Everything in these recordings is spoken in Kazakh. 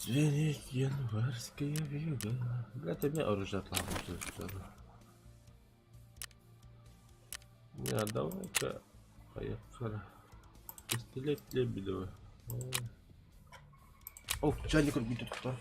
Звенит январская вьюга. Бля, ты меня оружие отломал. Не, давай-ка поехали. Пистолет Лебедева. О, чайник убит кто?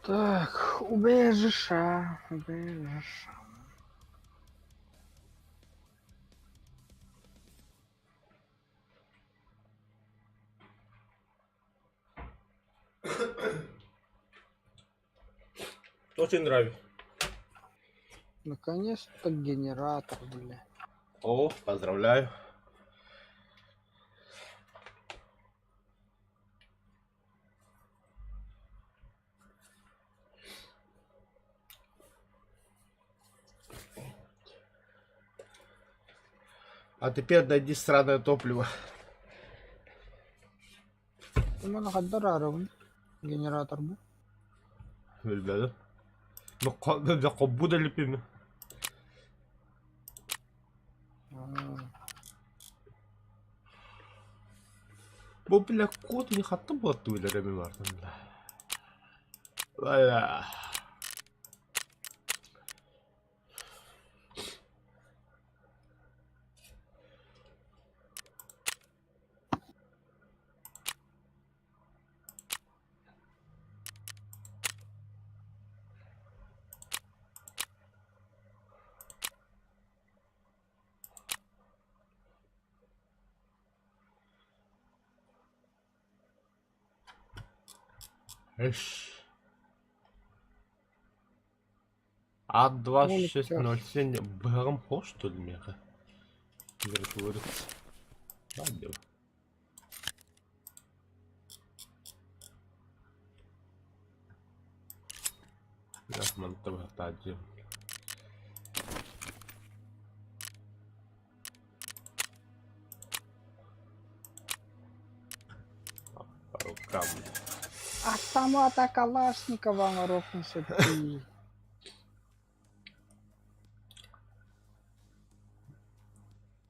Так, убежище. Очень нравится. Наконец-то генератор, бля. О, поздравляю. А теперь найди сраное топливо. Ему накадараров генератор был. Bilmem. Ne kobu da lipimi. Bu bile kod ni hattı bu attı bile mi vardı bile. Valla. Эш. А2607 бгам хош что ли меха? Говорит. Ладно. Я мантов таджи. Рукам. Автомата Калашникова рокнулся ты.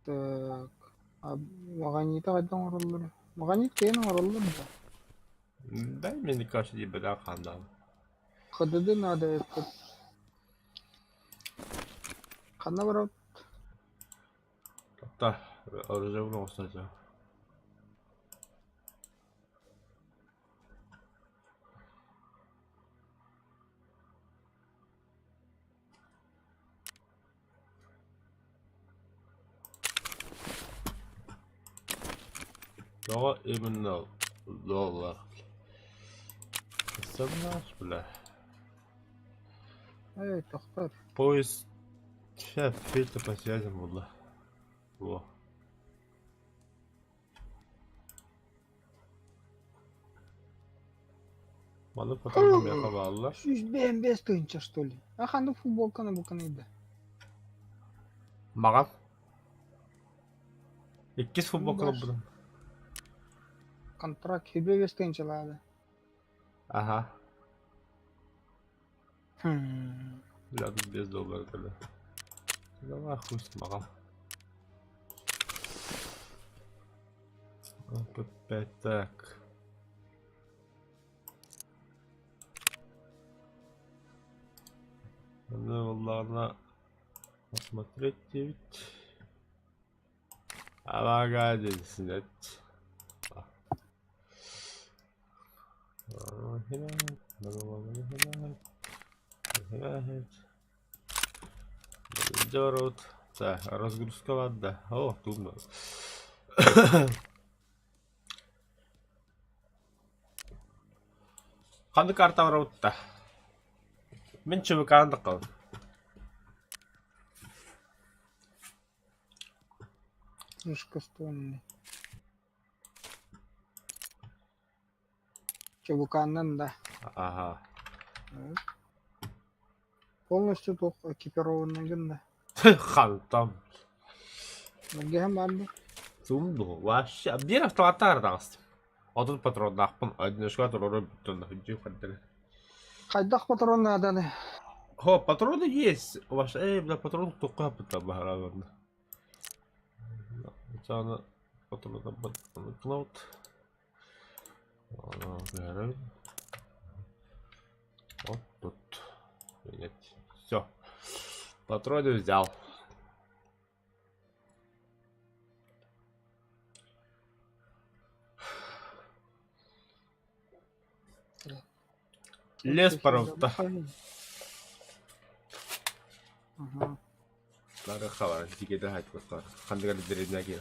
Так. Маганита кайдан ороллор? Маганит кайдан ороллор да? Дай мне кажется, не беда ханда. ХДД надо это. Хана барат. Да, оружие в нос кстати. Но именно доллар. Представляешь, бля. Эй, тохтар. Поезд. Сейчас фильтр по связям было. Во. Бana потом я хавалла. Шиш БМВ стоинча что ли? А хану футболка на буканида. Маған. Иккис футбол клуб будем. Контракт ХБВ стоинча лада. Ага. Бля, тут без доллара тогда. Давай хуй с маған. Опять так. Ну ладно. Посмотреть ведь. Авага снять. Здорово. Так, разгрузка вода. О, тумно. Қанды карта бар отта. Мен ЧВК-ны қал. Жесткоствольный. ЧВК-нан, да. Ага. Полностью только экипированный гында. Хан там. Нагем барды. Тумно. Вообще. Bir автоматтар дағыстым. Отыз патрон дақпын. Одиночка тұроры бүттін. Хүнде қаддыры. Қайдақ патрон наданы. О, патроны есть. Вообще, бля, патроны только там бахараваны. Sana patроны cloud. Вот тут. Нет. Все. Патроны взял. Лес поров-то. Ага. Надо хавать, дикий дыхать просто. Хандгар деревняки.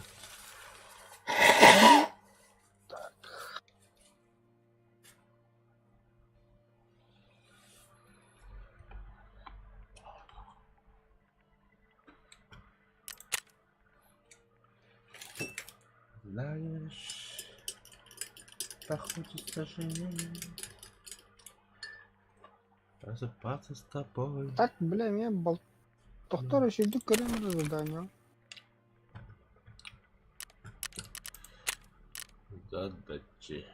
Знаешь, так хочется жить. Просыпаться с тобой. Так, бля, меня Тоқтар еще иди корень задание. Задачи.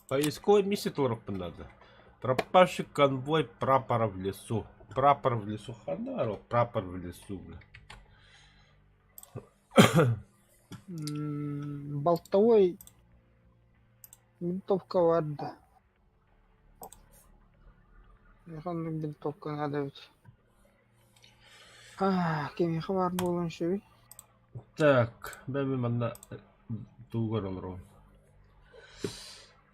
Поисковой миссии турок надо. Пропавший конвой прапора в лесу. Прапор в лесу. Хадару. Прапор в лесу, бля. Болтовой винтовка варда. Механик винтовка надо ведь. Кем хабар болған шеби? Так, бәбі манда туғыр олыру.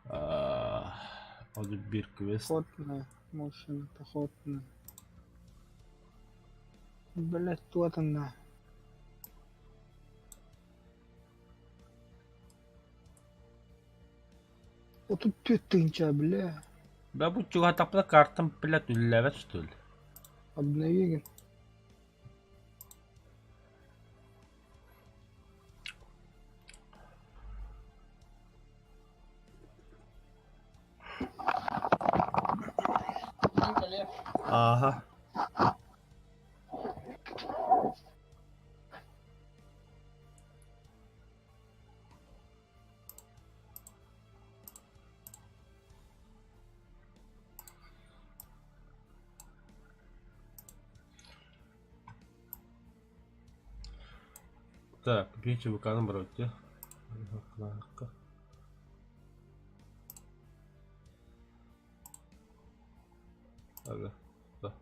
Оды бір квест. Охотная, машина, охотная. Блять, вот она. Вот тут тетынча, бля. Бә бұл чуға тапла картам, блядь, үлләвәт, что ли? Обнови. Ага. Так, печи выканом брать, Ага, да.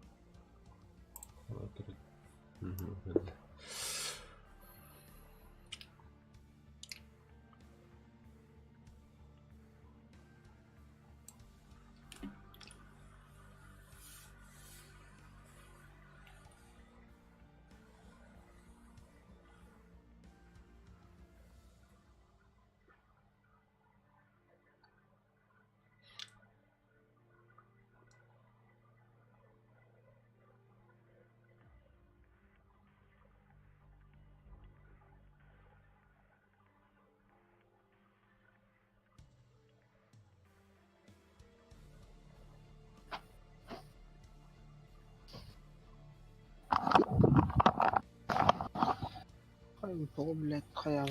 Хай, блядь, хаял.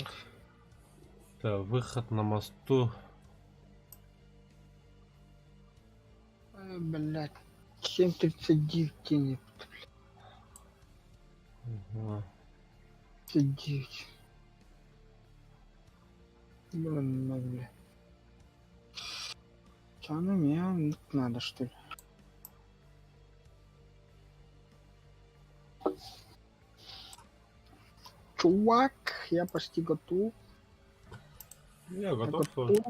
Так, выход на мосту. Блядь. 7:39 денег. Ага. 39. Блин, ну, блядь. Чё на меня надо, что ли? Чувак, я почти готов. Я готов тоже.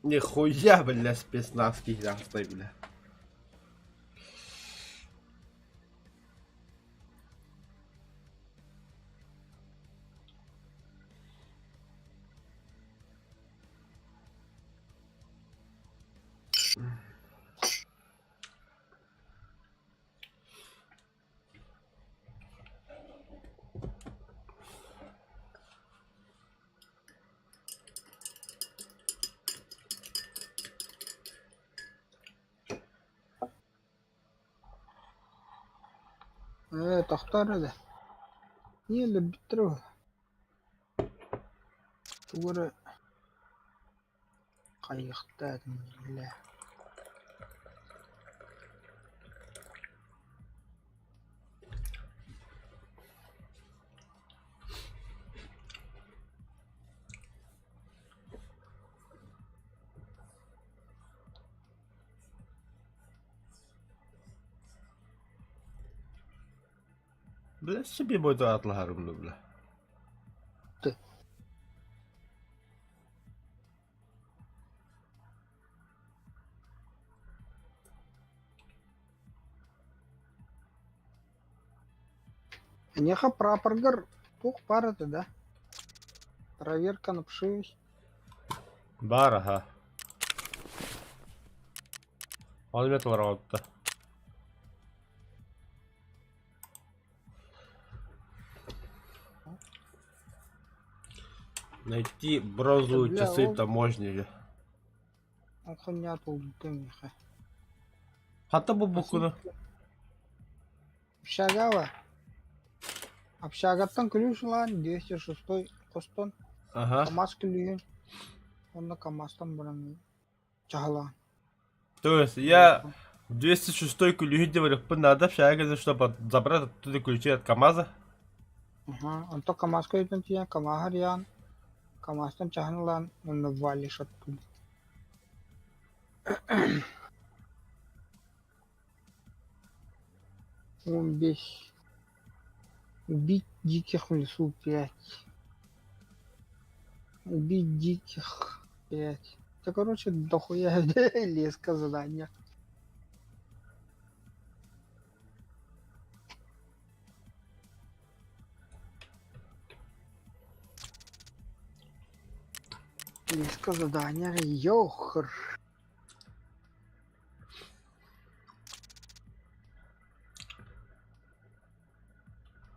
Нихуя, бля, спецназский ясный, бля. Тохтар да. Не любит тру. Тугры кайыкта бля. Бля, себе будет атлахарымды, бля. Ты. Неха прапоргар тух парады да. Проверка на пшивись. Бар, ага. Он метал рот-то. Найти бронзовые Да, бля, часы он- таможни. Он хуйня толдым неха. Хата bu bukunu. Общагава. Общагаттан ключ лан 206 костон. Ага. КамАЗ клюен. Он на КамАЗтан баран чахлан. То есть я в 206-й кулюхе надо вшагать, чтобы забрать оттуда ключи от КамАЗа. Ага. Он то КамАЗ клюен тия КамАЗ КамАЗтан чахлан. Он навалишь оттуда. Он весь. Убить диких в лесу 5. Убить диких 5. Это, короче, дохуя леска задания. Леска задания. Йохр.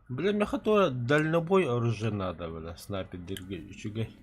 Бля, мне хато дальнобой оружие надо, бля, снайпер дергай.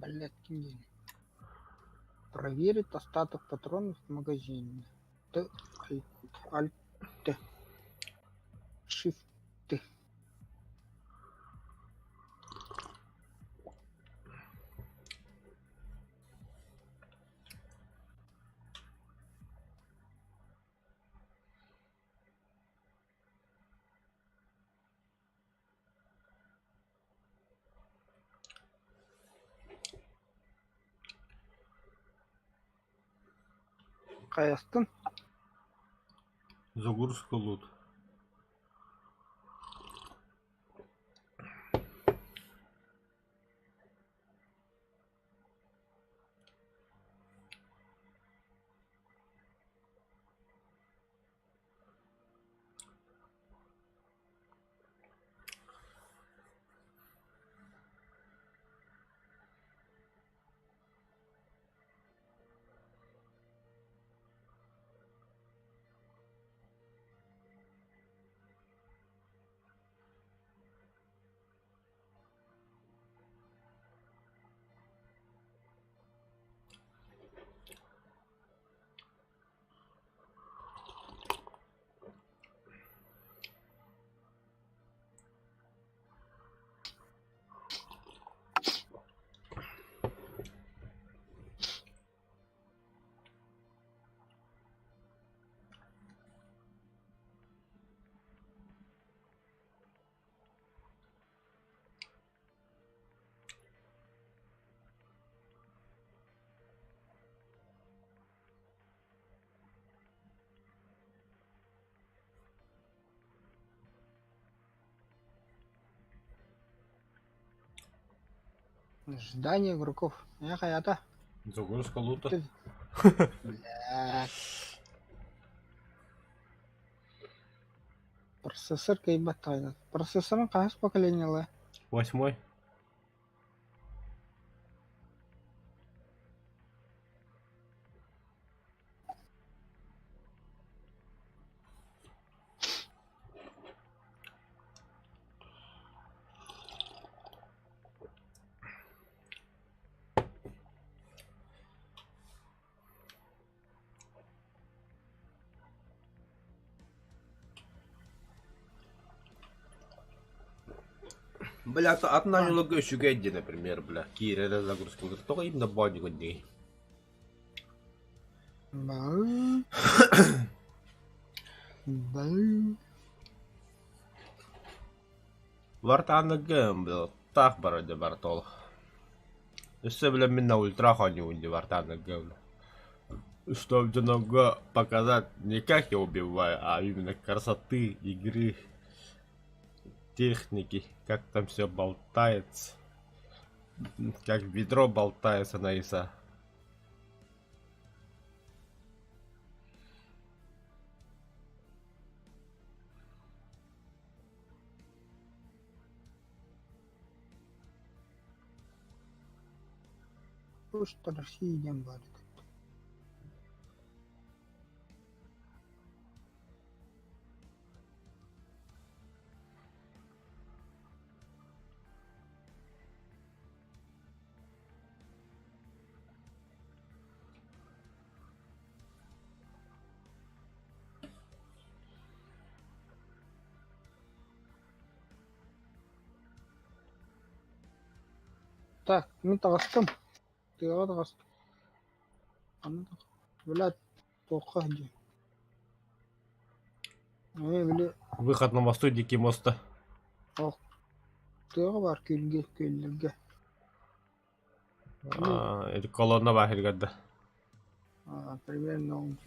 Блять, проверить остаток патронов в магазине. Т, Альт, Т, Shift, Т. Каястын. Загрузка лут. Ожидание игроков. Я хаята. Загрузка лута. Блядь. Процессор кайбат тайна. Процессорын қағыс поколениялы. 8-й. Бля, то одна не логу Шугэдди, например, бля. Кири загрузка. Только именно бодиго дней. Бал. Бал. Вартана гэм, бля. Так бараде бартол. Если, бля, меня ультрахани унди вартана гэм. Чтобы немного показать не как я убиваю, а именно красоты игры, техники, как там все болтается, как ведро болтается на ИСа. Просто Россия бар. Так, мен тағыстым. Тыға тағыстым. Аны тағыстым. Блядь, тоққа де. Біле, Выход на мосту, дикий моста. оқ. Тыға бар көлге. Это колонна бахер гадда. Примерно он.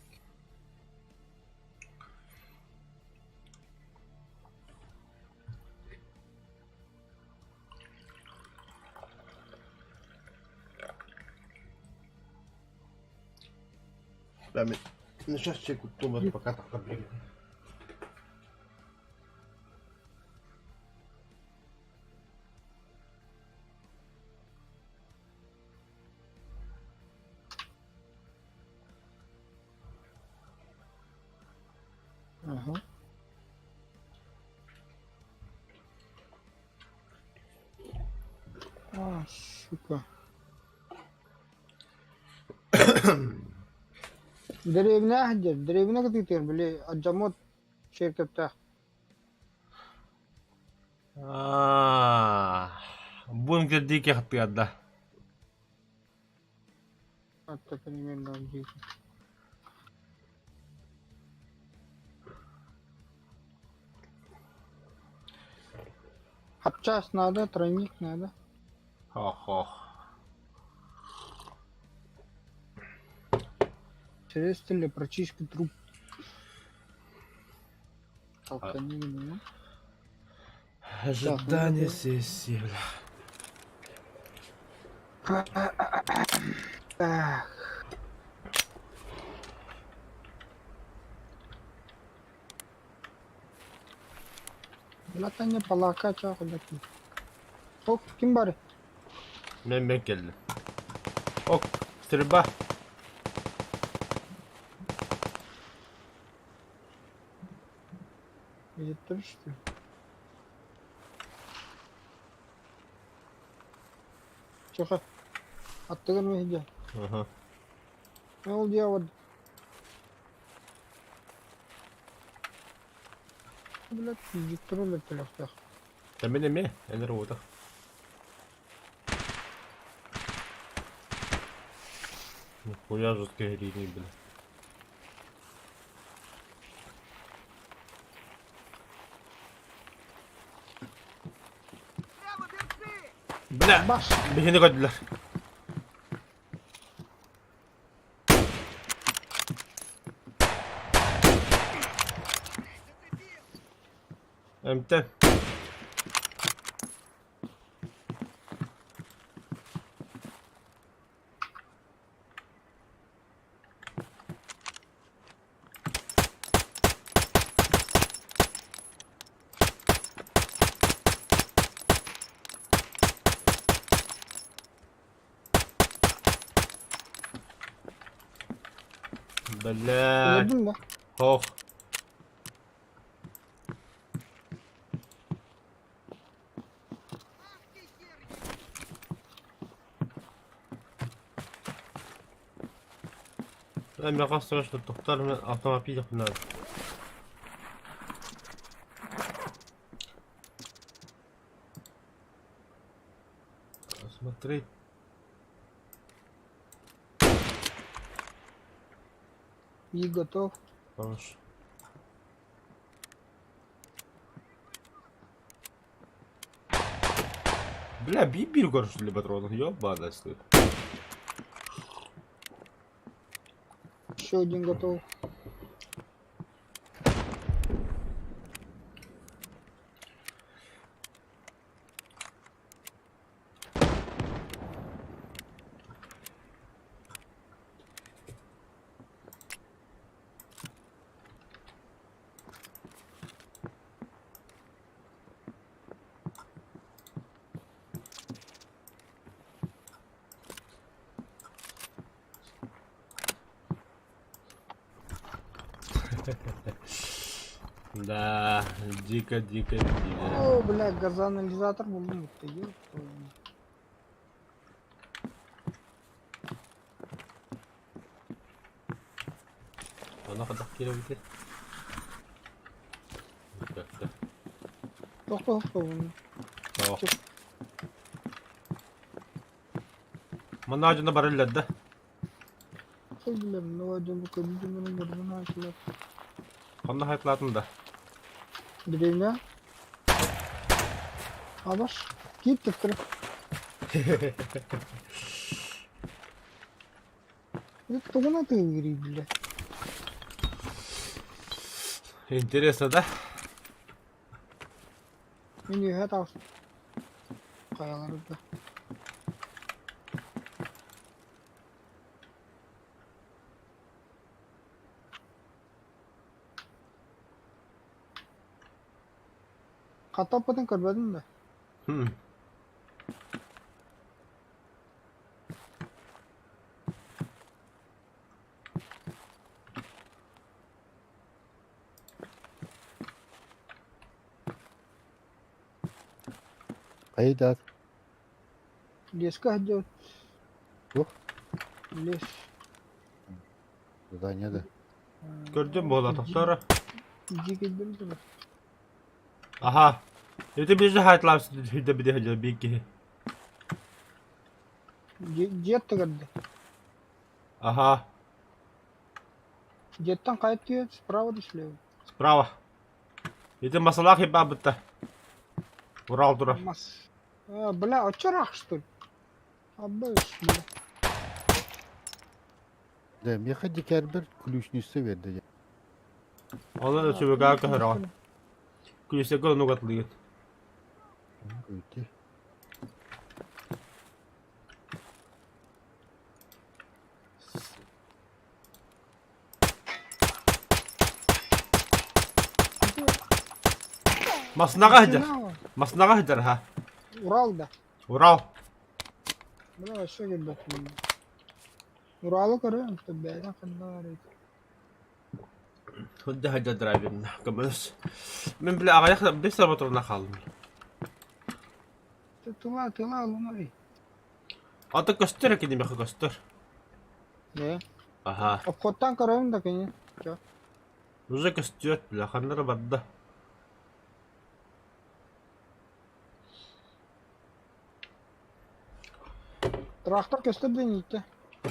Ну сейчас чеку тумор, пока так проблема. Ага. Сука. Деревня кытыйтыр, біле, аджамот шеркепта. Бункер диких отпьяда. Это примерно здесь. Обчас надо, тройник надо. Ох. Средства прочистки труб. Толкани меня. Ожидание сессии, бля. Так. Латanya палака чакудaki. Ок, ким бар? Мен келдім. Ок, стрельба. Еттір что? Чоха. Аттыгын мехде. Ага. Ол дьявол. Блядь, диктор телефон. Та мене ме, я не робота. Нихуя жесткие грини, бля. Бля, Баш. бегини көділер. МТ. Bella. Gördün mü? Hoh. Ben bir kastım şu doktor mu otomobil yapın. Смотри. И готов. Хорош. Бля, бибир горш для патронов, ёбаный стоит. Еще один готов. Да, дико-дико дико. О, бля, газоанализатор buldum gitti. Yok. Ona kadar gelebilir. Bekle. Yok bunu. Tamam. Çık. Bana acında barilledi. Sevgilerim ne var diyorum bu kadın cümlenin burnunu açtılar. Bana hayatladın da. Direyim ya. Abaş. Git tıktırı. Git tıkına tıkırıyı bile. Интересно, да? Beni hayat alsın. Kayalarında. Kata patın kırmadın da. Hmm. Кайда? Леска идет. Yok. Лес. Здание'de. Gördün mü oğlan sonra? Дикий дым. Aha. Это bizi hayatlarsın. Bir de bir iki. Дед тогда. Aha. Дедтан кайт diyor. Справа да слева. Справа. Это масалах и бабыта. Урал дура. Мас. А, бля, а чё рах, что ли? Абыш, бля. De meha diker bir kulüşnüsü verdi. Onu da çöbe gaka hera. Kulise kol nugat liget. Öyle. Masnaga hajar. Сюда, Masnaga hajar ha. Уралда. Урал. Бля, вообще ребят. Уралы көрөм, бәйден кандай арайт. Hadi hajar driving. Kamus. Ben bile ağayak bir sabah turuna kaldım. Тыла, лунарий. Ata göster ki demek göster. Ne? Aha. Обходтан көрөм да кене. Уже göster bile. Kanlara badda. Трактор көстөрдү нейти.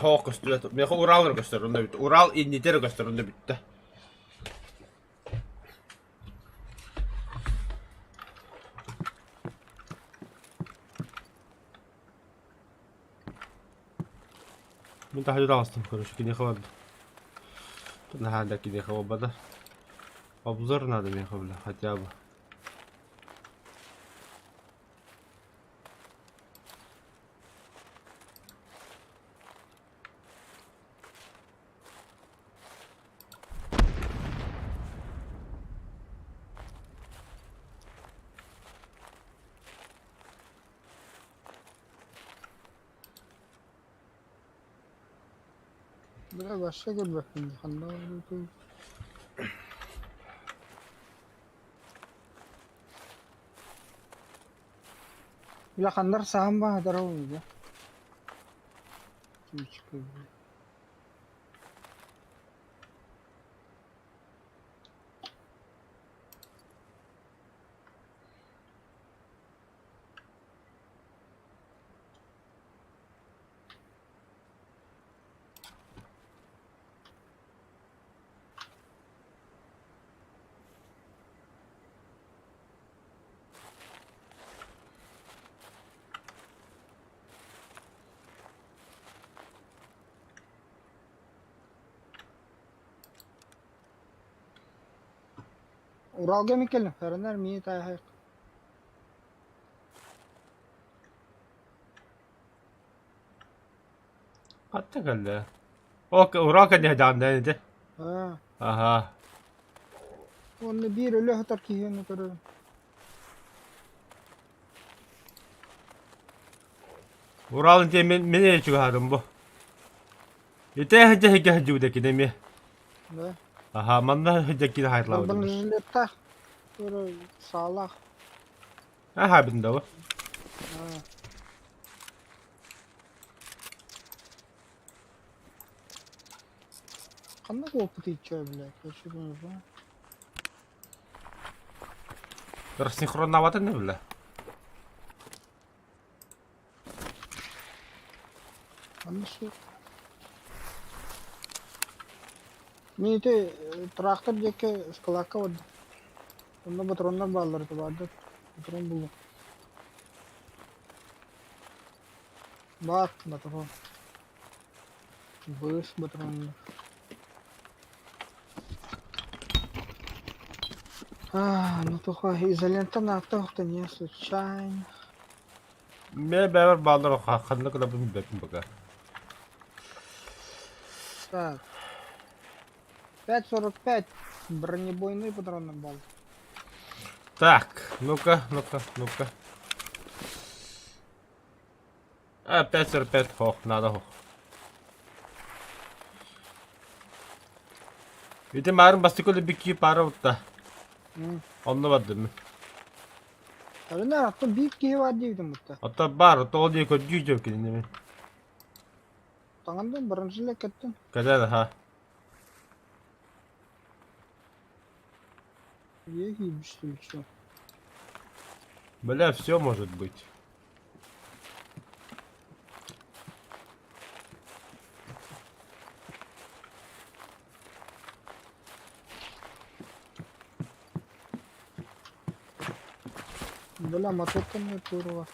Hoq göster. Ben Ural göster onda bitti. Ural inditer göster onda bitti. من تحت راسهم كانوا شكلي خواد كنا هذا كذا خو بدر أبزرنا هذا من قبل حجابه Bile başka görmektim. Kanda oldu. Bile kandar saham bana dara oldu. Kim çıkıyor? Uralga mı gelin? Ferenler mi tayhay? Hatta geldi. O Ural'a ne hadi. Ha. Aha. Onu bir öyle hatar ki onu kadar. Ural'ın diye meneye çıkarım bu. Yeter hadi hadi de mi? Ne? Aha manna hadi ki hayırlı Bana oldu. jiletta. Böyle salak. Aha binde o. Ha. Kanda koptu içiyor bile. Kaçırıyoruz ha. Tersinkron nawatan ne bile. Anlaşıldı. Neydi? Traktör jeki skalaka vardı. Onda patronlar bağlardı vardı. Patron buldum. Bak patron. Bus patron. Ну только изолента на то не случайно. Me beraber bağlar hakkında kadar bir bakayım bakalım. Так. 5.45. Бронебойный патрон на бал. Так, ну-ка. А, 5/5, хох, надо хох. İşte marun bastıklı bir ki para utta. Anlamadım mı? Öyle ne yaptın? Bir kişi var diyordum mutta. Hatta bar, tol diye koyuyor ki ne mi? Tanıdın birincilik ettin. Kadar ha. İyi giymiştim şu. Бля, все может быть. Бля, мотоцикл не турва.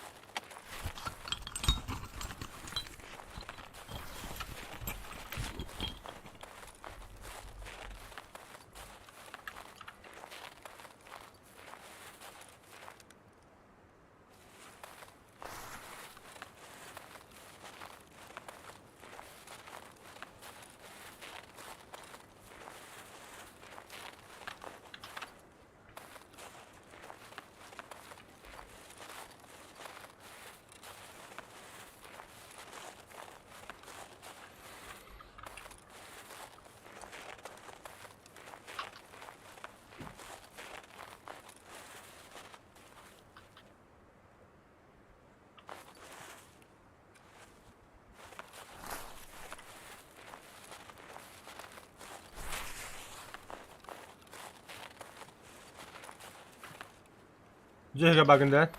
Cihre bakın da.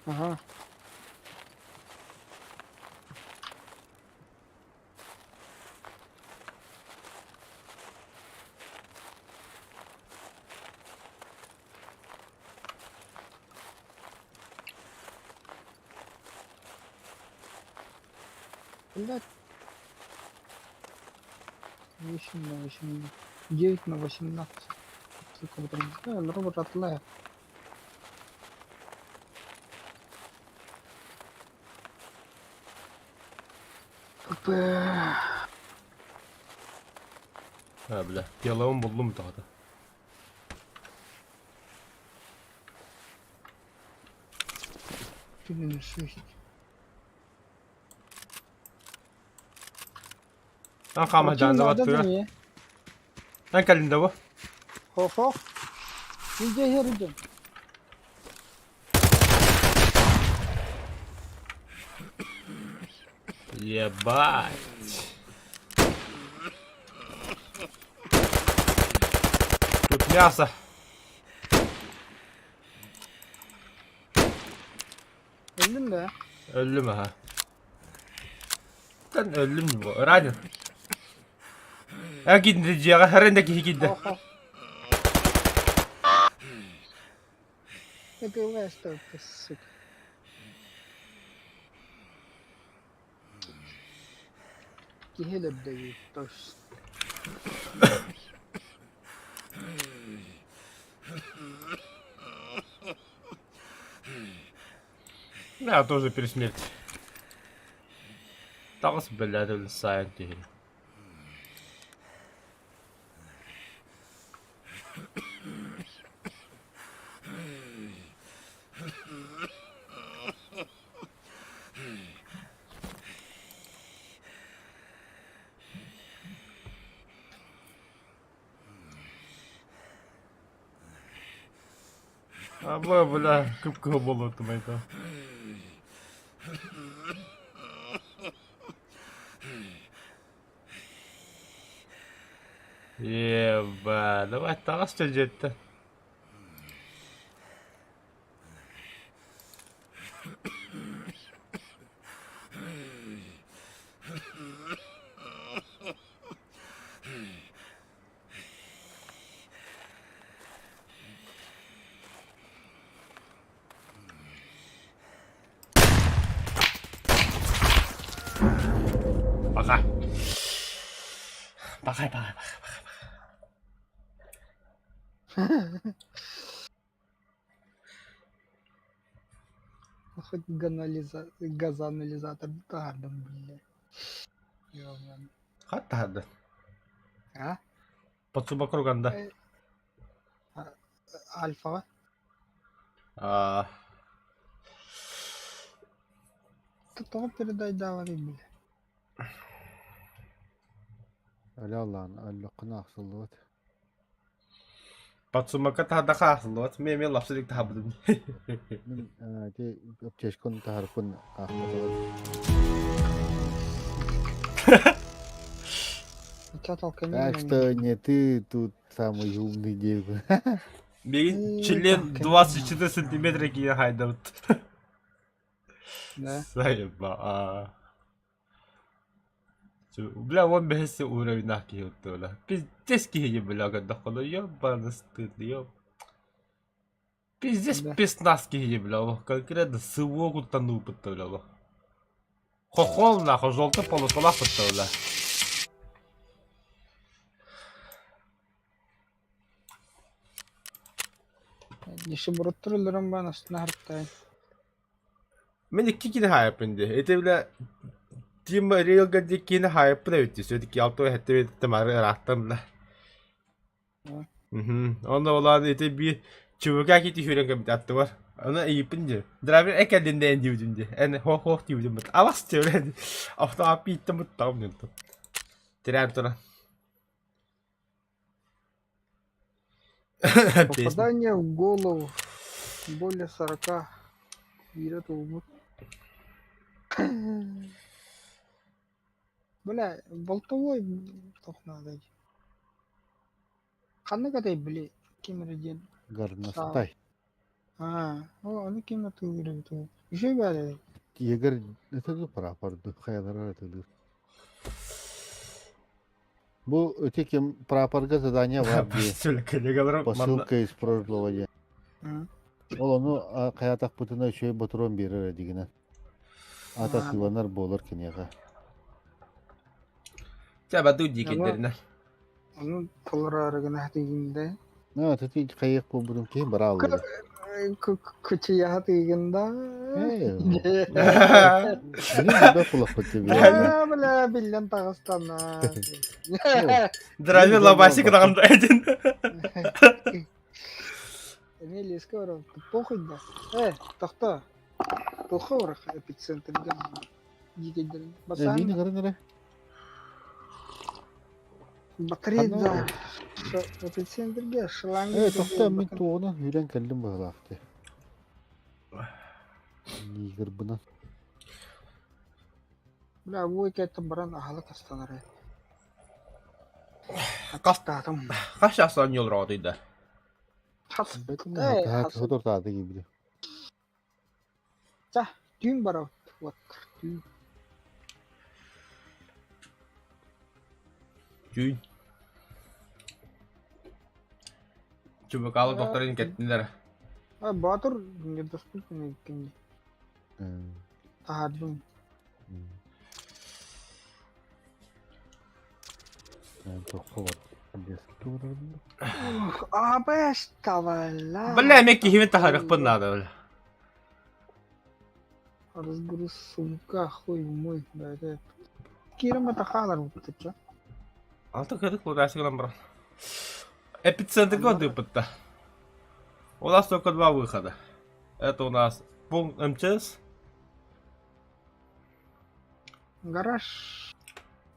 Ага. Блядь. 8/18. 9/18. Сколько потом? Робот отлая. Ha bile. Yalavun buldum daha da. Фильм 6. An kamadan da batıyor. An kalında bu. Ho. Ninja hericim. Ебать. Тут мясо. Öldün de. Öldü mü ha? Sen öldün mü bu? Radyo. Ha gideceği herindeki gitti. Ho. Это Лестер, ты сука. Кихелеп дают, точно. Я тоже пересмерть. Тагыс блядь сайын değil. Абла, бля, кыпкы болот майда. Еба, давай тагыс жетті. Пока. Пока. Хоть газоанализатор тардым, блядь. Ёбаный. Hatta hadi. А? Подсуба круганда. Альфа. Ты тоже передай давай, блядь. Öyle Allah'ın allokunu aksıldı. Подсуба ката хасылот. Мен лапсылык табдым. Мен те öpçeşkon taharkun aksıldı. Чё толкани Так меня? что не ты тут самый умный девка. Benim член 24 сантиметра киye хайдавт. Да. Сайба. Бля, он бехсе уровень нахи оттола. Пиздец кие бля гадахоло ёбаный стыд, ёб. Пиздец Да. писнас кие бля, конкретно сывогу тану пыттола. Хохол нахуй желтый полосола пыттола. Еще буруттуруларым бана астына хартай. Мен iki kine hayapındı. Ete bile Team Real Gadget kine hayapı da öttü. Söyledik yaptığı hette bir temarı rahattamla. Onda olan ete bir çubuğa gitti hüren kabit attı var. Ona iyi pince. Driver ekelinde en diyordunca. En ho diyordum. Avas söyledi. Afta abi itti mutlağım diyordum. Tren sonra. Попадание в голову более 40 вират умут. Бля, болтовой тохнады. Қаны кадай біле кемірден. Горностай. Onu kim atıyor? Bir şey böyle. Егер öteki prapardı. Kayalara öteki. Bu öteki praparga zadanya var diye. Söyle kollegalarım. Посылка из прошлого дня. Ол onu kayatak butuna şöyle baturon verir digine. Ata sıvanlar boğulur kenyaga. Çaba du dikenlerine. Onun polar gönahtiginde. Ne teti kayak bu bunun ki bravo. Kuçu yahatiginde. Benim burada kulak pıtı bir. Bla billen Dağıstan'a. Driver labasi kıdağımda edin. Ne liska var? Похуй да. Тохта. Похуй var эпицентрде. Yigidin. Vini karın nere? Батарея эпицентрге шылаңы. Тоқта мен тоғына үйрен кәлдім бағылақты. Нигір бұна. Бля, ой кеттім баран ағалы кастанар. Қас- Қастатым. Kaç aslan yol radıydı? Хотор тады gibi. Дүйін бар ау. Вот, дүйін. Gün. Çubuk doktorun gittiler. Батыр недоступен екен. Тағадым. Тоққа бар. Абэш тавалла. Бля, мекки хивен тахарық бұн нады бля. Разберу, сука, хуй мой. Кирама тахалар вот это. Алты кедік бұл дәсі кілем бұрын. Эпицентр годы бұтта. У нас только два выхода. Это у нас пункт МЧС. Гараж.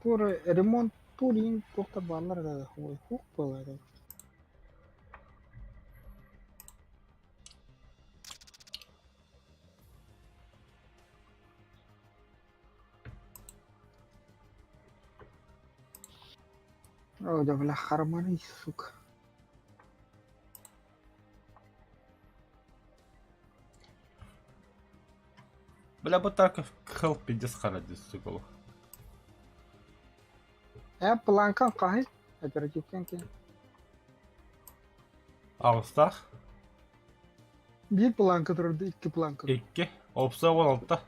Тур ремонт турин тоқта балар да хуй хук болады. О, да бля хармани, сука. Бля, бұл так хыл пиздец қарады сукол. Планкан қағай? Оперативтен кен. Ağustaq Bir planka durdu, iki planka. 2. Opsa 16'da.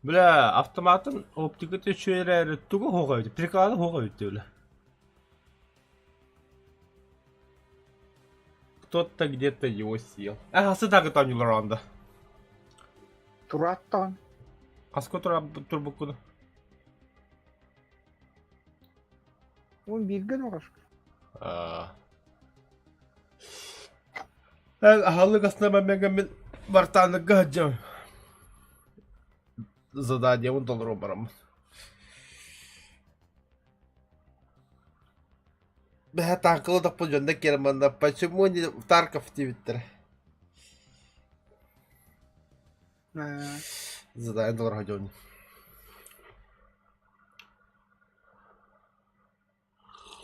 Бля, автоматын оптикаты чөйрәрі түгі хоға өйді. Прикады хоға өйді бля. Кто-то где-то его съел. Ағасы дағы там юлар анда. Тураттан. Қаско тұр бұл күні? Он бирген оғаш. Ағалы қасына мен бартанлығы ғаджам. Задание $1 барам. Бля, танкалы да бұл жонда керманда. Почему не в Тарков твиттер? Задание $1 ғаджам.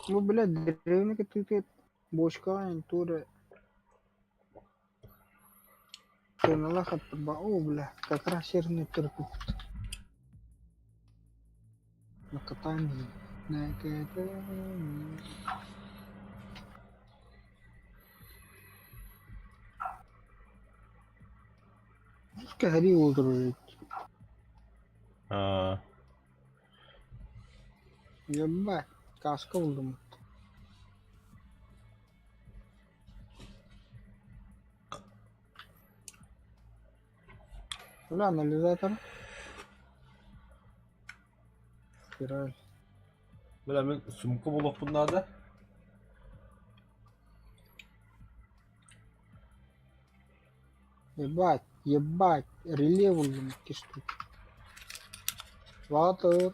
Ну, блядь, древника ты бочка, тура. Шеналах от бау, бля, как раз серный терпит. На катании. На катании. Скажи, удруить. Ебать, каска удумать. Бля, анализатор. Спираль. Бля, мен сумка болып бұнады. Ебать, ебать, реле удумать, ки штуки. Ватер.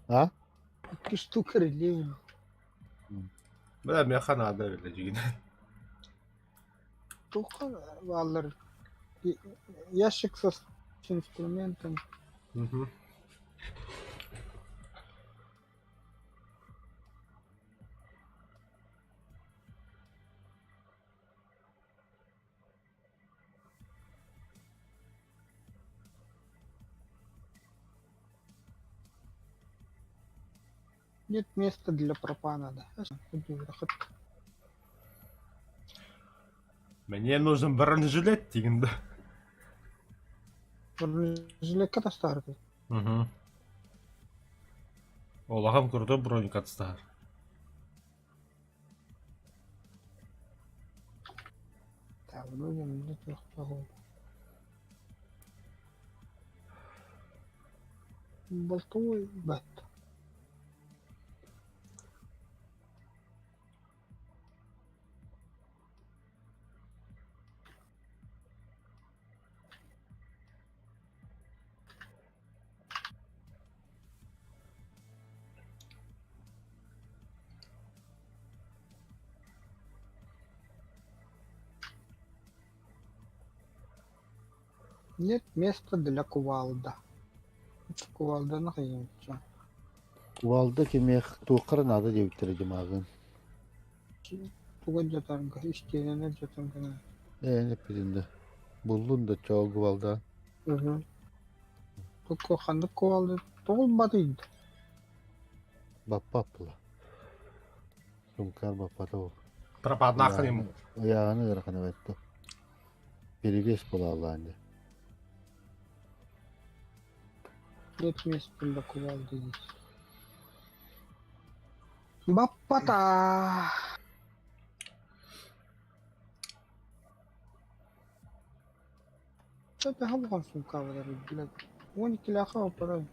А? Ки штука реле удумать. Бля, мен қанады өйлі жегін. Только валер. Ящик с инструментом. Нет места для пропана, да. Мне нужен бронежилет дегенді. Жилетка старый. Олағам көрді броник атыстағар. Так, вроде мне трехпагов. Болтовый бет. Нет места для кувалда. Кувалда нахуйся. Кувалда кемех туқыр нады деуттері демағын. Туга жатарга, истеріне жатарга. Не пизинді. Бұллын да чоғы кувалда. Только ханды кувалда тоғыл батыйды. Баппап бұла. Сумкар баппата ол. Пропаднақын ему. Аяғаны ғырақаны бәтті. Перегес бұла Аллахынды. Нет места для кувалды здесь. Баппата! Что ты хамхан сумка выдарит, блядь? Вон киляха упорой.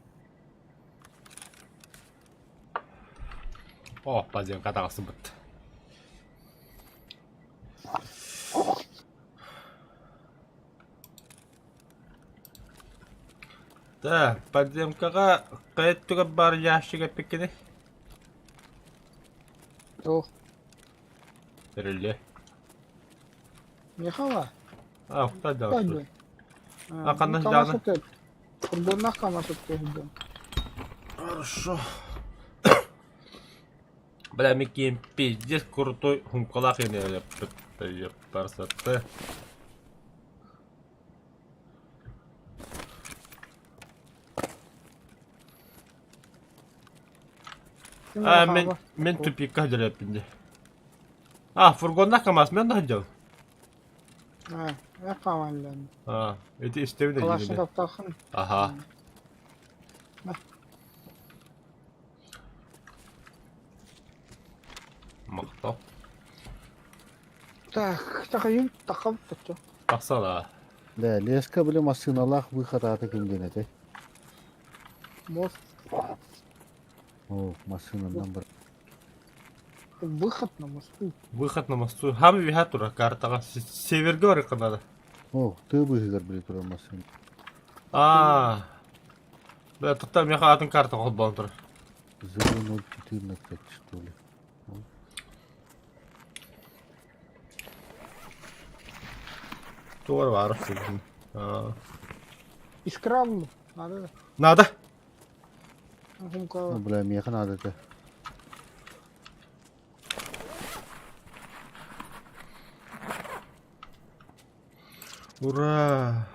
О, базен қатағасы бұтты. Да, подземкаға қайттігі бар яшыға пекені. Ох, Бірілі. не хава? Құта да Пойду. қандай жаны? Фургоннах камасып көзді. Хорошо. Бля, мекем пиздец крутой хумкалақ ене барсатты. Мен тупикка жүреппінде. Фургоннақ камас мен да жау. Я камаллен. Эти істеуіне Калашын жегіне. таптақын. Аха. Мақтау. Так, тақайым, тақам, тақчо. Тақсала. Да, леска біле масыналақ выход аты кемден әте. Бос. О, масынынан бір. Выход на мосту. Выход на мосту. Хам виха тура картаға. Северге барық қанады. О, ты бұғығыр біле тұрар масын. Бля, тұқта меха атын карта қол болын тұр. 0.014, что ли. Туғыр бар ұқсың. Искравлю. Надо. Надо. Сумка. Бля, меха надо это. Ура!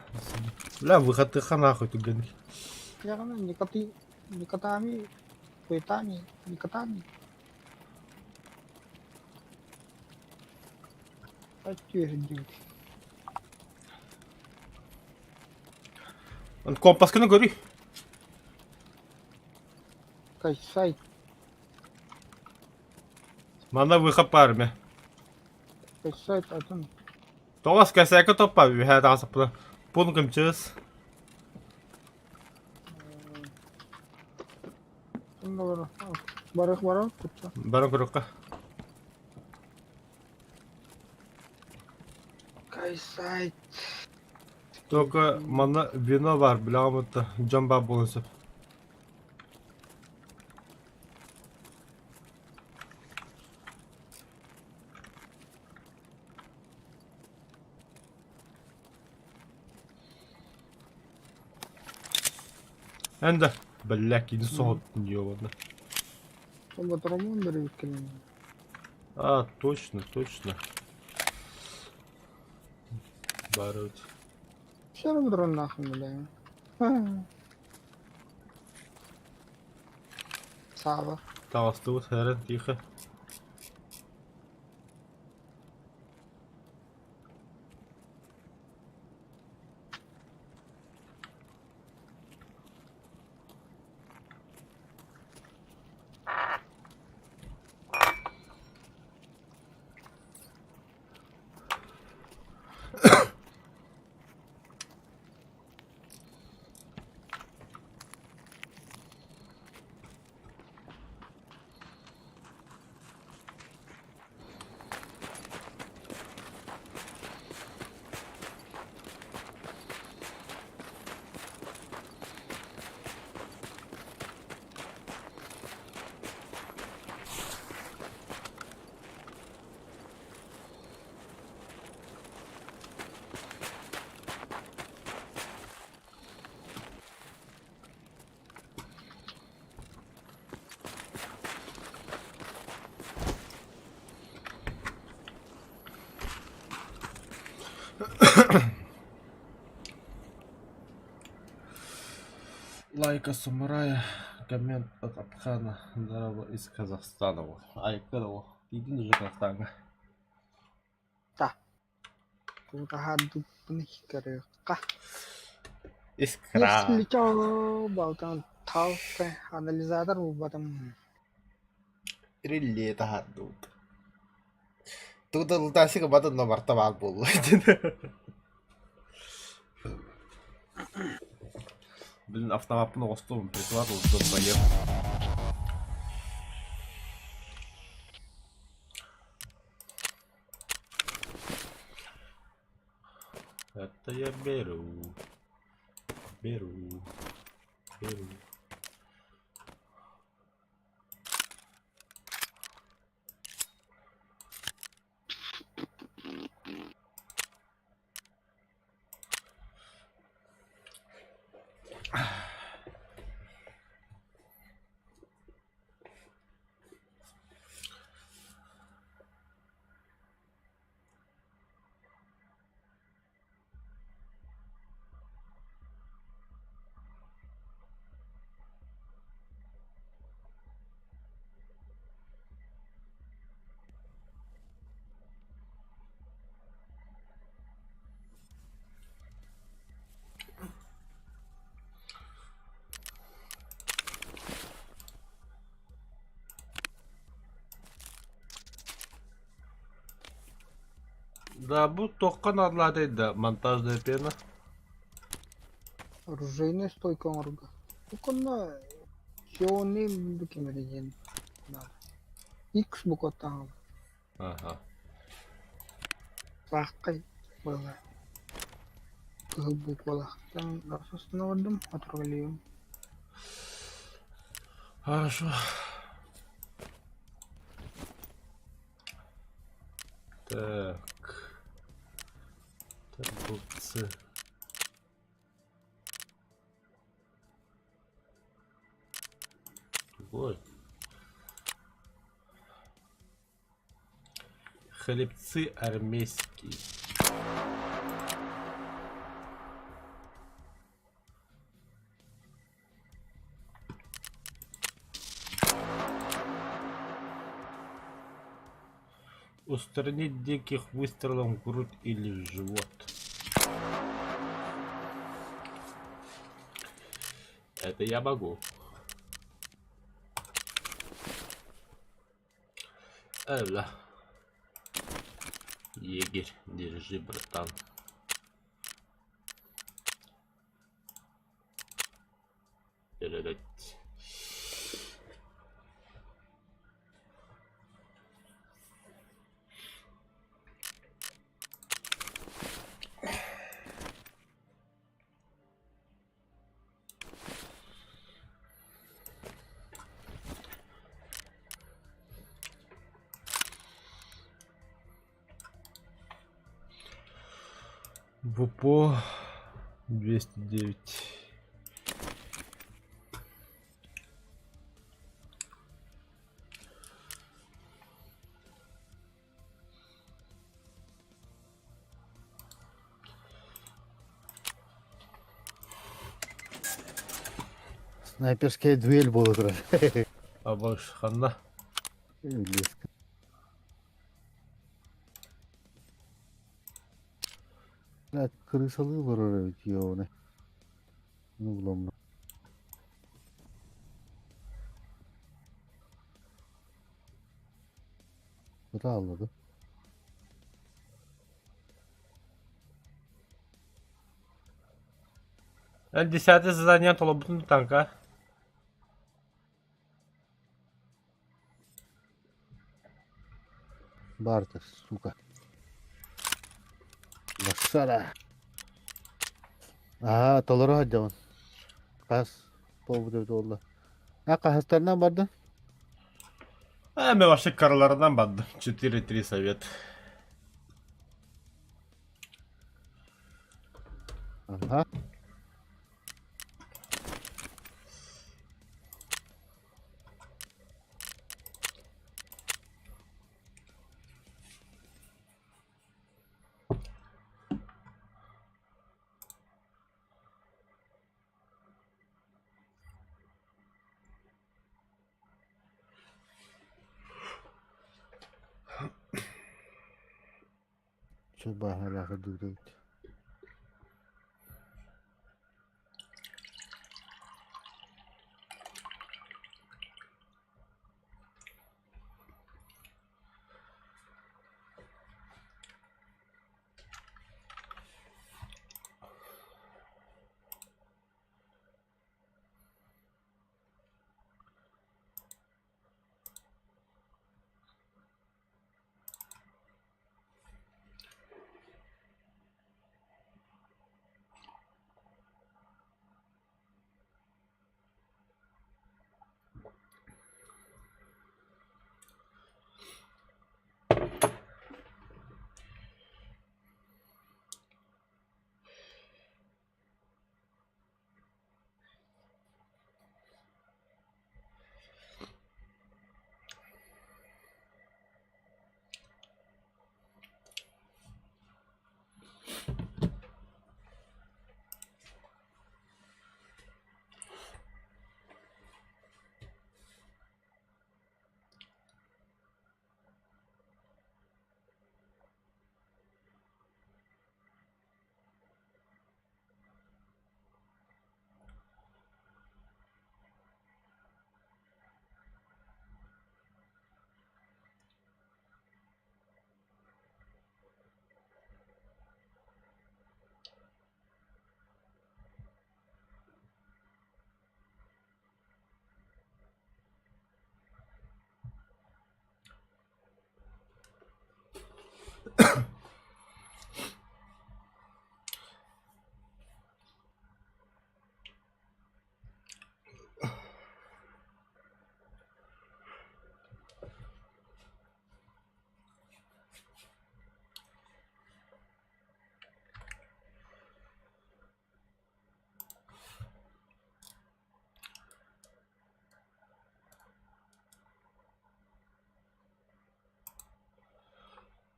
Бля, выходы нахуй тут гэнги. Я говорю, не котами, хуетами, не котами. А что же делать? Он компасканы гори. Кай сайт. Мана выход парме. Кай сайт, а там. Тоғас кәсәкі топпа виха тағасып бұны. Бұны кімчіз. Барық, күтті. Бәрін көріққа. Кай сайт. Только мана вино бар, білағым өтті. Джамба болынсы. Әнді, біләк, ені соғыттың ебаны. Там вот Роман берет клин. Точно. Баруть. Все равно нахуй, бля. Сава. Тағасты бұд, әрін, тихо. Лайка самурая, коммент от Абхана, здорово из Казахстана. Айкадова, иди же Казахстана. Та. Udah nih kerja. Искра. Если что, болтан талпе анализатор потом. Рилета хадут. Тут лутаси ka батон на мартабал бол. Блин, автомапны остум прикладывал, что поел. Это я беру. Беру. Беру. Да, bu toqqan adladıydı montajda yapıyana. Оружейная стойка орга. Только на черный документ. X буквально. Ага. Pakai bola. Kehubuk bola. Там собственно водом отрывали. Хорошо. Так. Торговцы. Ой. Хлебцы армейские. Устранить диких выстрелом в грудь или в живот. Это я могу. Эвля. Егерь, держи, братан. Передать. ВПО 209. Снайперская дуэль будет. А больше хана. Близко. Так, крысалы воруют его. Ну, вломно. Брало, да? Десятое задание толобутун танка. Барта, сука. Басара. Ага, толору хаджаман. Кас. Поводу долла. А кахастардан барды? Мен ваши карлардан бадdım. 4-3 совет. Ага. Чё багалаха дурдут.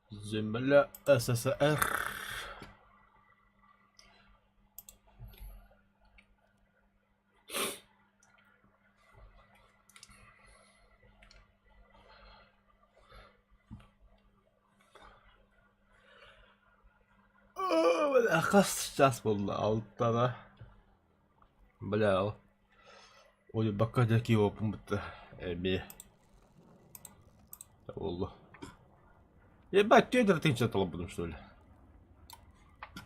Земля СССР. Бля, сейчас был алтана. Бля, ой, бакадяки его пумта. Эми. Олла. Ебать, тедер ты что-то лопнул, что ли?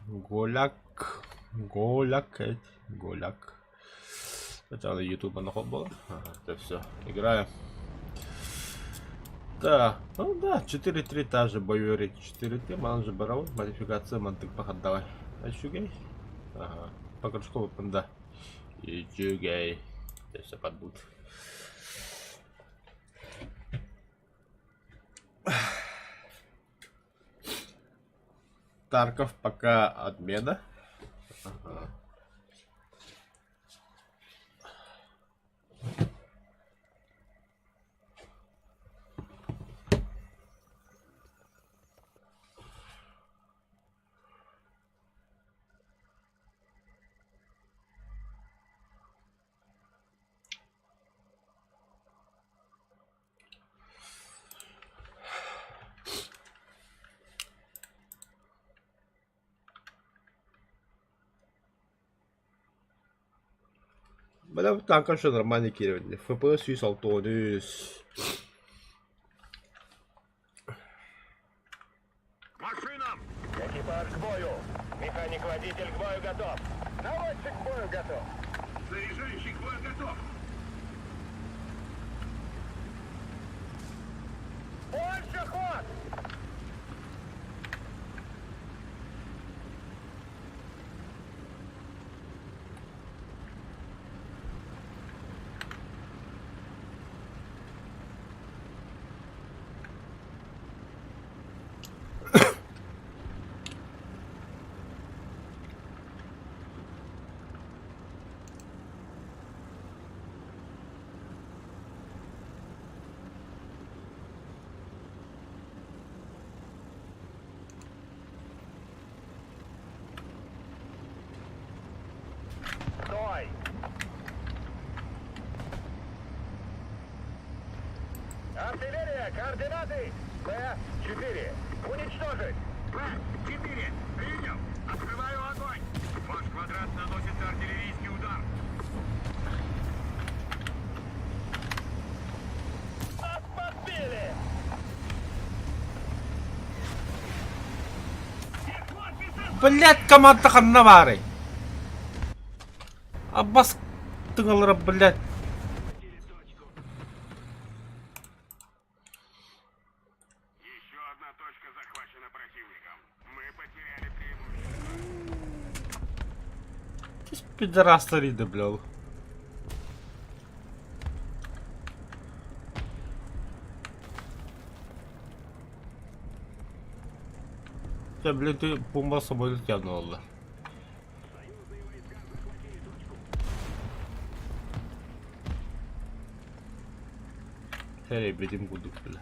Голяк. Голяк. Сначала ютуба на ход было. Ага, это все. Играем. Да, ну да, 4-3 та же бойори. 4-3, манжи барау, модификация, мантык пахат давай. А чугей? Ага, покружковый панда. И чугей. Здесь все подбудет. Тарков пока отмена. Ага. Бля, там, конечно, нормальный кирование. ФПС и салтонис. Машинам! Экипаж к бою! Механик-водитель к бою готов! Наводчик к бою готов! Заряжающий к бою готов! Больше ход! Стой! Артиллерия, координаты! Б-4. Уничтожить! Б-4, принял. Открываю огонь. Ваш квадрат наносит артиллерийский удар. Нас подбили! Блять, команда ханнавары. Аббас тыңалыра, блять. Еще одна точка захвачена противником. Мы потеряли преимущество. Здесь пидорастари, да, бля. Ya, блин, ты бомба самолет тягнул, Allah. Hey, bedim guduk bile.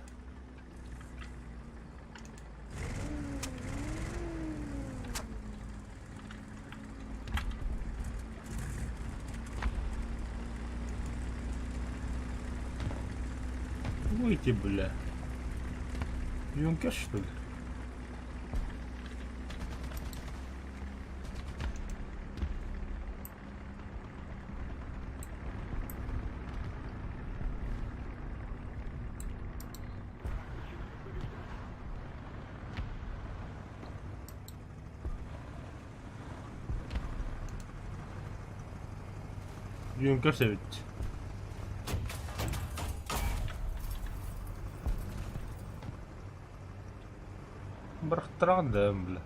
Выйти, бля. Юнкер, что ли? Юнкер sevdi. Бахтран, да, бля.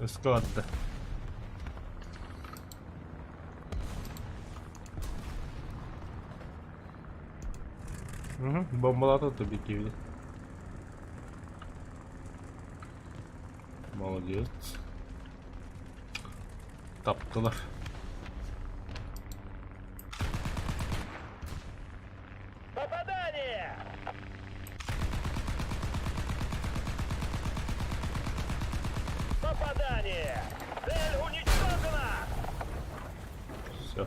Складно. Угу, бомбалата тобі киві. Молодець. Таптылар. Попадание! Попадание! Цель уничтожена! Все.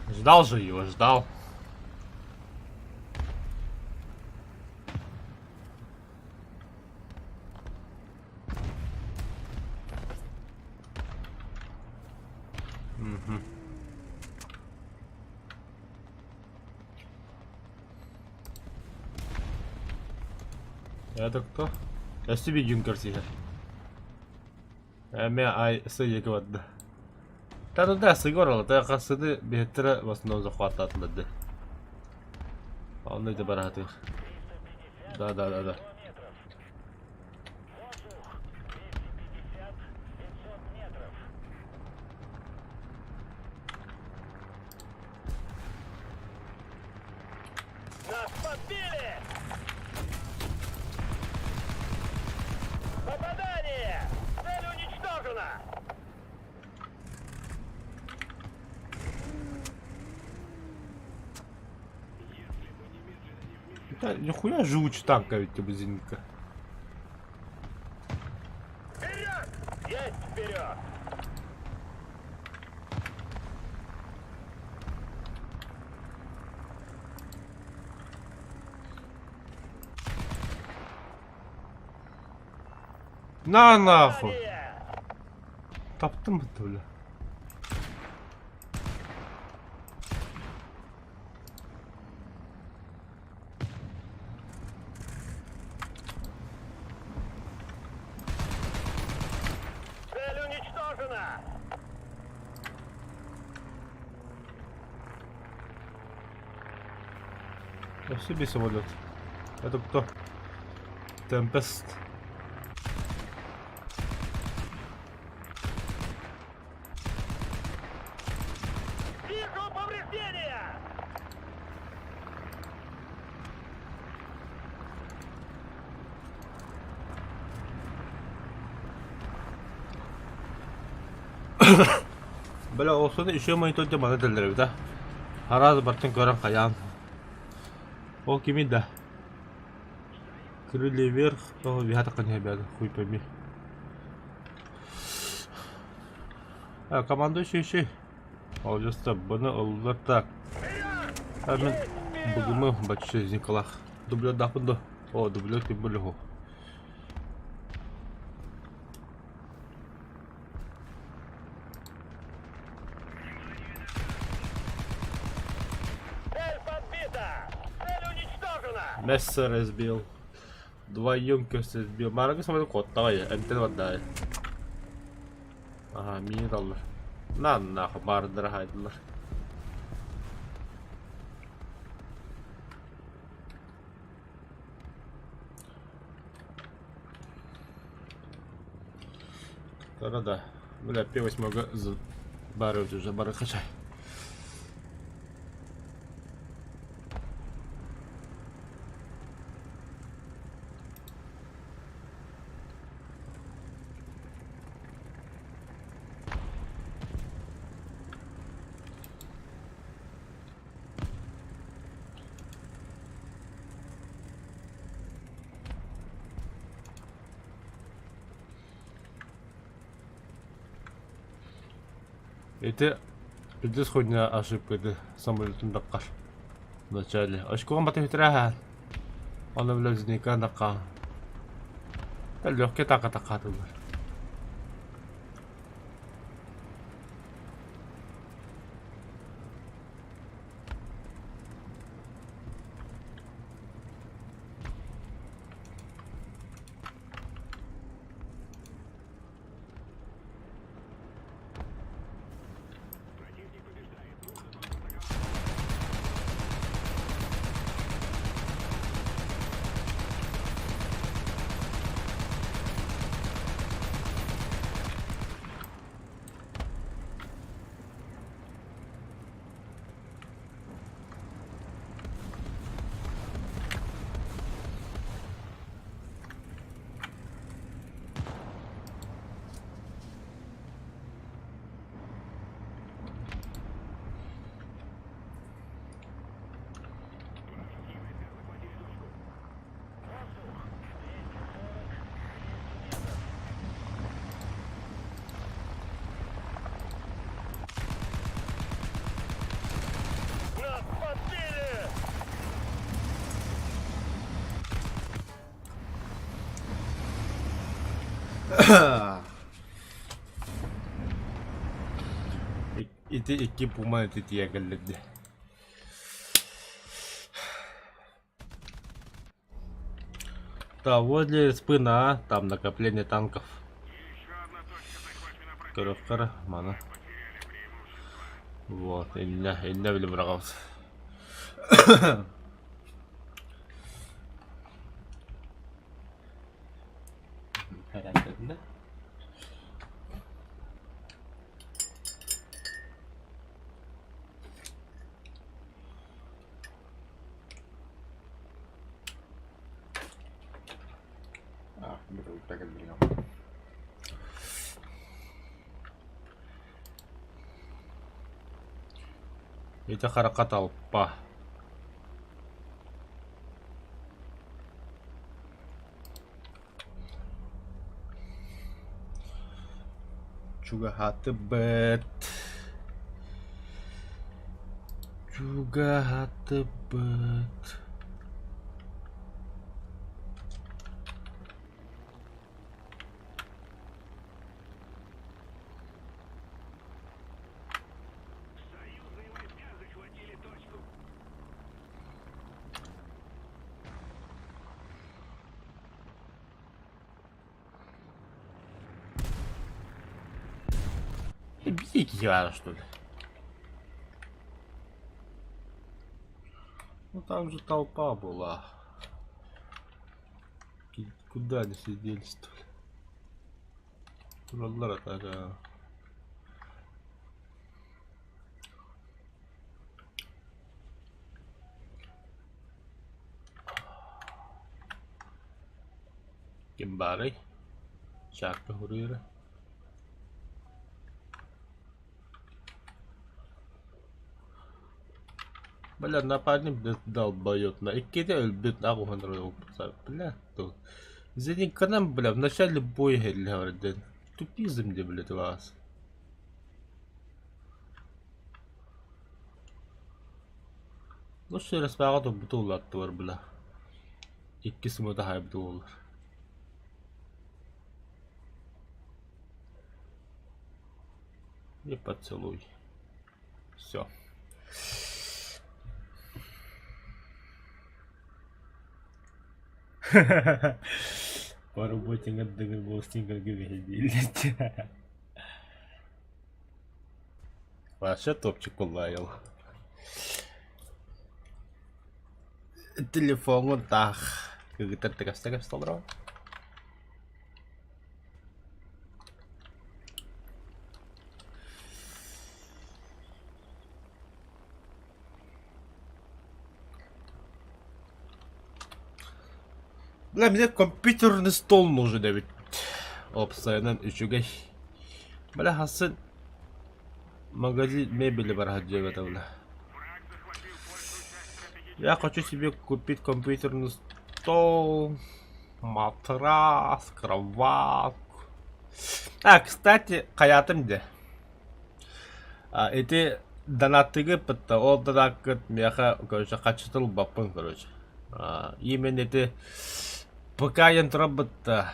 Ждал же его, ждал. Угу. Это кто? Я себе юнкер себе. Меня ай сыйы квадда. Да, сыгорал, та касыды бехтера в основном захватат лады. Он это баратыр. Да. Воздух 250-500 метров. Нас подбили! Попадание! Цель уничтожена! Да, нихуя живучий танк, ведь бензинка. Вперед! Есть вперед! На нахуй! Попадание! Таптым это, бля. Цель уничтожена! Я себе самолет. Это кто? Темпест. Вижу повреждения! Бля, olsa da işe monitörde bana dediler bir de. Haraz baktın gören kayan. O kimin de? Крылья вверх, то вяток не ребята, хуй пойми. Командующий. Олжаста, бұны ұлдар так. Әмін бұгымы бачы зинкалақ. Дублер дапынды. О, дублёки были. Цель подбита! Цель уничтожена! Мессер сбил. Два Юнкерс сбил. Марага смотрю кот, давай, МТ отдай. Ага, мини доллар. На нахуй, бар дорогая доллар. Да-да-да. Бля, пиво смогу забарывать уже, бары качай. И ты придешь хоть на ошибку, ты самолетом докаш в начале. Очком потом тряха. Он влазника нака. Легкий така тут. Нас подбили! Ити iki пума ити тиягелледи. Да, возле спина, там накопление танков. Коробка, мана. Вот, инна билим рагавс. Это харака толпа. Juga hatebet. Juga hatebet. Союзные войска захватили точку. Бей я, что ли? Ну там же толпа была. Куда они сидели, что ли? Валлара такая. Кимбарей. Чакка хурира. Бля, нападем, долбоёб на. И кидай өлбөт агу ханрой. Бля, то. Зенин канам, бля, в начале боя говорит, тупизм, где, блядь, вас. Ну что, распагату бутул аттывар, бля. İkisi mi daha bir olur. И поцелуй. Все. По работе отдыхал голостин, как видели. Вообще топчик улаял. Телефон так. Как это ты как стал. Бля, мне компьютерный стол нужен, Дэвид. Опсайнан üçügey. Бля, хасын магазин мебели бар хаджи бля. Я хочу себе купить компьютерный стол, матрас, кроватку. Кстати, хаятым де. Эти донатыгы пытта, ол донакыт меха, короче, качытыл бапын, короче. Именно эти пока я работа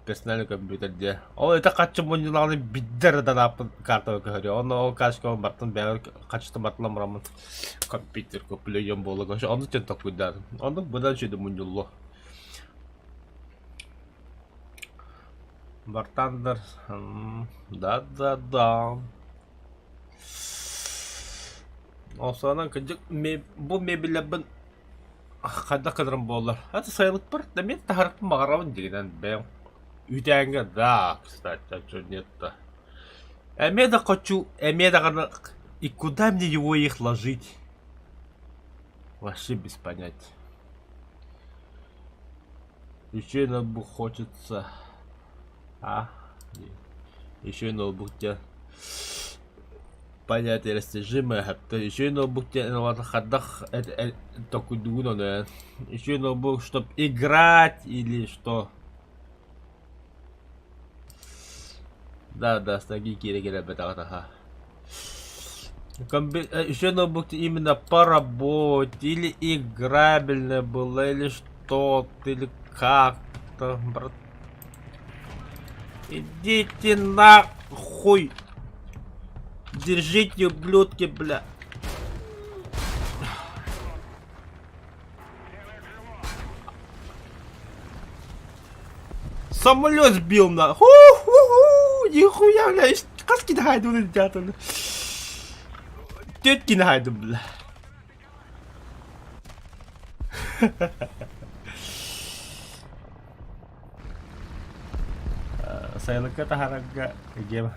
персональный компьютер де. Ол это качы муниланы биддер донапын карта көрі. Оны ол качкан бартын бәрі качыты батылам рамын компьютер көпілеген болы, короче. Оны тен такуйдадым. Оны бұдан жүйді мунилу. Бартандыр. Да. Осынан күндік бұл мебелебін қайда қыдырым болар. Это сайылық бір, да мен тағырықпын мағарауын дегенен бәйім. Үйтәңі, да, кстати, что нет-то. Эмеда хочу, эмеда и куда мне его их ложить? Вообще без понятия. Еще ноутбук хочется. Еще ноутбук тебе понятие растяжимое, то еще ноутбук тебе на ходах такой дуну, еще ноутбук, чтобы играть или что. Да, с ноги кири бета. Еще ноутбук именно по работе или играбельное было, или что-то, или как-то, брат. Идите нахуй! Держите, ублюдки, бля. Самолет сбил на. Нихуя, бля. Каски нахайду на ребята. Тетки нахайду, бля. Sayılıkta haraka gamer.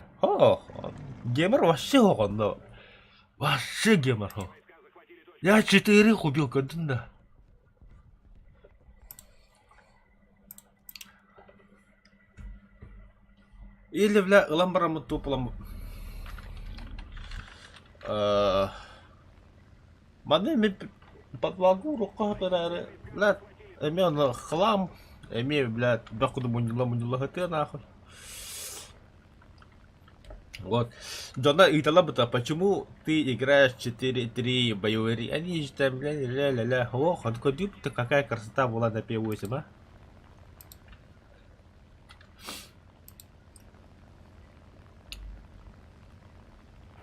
Геймер вообще он, вообще геймер. Я 4 убил когда. Или бля, ламбарам туплам. Мадами подлагу рука пераре. Бля, имел хлам, имею, бля, бахуду мунила хаты нахуй. Вот. Джона и Талабата, почему ты играешь 4-3 боевые? Они же там ля-ля-ля. Ох, он такой дюб-то какая красота была на P8, а?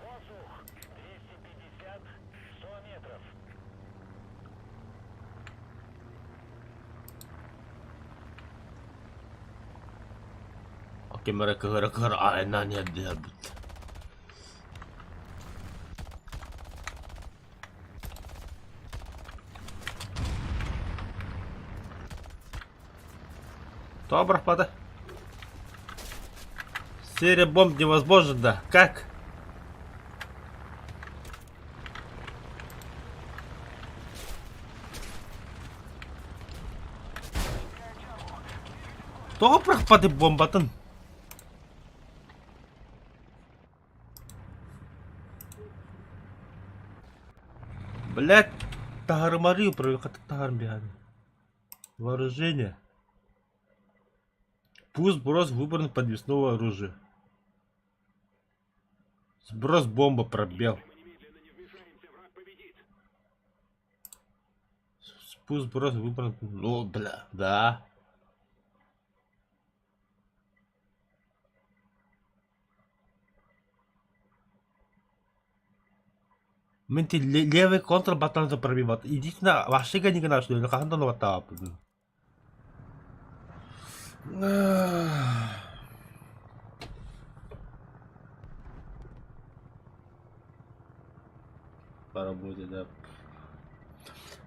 Воздух 250-100 метров. Oke, mereka gara-gara ainanya dia. Добро, пада. Серия бомб невозможна, да? Как? Добро, пада, бомбатын. Блять, тагар-марию провел, как тагар бегали. Вооружение. Пусть сброс выбран подвесного оружия. Сброс бомба пробел. Пусть брось выбран. Ну, бля, да. Менти левый контр батанды пробивать. Идите на вообще не гнать, что ли? Как он вот так. По работе, да.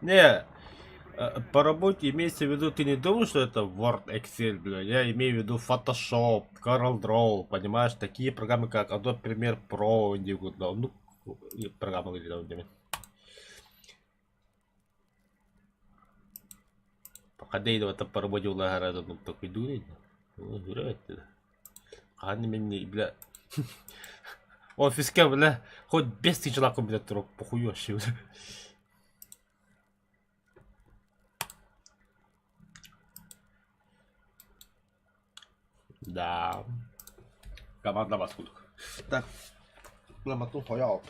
Не, по работе имеется в виду, ты не думаешь, что это Word, Excel, бля. Я имею в виду Photoshop, CorelDRAW, понимаешь, такие программы, как Adobe Premiere Pro, ну, программы где-то. Пока я это по работе улагаю, ну, только иду, ну, это. А они мне, бля. Офиске, бля, хоть без тысячи бля, трог, похуй вообще, бля. Да. Команда баскут. Так. Прямо тут стоял.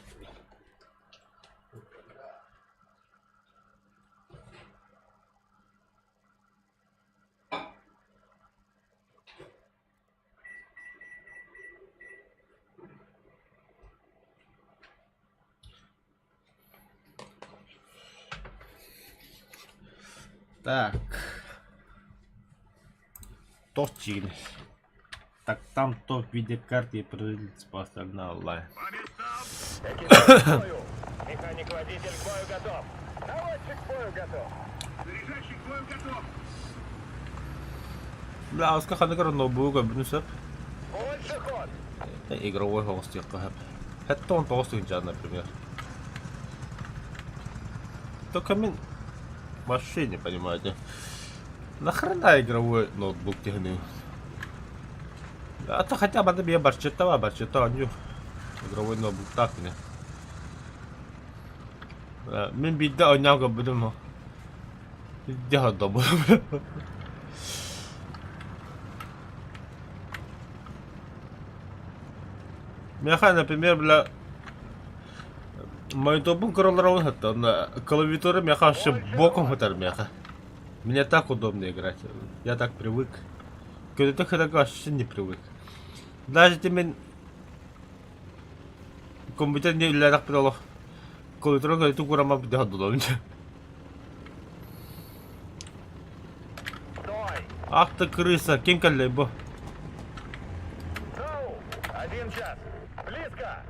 Так. Точин. Так там топ в виде карты и производитель спасал на онлайн. Экипаж к бою. Механик-водитель к бою готов. Наводчик к бою готов. Заряжающий к бою готов. Бля, аз как анагар ноутбука бинусап. Больше ход. Игровой холстик кахап. Это он толстый джад, например. Только мен вообще не понимаете. Нахрена игровой ноутбук тягнул? А то хотя бы я барчетова, не игровой ноутбук так не. Мен бидда оняга будем. Делать добро. Мяха, например, бля, мой ноутбук ролл это на клавиатуре мяха вообще боком это мяха. Мне так удобно играть. Я так привык. Когда ты вообще не привык. Даже ты мен компьютер не для так прилог. Клавиатура когда ты курама будет удобно. Стой. Ах ты крыса, кем коллебо. Ноу. 1 час. Близко.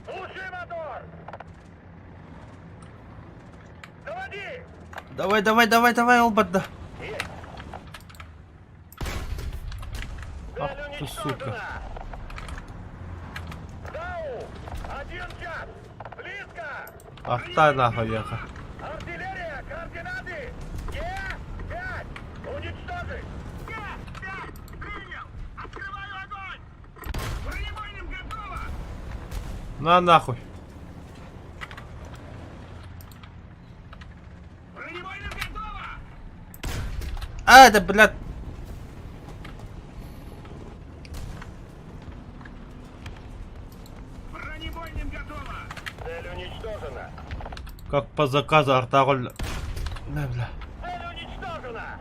Слушай мотор. Заводи. Давай, олбатда. Есть. Ах Цель ты, сука. уничтожена. Ноу. 1 час. Близко. Ах та нахуй яха. Артиллерия, координаты. Е5. Уничтожить. Е5. Принял. Открываю огонь. Бронебойным готово. На нахуй. Бронебойным готово. А, это, блядь. Бронебойным готово. Цель уничтожена. Как по заказу артаголь. На, бля. Цель уничтожена.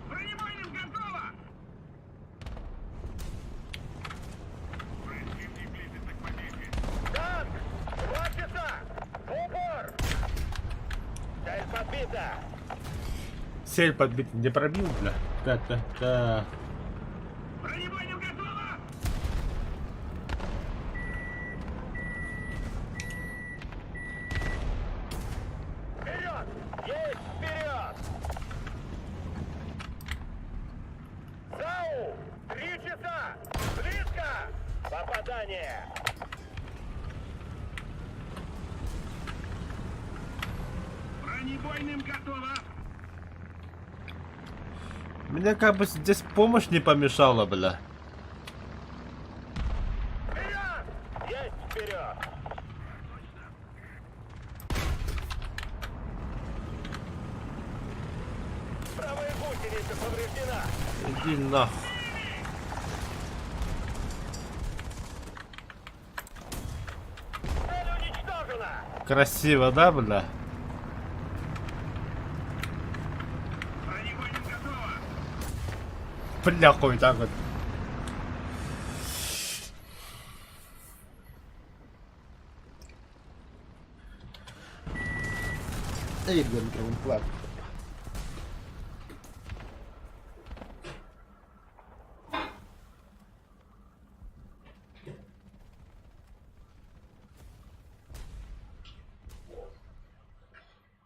Бронебойным готово. Танк. 2 часа. В упор. Цель подбита. Сель подбит не пробил, бля. Так. Бронебойным готово. Вперед. Есть вперед. ЗАУ. 3 часа. Близко. Попадание. Бронебойным готово. Мне как бы здесь помощь не помешала, бля. Вперед! Есть вперед! Правый путь! Характеристика повреждена. Иди нахуй. Цель уничтожена. Красиво, да, бля? Бронебойным готово. Бля, хуй так вот. Эй, блин, класс.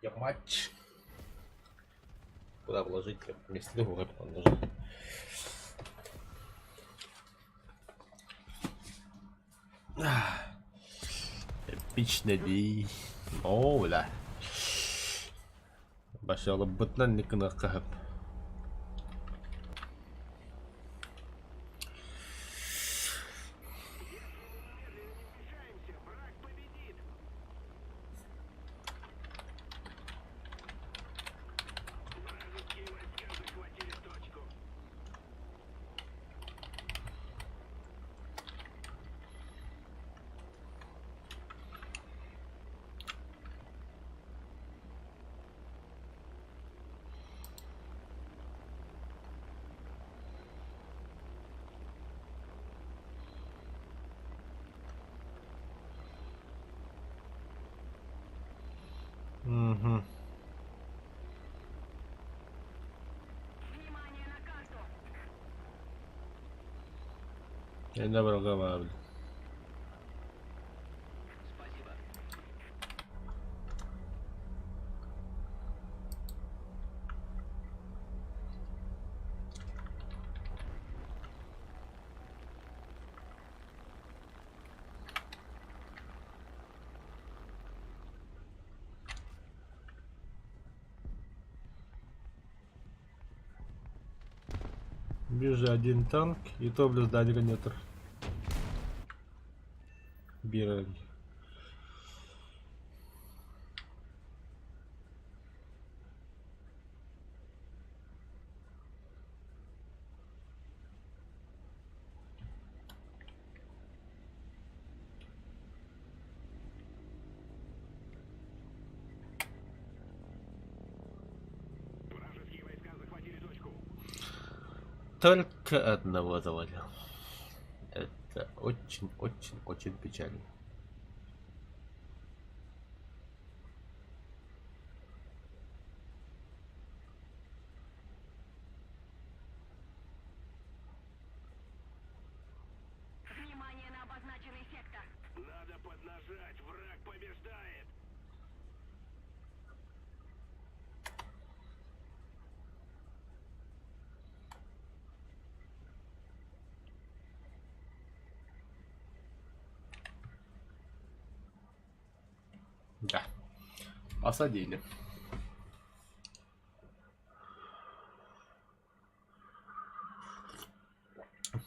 Я матч. Куда вложить? Вместе другого положить. Эпичный бей. О, бля. Başarılı bıtlan nikına kahıp. Угу. Я добро говорю. Вижу один танк, и то блюз дальнего нету. Бирали. Вражеские войска захватили точку. Только одного завалил. Это очень печально. Внимание на обозначенный сектор. Надо поднажать. Враг побеждает. Да. Осадили.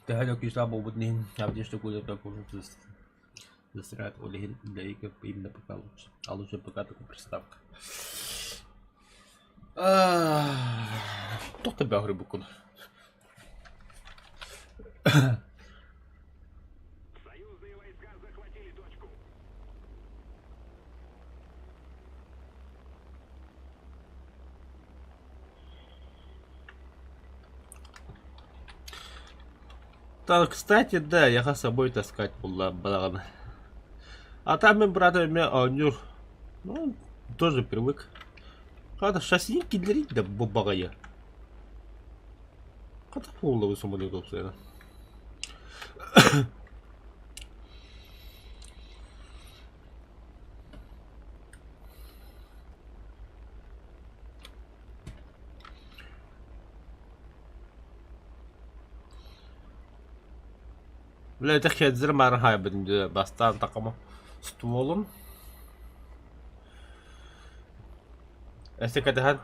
Тахалек и слабо убудный, а где что куда так уже застряет Олег для игр именно пока лучше. А лучше пока только приставка. Кто тебя грибу? Союзные войска захватили точку. Так, кстати, да, я с собой таскать была барана. А там и брат у меня Анюр. Ну, тоже привык. Надо шасси кидлерить, да бабагая. Когда полного самолетов, наверное. Бля, تخيل زر ما راح يبن باستان تقمه ستولن استكت هاد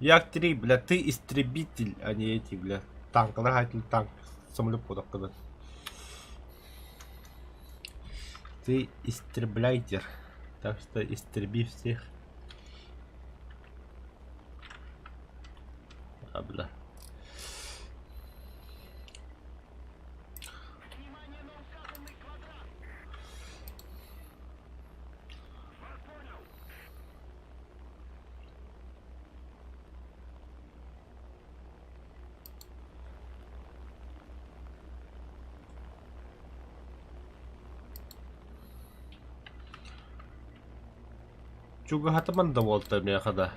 Як-3, бля, ты истребитель, а не эти, бля. Танк, лагатель, танк. Самолет когда. Ты истребляйтер. Так что истреби всех. А, бля. Juga teman da Walter ya kada.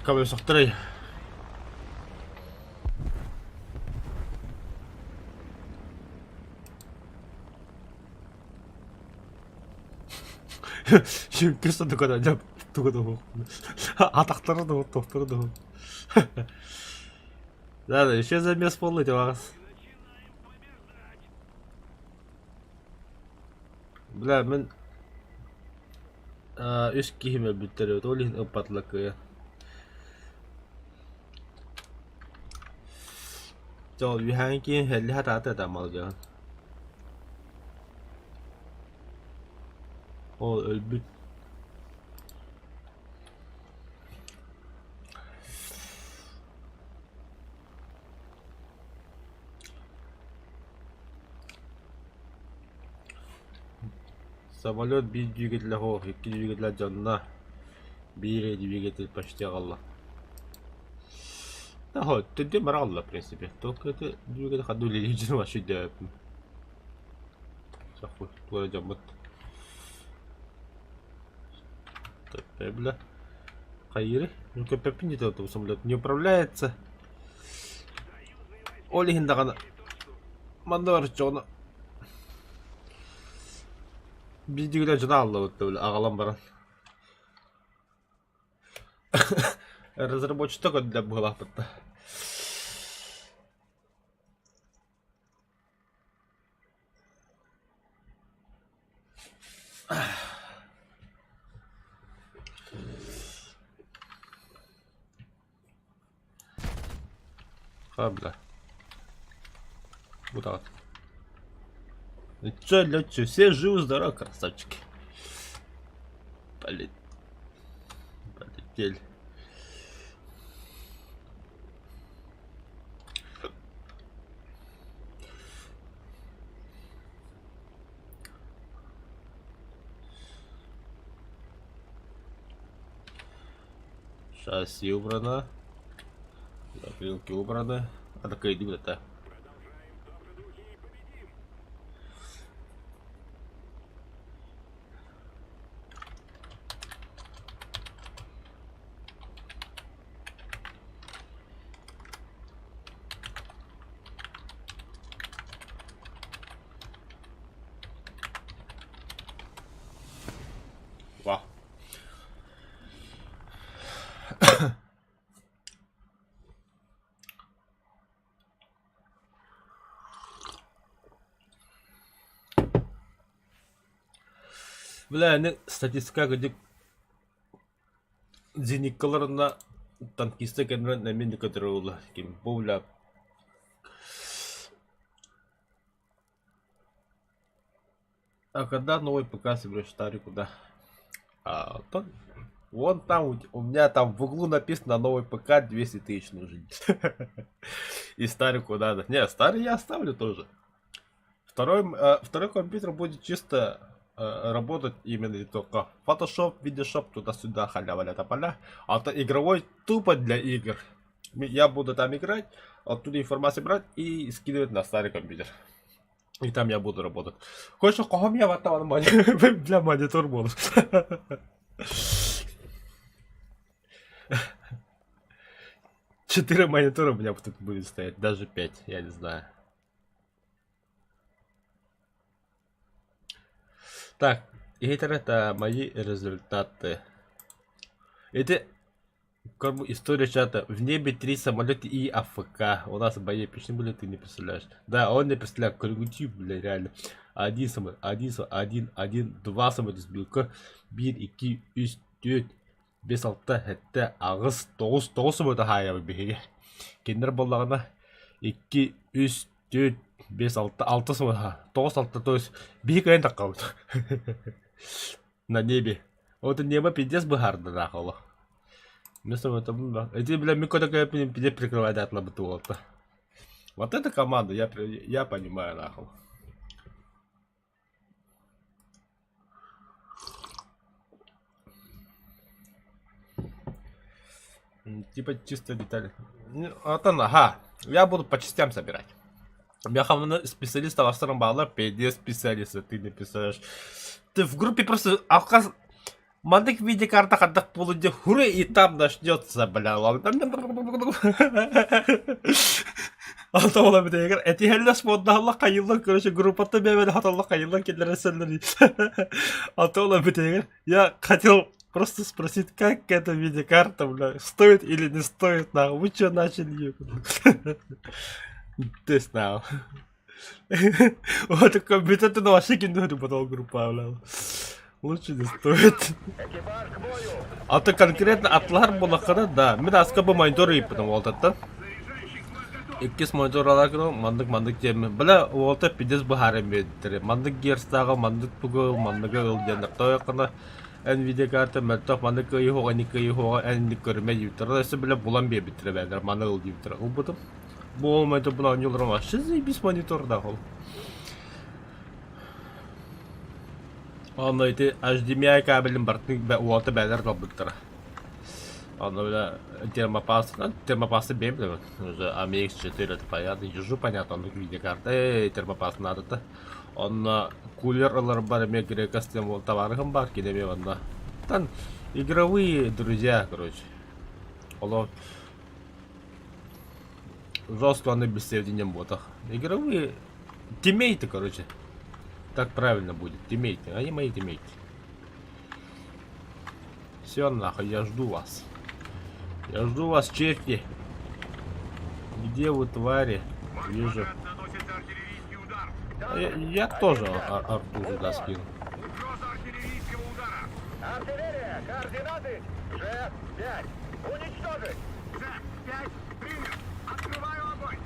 Kami soktray. Кырса докада жап тугада. Атактары да топтары да. Да, еще замес полный вас. Бля, мен үс киһиме бүттерет, олин ыпатлык я. Жол виханки хелли хатата тамал жан. Ол өлбүт. Самолет bir двигатель хо, iki двигатель жанна. Bir двигатель почти алла. Да, хо, ты моралла, в принципе. Только это двигатель ходули лежит вообще да. Сахуй, твой джамбат. Так, бля. Хайры. Ну как пепни то самолет не управляется. Оли хиндагана. Мандавар чона. Bir düğüne cana aldı böyle ağalan baran. Разработчик для была пытта. Хабла. Вот так. Ну чё, лётчик, все живы, здоровы, красавчики. Полетели. Шасси убрано. Закрылки убраны. А такая иду это. Вау. Бля, не статистика где зеникаларына танкисты кенрен немен көтөрүлдү. Ким бовля. А когда новый ПК соберешь старый куда? А то Вон там, у меня там в углу написано новый ПК 200 тысяч нужен. И старый куда надо. Не, старый я оставлю тоже. Второй компьютер будет чисто работать именно только Photoshop, Videoshop, туда-сюда, халя-валя-тополя. А то игровой тупо для игр. Я буду там играть, оттуда информацию брать и скидывать на старый компьютер. И там я буду работать. Хочешь, кого мне хватало для монитор буду. 4 монитора у меня тут будет стоять, даже 5, я не знаю. Так, и это мои результаты. Это как бы история чата. В небе 3 самолета и АФК. У нас бои почти были, ты не представляешь. Да, он не представляет, коллектив, бля, реально. Один самолет, два самолета сбил. Bir, iki, üç, dört, beş, altı, hatta ağız, dokuz самолета хая беге. Кендер боллагана 2, 3, 4, 5, 6 самолета. 9, то есть бег кайын таккабыт. На небе. Вот небо пиздец бы гарда нахуй. Вместо этого, да. Эти, бля, Мико такая прикрывает от лабутуота. Вот эта команда, я понимаю, нахуй. Типа чисто детали. Вот она, ага. Я буду по частям собирать. Я специалиста в старом балла, PD специалиста, ты не представляешь. Ты в группе просто Мандык в виде карта отдых полуде хуре и там начнется, бля. Алтаула бедегер. Эти хеллес моднахалла кайылла, короче, группата бевели хаталла кайылла кедер эсэллери. Алтаула бедегер. Я хотел просто спросить, как эта видеокарта, бля, стоит или не стоит, нахуй. Вы что начали ее? Тест, нахуй. Вот компьютер на вашей киндуре потом группа, бля. Лучше не стоит. Экипаж к бою! А то конкретно атлар болақада, да. Мен аскабы монитор еппідім олтаттан. Иккес монитор аларкыды, мандык жемі. Біля олта пидес бұхарым беддері. Мандык герстағы, мандык бұгыл, мандык ылдендік. Тойақына NVIDIA карта, мәлтақ мандык ыйхоға, ник ыйхоға, әнік көріме дейбітірі. Өсі біля бұлан бебітірі бәдір, мандык ыл дейбітірі. Ұлбыдым. Бұл олмайды бұна өнелірім ашы зейбіс мониторда ол. Onu iti HDMI kabelin bartnik ve uolta beyler kalbıktır. Onu böyle термопасы бем, уже AMX4 это понятно, ежу понятно, он видеокарта, термопас надо-то. Он кулер бар, мне грека с тем товаром бар, кидами он. Там игровые друзья, короче. Оло жестко он без севденем ботах. Игровые тиммейты, короче. Так правильно будет, тиммейты, они мои тиммейты. Все, нахуй, я жду вас. Я жду вас, черти. Где вы, твари? Вижу. Я тоже арту сюда скину. Угроза артиллерийского удара! Артиллерия! Координаты! Ж-5! Уничтожить! Ж-5! Принял! Открываю огонь!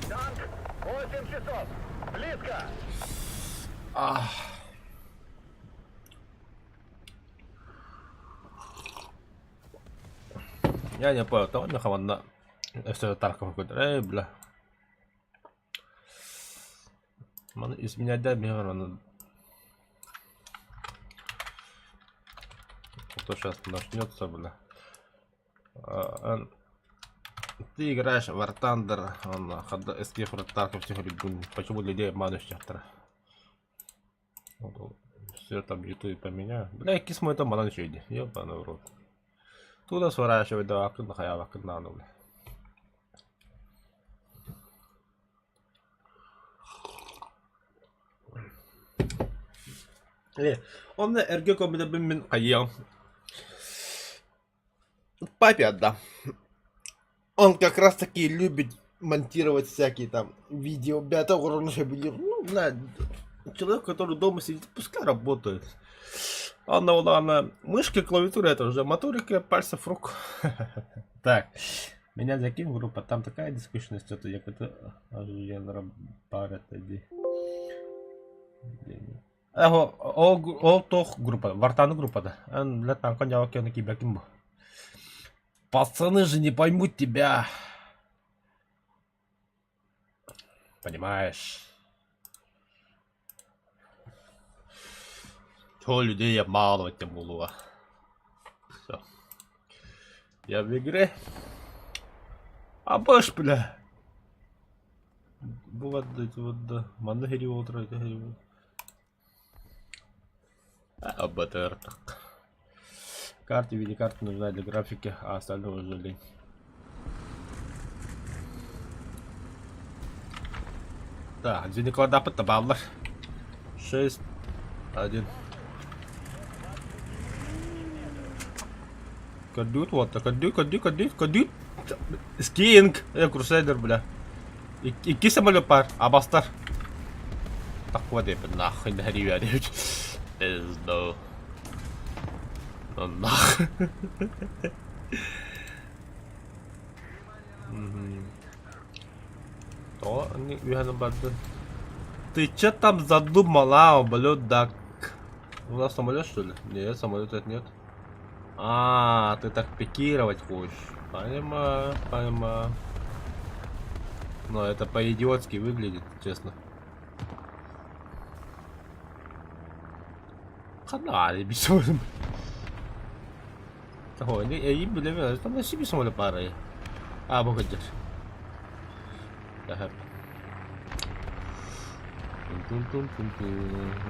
Танк! 8 часов! Близко! Я не понял, того нахуй на все Тарков какой-то. Эй, бля. Из меня дай мне кто сейчас начнется, бля. Ты играешь в War Thunder, он Escape from Tarkov всех любим. Почему людей обманываешь завтра? Все там YouTube поменяю. Бля, кис мой там манан чуди. Ёбаный в рот. Туда сворачивай, да, аккуратно, хаява, аккуратно, бля. Он на РГ комбида бимин кайял. Папе отдам. Он как раз таки любит монтировать всякие там видео. Ну, на человек, который дома сидит, пускай работает. Ладно, мышки, клавиатура, это уже моторика пальцев рук. Так, меня закинь в группу, там такая дискуссионность, это я как-то парят. О, тох группа, вартаны группада. Для танка не океана кибяким. Пацаны же не поймут тебя. Понимаешь? Чего людей обманывать тем было? Все. Я в игре. А баш, бля. Вот да. Манда херио утро. А БТР так. Карты, видеокарты нужна для графики, а остальное уже лень. Так, денег вода подтабавла. 6, 1. Кадют, вот так, кадют. Скинг. Крусейдер, бля. И самолет пар, абастар. Так вот, нахуй, на ребят. Пизду. Ну нахуй. То, они бады. Ты чё там задумала, блюдак? У нас самолет, что ли? Нет, самолета нет. А, ты так пикировать хочешь. Понимаю. Но это по-идиотски выглядит, честно. Канали бисолим. Ой, не блин, там на себе самолет пары. А, погоди.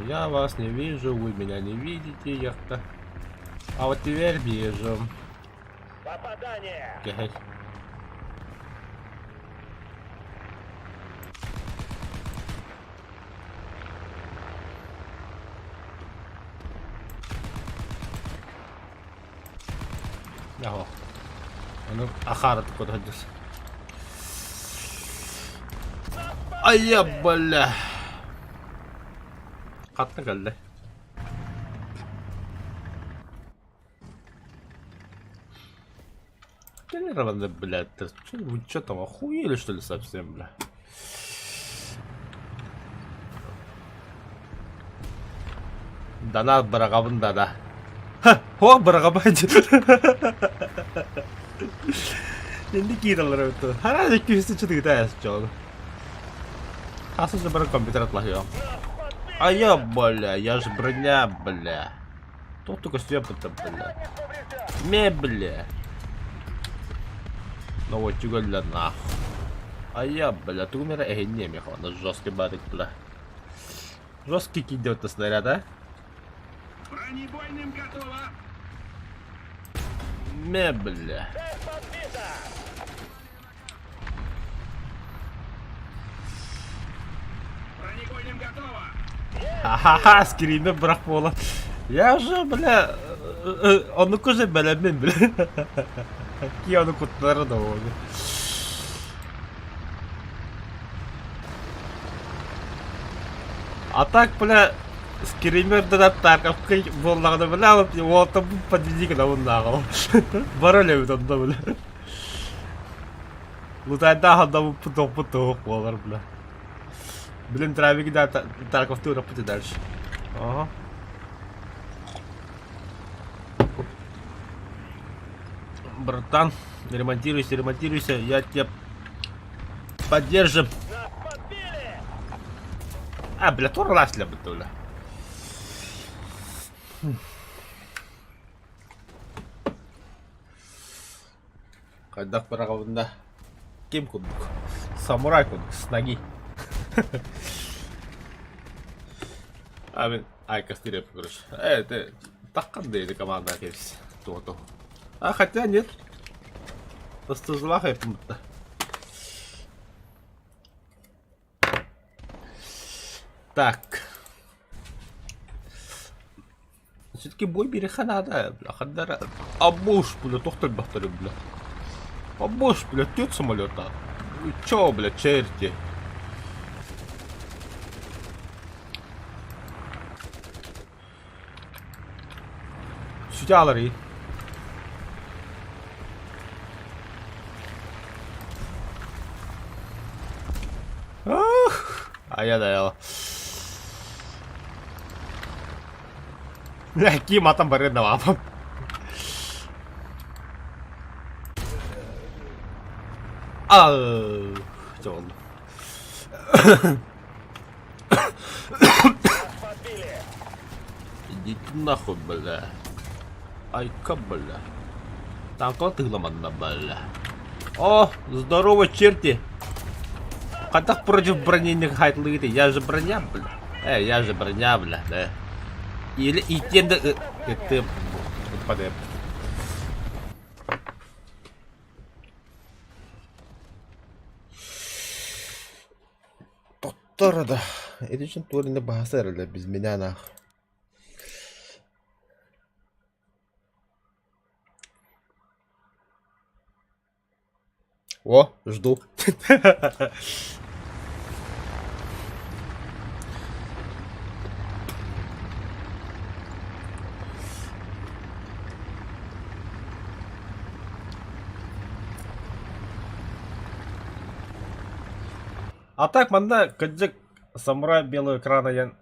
Я вас не вижу, вы меня не видите, яхта. А вот теперь вижу. Попадание! Яго. Ну, Ахара ты куда ходишь? А я, бля. Хатна галле. Тренированы, блядь. Вы чё там, охуели, что ли, совсем, бля? Дана барагабында да. Ха, о, барагабайды. Енді кейдалар өтті. Хара зекке үсті чыды гіта әсіп жоғды. Қасы же бір компьютер отлахио. А я, бля, я же броня, бля. Тут только свепы-то, бля. Бля. Ну вот чего для нахуй. А я, бля, ты умер, не мехал. На жесткий бадик, бля. Жесткий идет на снаряд, а? Бронебойным готово! Бля. Бронебойным готово! Ха-ха-ха, скример брак бола. Я же, бля, он уже бля, Какие он кутлары да oldu. А так, бля, скример да тарковкой боллаганы бля, алып, олтам подведик да уннагыл. Барале бит да бля. Лутайда хада путоп болар бля. Блин, трафик да тарковты урапты дальше. Ага. Братан, ремонтируйся, я тебя поддержим. А, бля, турлас для битуля. Когда парагавында кем кудук? Самурай кудук с ноги. А мен айкастыреп, короче. Ты так кандай команда келс. То. А хотя нет. Просто злахай пункта. Так. Все-таки бой берега надо, бля, хадара. А бош, бля, тохталь бахтали, бля. А бош, бля, тет самолета. Чё, бля, черти. Сютялари. А я даел. Какие матом бары на лапам. Что он? Подбили. Идите нахуй, бля. Ай-ка, бля. Там кто ты ломанна, бля. О, здорово, черти. Как против брони не хайтлыты? Я же броня, бля. Я же броня, бля, да. Или и те да... Это... Падаем. Тоттора, да. Это очень творено бахасера, да, без меня, нахуй. О, жду. А так, манда кыджык самурай белый экрана ян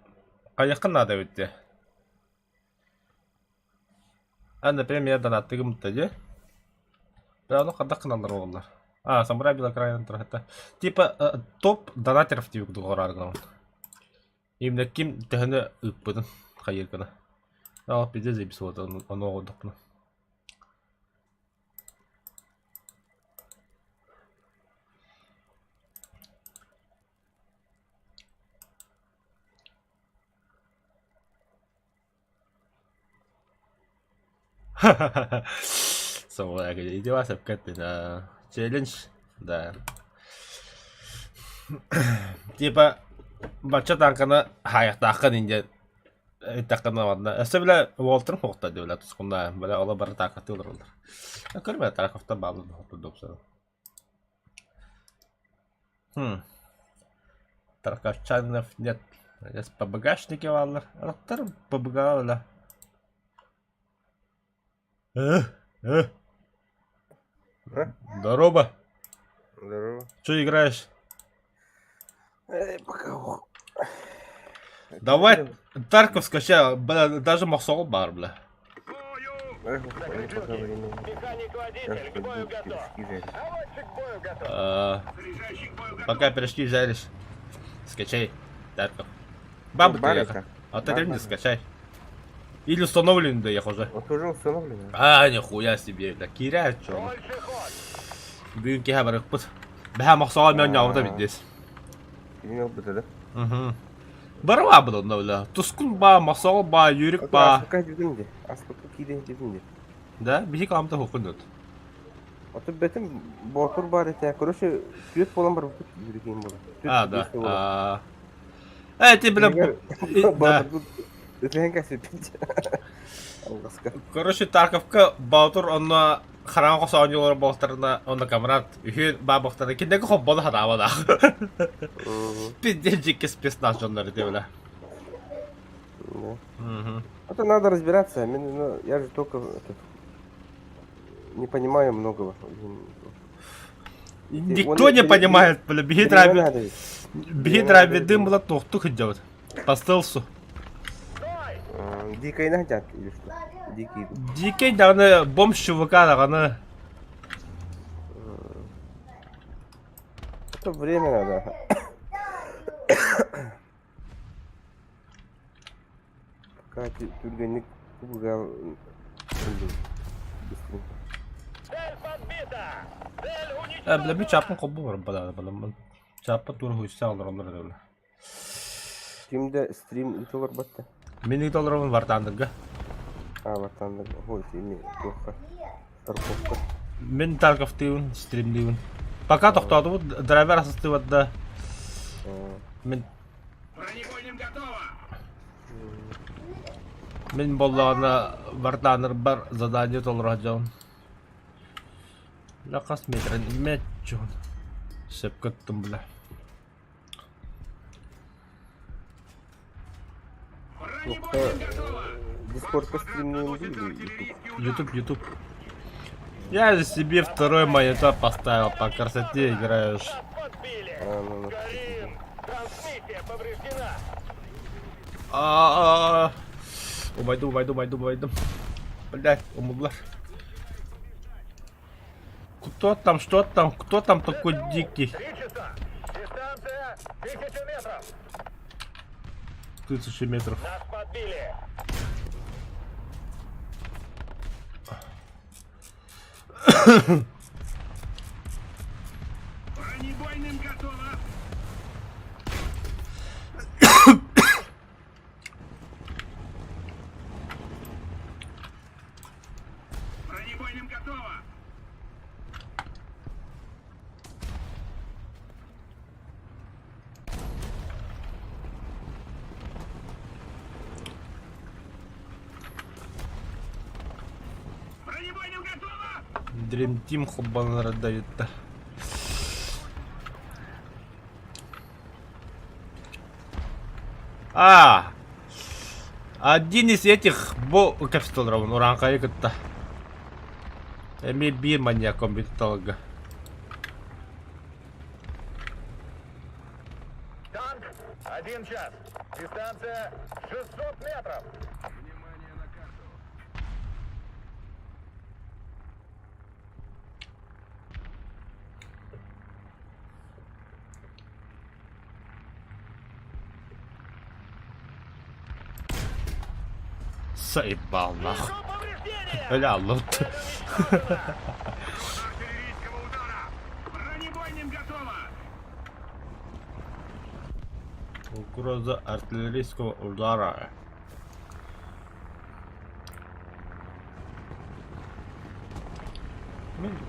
каяққа надо өтті. Например, я донаттығым тәде. Бәуіні қадақ қыналар оғылар. Самурай белый экран тұрғатта. Типа топ донатеров дейік дұғырарғын. Именно кем тәхіні үппідің қайырғына. Ал бізде зейбісі оды, оны оғылдық бұны. Самурай говорит, иди вас обкатывай на челлендж, да. Типа, бача танкана хаяқтақын инде тақына вадна. Әсі білі Уолтерн хоқта де білі тұсқында, білі ола бары тақаты олар олар. Көрмеді тарақыфта бағылы хоқта допсады. Тарқавчанов нет. Здесь по багажнике валар. Алақтар по багажнике. Здорово. Здорово. Че играешь? Пока. Давай Тарков скачай, бля, даже махсол бар, бля. Механик-водитель к бою готов. Наводчик к бою готов. Пока пирожки жаришь, скачай Тарков. Бабу ты Барика. ехал. А ты не скачай. Или установлен, да я уже. Вот уже установлено. Нихуя себе, да киря, чё. Больше ход. Бүгін ке хабар ұқпыз. Бәхә мақсаға мен яуыда биддес. Не опыта, да? Бір ва бұл онда бля. Тұскын ба, мақсаға ба, юрік ба. Аспака дедіңде. Аспака кейден дедіңде. Да, бихи қамта хуқын өт. Ото бетім ботор бар еті. Короче, түйет болан бар бұт жүрекейін бола. Да. Ти бля... Да. Өтеген кәсіп бетті. Алғасқа. Короче, Тарковка Баутур онна харан қосауын жолар болықтарына онна камерат үйін ба болықтарына кендегі хоп болы хадава да. Пизден жекке спес наш жонлары де бля. Это надо разбираться. Я же только не понимаю многого. Никто не понимает, бля, беги драйве дым было тухтух идет. По стелсу. Дикой нагнят или что? Дикий. Дикей давно бомб чувака дағаны. Это время надо. Пока тюргенник убрал. Цель подбита. Цель уничтожена. Бля, bir çapın kobu var bana bana. Çapı tur huysa alır onları da öyle. Steam'de stream ютубер battı. $1000 var tanıdık. Вартандер. Ой, сильный. Плохо. Тарковка. Мен Тарков дейін, стрим дейін. Пока тоқтады бұл, драйвер асысты ватда. Мен... Мен болдағына вартандер бар задание толыр жауын. Лақас метрін мет жауын. Сеп көттім біля. Дискорд стримируем или YouTube? YouTube. Я же себе второй монитор поставил, по красоте играешь. Подбили. Ну. Блин, трансмиссия повреждена. Умайдым. Блять, умуглар. Кто там, что там, кто там такой дикий? 3 часа. Дистанция 1000 метров. 1000 метров. Нас подбили. Бронебойным готово. Бронебойным готово. Бронебойным готово. Dream Team хоббанара дает. Один из этих капстолров, ну ранка это. Эми маньяком биталга. Танк 1 час. Дистанция 600 метров. Внимание на карту. Заебал нахуй. Повреждения! Бля, лут. Артиллерийского удара. Бронебойным готово. Угроза артиллерийского удара.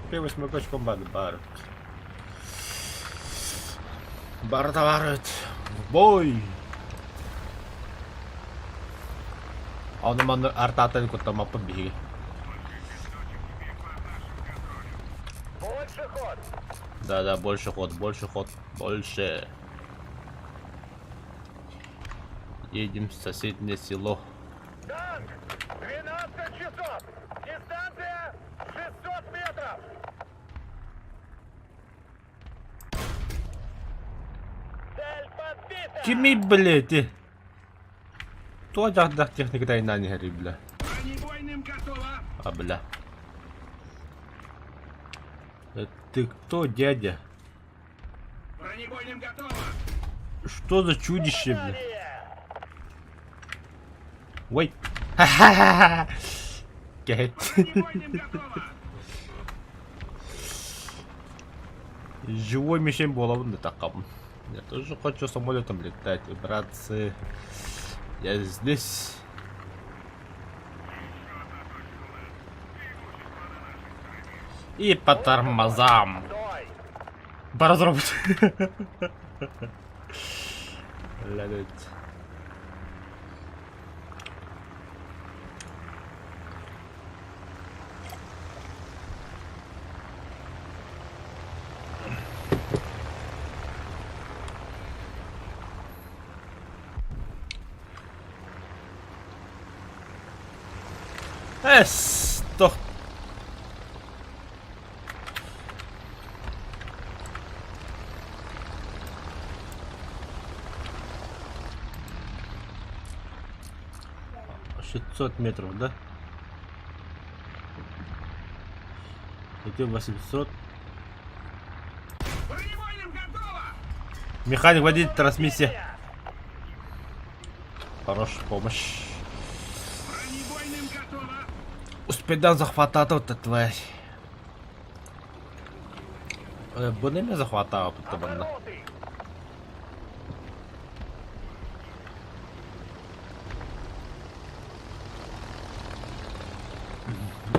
Первый смыкач комбат Барт. Барта варит. В бой! А он нам артательку там побеги. Больше ход. Да, больше ход. Больше. Едем в соседнее село. Танк 12 часов. Дистанция 600 метров. Цель подбита. Кими, блядь, кто жагдах техника и не гори, бля. Бронебойным готово. А, бля. Ты кто, дядя? Бронебойным готово. Что за чудище, бля? Далее. Ой. Ха-ха-ха. Кэт. Бронебойным готово. Живой мишень голову таком. Я тоже хочу самолетом летать, братцы. Я здесь. И по тормозам. Стой. Поразробить. Блядь. Сто. «600 метров, да? Это 800. Бронебойным готово. Механик, водитель, трансмиссия. Хорошая помощь. Бронебойным готово. Успедан захватати эта тварь. Вони не захватав тут мене. Оборотый.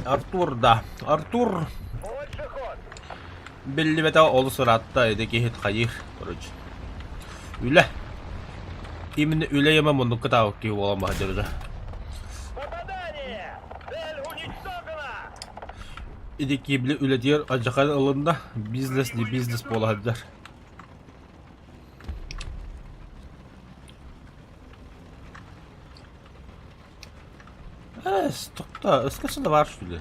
Артур, да. Артур. Больше ход. Belli ve de olu sıratta edeki hit hayır. Короче. Üle. Именно üle yemem onu kadar ki olamaz derece. Попадание. Цель уничтожена. Edeki bile üle diyor acıkan alında business ne business olabilir. Стопта, скажи давай что ли?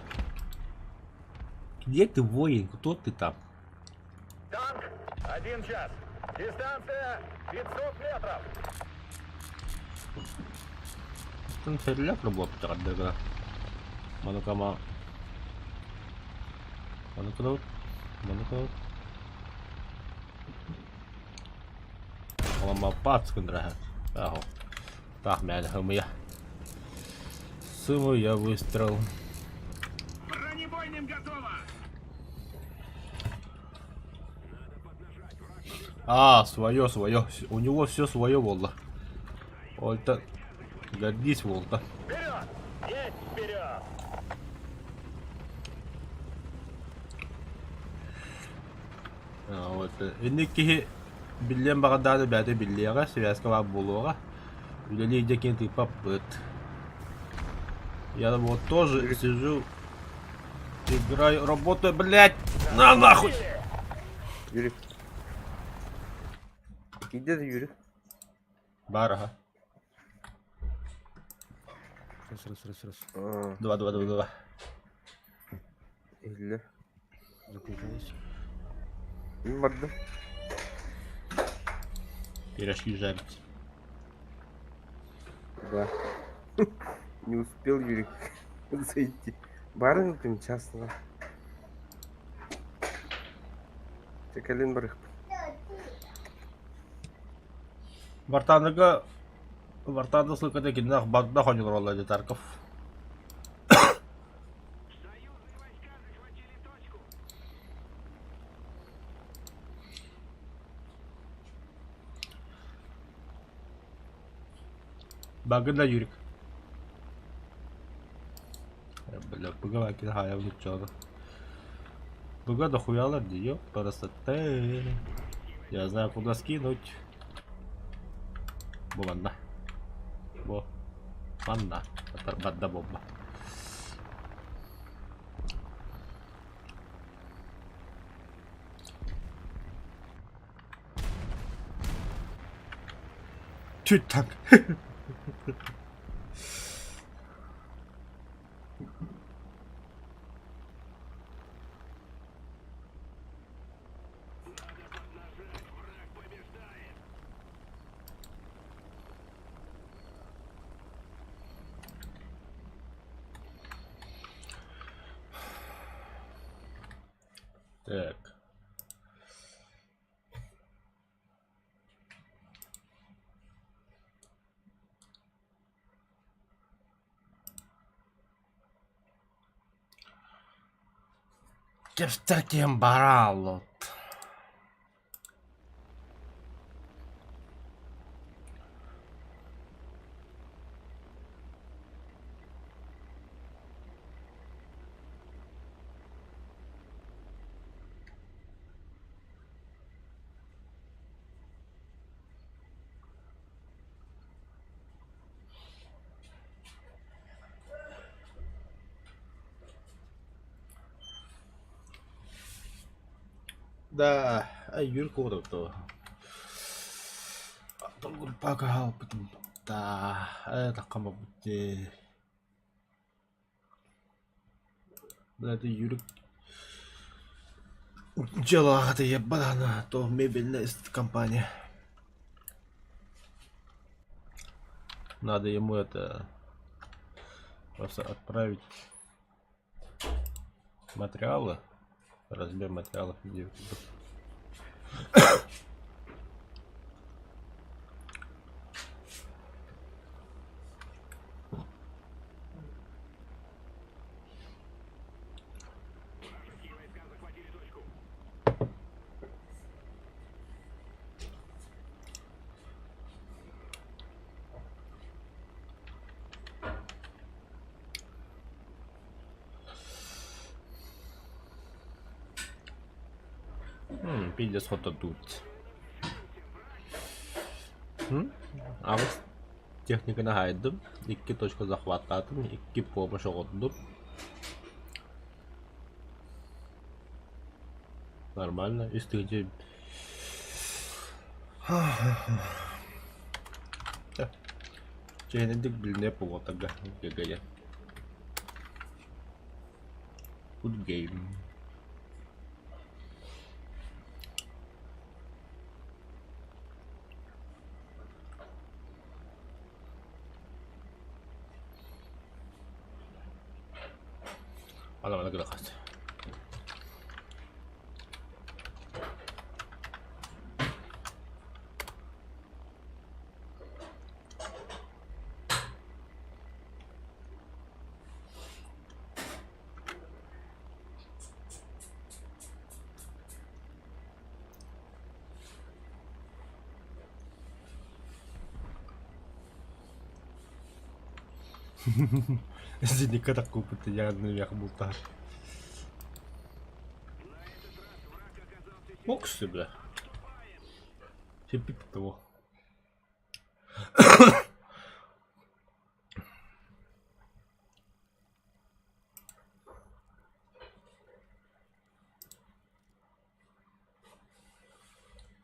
Где ты, воин? Кто ты там? Танк 1 час. Дистанция 500 метров. Астон ферлеп работ тагадыга. Ману кама. Ману кроут. Ману кроут. Олама пацкын рахат. Ахо. Так, мяли хымыя. Сымыя выстрел. Бронебойным готово! А, свое. У него все свое, Волда. Вольта. Гордись, Волта. Вперед! Есть вперед! Вот. Инники биллион багаданы бәді биллиға, связка бар болуға. Үлелей декен ты попыт. Я вот тоже сижу, играю, работаю, блядь, на нахуй! Юрик. Где ты, Юрик? Барага. Раз. А, 2. или... Загружаюсь. Морда. Пирожки жарить. Да. Не успел Юрик зайти. Барын күн частного. Чекалин барых. Вартанды слыкады кинах багда ходил роллады Тарков. Союзные войска захватили точку! Багында Юрик. Бля, быга вакил хая внучада. Быга дохуялар диё, просто ты. Я знаю, куда скинуть. Бомба. Бо. Банда. Банда бомба. Чуть так. Так. Кевстакем баралот. Да, Юрик вот кто. Потом погал, потом да, это кому будет. Да, это Юрик. Дела это ебана, то мебельная компания. Надо ему это просто отправить материалы. Разбер материалов где. Пиздец, что-то тут. А вот техника на гайду. Икки точка захвата, икки помощь отду. Нормально. И стыдите. Чейнедик блин по тогда. Гигая. Good game. Alamana grakas. Sini ka nakupit yan nayak multa. Моксы, бля. Фипип того.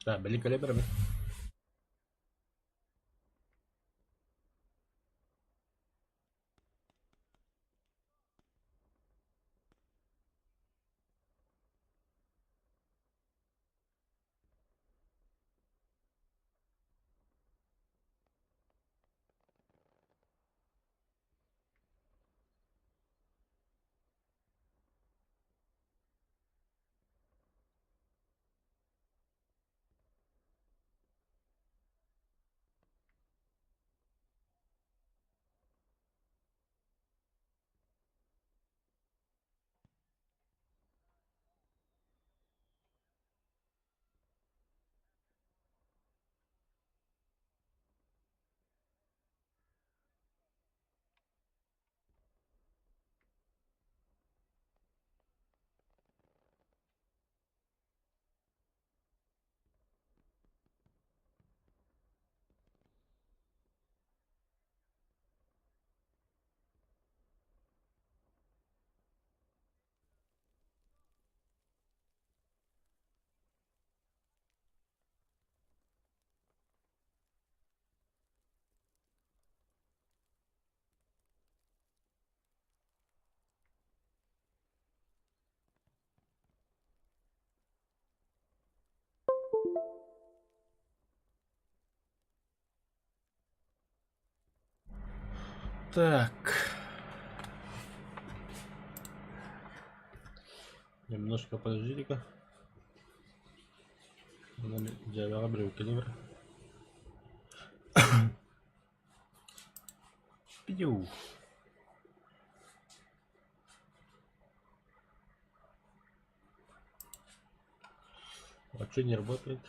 Да, бели калибрами. Так. Немножко подождите-ка. Джавера брюки, калибр. Пью. Вообще не работает.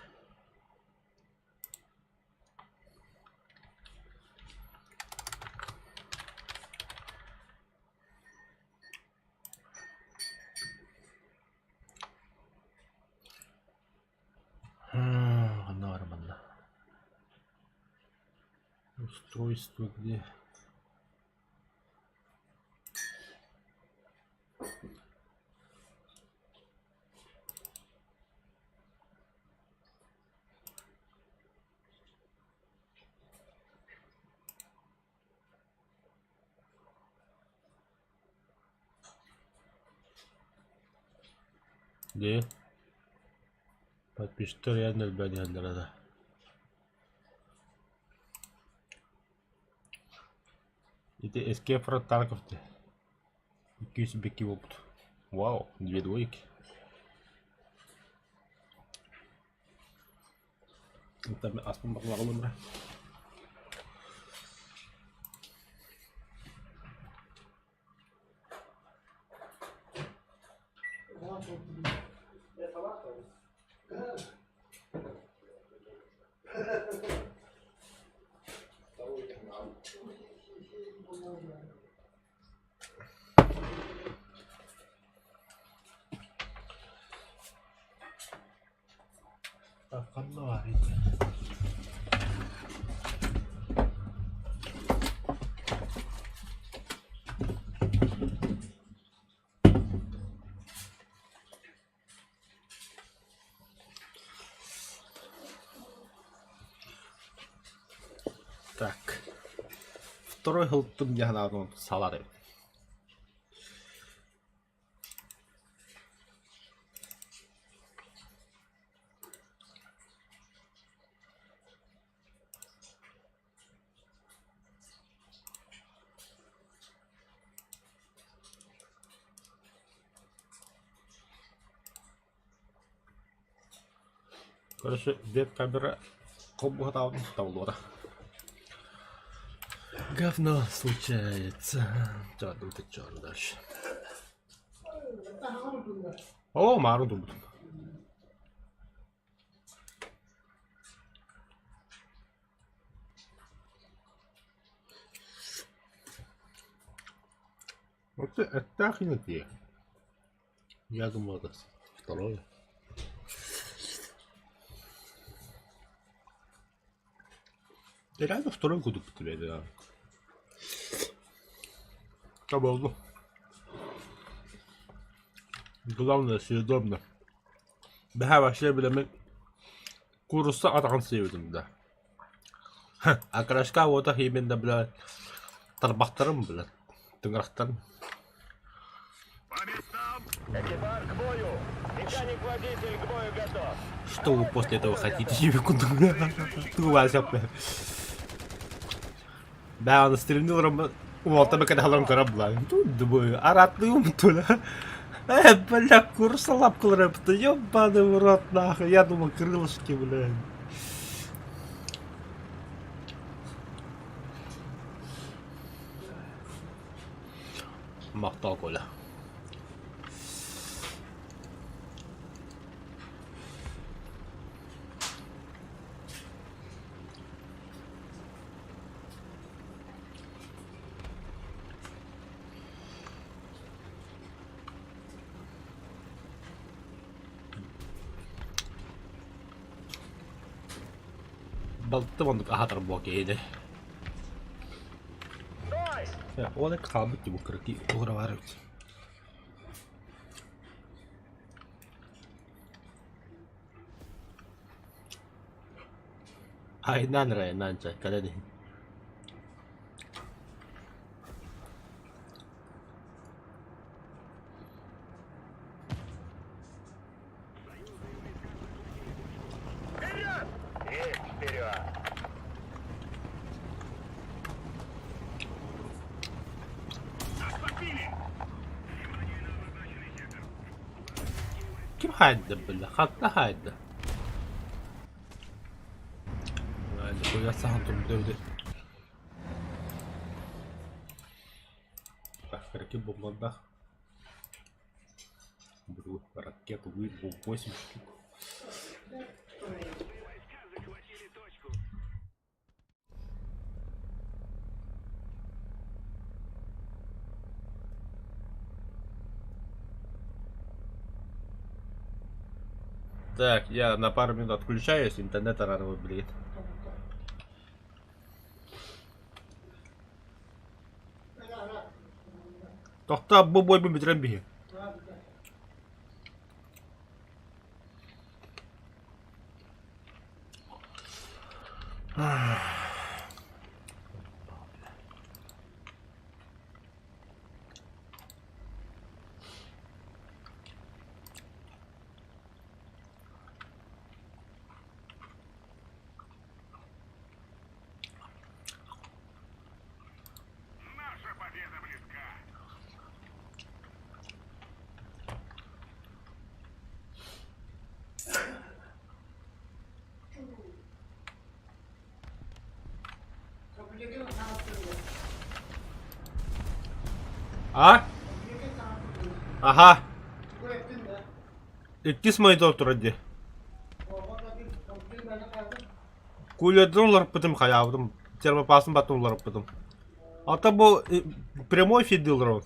Нормально. Устройство где? Где? Подпишите реально бәдәлләрдә. Это Escape from Tarkov. 200 беки опыт. Вау, 2 двойки. Это аспен баклагым бра. Так. Второй хылтым яғынан салады. Короче, веб-камера комната тавлора. Говно случается. Чёрт, ты чёрт дальше. О, Мару думаю. Вот это охренеть. Я думал, это второе. Я реально второй год употребляю, да. Забавно. Главное, съедобно. Да, вообще, блин, курса атақан sevdim да. А крашка вот так именно, блядь, тарбақтарым, блядь, тыңырақтарым. По местам! Экипаж к бою! Механик-водитель к бою готов! Что вы после этого хотите? Секунду, блядь. Да, он стрельнул роман. Вот, там когда халам корабла. Тут думаю, аратный туля. Бля, курса лапку рэпта, ёбаный в рот, нахуй. Я думал, крылышки, блядь. Мақтал Коля. Balttım onu ahatar blokkeedi. Стой! O da kaldık ki bu kırık uğra var. Aynen re nanca kaledi. Вперед! Есть вперед! Отступили! Kim haydi böyle? Hatta haydi. Yani bu yasa hantum dövdü. Так, ракет бомбардах. Беру ракету, вырву 8 штук. Так, я на пару минут отключаюсь, интернет рано выберет. Тоқта bu boy bir bitiren bir. Наша победа близка! А? Ага. İkisi maydı oturdu. Кулядым ларпытым хаявдым. Термопасым батым ларпытым. Ата bu прямой фидил рон.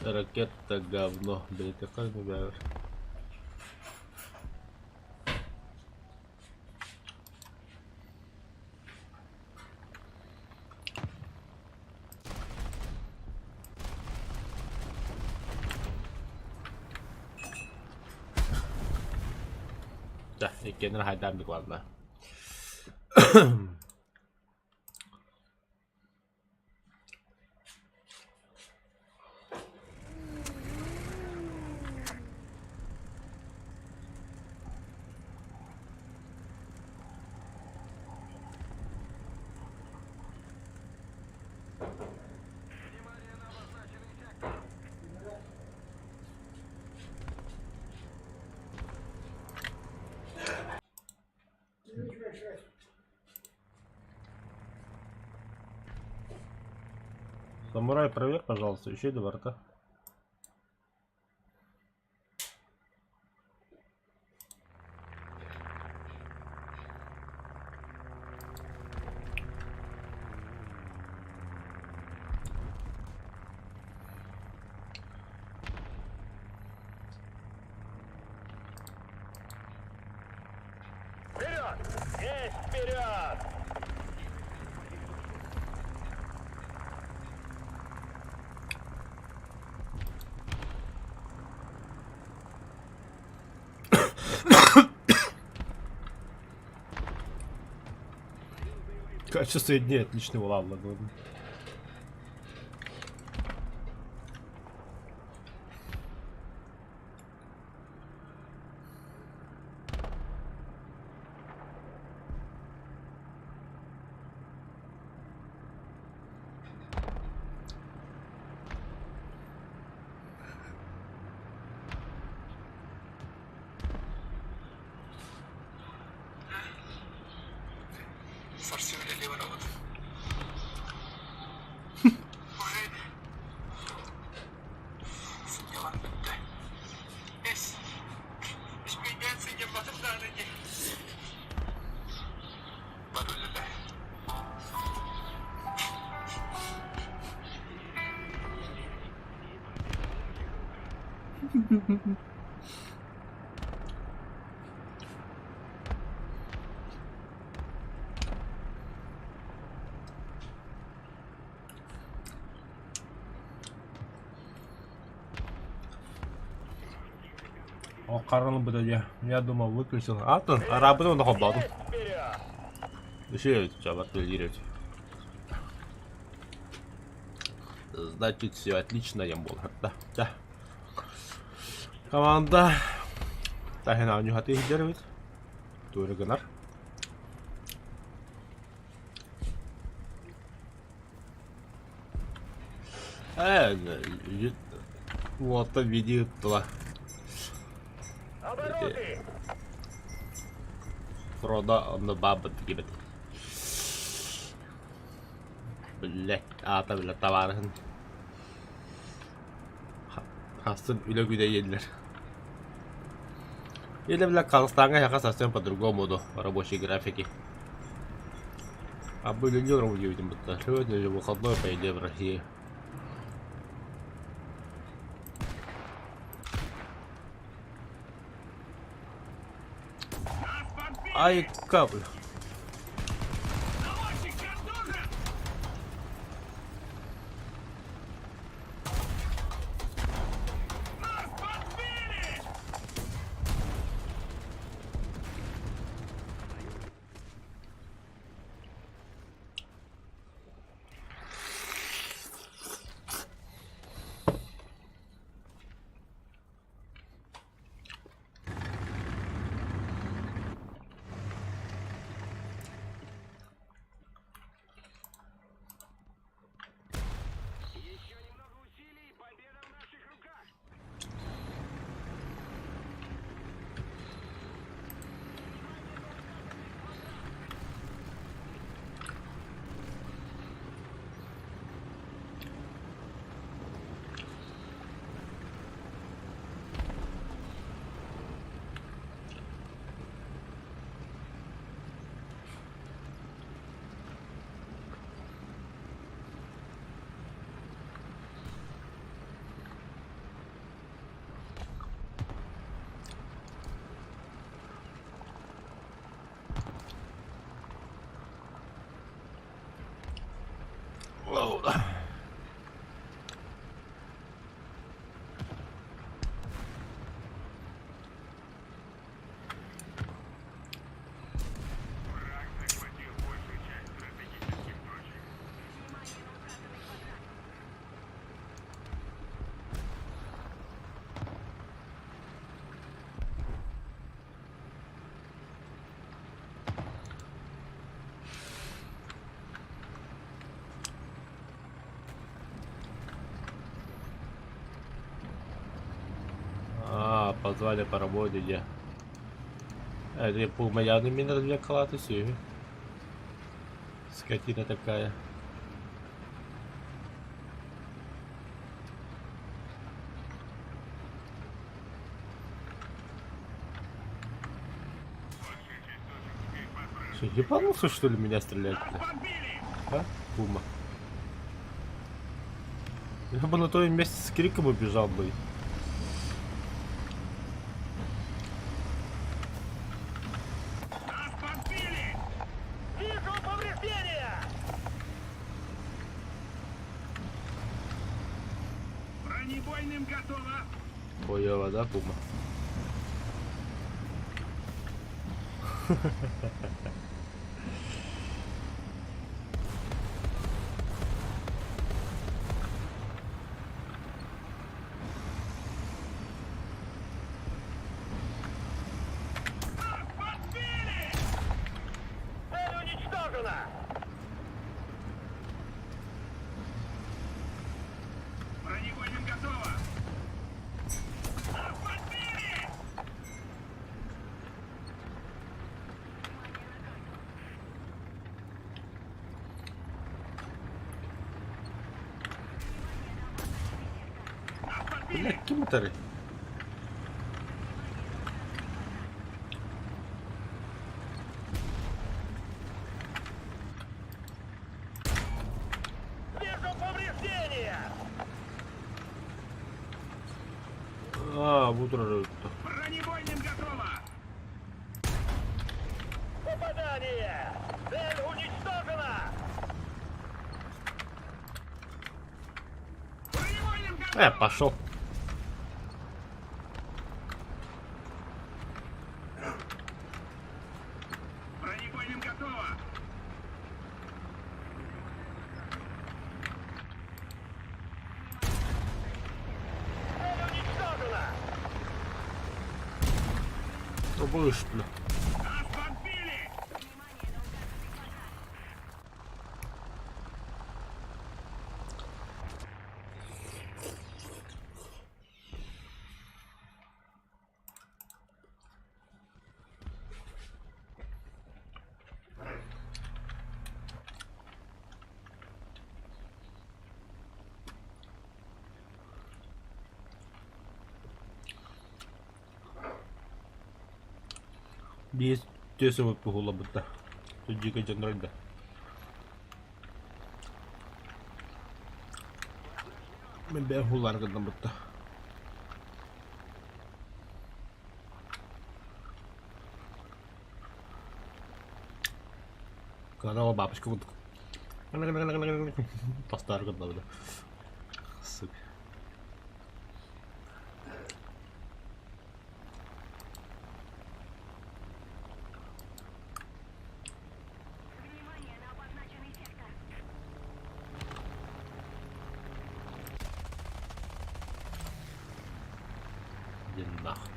Ракета говно. Блин, какая набирает. Да, и кенер хайдам докладно. Самурай, проверь, пожалуйста, еще до борта. Вперед! Есть вперед! Качество дней отличного, ладно. О, карнал буде, я думал, выключил. А, то арабы на хоббаду. Есть вперед! Еще тебя отвалировать. Значит, все отлично, я был. Да. Команда. Так, я не хотел делать. Туре гонар. Вот видит туда. Обороты! Фрода, он на баба гибет. Блять, bile tavarın. Хастын үлек үйде елдер. Или, бля, Казахстанга яка совсем по-другому, до рабочей графики. А были не ровно видим, будто сегодня же выходной, по идее, в России. Ай, капля. Позвали по работе, где? Это полмоядный меня развлекала, ты все. Скотина такая. Что, ебанулся, что ли, меня стрелять? Подбили! А? Пума. Я бы на твоем месте с криком убежал бы. Нас подбили! Вижу повреждения! Бронебойным готово! Хуёво, да, Пума? Нас подбили! Цель уничтожена! Бронебойным готово! Нас подбили! Нас подбили! Бля, какие моторы? Вижу повреждения! А, утро. Бронебойным готово! Попадание! Цель уничтожена! Бронебойным готово! Пошел. Бронебойным готово! Цель уничтожена! Ну, будешь, бля. Нас подбили! Есть тесово пугало бы да. Тут дико да. Мен хулар гына бутта. Канала бабочка вот. Постар гына бля. Сука. Внимание на обозначенный сектор. Иди нахуй.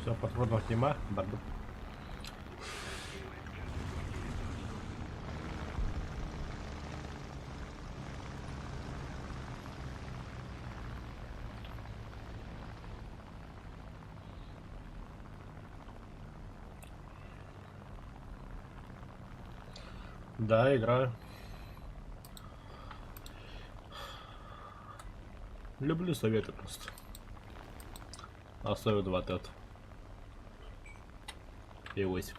Все, патронов нема, барду. Да, играю. Люблю советы просто. Особенно вот этот. И 8.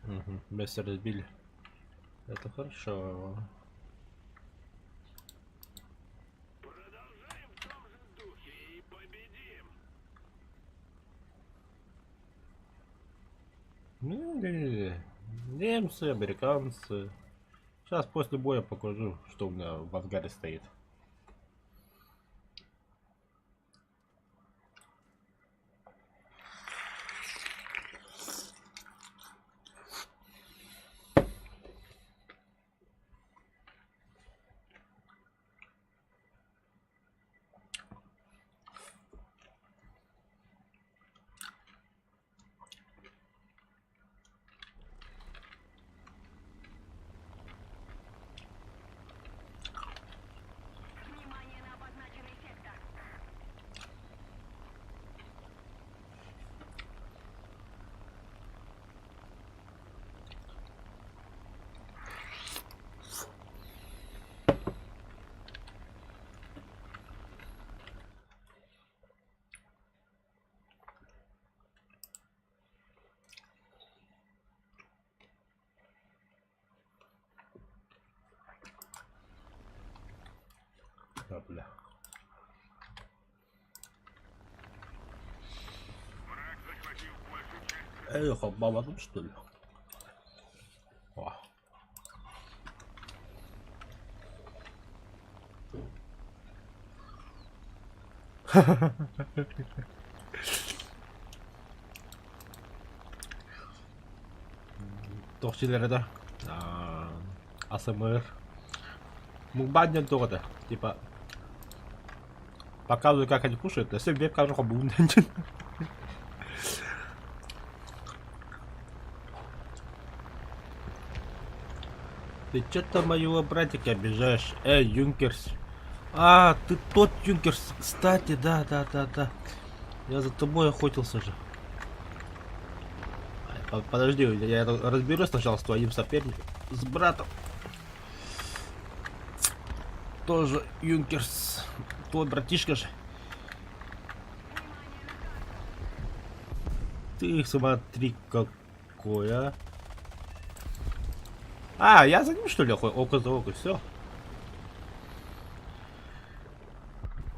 Угу. Место разбили. Это хорошо. Продолжаем в том же духе и победим! Ну, немцы, американцы. Сейчас после боя покажу, что у меня в ангаре стоит. Эх, обманул, что ли? О. Тохчилерде АСМР. Мукбаннен тогда, типа показываю, как они кушают, а все веб кажу хоббун. Ты что-то моего братика обижаешь? Юнкерс. А, ты тот Юнкерс. Кстати, да. Я за тобой охотился же. Подожди, я разберусь сначала с твоим соперником. С братом. Тоже Юнкерс. Твой братишка же. Ты смотри какой, а. А, я за ним что ли око за око, все.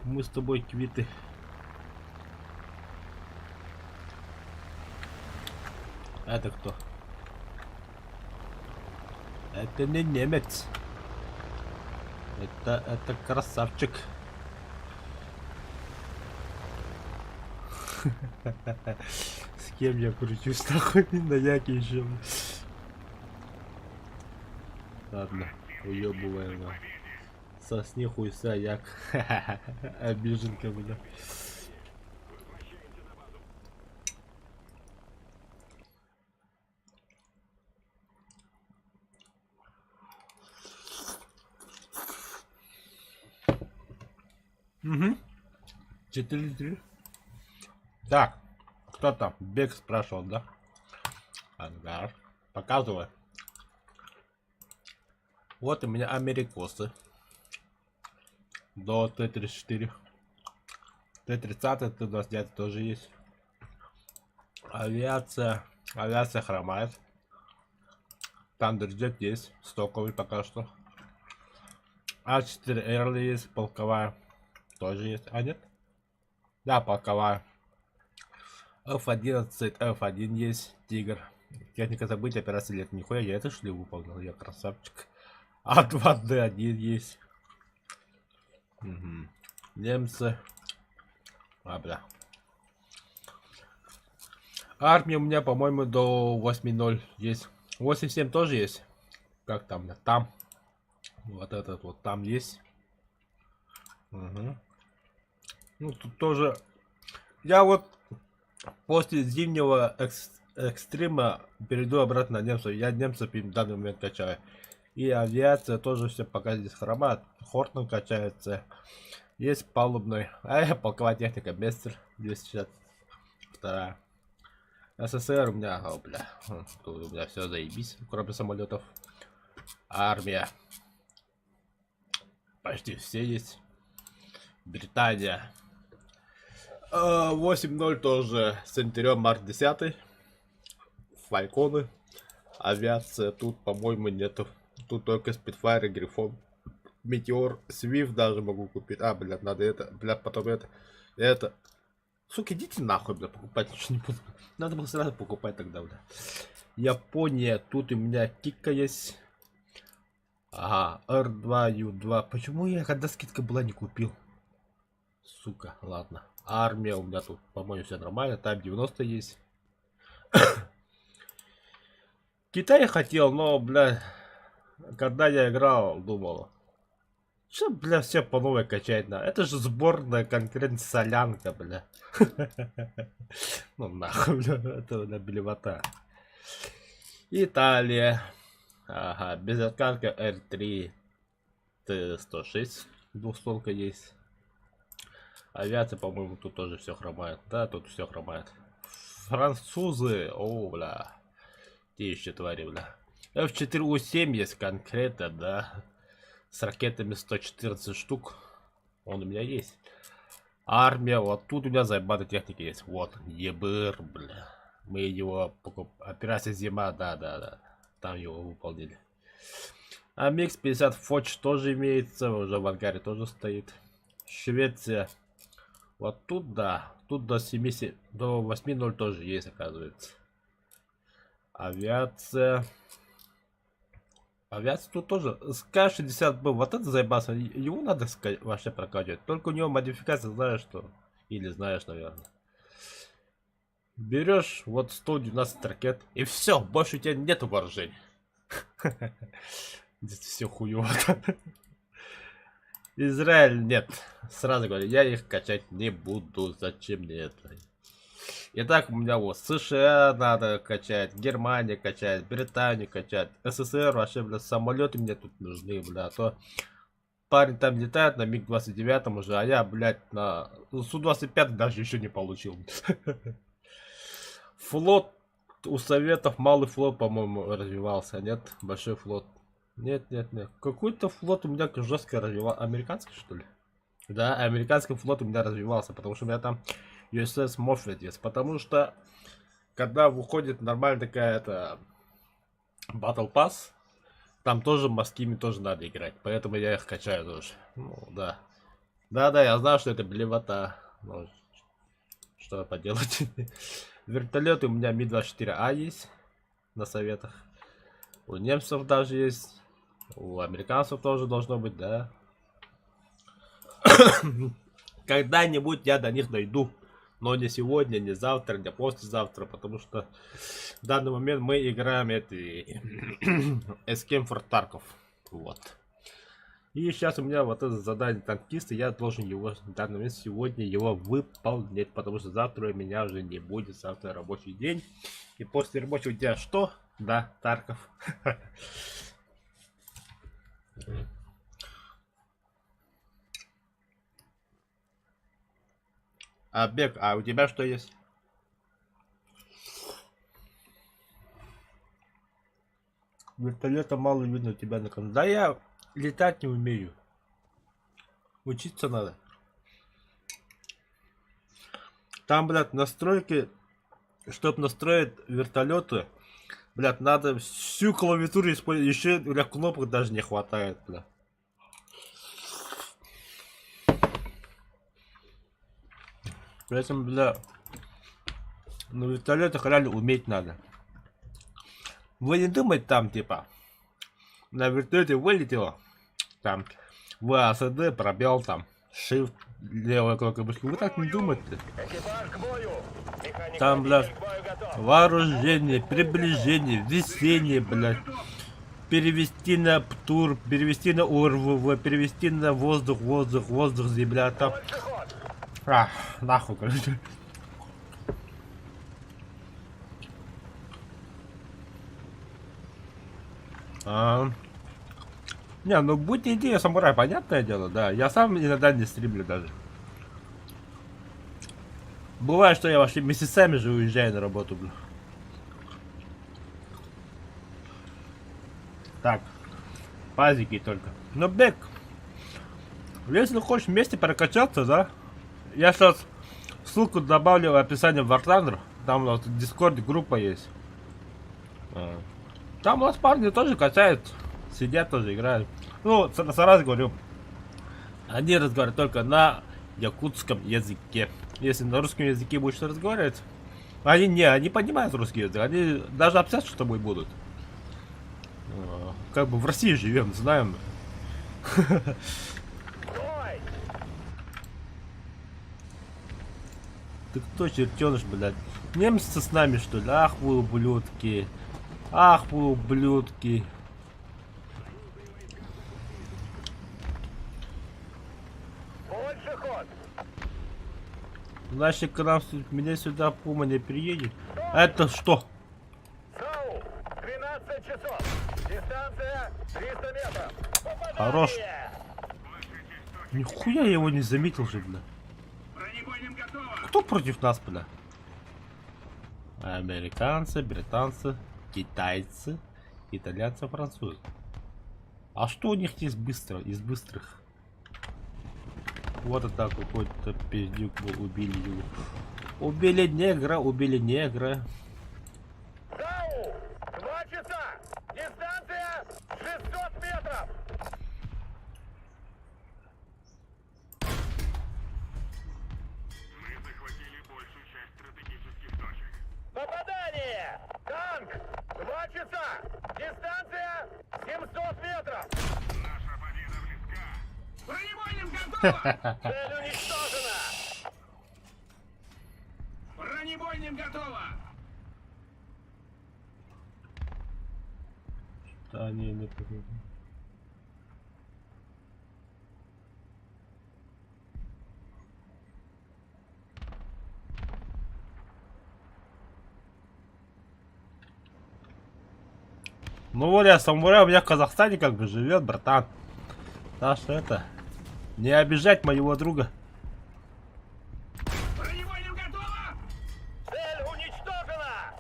Мы с тобой квиты. Это кто? Это не немец. Это красавчик. С кем я кручусь нахуй на яке еще? Ладно, уебываем. Сосни хуйса як. Обиженка меня. Угу. 4-3. Так, кто там? Бег спрашивал, да? Ангар. Показывай. Вот у меня америкосы. До Т-34. Т-30, Т-29 тоже есть. Авиация. Авиация хромает. Тандерджет есть. Стоковый пока что. А4 Эрли есть. Полковая. Тоже есть. А нет? Да, полковая. F11, F1 есть. Тигр. Техника забыть, операция лет. Нихуя, я это что ли выполнил? Я красавчик. А2Д1 есть. Угу. Немцы. А, бля. Армия у меня, по-моему, до 8.0 есть. 8.7 тоже есть. Как там? Там. Вот этот вот там есть. Угу. Ну, тут тоже... Я вот после зимнего экстрима перейду обратно на немцев. Я немцев в данный момент качаю. И авиация тоже все пока здесь хромает. Хортон качается. Есть палубный. Полковая техника. Бестер 262. СССР у меня... О, бля. Тут у меня все заебись. Кроме самолетов. Армия. Почти все есть. Британия. 8.0 тоже. Центурион Марк 10. Фальконы. Авиация тут, по-моему, нету. Тут только Спитфайр и Грифон. Метеор, Свифт даже могу купить. А, блядь, надо это. Блядь, потом это. Сука, идите нахуй, блядь, покупать ничего не буду. Надо было сразу покупать тогда, блядь. Япония, тут у меня Кика есть. Ага, R2U2. Почему я, когда скидка была, не купил? Сука, ладно. Армия у меня тут, по-моему, все нормально. Там 90 есть. Китай хотел, но, бля, когда я играл, думал, что, бля, все по новой качать надо. Это же сборная конкретно солянка, бля. Ну нахуй, бля, это, бля, блевота. Италия. Ага, безоткатка R3 Т-106. Двухстволка есть. Авиация, по-моему, тут тоже все хромает. Да, тут все хромает. Французы. О, бля. Те еще твари, бля. F4U7 есть конкретно, да. С ракетами 114 штук. Он у меня есть. Армия. Вот тут у меня заебатая техника есть. Вот. ЕБР, бля. Мы его операция зима, да. Там его выполнили. А Микс 50 Фоч тоже имеется. Уже в ангаре тоже стоит. Швеция. Вот тут, да. Тут до 8.0 тоже есть, оказывается. Авиация. Авиация тут тоже. СК-60Б. Вот это заебался. Его надо вообще прокачивать. Только у него модификация, знаешь что? Или знаешь, наверное. Берешь вот 112 ракет. И все. Больше у тебя нету вооружений. Здесь все хуево. Израиль нет. Сразу говорю, я их качать не буду. Зачем мне это? Итак, у меня вот США надо качать, Германия качать, Британию качать, СССР вообще, бля, самолеты мне тут нужны, бля, а то парень там летает на МиГ-29 уже, а я, блядь, на Су-25 даже еще не получил. Флот у Советов, малый флот, по-моему, развивался, нет? Большой флот. Нет. Какой-то флот у меня жестко развивался. Американский, что ли? Да, американский флот у меня развивался, потому что у меня там USS Moffett есть. Потому что, когда выходит нормальная такая-то Battle Pass, там тоже морскими тоже надо играть. Поэтому я их качаю тоже. Ну, да. Да, я знаю, что это блевота. Но что поделать. Вертолеты у меня Ми-24А есть на Советах. У немцев даже есть. У американцев тоже должно быть, да. Когда-нибудь я до них дойду. Но не сегодня, не завтра, не послезавтра. Потому что в данный момент мы играем Escape for Tarkov. Вот. И сейчас у меня вот это задание танкиста. Я должен его в данный момент сегодня его выполнять. Потому что завтра у меня уже не будет. Завтра рабочий день. И после рабочего дня что? Да, Тарков. А Бек, а у тебя что есть? Вертолета мало видно у тебя на канале. Да я летать не умею. Учиться надо. Там, блядь, настройки, чтобы настроить вертолеты, блядь, надо всю клавиатуру использовать. Еще, блядь, кнопок даже не хватает, блядь. Поэтому, бля, на вертолетах реально уметь надо. Вы не думаете там, типа, на вертолете вылетело, там, ВАСД, пробел, там, Shift, левая кнопка мышки. Вы так не думаете? Экипаж к бою. Механик Там, блядь, водитель к бою готов. вооружение, приближение, весение, блядь. Перевести на ПТУР, перевести на ОРВВ, перевести на воздух, земля, там. Больше ход. Нахуй, короче. Не, ну будь идея самурай, понятное дело, да. Я сам иногда не стримлю даже. Бывает, что я вообще месяцами же уезжаю на работу, блин. Так. Пазики только. Ну, Бек, если хочешь вместе прокачаться, да? Я сейчас ссылку добавлю в описании в Wartlander. Там у нас в Discord группа есть. Там у нас парни тоже качают. Сидят тоже, играют. Ну, сразу говорю. Они разговаривают только на якутском языке. Если на русском языке будешь разговаривать, они понимают русский язык. Они даже общаться с тобой будут. Как бы в России живем, знаем. Бой. Ты кто, чертеныш, блядь? Немцы с нами, что ли? Ах вы ублюдки. Ах вы ублюдки. Больше ход. Значит, к нам меня сюда Пума не приедет. Это что? Сау. 13 часов. Дистанция 300 метров. Попадание. Хорош. Нихуя я его не заметил же, бля. Бронебойным готово. Кто против нас, бля? Американцы, британцы, китайцы, итальянцы, французы. А что у них есть быстро, из быстрых? Вот это какой-то пиздюк был, убили его. Убили негра, убили негра. Сау. 2 часа. Дистанция 600 метров. Мы захватили большую часть стратегических точек. Попадание. Танк. Цель уничтожена! Бронебойным готово! Да, не понял. Ну вот я самурай, у меня в Казахстане как бы живет, братан. Так что это, не обижать моего друга. Бронебойным готово! Цель уничтожена!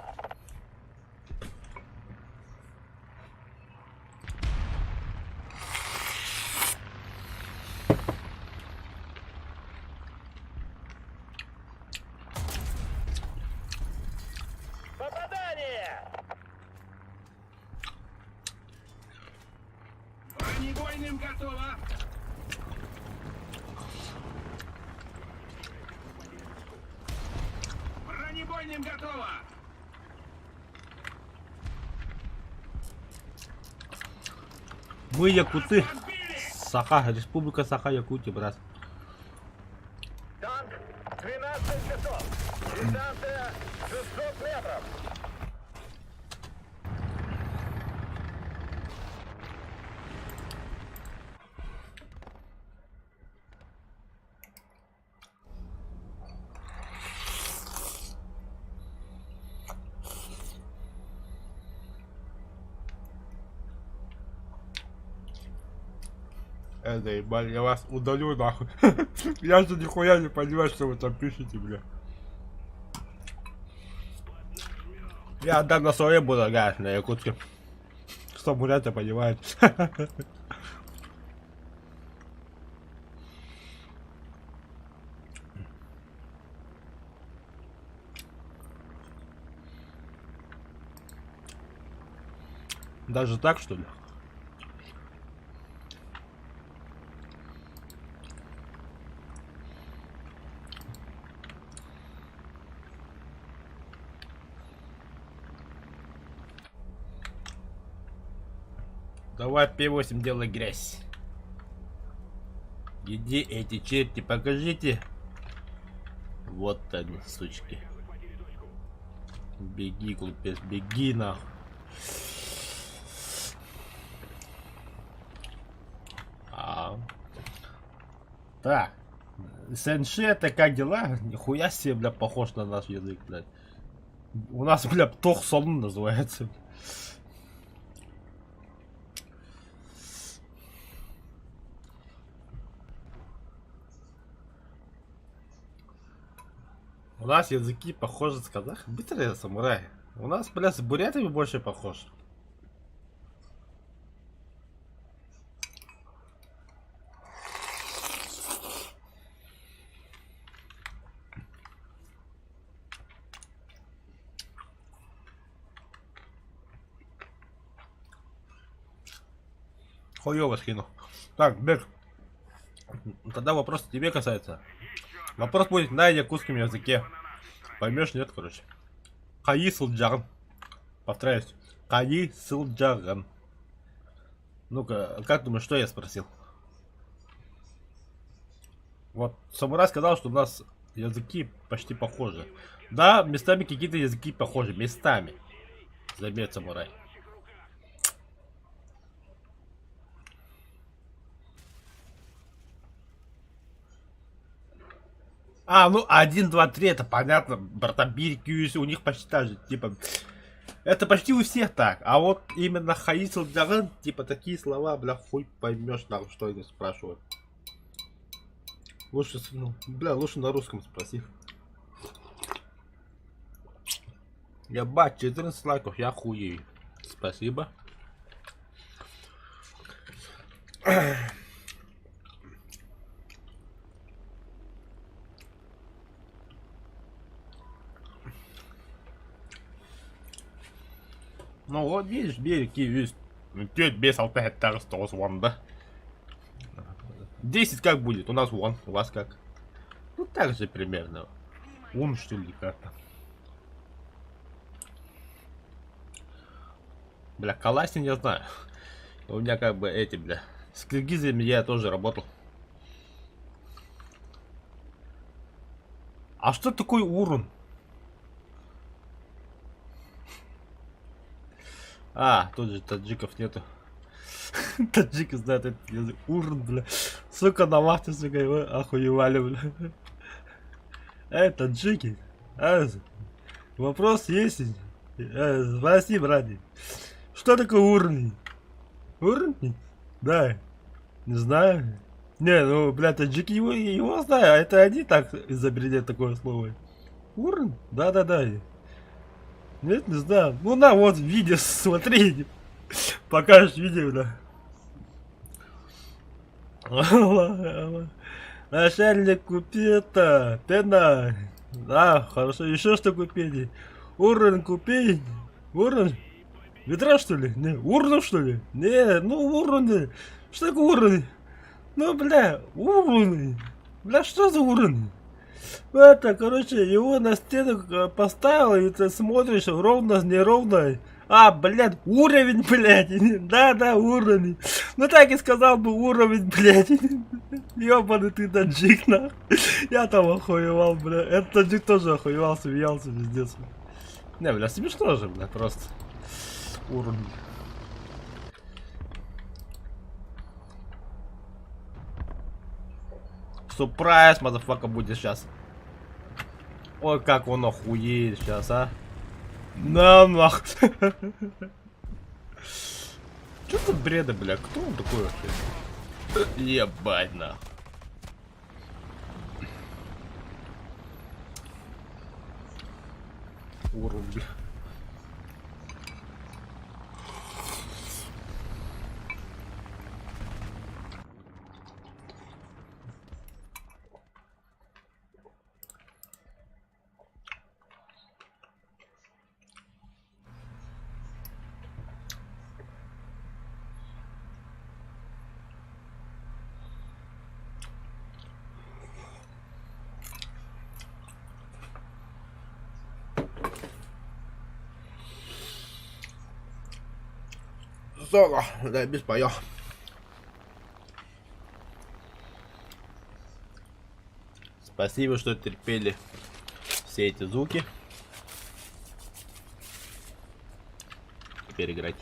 Попадание! Бронебойным готово! Бронебойным готово! Мы якуты. Подбили! Саха, Республика Саха-Якутия, брат. Танк 12 часов. Дистанция 600 метров. Заебали, я вас удалю нахуй. Я же нихуя не понимаю, что вы там пишете, бля. Я отдам на своем буду, гад, на якутске. Что бурята понимает. Даже так, что ли? Давай П8 делай грязь. Иди эти черти, покажите. Вот они, сучки. Беги, глупец, беги нахуй. Так. Сенши, это как дела? Нихуя себе, бля, похож на наш язык, блядь. У нас, бля, Птох Солун называется. У нас языки похожи с казахом. Быстрые самураи. У нас, бля, с бурятами больше похож. Хуёво скину. Так, Бек. Тогда вопрос тебе касается. Вопрос будет на якутском языке. Поймешь, нет, короче. Каи сылджаган. Повторяюсь. Каи сылджаган. Ну-ка, как думаешь, что я спросил? Вот, самурай сказал, что у нас языки почти похожи. Да, местами какие-то языки похожи. Местами. Заметь, самурай. А, ну 1, 2, 3, это понятно, братабиркюс, у них почти так же, типа, это почти у всех так, а вот именно хаисл джаган, типа, такие слова, бля, хуй поймешь, нахуй, что они спрашивают. Лучше, ну, бля, лучше на русском спроси. Ебать, 14 лайков, я хуею. Спасибо. Ну вот видишь, береги есть. Тёть без алтаря столс вон, да? 10 как будет? У нас вон, у вас как? Ну так же примерно. Вон что ли как-то. Бля, Каласин я знаю. У меня как бы эти, бля. С киргизами я тоже работал. А что такое урон? А, тут же таджиков нету. Таджики знают этот язык. Урн, бля. Сука, на вахте, сука, его охуевали, бля. Таджики. Вопрос есть? Спроси, братья. Что такое урн? Урн? Да. Не знаю. Не, ну, бля, таджики его знаю, а это они так изобрели такое слово. Урн? Да-да-да. Нет, не знаю. Ну на, вот видео, смотри. Покажешь видео, да. Начальник, купи это, пена. Да, хорошо, еще что купить? Урн купи. Урн? Ведра, что ли? Не, урну, что ли? Не, ну урны. Что такое урны? Ну, бля, урны. Бля, что за урны? Это, короче, его на стену поставил, и ты смотришь, ровно, неровно. А, блядь, уровень, блядь. Да, уровень. Ну так и сказал бы уровень, блядь. Ёбаный ты таджик, нахуй. Я там охуевал, бля. Этот таджик тоже охуевал, смеялся, пиздец. Не, бля, смешно же, бля, просто. Уровень. Сюрприз, мазафака, будет сейчас. Ой, как он охуеет сейчас, а. На нах. Что за бреда, бля? Кто он такой вообще? Ебать нах. Урон, бля. Соло, да, без поё. Спасибо, что терпели все эти звуки. Теперь играть.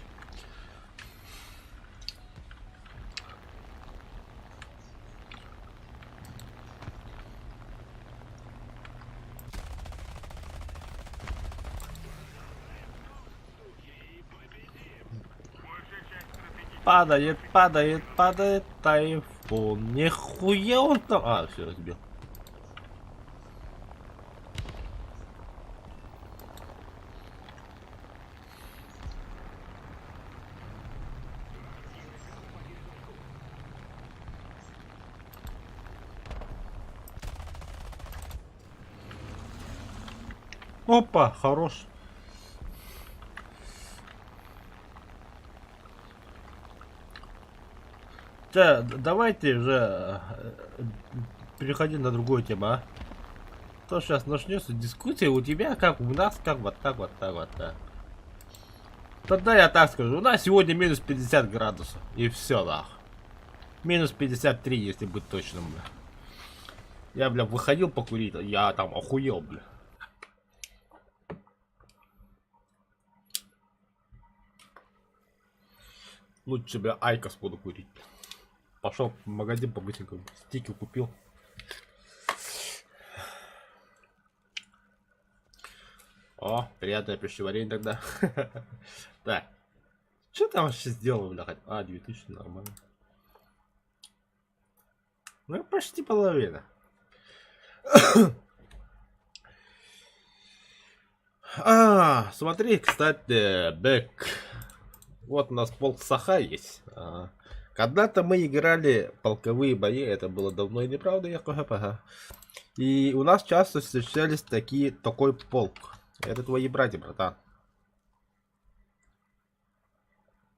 Падает тайфун. Нихуя он там. А, все, разбил. Опа, хорош. Да, давайте уже переходи на другую тему, а? То сейчас начнется дискуссия у тебя, как у нас, как вот так, вот так, вот так. Тогда я так скажу, у нас сегодня минус 50 градусов. И все, да. Минус 53, если быть точным, бля. Я, бля, выходил покурить, я там охуел, бля. Лучше, бля, Айкос буду курить. Пошел в магазин по-быстренькому, стики купил. О, приятное пищеварение тогда. Так. Что там вообще сделал, бля? А, 2000, нормально. Ну, почти половина. А, смотри, кстати, Бэк. Вот у нас полк Саха есть. Когда-то мы играли полковые бои, это было давно и неправда, я КГПГ. И у нас часто встречались такой полк. Это твои братья, братан.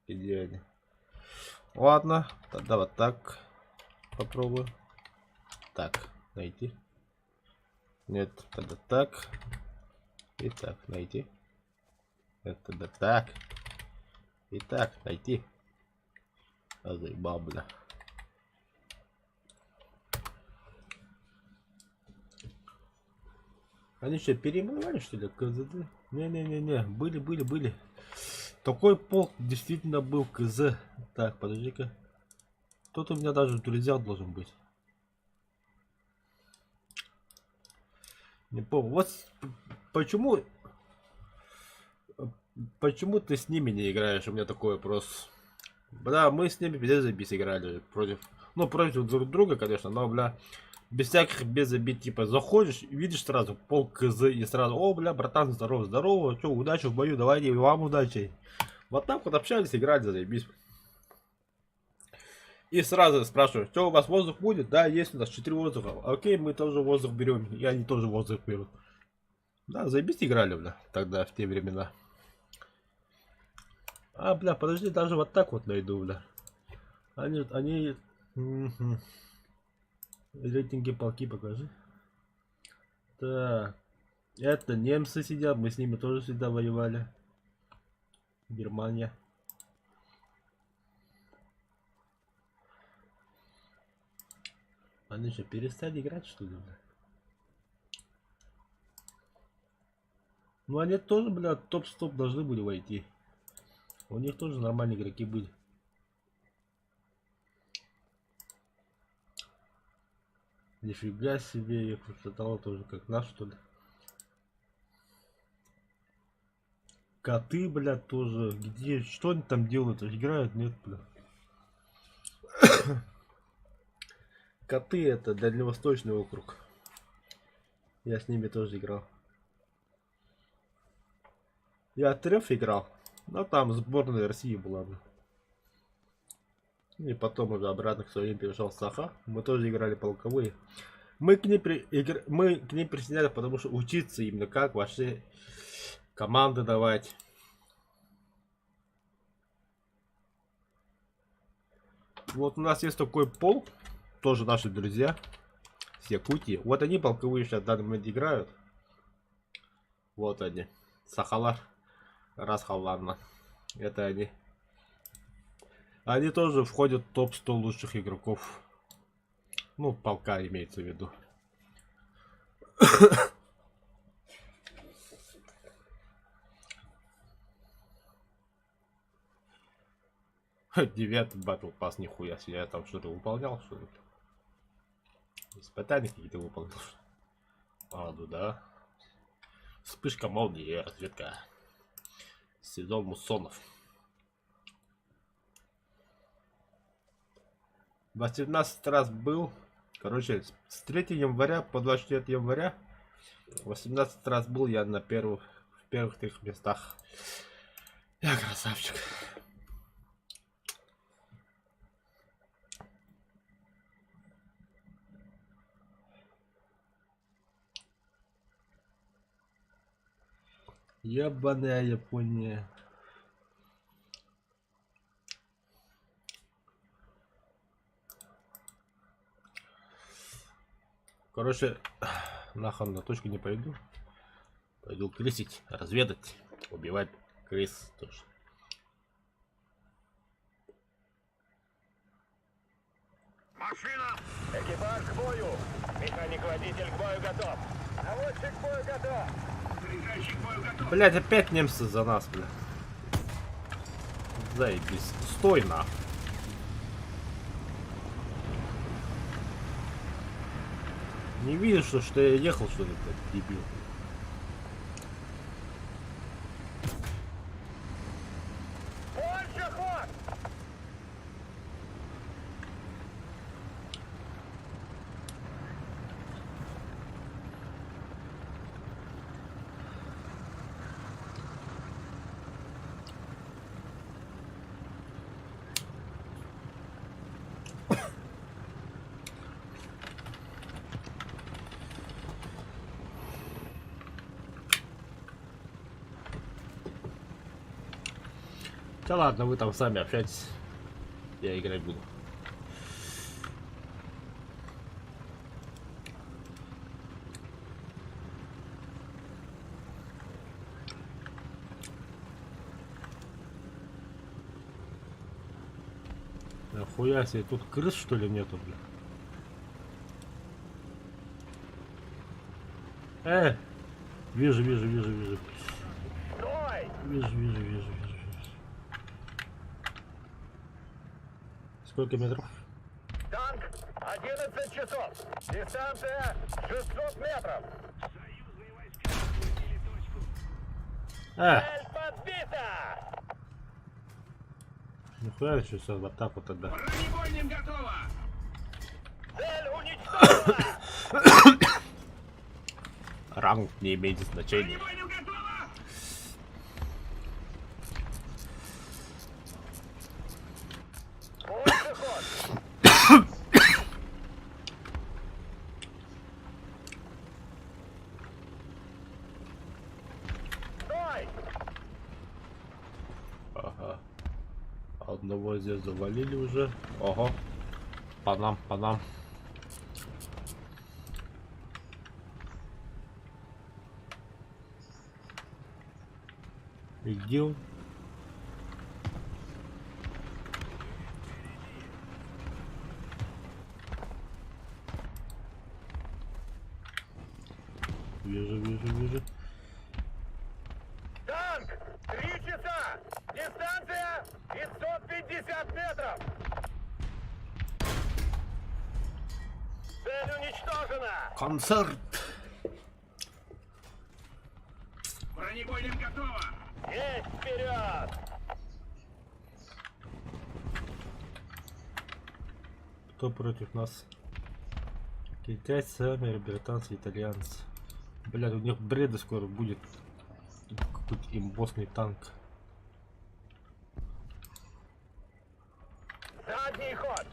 Идеально. Ладно, тогда вот так попробую. Так, найти. Нет, тогда так. И так, найти. Это тогда так. И так, найти. Заебал, бля. Они что, переименовали, что ли, КЗД? Не-не-не-не, были. Такой полк действительно был КЗ. Так, подожди-ка. Тут у меня даже друзья должен быть. Не помню. Вот почему... Почему ты с ними не играешь? У меня такой вопрос. Да, мы с ними без забис играли против... Ну, против друг друга, конечно, но, бля... Без всяких без обид, типа, заходишь, видишь сразу пол КЗ и сразу, о, бля, братан, здорово, что, удачи в бою, давайте, вам удачи. Вот так вот общались, играли, заебись. И сразу спрашиваю, что у вас воздух будет? Да, есть у нас 4 воздуха. Окей, мы тоже воздух берем, и они тоже воздух берут. Да, заебись играли, бля, тогда, в те времена. А, бля, подожди, даже вот так вот найду, бля. Они... Рейтинги полки покажи. Так. Это немцы сидят, мы с ними тоже всегда воевали. Германия. Они что, перестали играть, что ли? Ну они тоже, бля, топ-стоп должны были войти. У них тоже нормальные игроки были. Нифига себе, их хватало тоже как наш, что ли. Коты, блядь, тоже. Где? Что они там делают? Играют? Нет, блядь. Коты это Дальневосточный округ. Я с ними тоже играл. Я Треф играл. Но там сборная России была бы. И потом уже обратно к своим перешел Саха. Мы тоже играли полковые. Мы к ней присоединялись, потому что учиться именно как вообще команды давать. Вот у нас есть такой полк. Тоже наши друзья. С Якутии. Вот они полковые сейчас в данный момент играют. Вот они. Сахалар. Расхаланна. Это они. Они тоже входят в топ-100 лучших игроков. Ну, полка имеется в виду. Девятый батл пас, нихуя себе. Я там что-то выполнял, что ли? Испытания какие-то выполнил. А, ну да. Вспышка молнии, разведка. Сезон муссонов. 18 раз был. Короче, с 3 января по 24 января 18 раз был я в первых 3 местах. Я красавчик. Ебаная Япония. Короче, нахуй на точку не пойду. Пойду крысить, разведать, убивать крыс тоже. Машина! Экипаж к бою! Механик-водитель к бою готов! Наводчик к бою готов! Заряжающий к бою готов! Блять, опять немцы за нас, бля. Заебись. Стой нахуй. Не видишь, что я ехал, что ли, блядь, дебил? Больше ход! Да ладно, вы там сами общайтесь. Я играть буду. Нахуя себе, тут крыс что ли нету, бля? Вижу, вижу, вижу, вижу. Стой! Вижу, вижу, вижу, вижу. Сколько метров? Танк 11 часов. Дистанция 600 метров. А, Цель подбита! нихуя еще все вот так вот тогда. Бронебойным готово! Цель уничтожена! Ранг не имеет значения. Бронебойным готово! Больше ход! Стой! Ага. Одного здесь завалили уже. Ого. По нам, по нам. И где он? Вижу, вижу, вижу. Танк! 3 часа! Дистанция 550 метров! Цель уничтожена! Концерт! Бронебойным готово! Есть вперед! Кто против нас? Китайцы, американцы, британцы, итальянцы. Блядь, у них бреда скоро будет. Какой-то имбосный танк. Задний ход!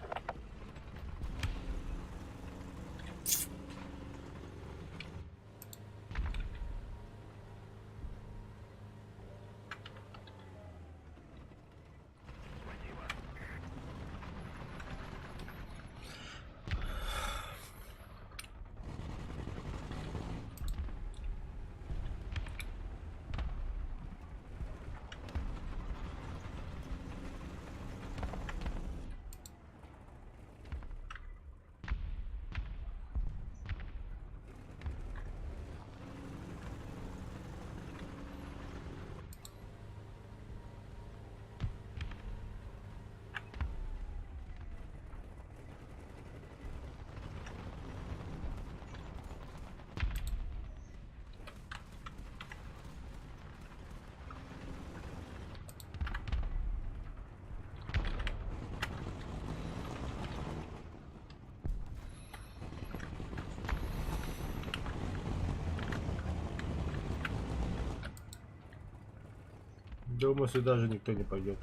Думаю, сюда же никто не пойдет.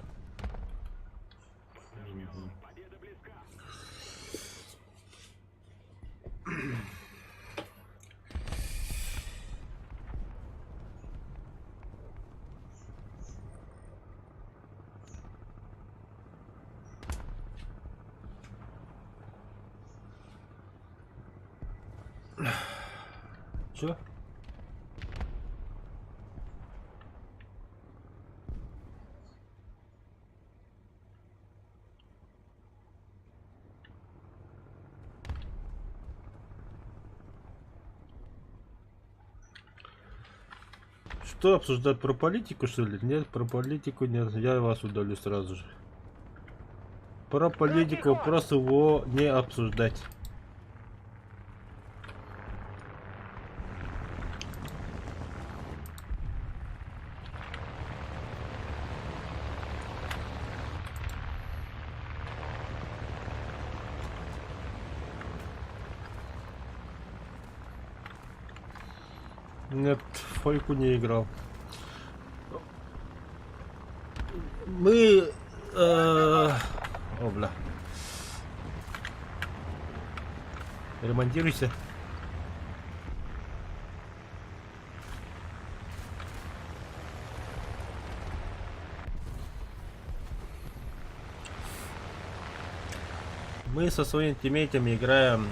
Чё? Что обсуждать, про политику, что ли? Нет, про политику нет. Я вас удалю сразу же. Про политику просто его не обсуждать. Нет, в фойку не играл. Мы... О, бля. Ремонтируйся. Мы со своими тиммейтами играем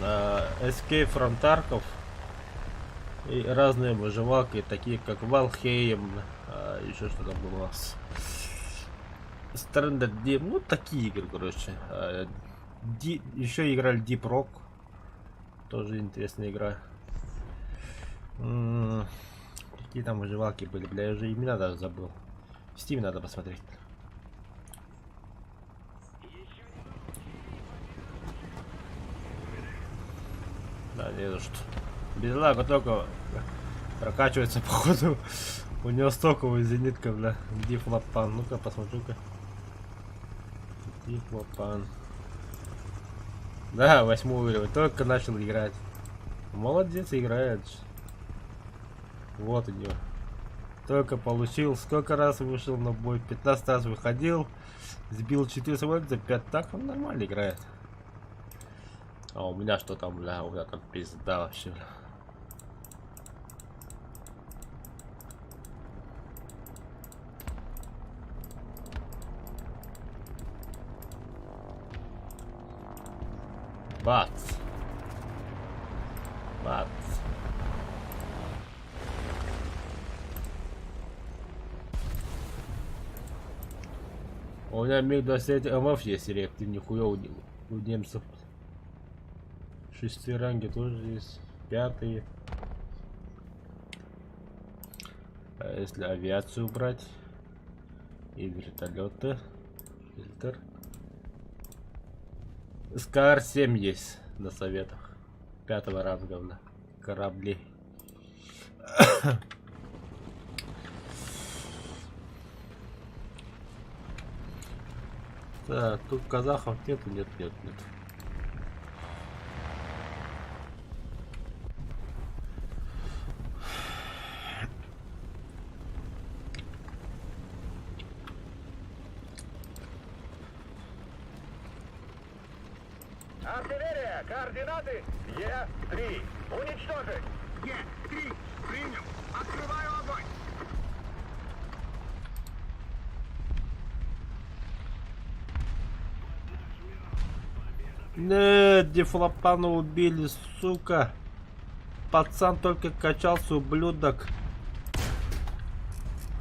Escape from Tarkov и разные выживалки, такие как Valheim, еще что там было у нас. Stranded Deep, ну такие игры, короче. Еще играли Deep Rock, тоже интересная игра. Какие там выживалки были, бля, я уже имена даже забыл. В Steam надо посмотреть. Да, не за что. Безлага только прокачивается, походу. У него стоковый зенитка, бля. Дифлопан. Ну-ка, посмотрю-ка. Дифлопан. Да, 8 уровень. Только начал играть. Молодец, играет. Вот у него. Только получил. Сколько раз вышел на бой? 15 раз выходил. Сбил 4 за 5. Так он нормально играет. А у меня что там, бля? У меня там пизда вообще, бля. Бац. Бац. У меня МиГ-29 МФ есть реактив, нихуя у немцев. 6 ранги тоже есть, 5. А если авиацию брать и вертолеты, фильтр. СКР-7 есть на советах 5 ранга, бля, корабли. Так, тут казахов нету, нет. Артиллерия, координаты Е3. Уничтожить. Е3. Принял. Открываю огонь. Нет, Дифлопана убили, сука. Пацан только качался, ублюдок.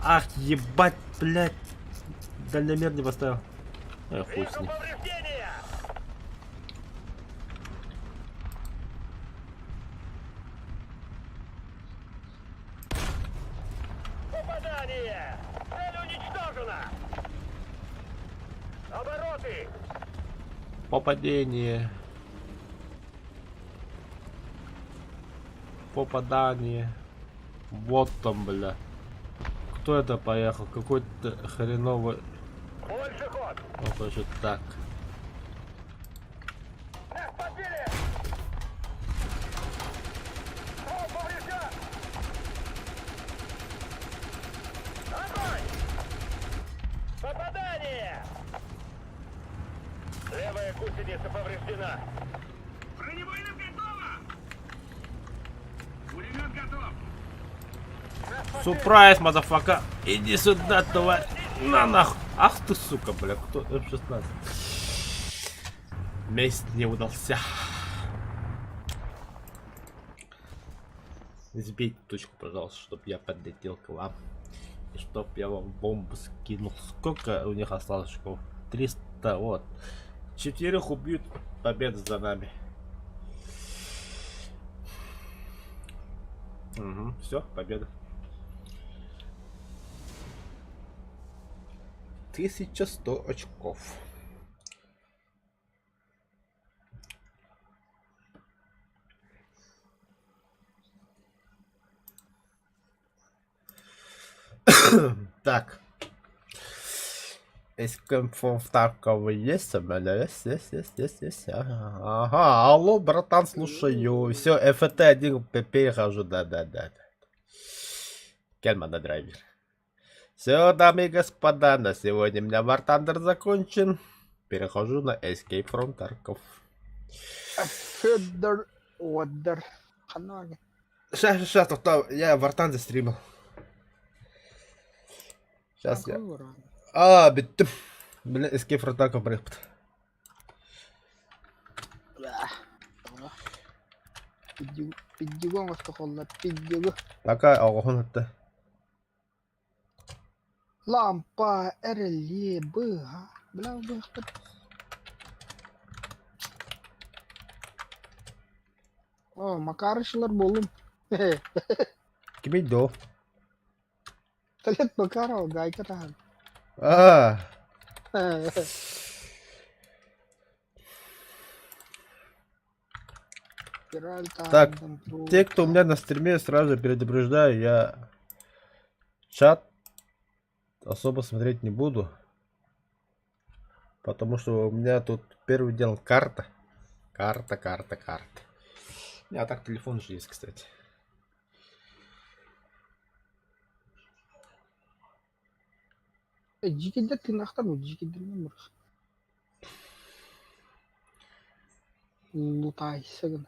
Ах, ебать, блядь. Дальномер не поставил. Хуй с Вижу ним. повреждения. Попадание. Цель уничтожена. Обороты. Попадение. Попадание. Вот там, бля. Кто это поехал? Какой-то хреновый. Больше ход. Он хочет так. Подбили. Ствол поврежден. Огонь. Попадание. Левая гусеница повреждена. Бронебойным готово. Пулемет готов. Сюрприз, мазафака. Иди сюда, тварь. На нахуй. Ах ты, сука, бля, кто F-16? Месть не удался. Сбейте точку, пожалуйста, чтобы я подлетел к вам. И чтоб я вам бомбу скинул. Сколько у них осталось очков? 300, вот. 4 убьют, победа за нами. Угу, все, победа. 1100 очков. Так. Эскэмфон в Тарково есть? Есть. Ага, алло, братан, слушаю. Все, FT1 перехожу, да. Кельман на драйвер. Все, дамы и господа, на сегодня у меня War Thunder закончен. Перехожу на Escape from Tarkov. Федор Одер. Канале. Сейчас, я War Thunder стримил. Сейчас я... Биттім. Блин, Escape from Tarkov брехпт. Пиддигон вастахолла, пиддигу. Такая ағын атты. Лампа, эрли, быга. Бля, быга. О, Макарышлар болым. Кім ейді о? пистолет Макарова, гайка там. А, Спираль там, Так, там трубка. те, кто у меня на стриме, сразу предупреждаю, я чат особо смотреть не буду. Потому что у меня тут первый дел карта. Карта. А так телефон же есть, кстати. Жигелдер тырнактар бул, жигелдермен бурус. Лутайсы гына.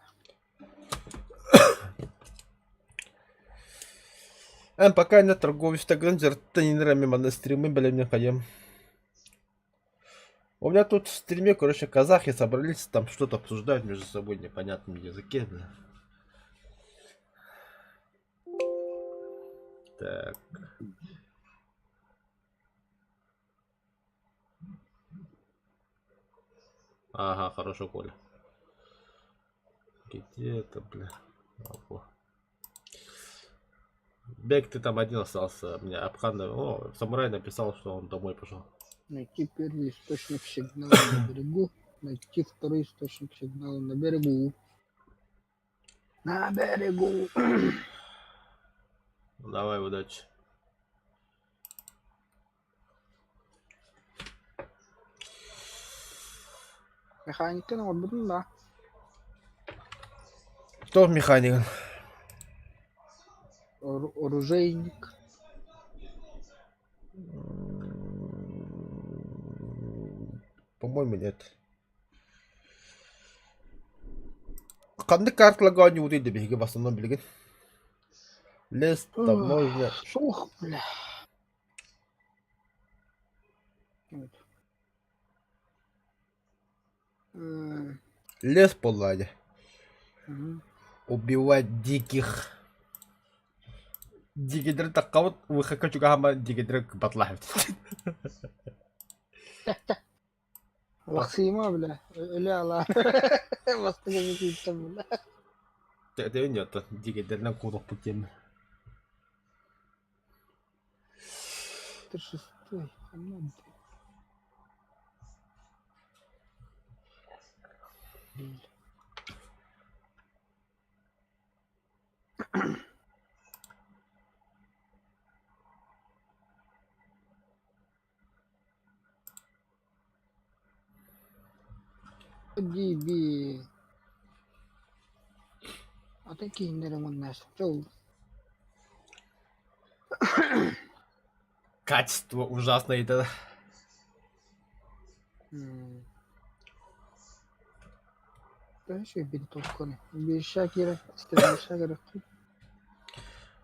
Пока нет торговец, так тренерами на стримы, блин, мне поем. У меня тут в стриме, короче, казахи собрались, там что-то обсуждают между собой в непонятном языке, блин. Так. Ага, хорошо, Коля. Где это, бля? Ого. Бег, ты там один остался. Мне Абхан, о, самурай написал, что он домой пошел. Найти первый источник сигнала на берегу. Найти второй источник сигнала на берегу. На берегу. Давай, удачи. Механиканы орбудун да. Кто механик? Оружейник. По-моему, нет. Қандай карталарға ойнау дейді беге в основном білген? Лес, таможня. Сух, бля. Вот. Лес полная. Мгм. Убивать диких. Дигидры таққауыт, выхака juga хама дигидры батлахып. Лаксима, бля. Ölü ala. Басқа кемесейттім, бля. Ты нет, дигидрынан қудық бүкен. Ты шестой. Анам ты. Диби. А такие нервы нас. Качество ужасное это. Ben şey bir topkanı. Bir şakire. İstedim şakire.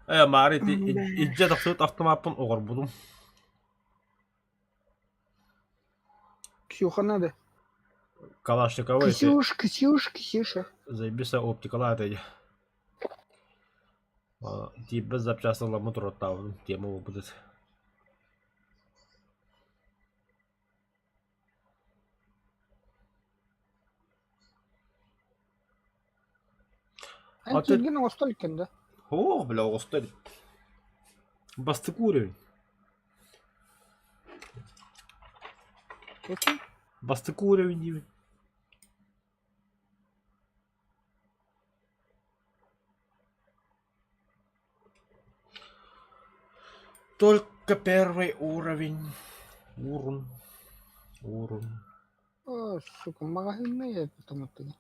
Мари, ты иди тахсут автомапын оғыр будым. Ксюха надо. Калашниковый, ты Ксюша. заебися оптикала это. Тебе запчасти ламут ротау, тема будет. А ты гена осталкен, да? О, бля, осталь. Бастык уровень. Окей. Бастык уровень, диви. Только первый уровень. Урун. О, сука, магазинные потом оттуда.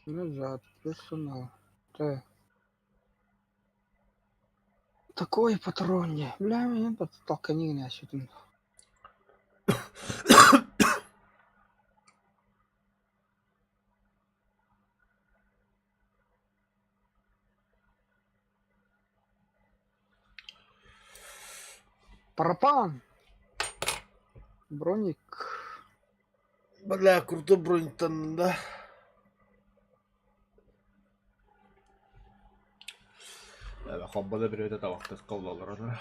Назад, персонал. Да. Такой патроне. Бля, меня под толкани не сюда. Парапан. Броник. Бля, круто бронь-то, да. Хоббада берет это вақытта қолдалыр.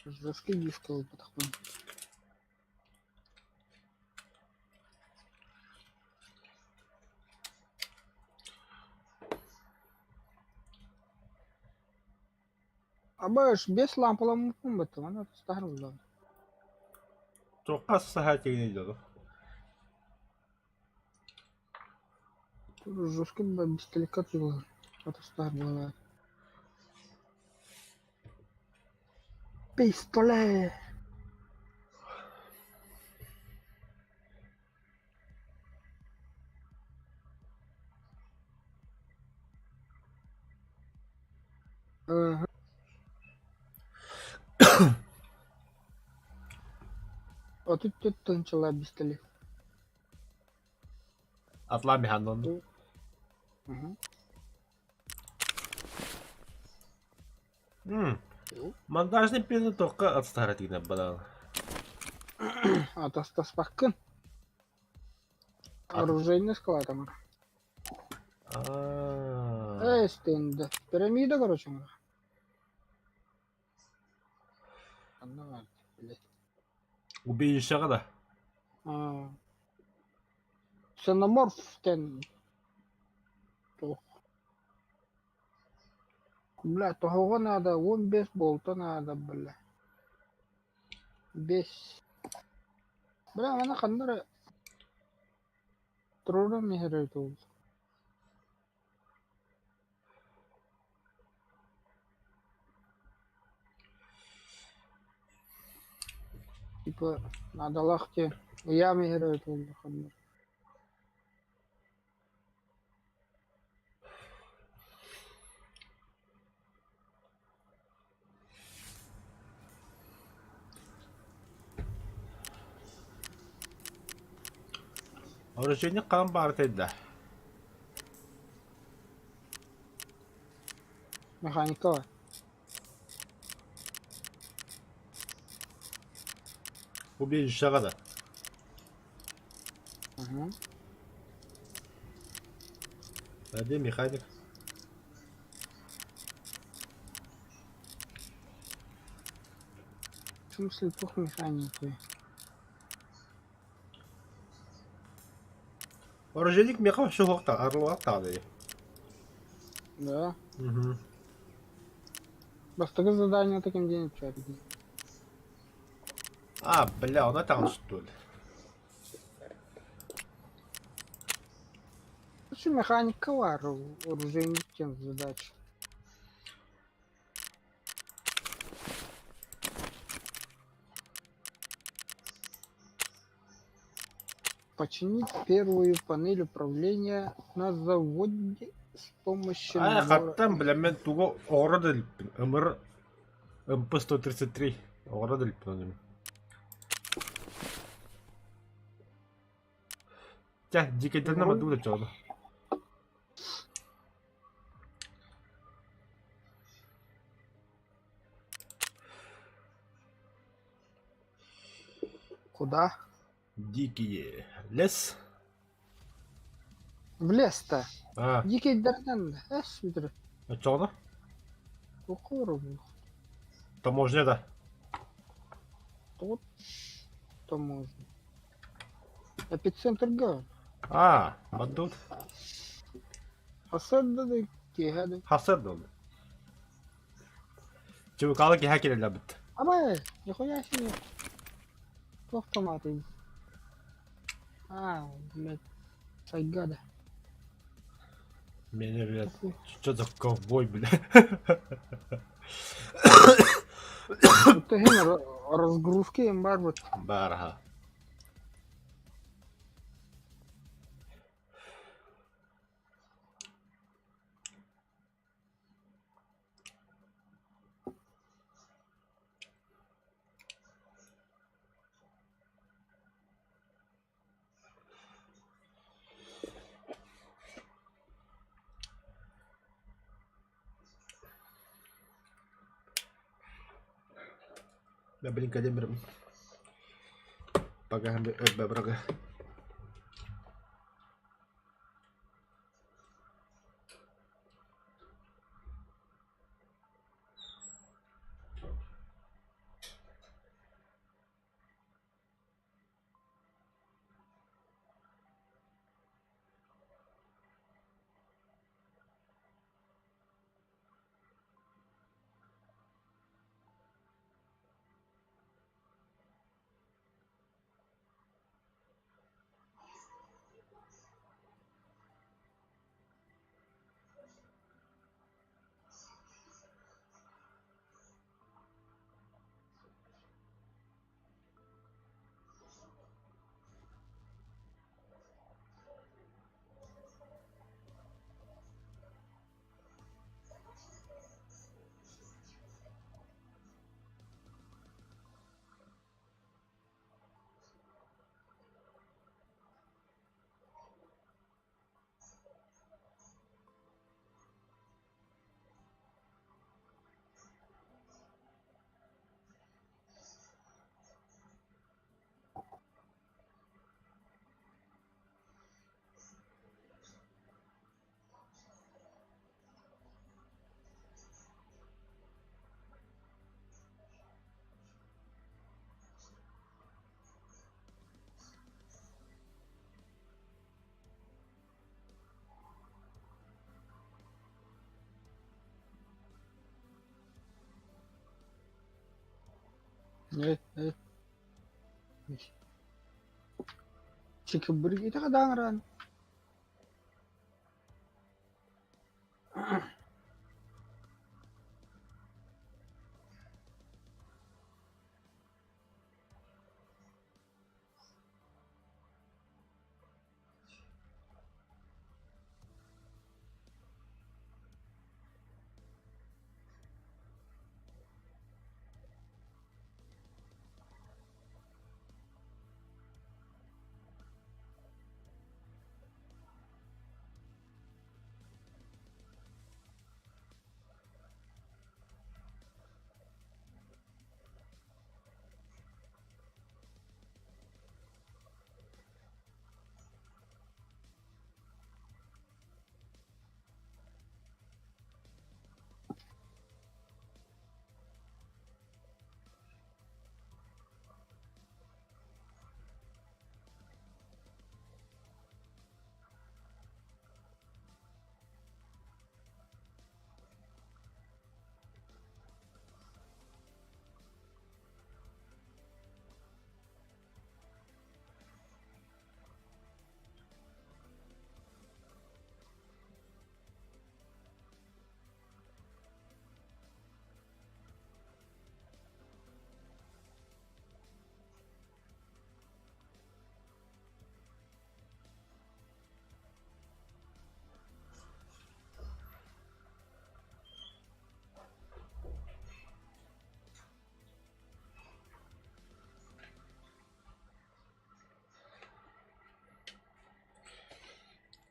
Жесткий дисковый подход. Абаш без лампалар мумkin betul mana taruh lah. Çok az saat yayınladı. Тут жесткий без телека juga. Atau taruh. Pistolet. Oh, тут начала пистолет. Atla bir handon. Монтажный пилот только от старотина badal. Atas pakken. Оружейный склад там. Стенд. Пирамида, короче. Убийца да. Xenomorph ten. Бля, того надо, вон без болта надо, бля. Без. Бля, она хандра. Трудно не играет. Типа, надо лахте. Я играет хандра. Orada kan partide. Механика. Убийца да. Где механик? В смысле, тух механики? Оружейник меха şu hokta, arlığa tadı. Да. Угу. Бастығы задание таким день чарги. Бля, она там что ли? Слушай, механика var, оружейник тем задач. Починить первую панель управления на заводе с помощью набора... Hatta bile ben tuğu orada deliptim. Ömür MP133 orada deliptim. Gel, dikkatten ama dur da çaldı. Куда? Дикие лес. В лес-то. А, Дикий дардан. Смотри. çaldı. Укору. Таможня да. Тут то можно. Эпицентр Г. Бандут. Hasarda hadi. Hasır da oldu. Çabuk kaldı ki hackerler bitti. Ama нихуя себе. Автоматы. Блядь. Сайгада. Меня, блядь, что за ковбой, блядь. Это гена разгрузки эмбарго. Барха. Я, блин, кадемером. Пока брага. Eh. Cikibber kita kadangran.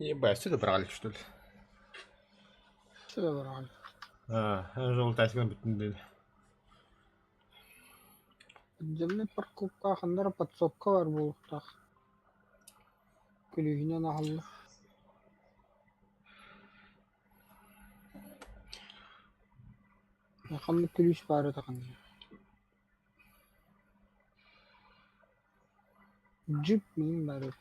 Ебать, все добрали, что ли? Все добрали. Желтая сигнал битный. Подземный парковка хандар подсобка бар булуктах. Külühüne nahallı. Yakında külüş bari takın. Jeep miyim bari?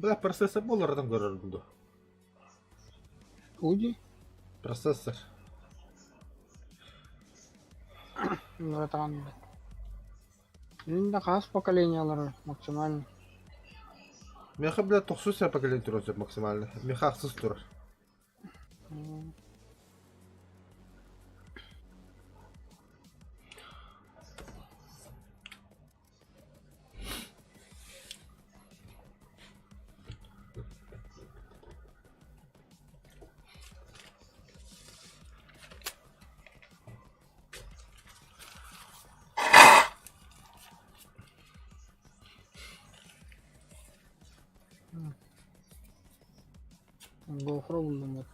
Бля, процессор болар там görürdü. Uji? Процессор. Bunlara tamam. Енді қас поколениялары максимально. Меха, блядь, тухсу себя поколение турат максимально. Меха ахсыз тур. GoPro buldum et.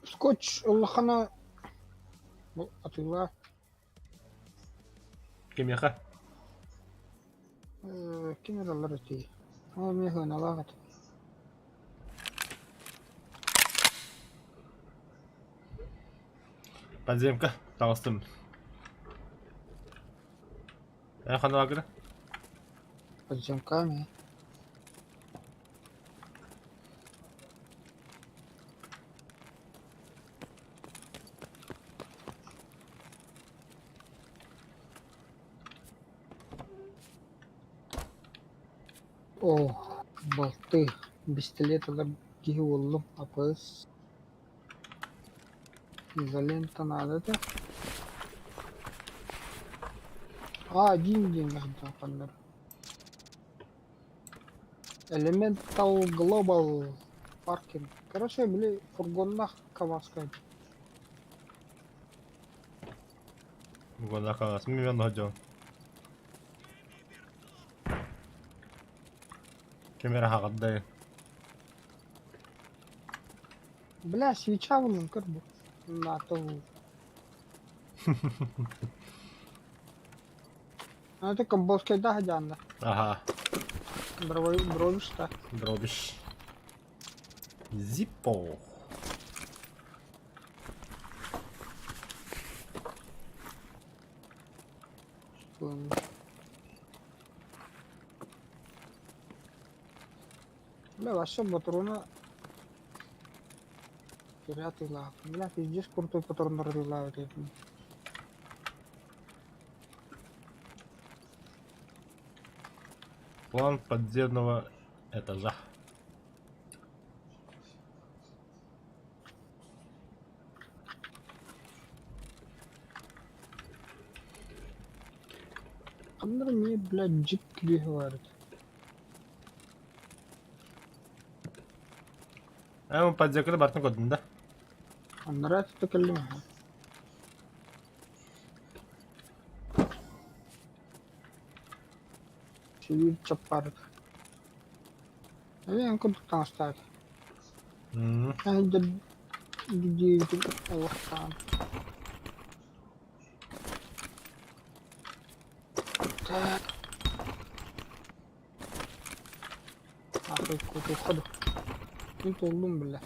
Скотч Аллахана. Bu atıyorlar. Kim Mеха? Kim adalar ötüyor? Ama mehun alakat. Подземка. Талыстым. Хана агры. Под замками. О, болты. Пистолеталар киһи уллум апыс. Изолента надо да. Дин нахтандар. Elemental Global Parking. Короче, били фургоннах каваска. Гонда калас. Миллион ходил. Камера хагаддай. Бля, свеча вон кырбу. На то. Это комбовская да гадянда. Ага. Дровишта. Дробиш. Зиппо. Бля, вообще патрона терять ила. Бля, пиздец крутой патрон нарвила. План подземного этажа. Андрей мне, блядь, джип gibi говорит. Мы подземка бартын кодын да. Андрей تتكلم. شديد جبار. أنا كنت تنستاك. أنا جد جديد الله تعالى. أخي كنت خده. أنت والله بالله.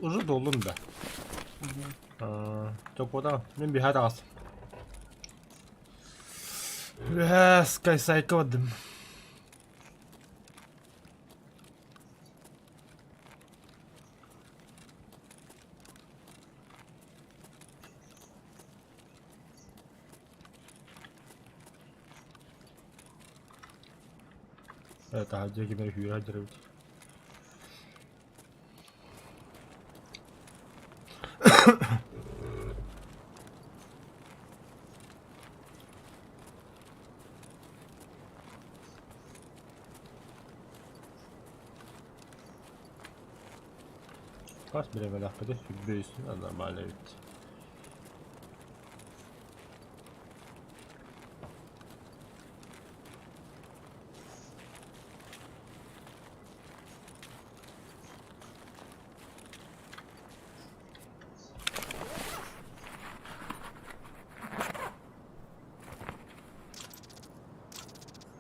Уже долдum da. Çok boda. Ben bir hata alsın. Sky Psycho. Это hacı gibi hüya hacı. запас беременных подать бейс, нормально ведь.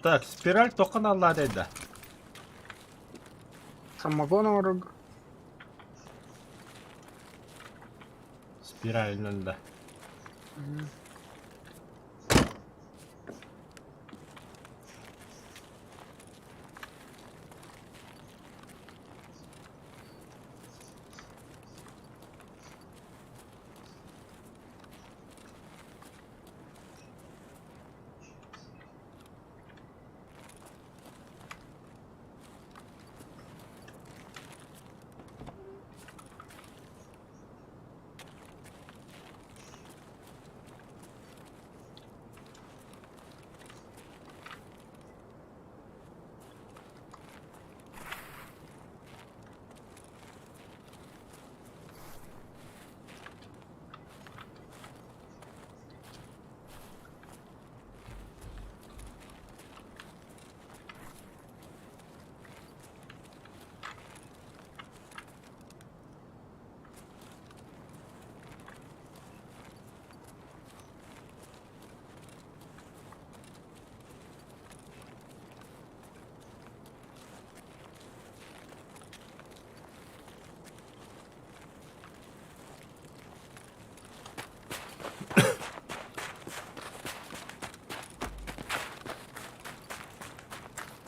Так, спираль только на ладеда. Самогон ворог. Спираль надо.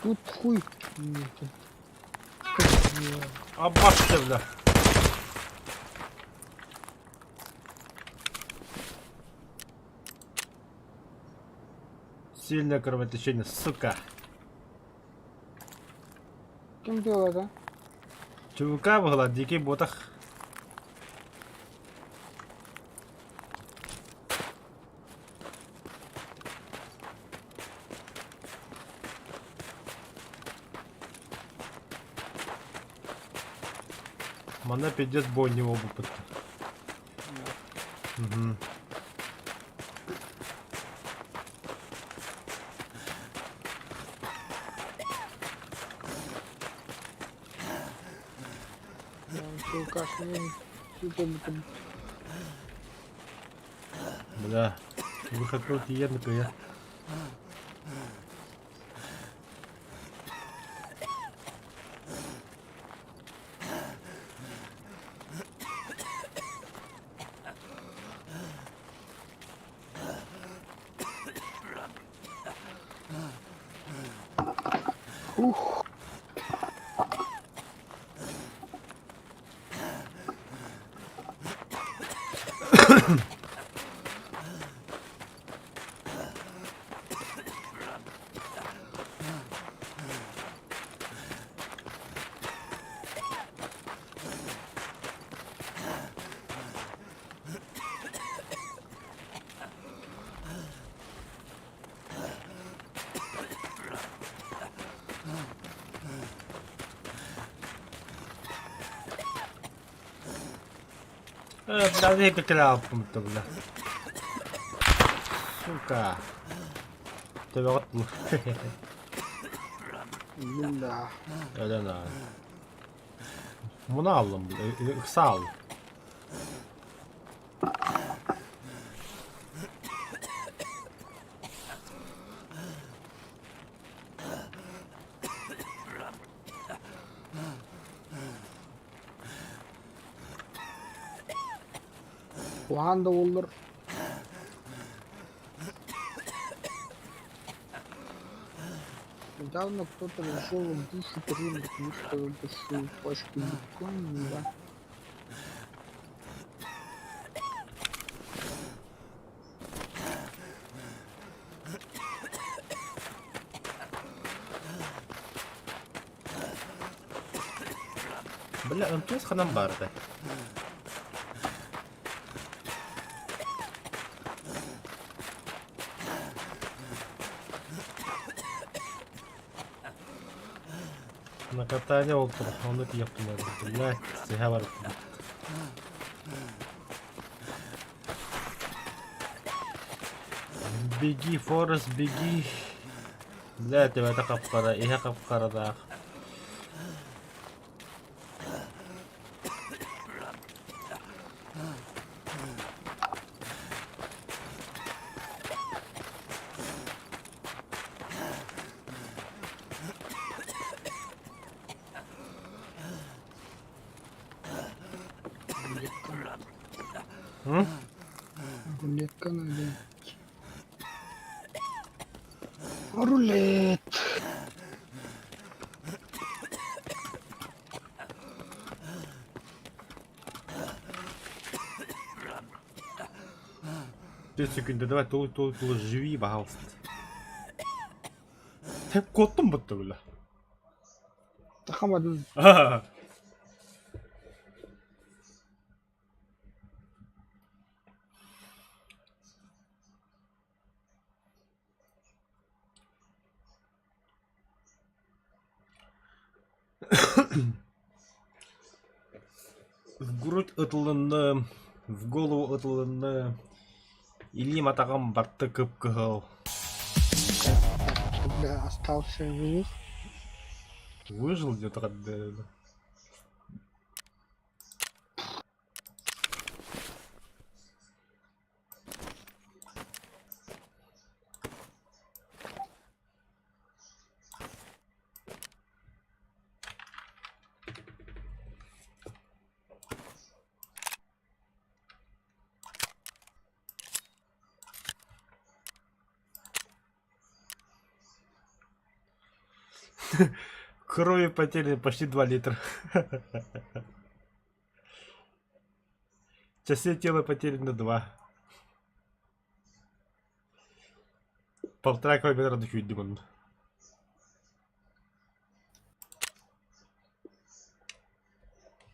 Тут хуй. Нет. Обмажьте, бля. Сильное кровотечение, сука. Кем дело, да? Чувака в гладдикий ботах. Мене піде бойні опыт. Угу. Чувака, Бля. Выход тут едника я. Ух. Бля, не как ляпом-то, бля. Сука. Ты вот. Да. Öyle ne? Bunu aldım bile. Sağ ol. План да olur. Недавно кто-то решил в душу принять, потому что большую пачку биткоина, да. Бля, МТС ханам барды. На катание oldu. Onu yaptılar. Блядь, size var. беги, Форест, беги. Бля, ты это капкара, иха капкарада. Рулетка надо. Рулет. Секунды, давай, тул, живи, пожалуйста. Ты коттон бутты, бля. Тахамадын. А. В грудь отылынны, в голову отылынны. Или матагам барты кып-кыгыл. Бля, остался жив. Выжил где-то когда. Крови потеряно почти 2 литра. Частей тела потеряно 2. 1,5 километра до Хюддиман.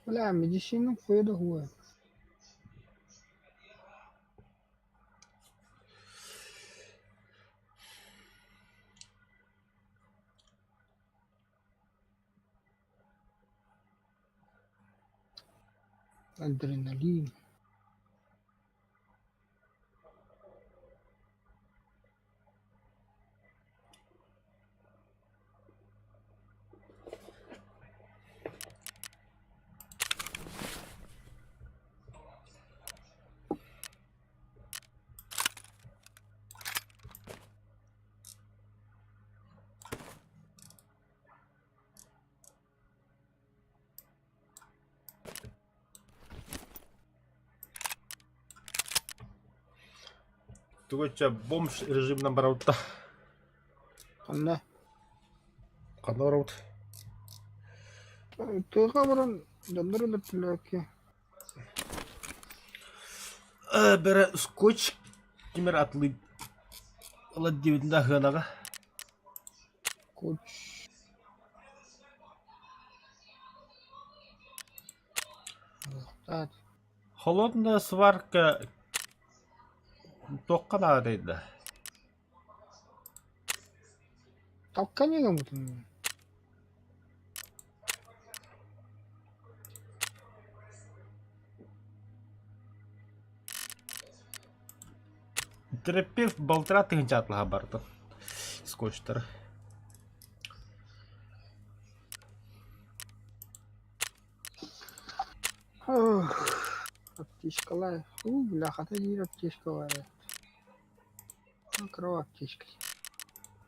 Бля, медицину хуеда хуя. Адреналин. Такой у тебя бомж режим наоборот. Anda. Наоборот. Ты хабаран дандыры да пилаки. Бере скотч кимер атлы. Ладдивинда ханага. Коч. Так. Холодная сварка. Токка надо. Тапка не гамутун. Терапевт болтра тыгынчатлыга барды. Скотчтар. Аптечкалар. Бля, хата не аптечка var. Кровь аптечка.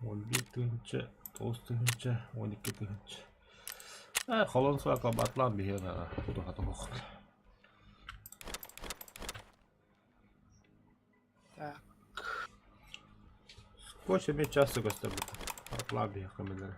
11 тыгынча, 9 тыгынча, 12 тыгынча. Холодная сварка батлан бигена. Туха туха. Так. Скотч имеет часто гостя. Батлан бигена.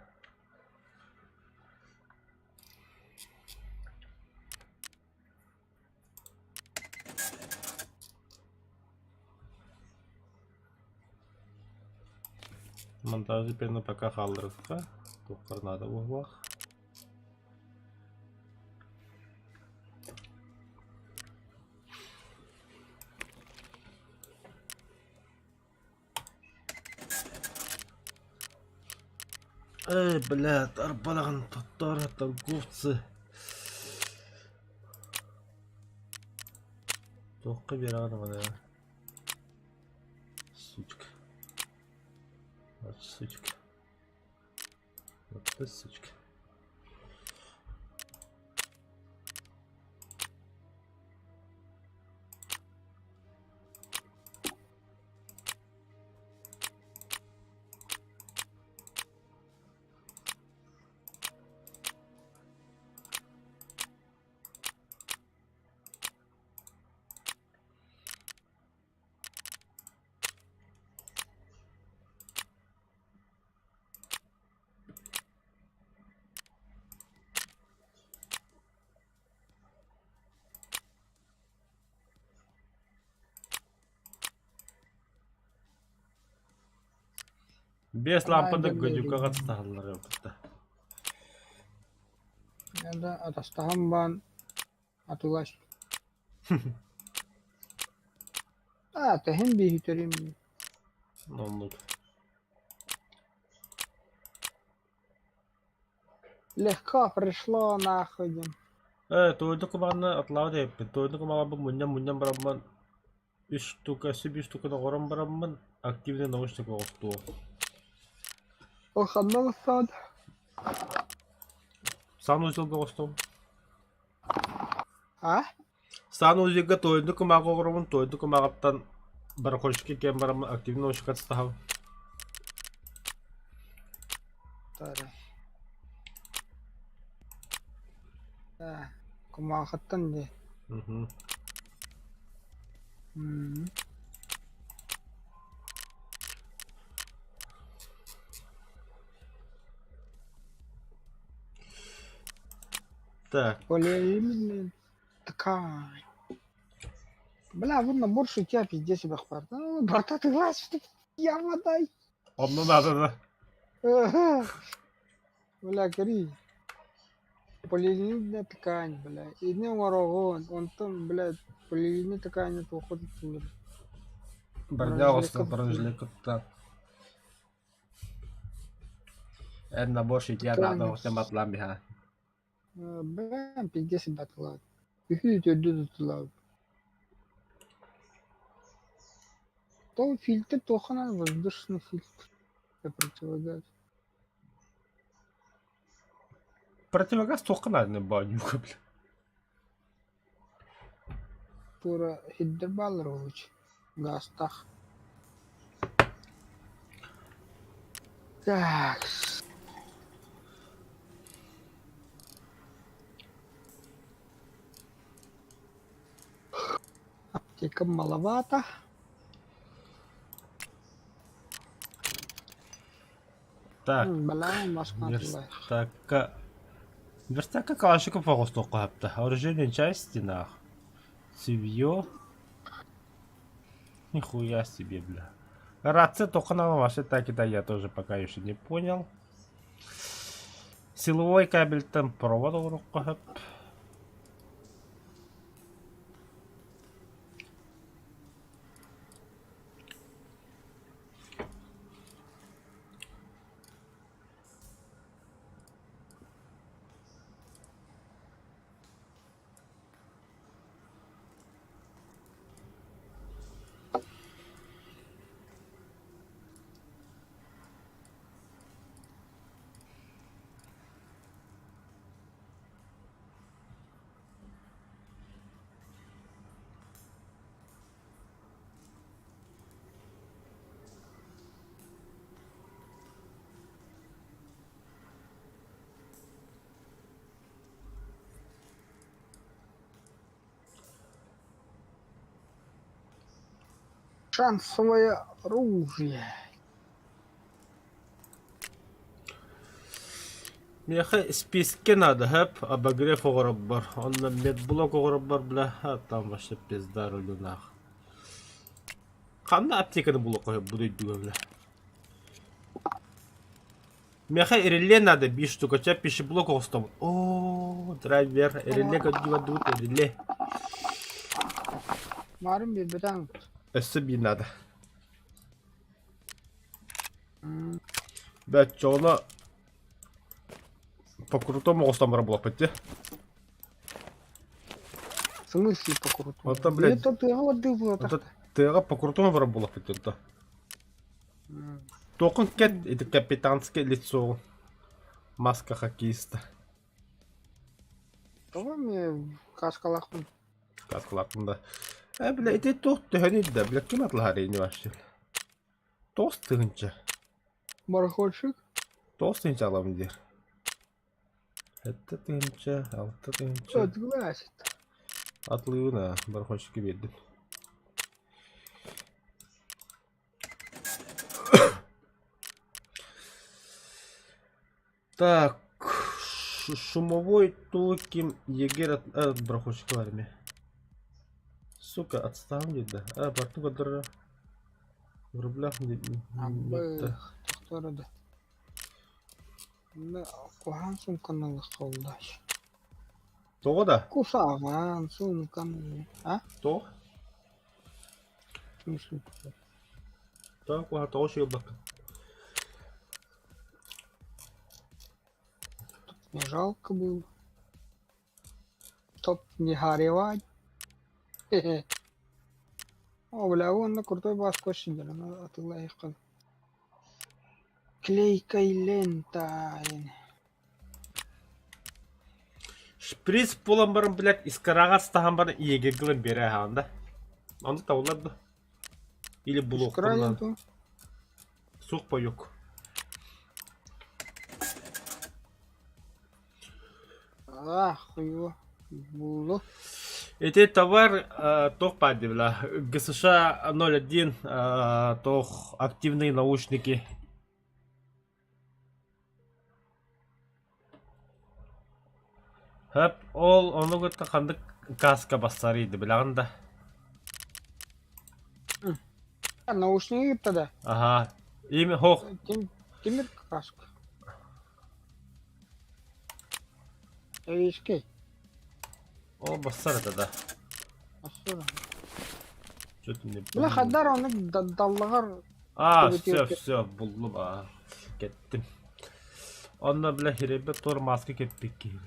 Монтажы перне пока халдырыкка. Тоқтар надо болмақ. Блядь, арбалаған тоттар, торговцы. Тоққа бері ағаны. Сучка. Вот сучка. Вот ты сучка. Без лампады Ай, гадюка да, қатыстағылар өтті. Енді атастаған бан атылаш. Тәхін бейхітерім. Ноллук. Легко пришло нахуй. Тойды кумағына атлау дейіппін. Тойды кумаға бұл мұннан барамын. 3 штука, 7 штуканы орын барамын. Активный наушник оғыстуы. Оханнан сан. Сан өзілгі оғыстуым. Сан өзілгі тойды кумаға оғырымын. Тойды кумағаттан бір қошке кен барамын. Активный наушник қатыстағым. Тары. Кумағаттан де. Так. Полиэлементная ткань. Бля, вот набор шутя пиздец себя хватит. Брата, ты глаз, что я водай. Onu надо, да. Бля, кори. Полиэлементная ткань, бля. И не ворогон. Он там, блядь, полиэлементная ткань, это уходит в мир. Бәрне оғыстың біріншілік күтті. Әдіна бош ития надо оқтен батылан биха. Бля, пиздец себя отклад. Их идет туда. То фильтр, то хана воздушный фильтр. Я противогаз. Противогаз тоқын әдіні банюка, бля. Тура хиддербаллар олуч. Гастах. Так. Аптека маловато. Так. Бля, масматла. Верстака калашиков оғысты оқыпты. Оружейный части нах. Цевье. Нихуя себе, бля. Рация только на вашей таки-то я тоже пока еще не понял. Силовой кабель там провод уруккахып. Шансовое оружие. Меха списке надо, хэп, обогрев оғыраббар. Онна медблок оғыраббар, бля, там вообще пизда рөлі нах. Қамна аптеканы бұл оқы, бұдай дуга, бля. Меха иреле надо, 5 штука, ча пищеблок оғыстам. О, драйвер, иреле көдіва дуд, иреле. Марым bir бетан. Өссі би надо. Бәтчі, оны по-крутому оғыстам бара бұлақ бәтте. В смысле по-крутому? Вот там, блядь. Это ты воды было Это так. тыға по-крутому бара бұлақ бәтте. Тоқын кет, это капитанское лицо. Маска хоккеиста. Кого мне каскалахмын? Каскалақында. Бля, это тоқ төхәнеді, бля, кем атлахарейни вообще? Тоқ тығынша. Барахольщик? Тоқ тығынша аламын дер. Это тығынша, алты тығынша. Отгласит. Атлыуына бархончикке бердім. Так, шумовой тулким егер от бархончик в армии. Сука, отставили, да. Барту кадра в рублях не... Кто да? Да, кухан сумканы қолдаш. Тоғы да? Кусаған сумканы. А? Тоғы? В смысле? Так, тоғы шеу бақы. Мне жалко было. Чтоб не горевать. Хе-хе. О, бля, он на крутой бас кошидер, ну, от лайка. Клейкой лентой. Шприц болан барын, блядь, искараға стаған барын иегергілін бері ағанда. Аны таулады. Или блок. Скраленту. Суқ па yok. Хуё. Було. Эти товар тох падивла. ГСШ 01 тох активные наушники. Хап, ол оны көтті қандық каска бастары еді, білағында. Наушники тогда. Ага, имя хоқ. Тимир каска. Эйшкей. Ол бастар еді, да. Асура. Что-то не Бля, хадар оны даллағар. Все, бұллым, кеттім. Онна, бля, херебе тор маска кеппек кейл.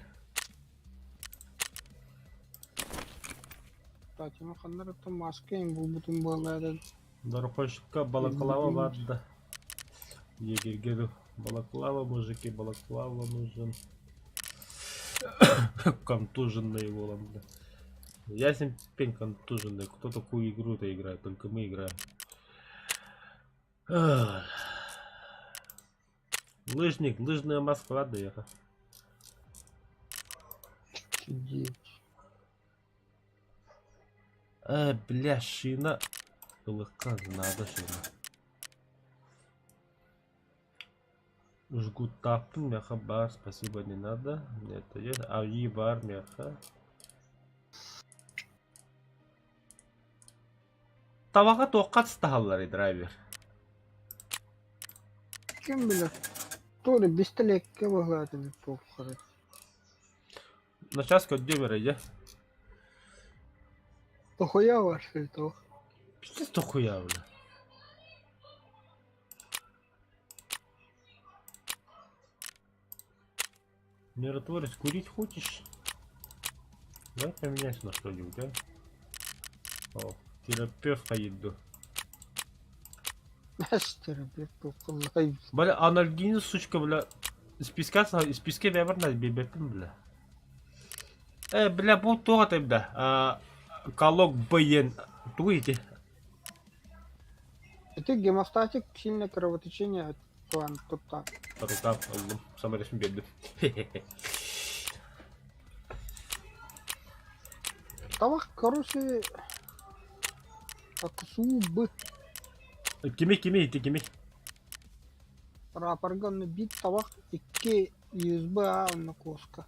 Татима хадар это маска им бұл бұтын болады. Дорохошка балаклава вадда. Егергеру балаклава, мужики, балаклава нужен. Контуженный волом, да. Ясен пень контуженный. Кто такую игру-то играет? Только мы играем. Лыжник, лыжная Москва, да, яха. Сидеть. Бля, шина. Легко, надо шина. Жгут таптың, мяха бар, спасибо, не надо. Это есть. Ауи бар, мяха. Таваға тоққа тыстағалар, драйвер. Кем білер? Толи бестелекке бағылады бір тоққары. На час көддем ерейде. Тохуя var şey тоқ. Пиздец тухуя, бля. Миротворец, курить хочешь? Давай поменяйся на что-нибудь, а? О, терапевт еду. Терапевт тоққылай. Бля, анальгин, сучка, бля. Списке вебер надо бебепин, бля. Бля, бұл тоғат, бля. Калок бейен. Туите. Это гемостатик, сильное кровотечение от план тут так. Рукав aldım. Sana resim geldim. Тавах, короче, аксубы. Кими, ити кими. Рапорганный бит тавах, икке USB на коска.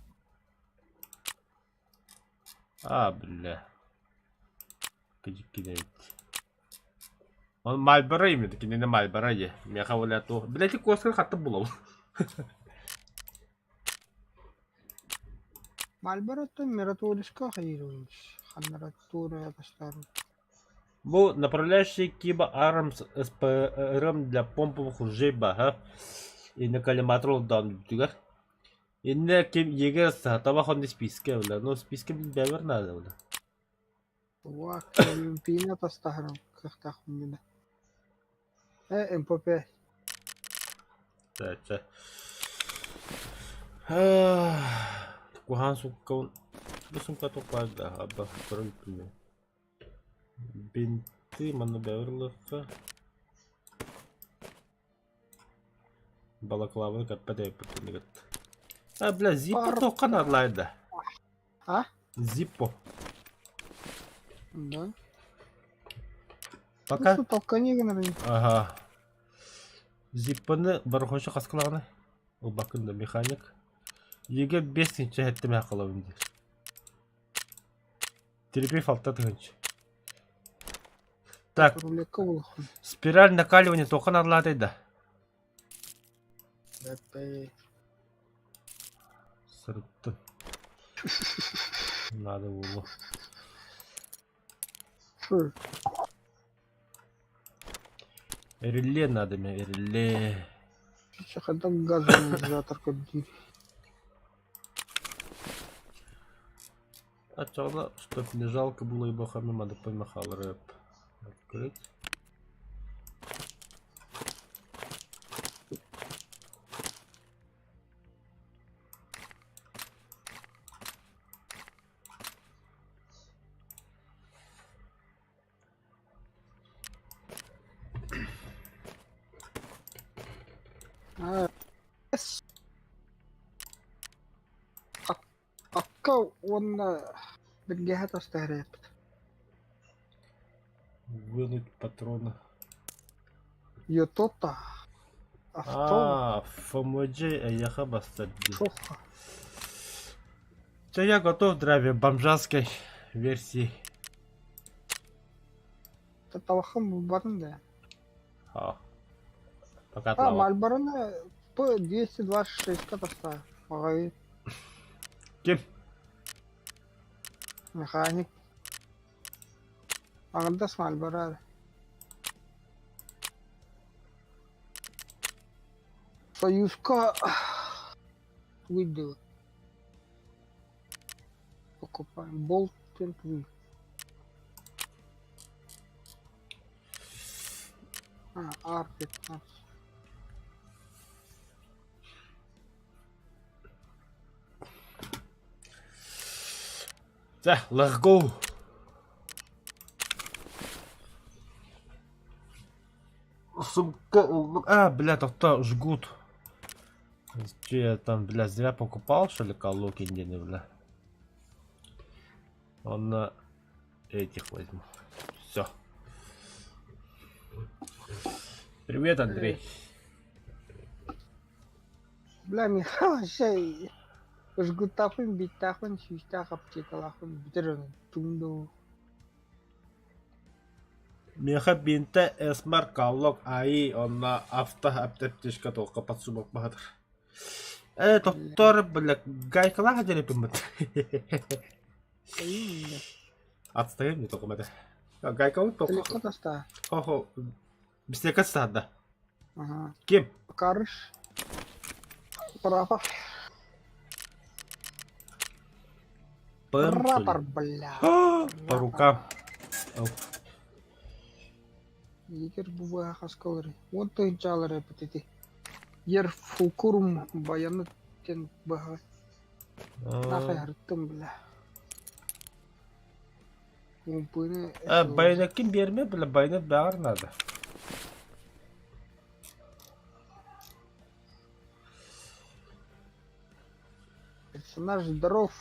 Бля. Кидает. Он Мальборо именно, таки не на Мальборо е. Мяха воля то. Блять, и коска хата булал. Мальборо-то миротворишка хайруш. Ханнаратура постару. Бұл направляющий Киба Армс СПРМ для помповых ружей баха. И на коллиматрол дан дүтігер. Инне кем егер сатавах он не списке, бля. Но списке бевер надо, бля. Вах, пина постару. Как так у меня. МП5. Тәтсә. Кухан суккаун. Бұл сумка тоқпайды. Абба, көрін күлі. Бинты, маны бәуірліққа. Балаклавы кәппәді әпіртілігіт. Бля, зиппо тоққан арлайды. А? Зиппо. Да. Пока. Что толкани генеральный? Ага. Зиппоны бархошы қасқылағыны. Ол бақында механик. Еге 5-ші әттіме ақылауын дейір. Терапия фалта тұғыншы. Так, Рулетка улаху. спираль накаливания тоққан арладайды. Это... Сырытты. Надо было. Фу. Реле надо мне, реле. Сейчас когда газоанализатор кодирует. А чё, чтоб не жалко было и бахами, надо помахал рэп. Открыть. Akka он бергеха тастарет. Вынуть патроны. Йотота. Авто. ФМД, я хабастать. Шоха. Я готов драйве бомжатской версии. Это талахам барында. Пока А, тлава. Мальборона по 226 катаста. Ага, Кем? механик. Агдас Мальбора. Союзка выйдет. Покупаем болт тентвы. R15. Да, let's go. Сумка... бля, то жгут. Че я там, бля, зря покупал, что ли, колоки не, бля. Он на этих возьму. Все. Привет, Андрей. Бля, Михаил, шей. Жгутахын, биттахын, шиштах, аптекалахын, битерен, тунду. Меха бинте эсмар коллок аи, он на авто аптептишка толка подсумок бахатыр. Доктор, бля, гайкалаха дерепимет. Отстаем не только мэтэ. Гайкалу толка. Далеко доста. Хо-хо. Бислекат стадда. Ага. Кем? Покарыш. Прапор. Прапор, бля. По рукам. Егер бува хаскалары. Он тойнчалар репетити. Ер фулкурум баяны тен бага. Нахай арттым, бля. Умпыны. Байна ким берме, бля, байна бәғар надо. Персонаж здоров.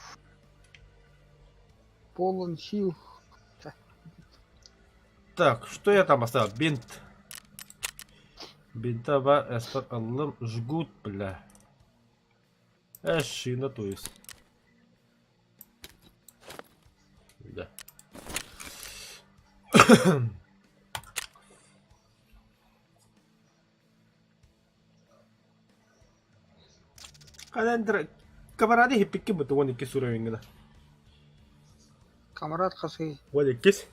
Полон сил. Так, что я там оставил? Бинт. Бинта бар, эспер алым, жгут, бля. Шина, то есть. Да. Календер, камарады хиппикки буту, вон икки суровингина. Камарат хасы. Вот иккис.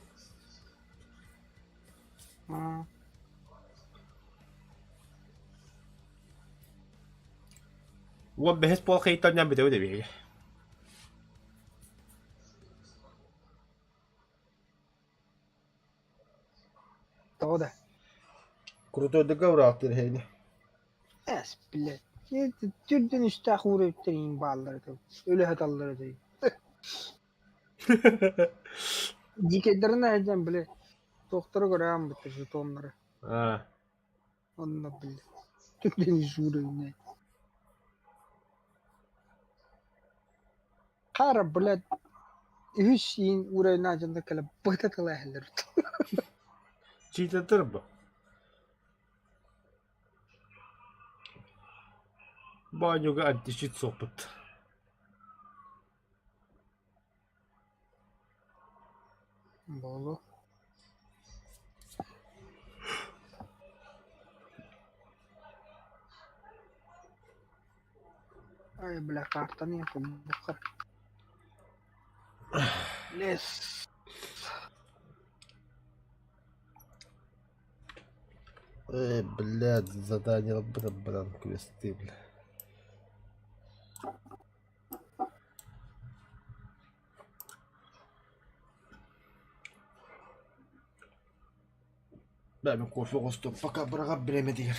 Вот бехес пол хейтан ням битеу дебеге. Тода. Крутой договор автор хейни. Es bile. Türden üstte kuru ettirin bağları da. Öyle hataları da. Diketlerini edeceğim bile. Doktora göre an bitir onları. Ha. Onunla bile. Türden üstte ne? Kara bile. Hüseyin uğrayın acında kala. Bıhta kala ehler. Çiğnetir bu. Banyoga antişit sohbet. Bolu. Ay bile kartanı yapın. Bakar. Les. Блядь, задание бран квесты, бля. Ben bir kofi kostum. Fakat bırakıp bilemedim.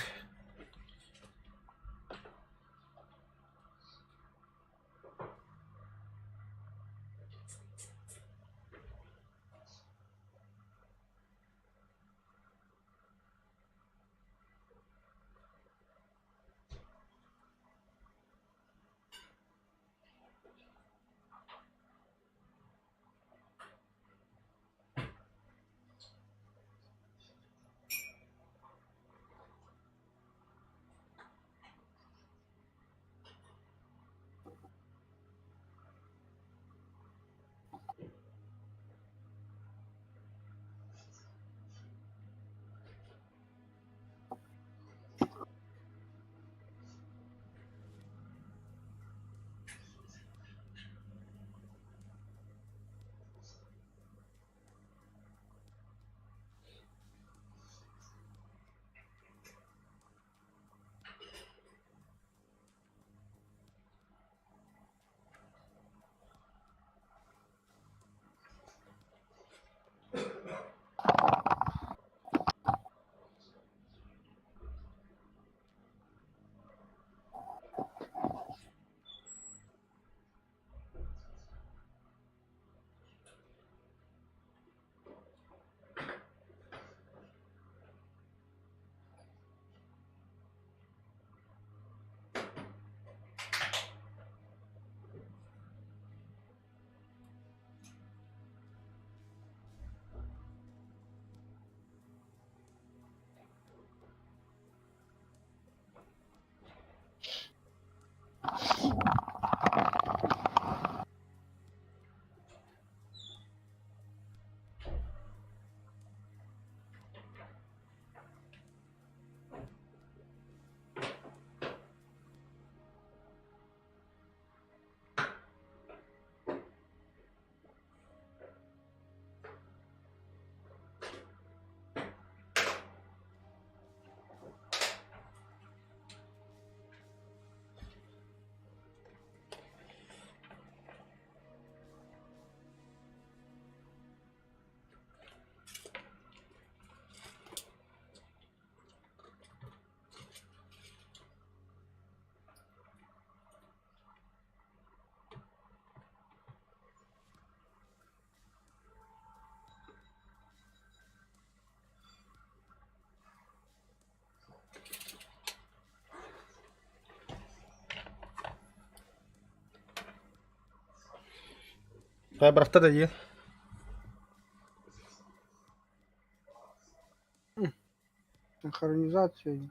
Быракта да ye. Синхронизация.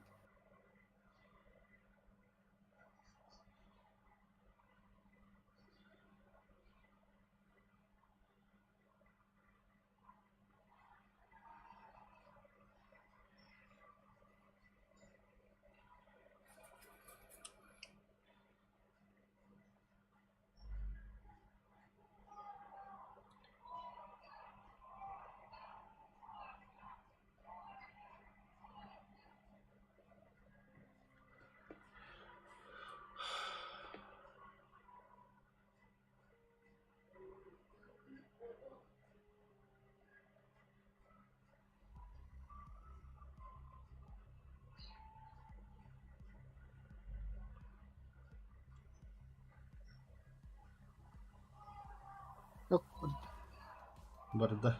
Yok burada. Барды.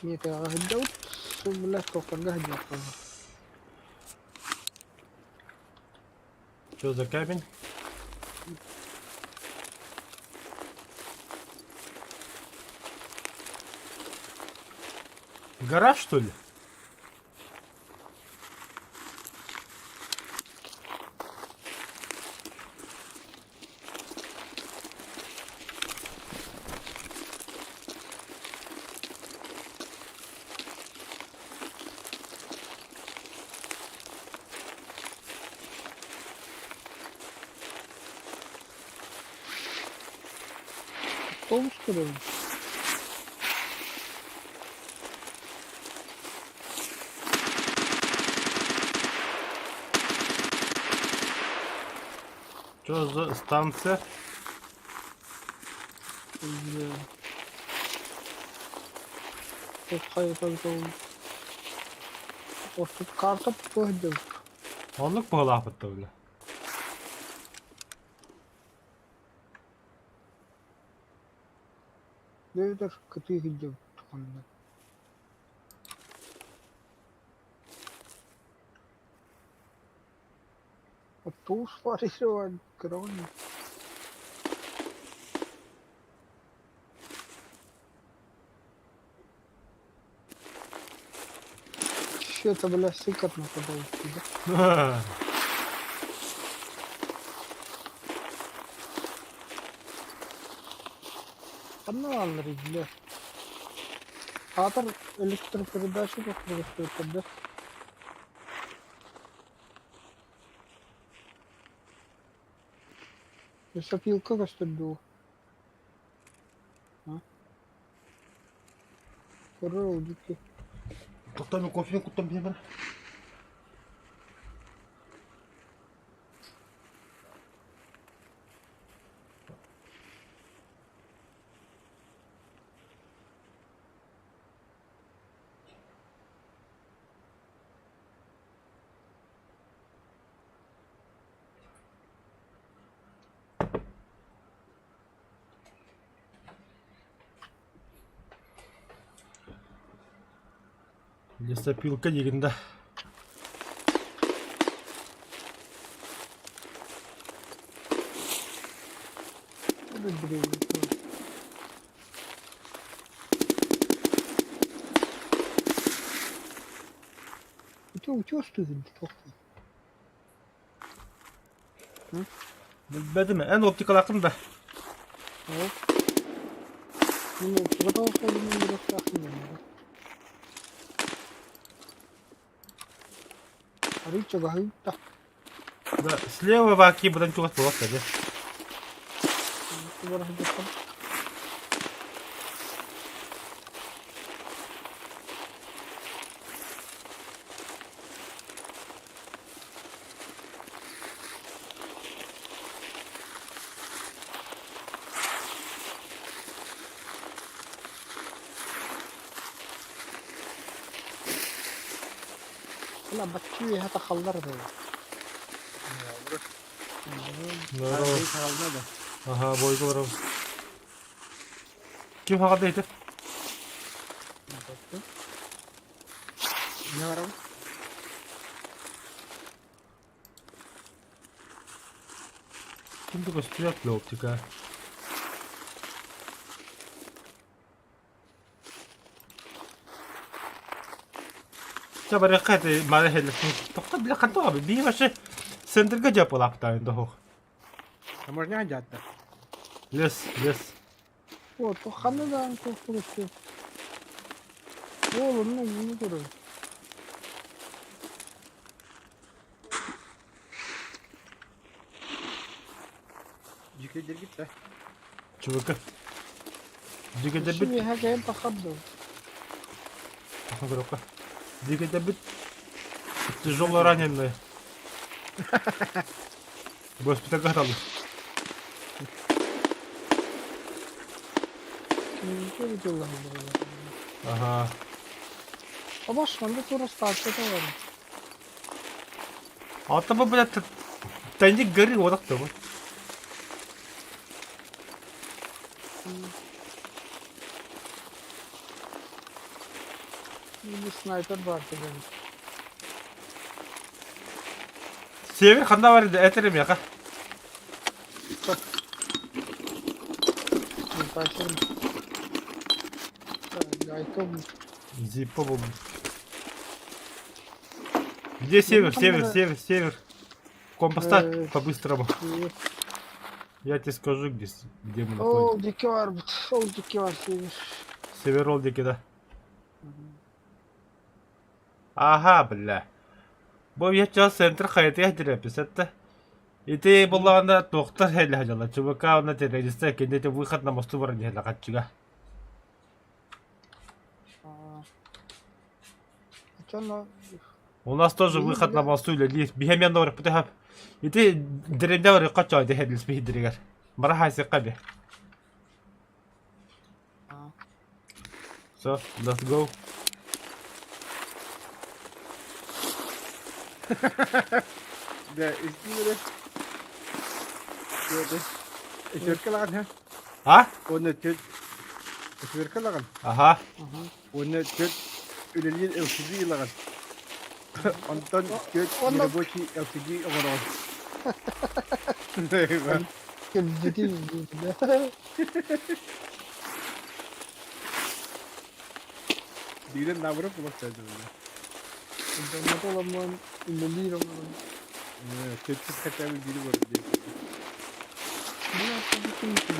Нет, я гиддут. Блядь, сколько гиддут. Что за камень? Гараж, что ли? Том, что ли? Что за станция? Тут хайпал. Вот тут карта пойдет. Онлuk bu halapıtta öyle. Дэвидер, коты гиддут. Вот тут спарировать кроме. Че-то, бля, сыкотно подойти, да? Канал, бля. Атор электропередачи как стоит, да? Лесопилка как стоит было? А? Коровдики. Тоқтамай кофені құттым бемір. Лесопилка дегенде. Утё стыдно, Bilmedi mi? En optikal akım da. вот. Ну, потому что я не рассказываю. Рича говорит, да. Да, слева ваки будан чугас болот dedi. لا بتشوي هذا خلر ده. Aha boygu var. Kim hakadaydı? Ne var o? Kim bu sürekli optika? Tabii rekati mare helsin. Toqta bile kanto abi. Bir başı sendirge yapılapta indi ho. А можно одеть? Лес. Вот, то ханадан просто. О, ну, не говорю. Yükledir git de. Çubuk. Digede شو bit. هيك انت خضر. Ага, Digede bit. Тяжелое раненое. Госпиталь готовы. Ничего не делал. Ага. А ваш он тут расстался, товарищ. Алтабы, блядь, тайник горы, вот так-то вот. Bir sniper var tabii. Север ханда var idi, eterim ya. Bir kaçırım. Gayet olmuş. Зипа был. Где север, север, север, север? Ком поставь по-быстрому. Я тебе скажу, где мы находимся. Oldaki var bu. Oldaki var sevir. Северолдики, да. Ага, бля. Bu yaşça center hayatı yahdırıyor pisette. İti bullağında doktor hele hacala. Çubaka ona teröriste kendi de bu khatna mostu var diye la kaçıga. Çanla. У нас тоже выход на мосту или лифт. Бихемян дорог птахап. İti dirende var kaçıyor diye hedil spihidiriger. Maraha sekabi. So, let's go. ده اسمه ده ده الشركة لغن ها Ha? قلنا تشد الشركة لغن Aha. قلنا تشد الوليد LCD لغن أنتن تشد يربوشي LCD أغران Ciddi bir دينا نعرف ما تشد İnternet olanlar ileri olanlar. تشد كتاب الجيل ورد Bu yaptı bütün şey.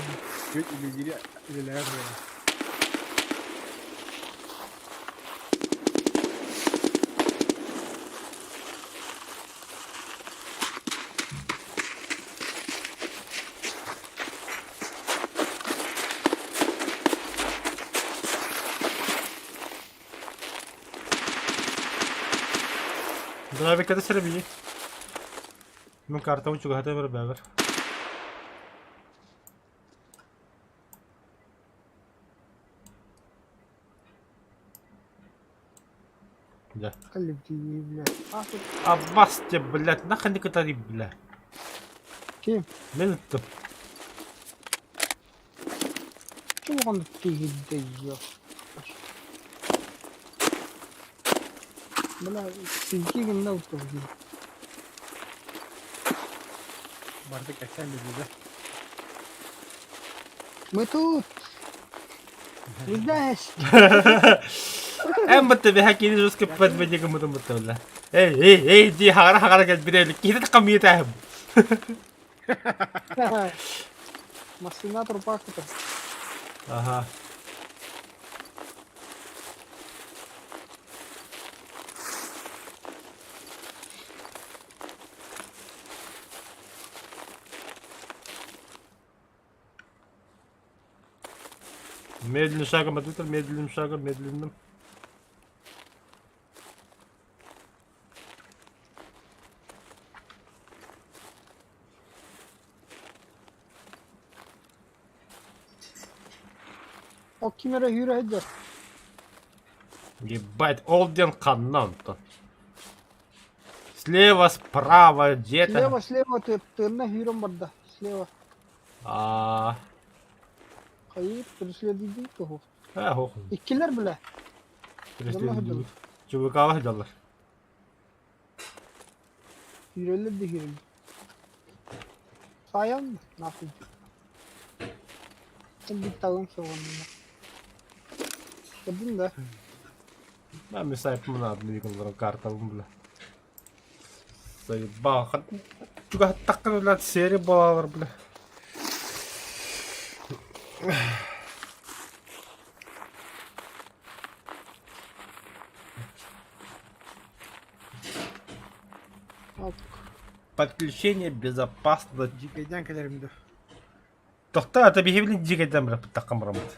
تشد الجيل إلى الآخر Dur abi kada sıra bir. Ben kartamı çok hata beraber. Да. Kalibdi bile. Afet. Abbas te блядь, нахрен ты тариф, блядь. Kim? Ben tuttum. Çabuk onu tehidde yiyor. Bana silgi günde oturdu. Bardak eksen dedi. Мы тут. Не знаешь. En mutlu bir hakini жестко подводи кому-то мутlu вلا. Эй, ди хагара гэл бирэлик. Кидэт камитай. Маслинатор пахнет. Ага. Медленным шагом ответил, медленным шагом, медленным. O kimere hüre eder. Ебать, Олден канон-то. Слева, справа, где-то. Слева тырна hüre barda. Слева. Hayır, преследуйте того. Ох, İkiler bile. преследуют. Чувака hıcalar. Hüreler de hüre. Sayan mı? Nasıl? Ben bir tağım savunma. Kadın da. Ben müsait mi надо двигаться карта, бля. Заебал. Juga takkan lihat seri balalar, bля. Подключение безопасно. Jikaydan kadarımda. Tohta ata bir hevlin cigeden bırak takım ramat.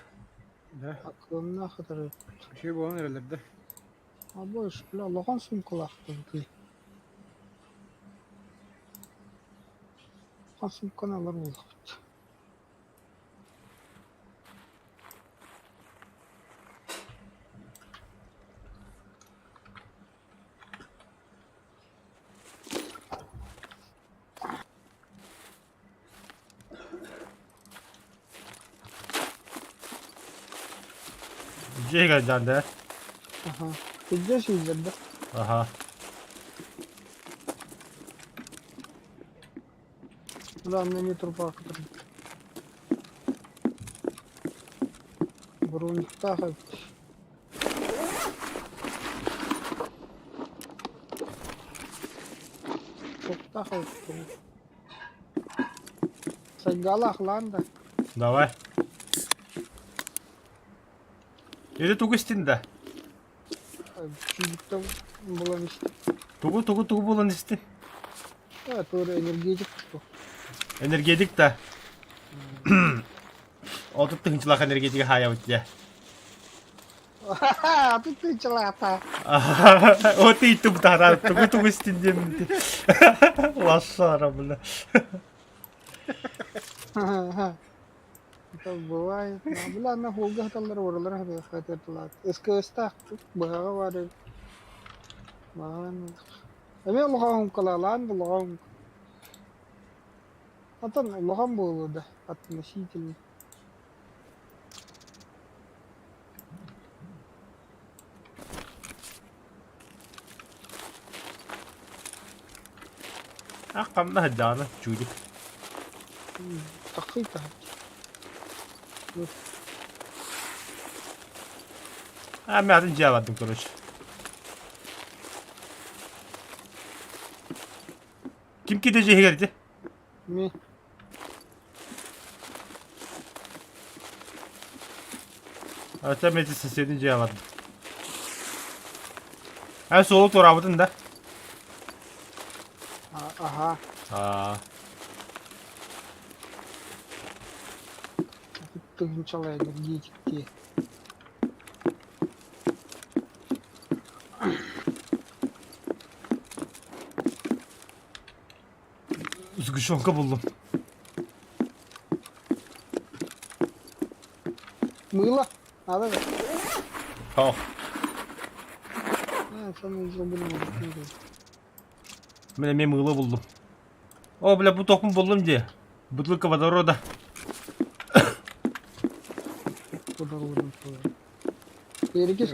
Da. Aklımda kadar. Şey bu onun herhalde. Abi şu Allah'ın sum kulaktı. Asım kanallar oldu. Şey geleceksin de. Aha. Güzel şeyler de. Aha. Ulan ne metro parkı. Burun takip. Çok takip. Sen galak lan da. Давай. Или тугу истинде. Çocukta bulamıştım. Тугу болон истин. Evet doğru energetik bu. Энергетик та. Отут тыгынчылак энергетика хая өтте. Haha, tuttu celata. Вот и туп тара, тугу истинде. Лошара, бля. Это бывает. Бля, на хугах талдар oralar hadi khatir talat. Eski istak baga var. Bagan. Ama Allah'ım kalalan Allah'ım. Atan Allah'ım bu da. Относительно. Аккамна хадана, чудик. Такой-то. Ben adını cevapladım konuş. Kim gideceği geldi? Mi? Hatta meclis istediğin cevapladın. En soğuk doğramadın da. Aha. Aa. Тыгынчал энергетик те. Sguşonka buldum. Мыло? Надо же. Tamam. Sana забыл. Ben mığla buldum. O bile bu tokum buldum diye. Butulka водорода. Перекис.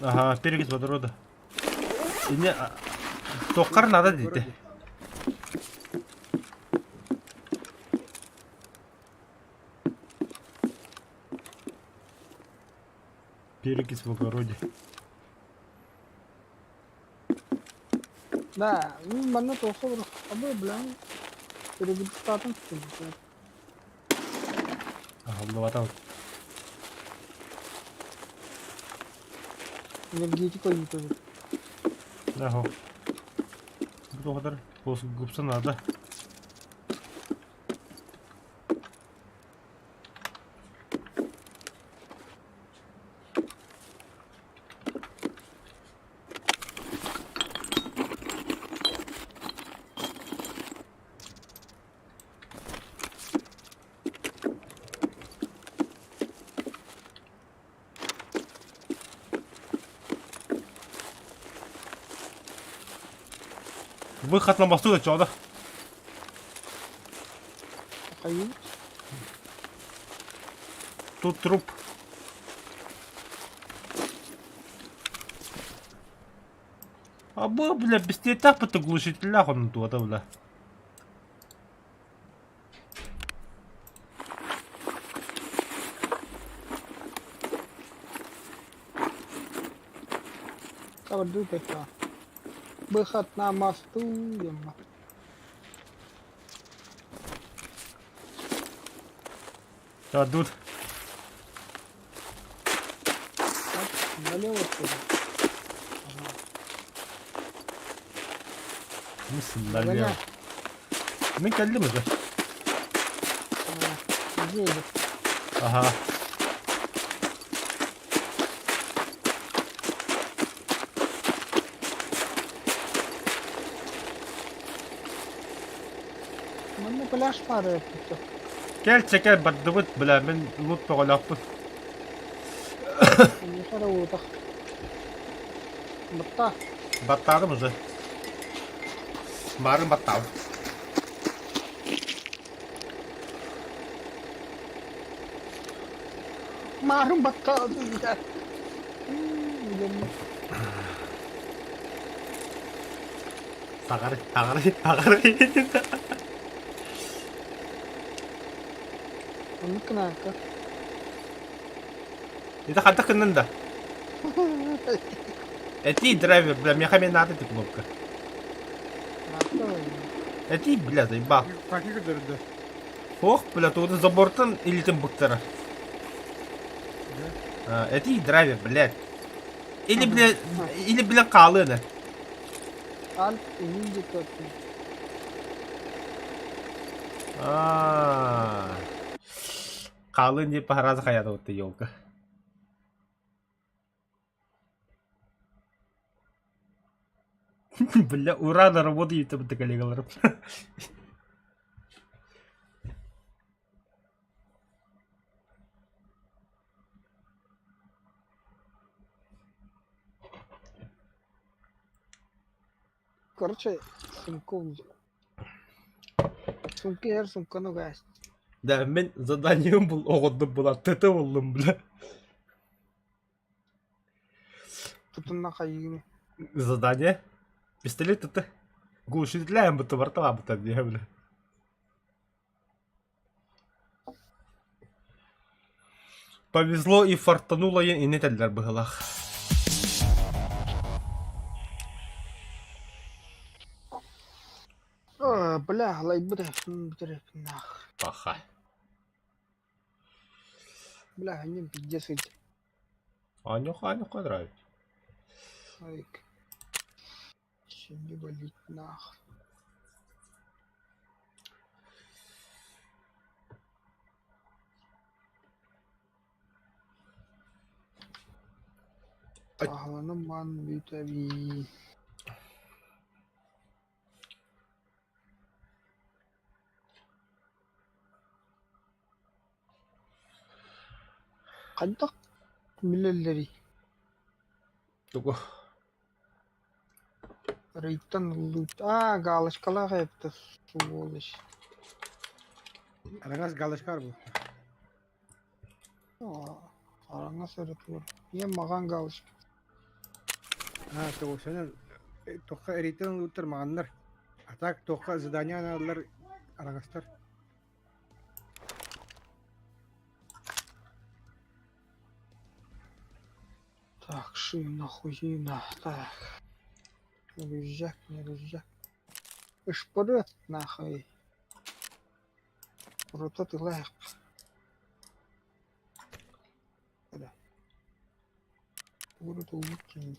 Ага, перекись водорода. И не... Токар надо dedi. Перекись в огороде. Да, mana tofu bro. Abi bilang перегиб статом. Ага, ловатал. Энергетика не тоже. Ага. Bu kadar bozuk gupsa nerede? Выход на мосту отсюда. Hayır. Тут труп. А бы, бля, без этапа-то глушителя он туда, бля. Kau dulu peta. Выход на мосту. Яма. Да, тут. Налево туда. Мисс налево. Мы калим уже. Где это? Ага. Mana flash var ya. Gel çeker baddıvıt bile ben loot toğalapı. Ne kadar uğradık. Batta. Battadım уже. Marın battav. Marun batta. Gelmiş. Сагары. Onu kınaka. Это хата кынында. Эти драйвер, бля, мне надо эта кнопка. Эти, бля, заебал. Какие кыдырды? Фох, бля, тут за бортом или там буктера. Эти драйвер, блядь. Или, бля, калына. Alp indikatör. Калын деп разы қаяды отты елка. Бля, ура, на работу ютуб коллегаларым. Короче, сумку. Сумки her сумканы газ. Да, мен заданием был оғынды была, тәті болдым, бля. Tutundan kayıyor. Задание? Пистолет это? Глушитель амбута, вартова амбута, не, бля. Повезло и фартануло, и не тәлдер бұғылақ. Бля, лайбы да шunu bitirek нах. Паха. Бля, они пиздец эти. Анюха нравится. Айк. Еще не болит нах. Sağlanın man bir tabi. Kaçtak milletleri. Туго. Рейтан лут. Галочкалар hepti. Сволочь. Араңас галашкар бұл. Араңа сөрөтүр. Мен маған галочка. Тоғысынан тоққа эрейтен ұлттар мағандар. Атак тоққа задания аналар араңастар. Так, шина, хуйна. Так. Рюкзак, не рюкзак. Шпорот, нахуй. Шпорот и лайк. Да. Шпорот улучшение.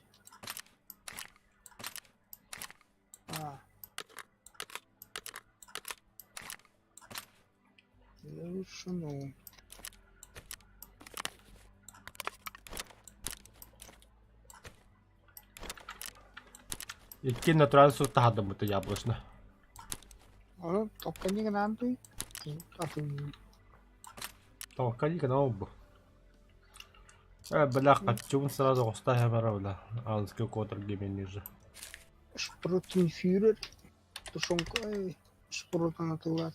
Завершено. Идти на транспорт гадом это яблочно. Только не надо. Только не канал бы. Бля, хочу сразу оставим равно. Анский котр геймин ниже. Шпротенфюрер. Тушонка. Шпрота на тылат.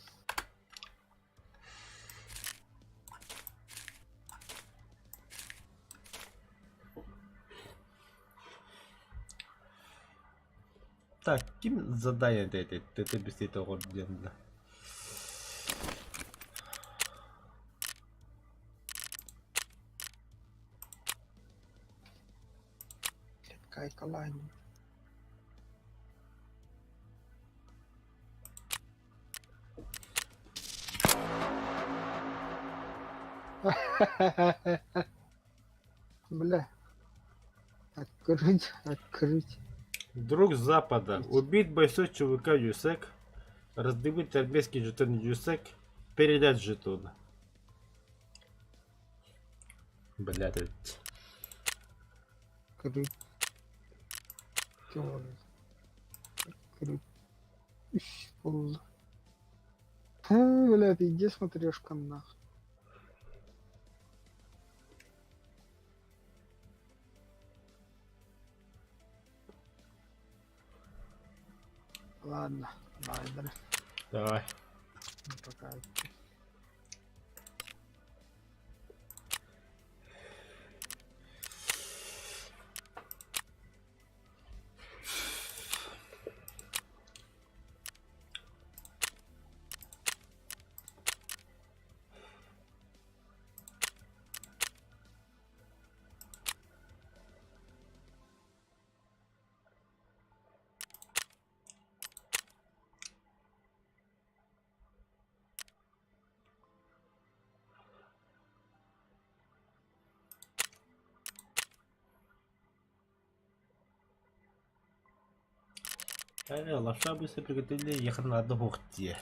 Так, ким задание ты без этого ордена? Кайка лайн. Бля. Открыть. Друг Запада. Убить бойцов ЧВК ЮСЕК. Раздобыть армейский жетон ЮСЕК. Передать жетон. Блядь. Открыть. Открыть. Пол. Бля, ты где смотришь нах? Ладно, давай, Давай. пока. Лапша быстро приготовили, ехать на духте.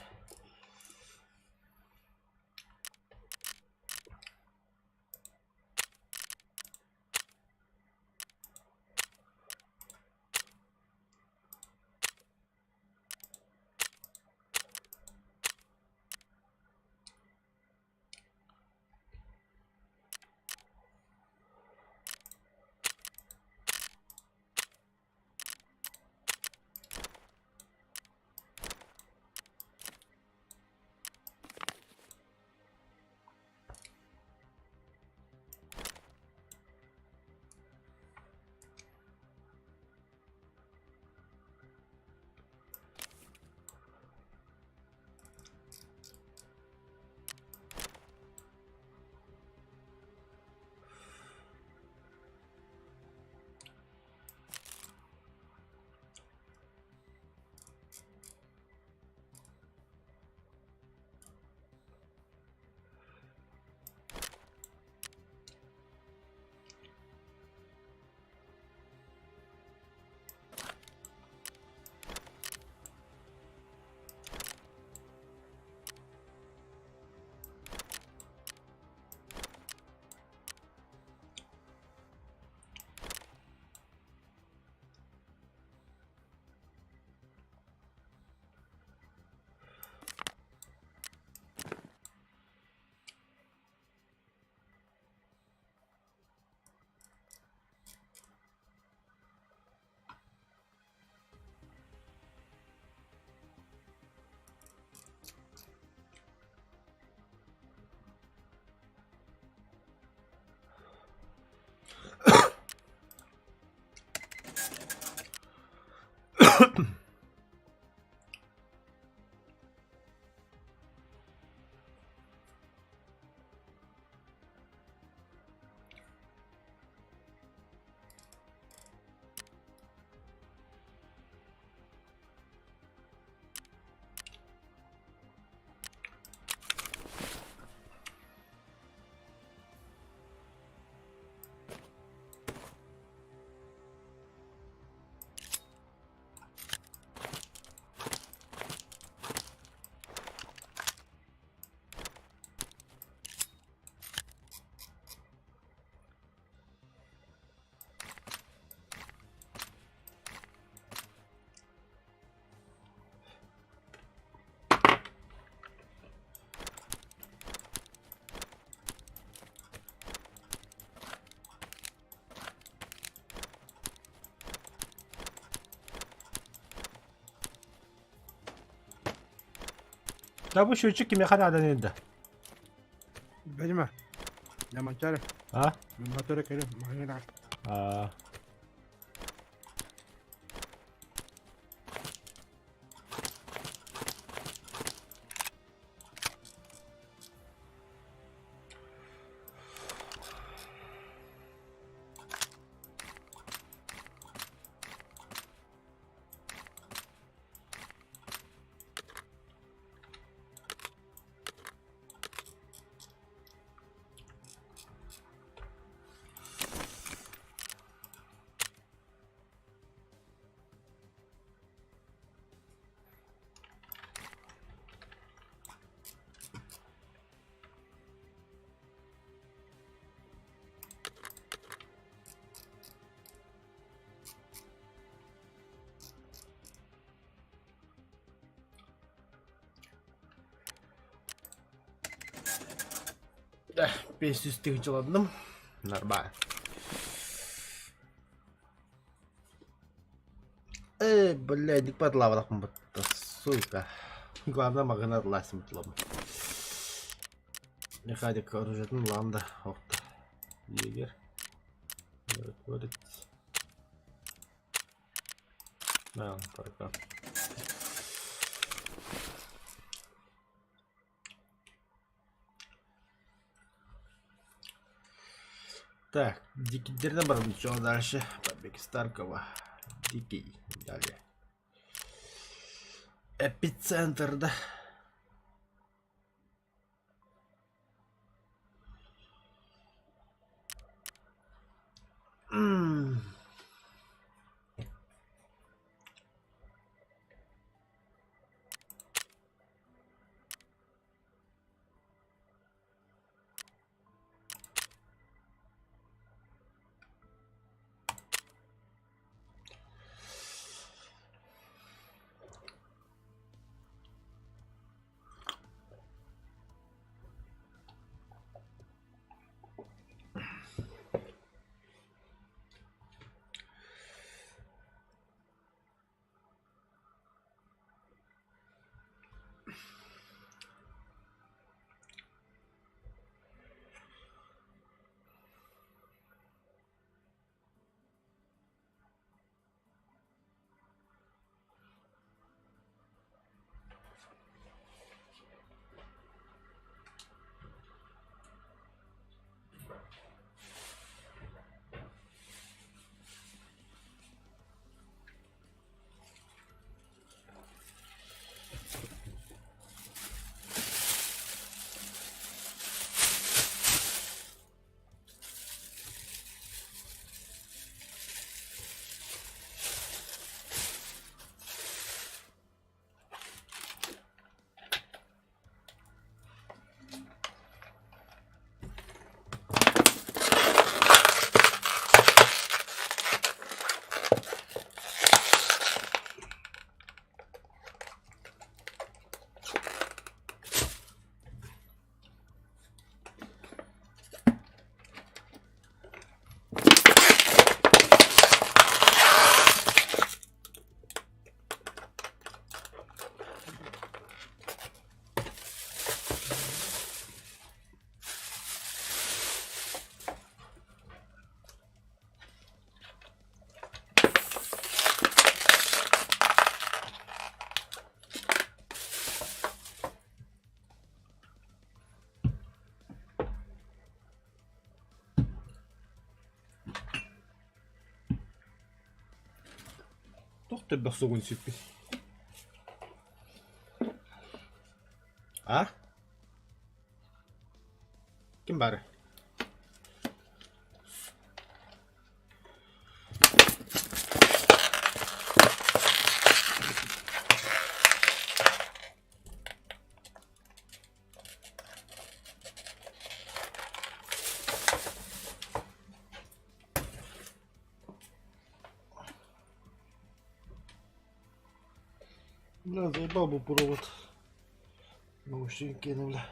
Ya bu счетчик kime kadar denildi? Benim لما تعرف Ha? لما ترى كده ما هي نعرف Aa. Да, 500 тысяч Нормально. Блядь, не подлава там, сука. Главное, магнат ласим тлом. Не ходи к оружию, ланда, охта. Егер. Вот. Да, только. Так, Дикий Дернабр, что дальше? Побег Старкова. Дикий. Далее. Эпицентр, да? Тоқты басуын сөйтпей. А? Кім бәрі? Бля, заебал бы провод. Наушники, ну бля.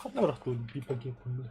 Хатна тут бипакет, бля.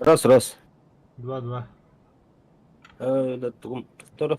Раз. 2-2. Да, второй.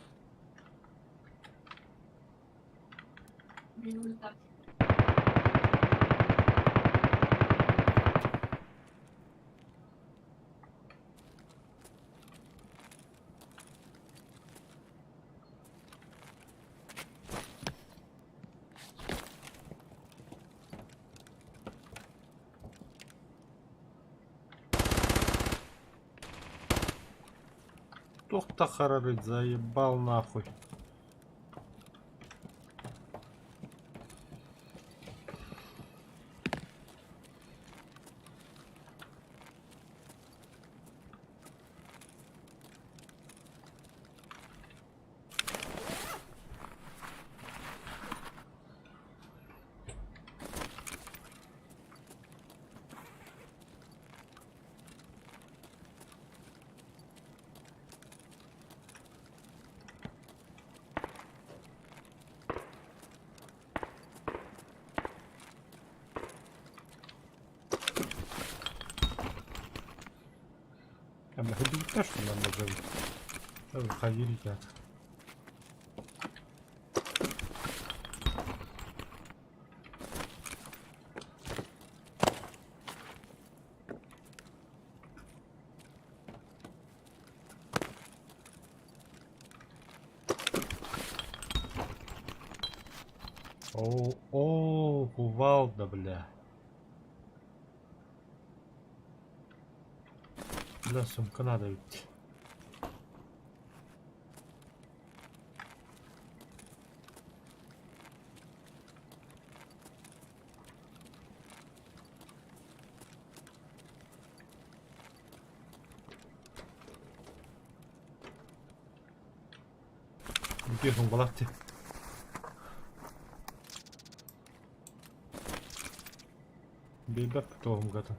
Тохта харарит, заебал нахуй. Ama hadi taş mı lan bakalım. Tabii hayır ya. О, кувалда, бля. Бля, сумка надо идти. Где он балахти? Бейбак кто он готов?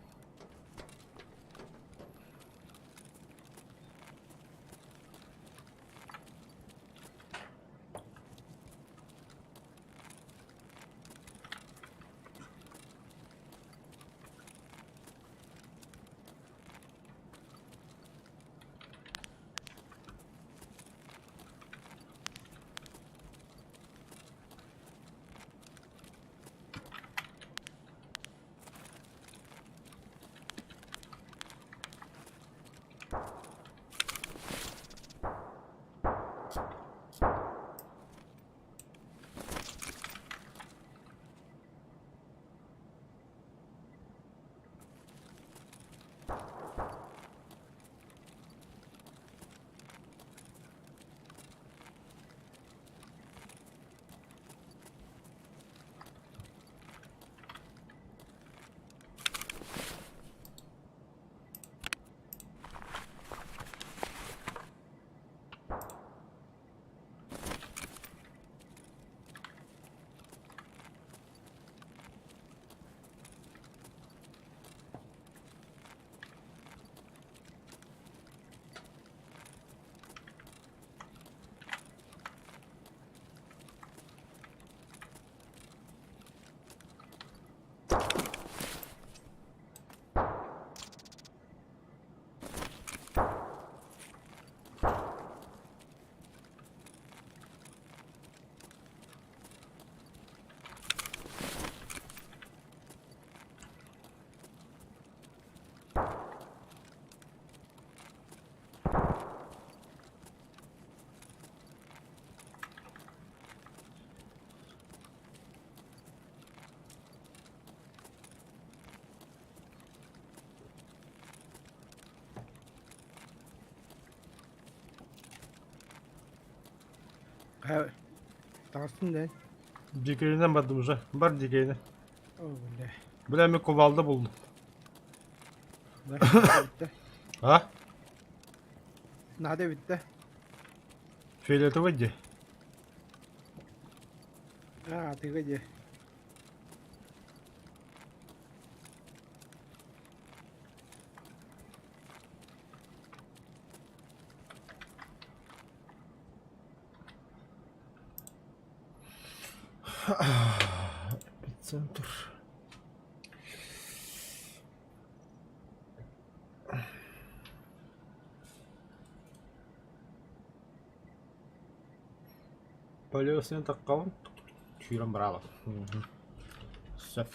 Ha, tarsın da. Dikeyinden baktım уже. Бар dikeyine. O bile. Bля, mi kuvalda buldum. Bitti. Ha? Nade bitti. Фиолетовый где? Ha, tıkıcı. Эпицентр. Полиосен таккалын. Чүйрен браво. Сөп.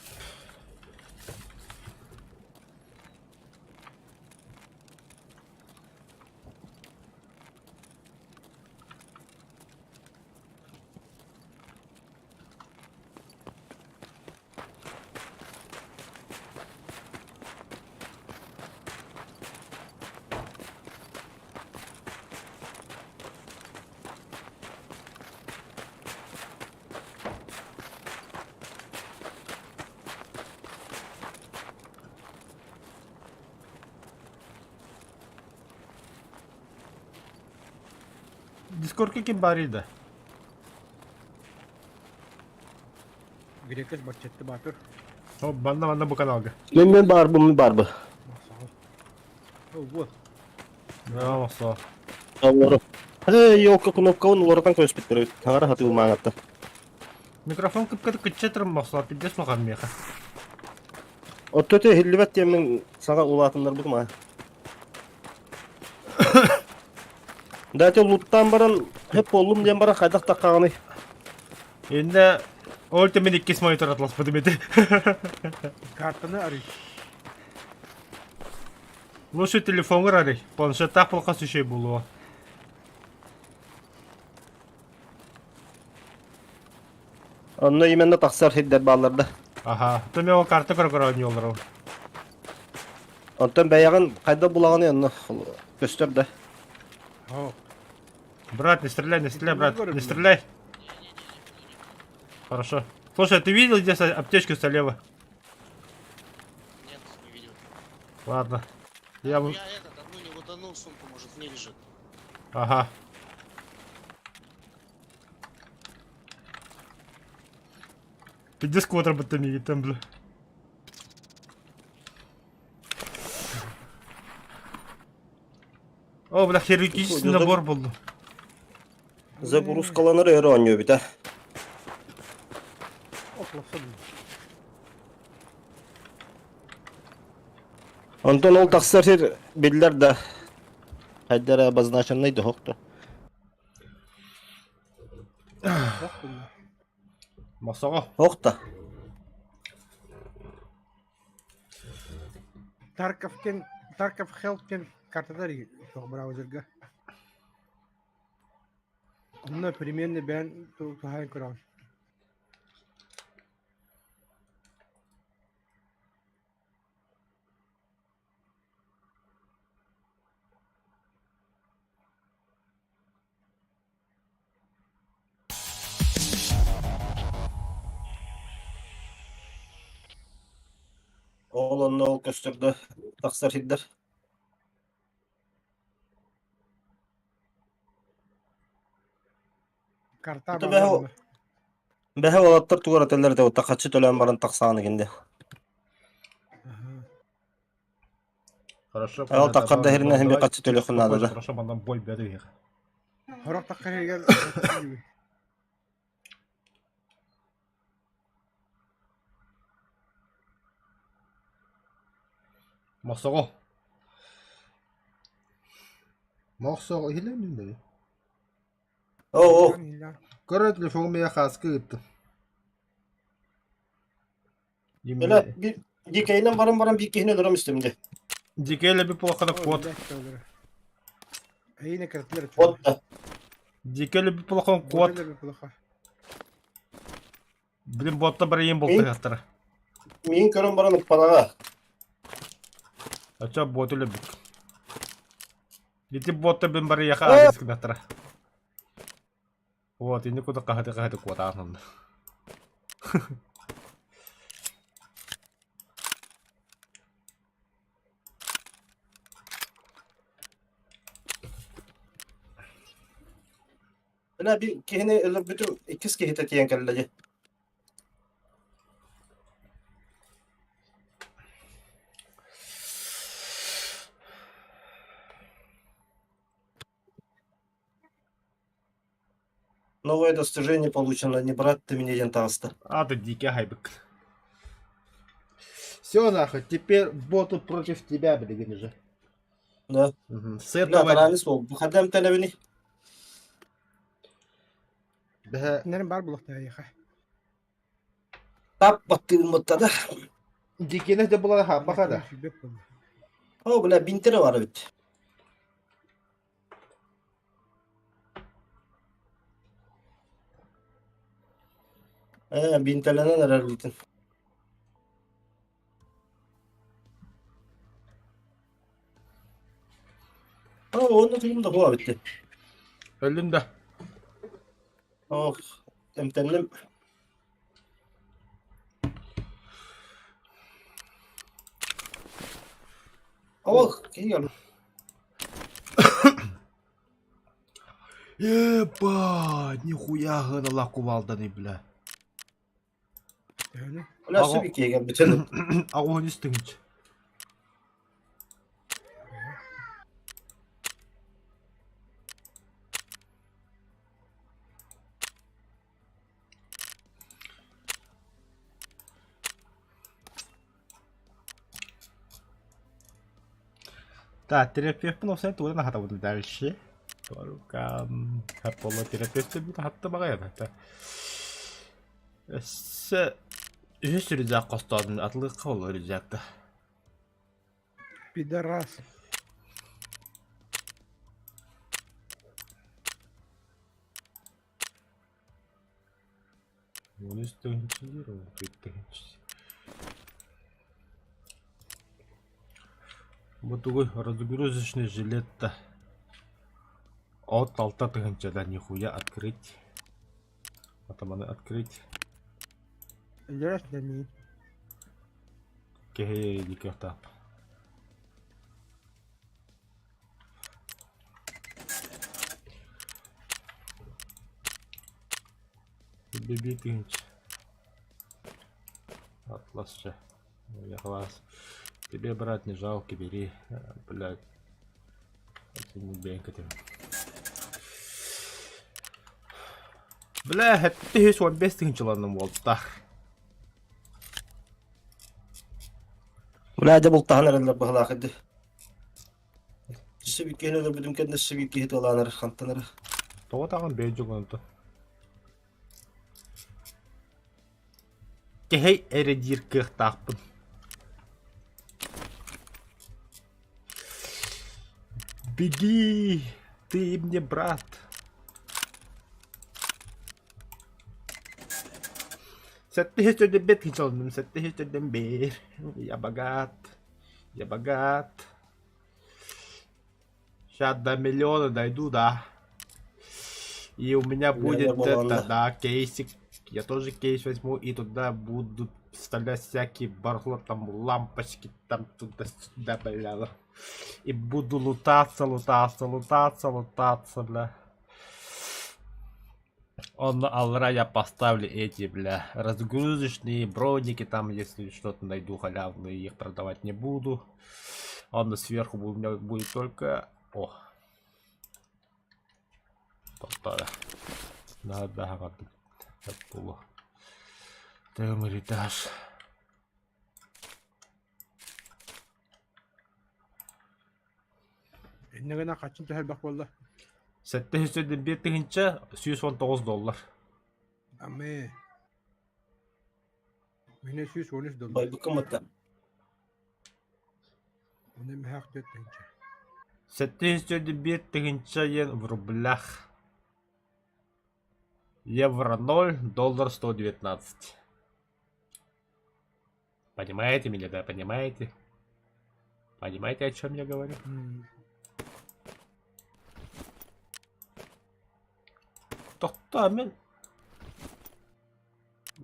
Дискордқа kim бар еді? Грекес бачетти батыр. О, банда bu kanalga. Men barbu. О, вот. Ja, massa. Алло. Joukko knuppkaun luotan köspittynyt. Hara hatu maangatta. Mikrofon kıpkıdı kıtçatırım massa. Piddes maqam meqa. Ottote hillivet yemin saga ulatınlar bu ma. Дәте луттан баран hep oğlum diyen bara kaydak takkağını. Енді ол темен 2 монитор атылас бұдым еді. Картаны арый. Лучше телефон арай. Планшеттақ бұлқа сүйшей болуы. Onunla yemenle taksar hidder bağlarda. Аха, төме ол карты көргөрөн yolları. Ondan bəyağın kayda bulağını yanına göster de. О, Брат, не стреляй, брат, не стреляй. Хорошо. Слушай, ты видел здесь аптечку слева? Нет, не видел. Ладно. Я... Я этот, одну не утонул, сумку, может, в ней лежит. Ага. Иди с квадроботами там, бля. О, бля, хирургический набор был. Загрузкаланır öyle oynuyor bir de. оплався. Ondan ol taksar her bildiler de. Haydar обозначенный da hoktu. Масаға. Hokta. Тарков Хелптен картадар жоқ браузерге. Онда переменный бән тухайын көрам. Oğlanla ol gösterdi. Taksar hidder. Карта Tabii o- Behe olattır tuğar öteller de o takatçı tölen barın taksağını kendi. Хорошо. Al takkar da herine hem bir kaçı tölekün adı da. Хорошо, бандан бой бәді. Хорок таққан егер. Масаға. Масаға, хилемін бәді. Oo. Көрі телефон мея қасқы ұтты. Böyle bir dikeyle barın bir kehine duram üstümde. Дикейлі bir плохada код. Әйіне кіртілер. Ot da. Дикейлі bir плохon код. Блин, ботта бір ең болты қаттыры. Min körün barın panağa. Ача боты любит. Дети ботта бен бір еқа адрески даттыры. Вот, енді куда қағады код ағынды. Böyle bir kehine ölür bütün ikiz kehite tiyen kelleci. Новое достижение получено. Не брать ты меня янтаста. А, ты дикий хайбек. Все нахуй, теперь боты против тебя, блин, же. Да. С Ne этого... karanlık oldu. Bu kadem televini. Да, Нерім бар бұлықта аяқа. Tap battığım muttada. дикий de была ха, бахада. O bile 1000 lira var evet. He 1000 TL'den arar bitin. Ha onu duyum da bu bitti. Öldüm de. Oh temtenlim. Oh iyi geldi. Ебать, нихуя гана кувалданы, бля. Ulan su ikiye gel bitirelim. Огонь стынуть. Так, терапевт, ну, все, туда надо будет дальше. Только Apollo терапевты bir hatta bagaya da. С Жүсүрүзак костодун атлык кабыл өрүзакты. Пидорас. Он инстагрировал, вот такой разгрузочный жилет-то. От алта тыгынчадан нихуя открыть. Атаманы открыть. Лерас дами. Кехе дикертап. Беби тыгынч. Атласча. Я класс. Тебе, брат, не жалко, бери. Блядь. Это не бенка ты. Бля, это ты есть он без тыгынчаларның болдта. Владя был тахнер на бахлахиды. Сибикене да будем кедне сибикене толанар хантанар. Того тагын бейджик онто. Кехей эредир кыхтақпын. Беги, ты мне брат. Сәтті хестерден бет хичалдым, сәтті хестерден бер. Я богат, я богат. Сейчас до миллиона дойду, да. И у меня будет это, да, кейсик. Я тоже кейс возьму и туда буду вставлять всякие бархло, там лампочки, там туда-сюда, бля. И буду лутаться, бля. Он алра я поставлю эти, бля, разгрузочные броники, там, если что-то найду халявные, их продавать не буду. Он сверху у меня будет только... О! Попало. Надо, вот. Тэмэр этаж. Эннегена качын төһөр бак болду. Сәтті үстерден бер тыгынча $119. Аме. Мене $113. Бай букамата. Мене мехак төттенче. Сәтті үстерден бер тыгынча ен в рублях. Евро 0, доллар 119. Понимаете меня, да? Понимаете? Понимаете, о чем я говорю? Тохта, мен.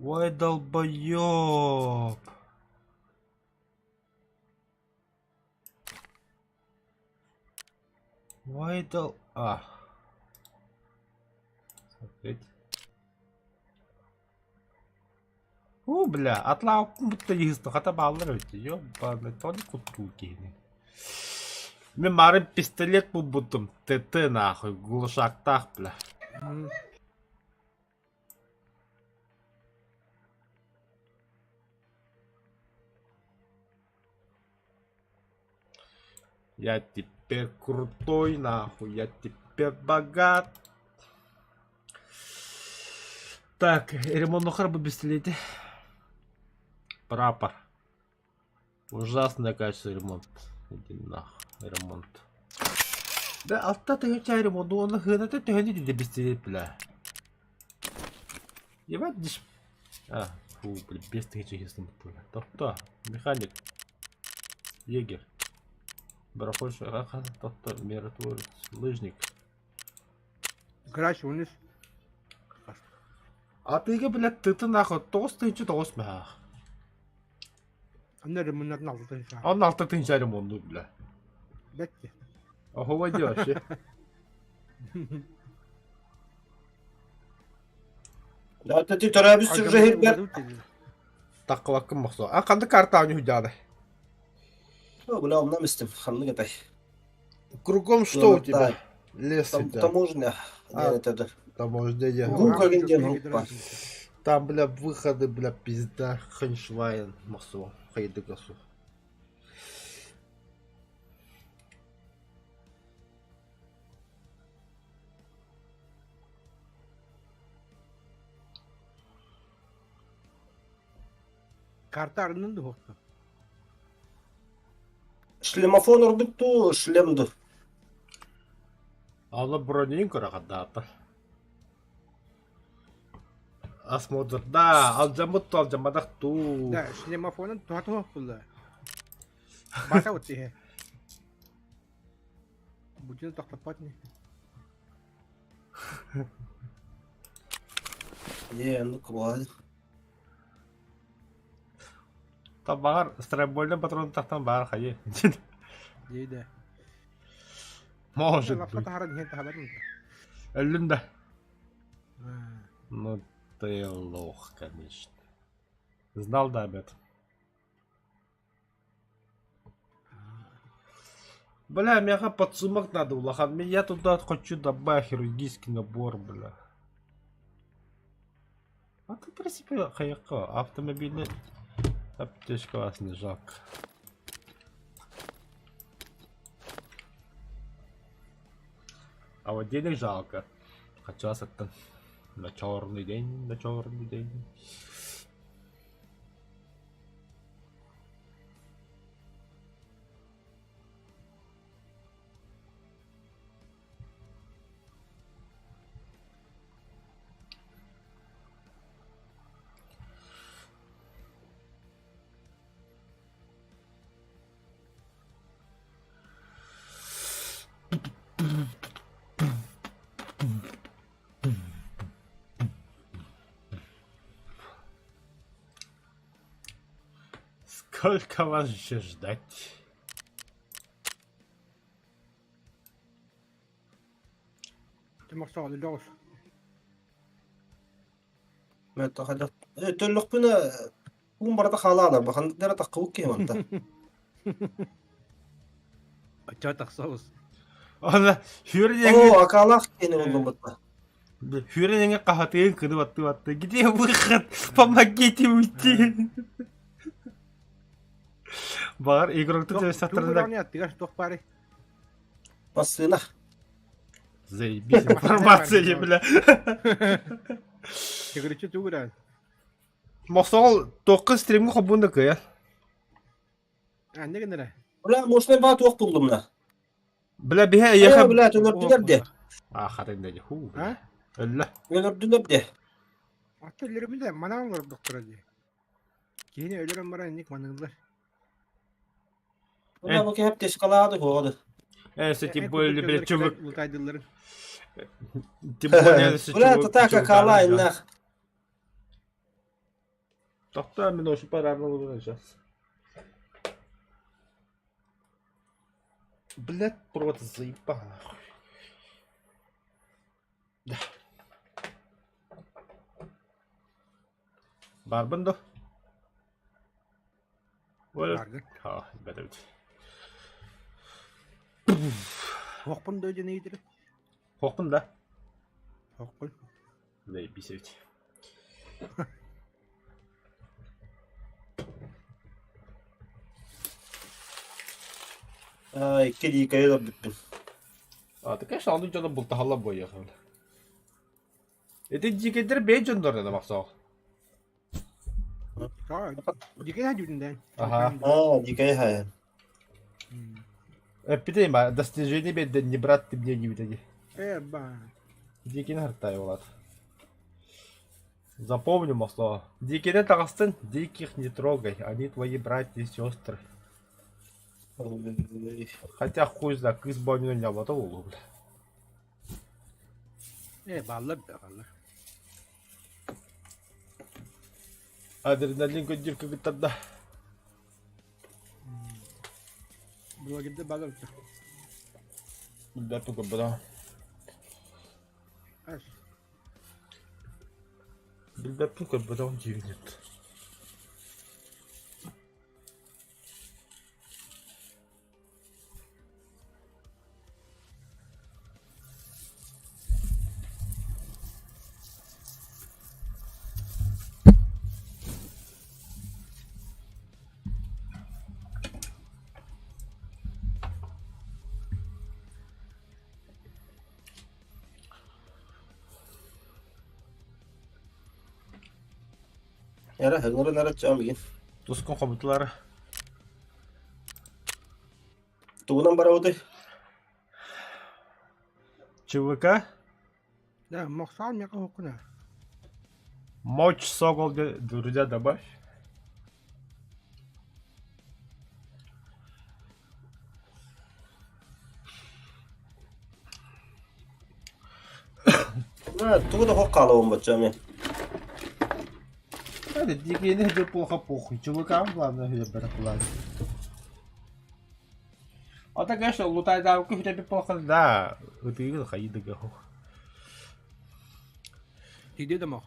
Ой, долбоёб. Ой, Смотреть. Бля, атлау будто егістің қата балылар өте, ёбаный, тоны кутку кейні. Мен марым пистолет бұл бұттым, ТТ нахуй, глушақтақ, бля. Я теперь крутой, нахуй, я теперь богат. Так, ремонт бы пистолете. Прапор. Ужасное качество ремонт. Иди нахуй, ремонт. Да, алта тыгынча ремонт, оны хынаты тыгыны дейді пистолет, бля. Ебать, диш... Фу, бля, без тыгынча хесін бля. Тохта, механик. Егер. Барахольший, тохта, миротворец, лыжник. Грач унис. А ты, блядь, ты нахуй, тосты мя. Анна ремонтын алтынча. Он алты тыгынча ремонт, бля. Бетти. Ого, вообще. Да, ты терабист уже хилбер. Так, лакым махсо. А қанды карта у них дяды? Бля, он нам истив, ханны гетай. Кругом что у тебя? Лес у тебя. Таможня. Таможня. Гука генден группа. Там, бля, выходы, бля, пизда. Ханшвайн, махсо. Хайды гасу. Карта арынын да хоқты. Шлемофон ордукту, шлемду. Алла бронин көрәгәдәтә. Осмотр. Да, алжамадах ту. Да, шлемофонын туаты хоқтылда. Баса өтті хе. Бүтін тоқтапат не. Ну квад. Табагар страйбольный патрон тахтан бар хае. Дейді. Может Лапқа быть. тахаран хен тахаларын. Эллинда. Ну ты лох, конечно. Знал да об этом. Бля, мяха подсумок надо улахан. Я туда хочу добавить хирургический набор, бля. А ты, в принципе, хаяка. Автомобильный аптечка вас не жалко. А вот денег жалко. Хочу это на черный день, на черный день. Сколько вас еще ждать? Тимақ сағады лағыз. Мен тахадат. Төллөх бүні барда халана, бахан дара таққук кем анта. Ача тақсауыз. Она Фюриненге Акалах кені олдым бұтта. қахатыгын кыды батты. Где выход? Помогите уйти. Бар игрокты төс саттырында. Туғыраны аттығаш тоқ бары. Басына. Заебись информация, бля. Тегірічі туғыран. Мосол 9 стримге хобунда кыя. Не генера? Бля, мошны бат оқ бұлдым на. Бля бихе Я яха. бля, төлөрділер де. Хатында де ху. А? Элла. Төлөрділер де. Атты өлерімді манағын ғырып доқтыра де. Кейіне өлерім бара ник маныңдылар. Бля, бұл кеп тешқалады қоғады. Тем более, бля, чувак. Лутайдыларын. Тем более, Бля, татака кала иннах. Тохта мен очень парарно сейчас. Блять, просто заебал. Да. Барбандо. Барды. Ha, бәдәүт. Хоқпын дөйді нейдірі? Хокпын да. Хоқпын. Да, бисевить. Ай, кеди кайда бітпін. Ты, конечно, алды жана бұл тахалла бойы. Это дикедер бей жондар деді мақсау. Дикен әдюдінден. Ага. Дикай хай. Питай ма, достижение беден не брат ты мне не видаги. Ба. Дикин хартай олат. Запомни мақсау. Дикеден тағыстын, диких не трогай, они твои братья и сестры. Хотя хуй знает, кыз бойнуна не абата олу, бля. Баллар да, баллар. Адреналин көндер көгіттарда. Бұла кепті баллар да. Білдер түгі бұда. Аш. Білдер түгі бұда он жегінет. Яра, хәңгөрі нәрәт жамыйын. Тускун комуталары. Тугунан барауды. ЧВК. Да, моксал мяка хокуна. Моч Сокол, друзья, добавь. Тугуда хок қалауым бачами. Это дикие не плохо похуй. ЧВК, главное, я переплачу. А так, конечно, лутай да, хотя бы плохо, да. Это и хаида гаху. Тиде да мок.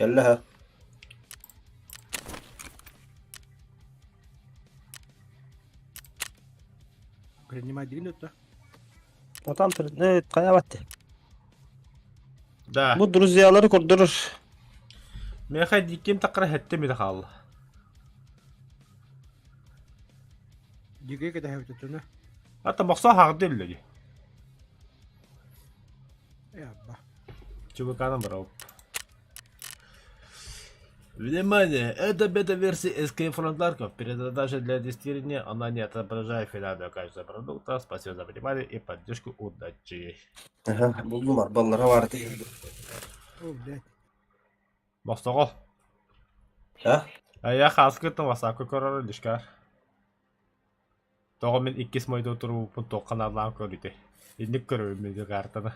Кәлләһә. Принимай дин өттө. Отам түрде каябатты. Да. Бу друзьялары көрдүр. Мен хай диким такра хетте ми дахал. Диге кеде хавтыны. Ата мақса хагды билеги. Ябба. ЧВК-дан брал. Внимание! Это бета-версия Escape from Tarkov. Передача для тестирования. Она не отображает финальное качество продукта. Спасибо за внимание и поддержку. Удачи. Ага, булдум арбаллары барды. О, блядь. Мостого. А? А я хаскыттым васаку көрөр дишкар. Того мен 2 мойдо туру пун токканарлан көрүтө. Эндик көрөм мен картаны.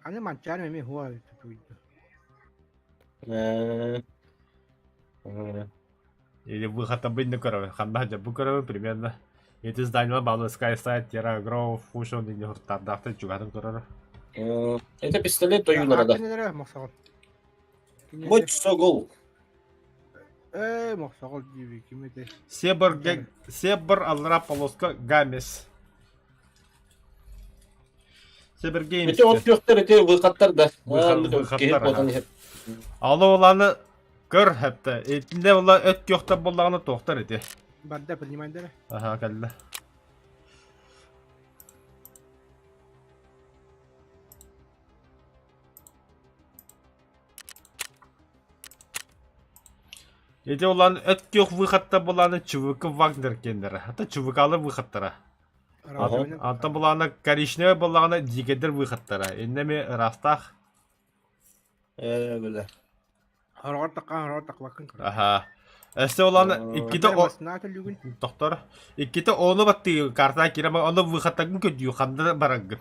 Аны манчан эми хуа туйду. Или выхода быть на коров. Ханда жабу коров примерно. Это здание было Skyside, Terra Grove, Fusion, и не хуртардахты чугатын коров. Это пистолет тоюларда. Нелер моксал. Моч Сокол. Моксал диби кимете. Себр алра полоска Гамес. Себр Геймс. Эти от көктөр эти выходтар да. Выходтар. Алы оланы көр хәтта. Этинде ола өт көктө боллаганы токтор эти. Барда принимай дер. Ага, келди. Эти оланы өт кök выходта боланы ЧВК Вагнер кендер. Ата ЧВК-лы выходтара. Анта боланы коричневый боллаганы дигедер выходтара. Эннеме растах. Беле. Харагар таклакын. Аха. Эсте оланы икките доктор. Икките оны батты карта кирема оны выходтагын көдү ханда барагын.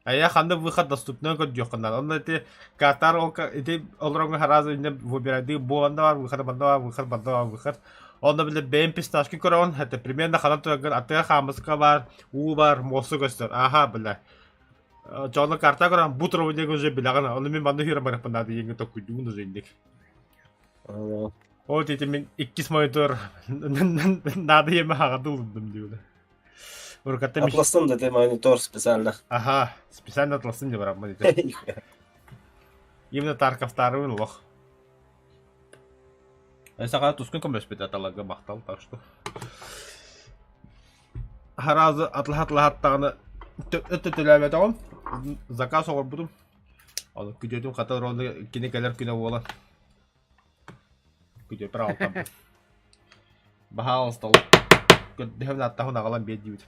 Ая ханда выход доступны көдү ханда. Оны эти картар эти олронго харазы инде выбирады банда бар, выход банда бар, выход. Оны биле бем писташки көрөн, это примерно хана турган атга хамыска бар, у бар, мосу көстөр. Аха биле. Жолы карта көрөн бу турбундагы уже билаган. Оны мен банда хира барып банда еңге токуйдуун өзүндүк. Ол тете мен 2 монитор надо еме хагады улдум диюлар. Уркатта Атластан да монитор специально. Ага, специально атластан деп барам монитор. Именно Tarkov 2 лох. Сага тускун көмөс бит аталарга мактал, так что. Харазы атлахаттагыны төтөлөбө тагым. Заказ огор будум. Ал күдөтүм катар оны кинекелер күнө бола. Күдө праалтам. Бахал стол. Күдөм аттагын агалан бедибит.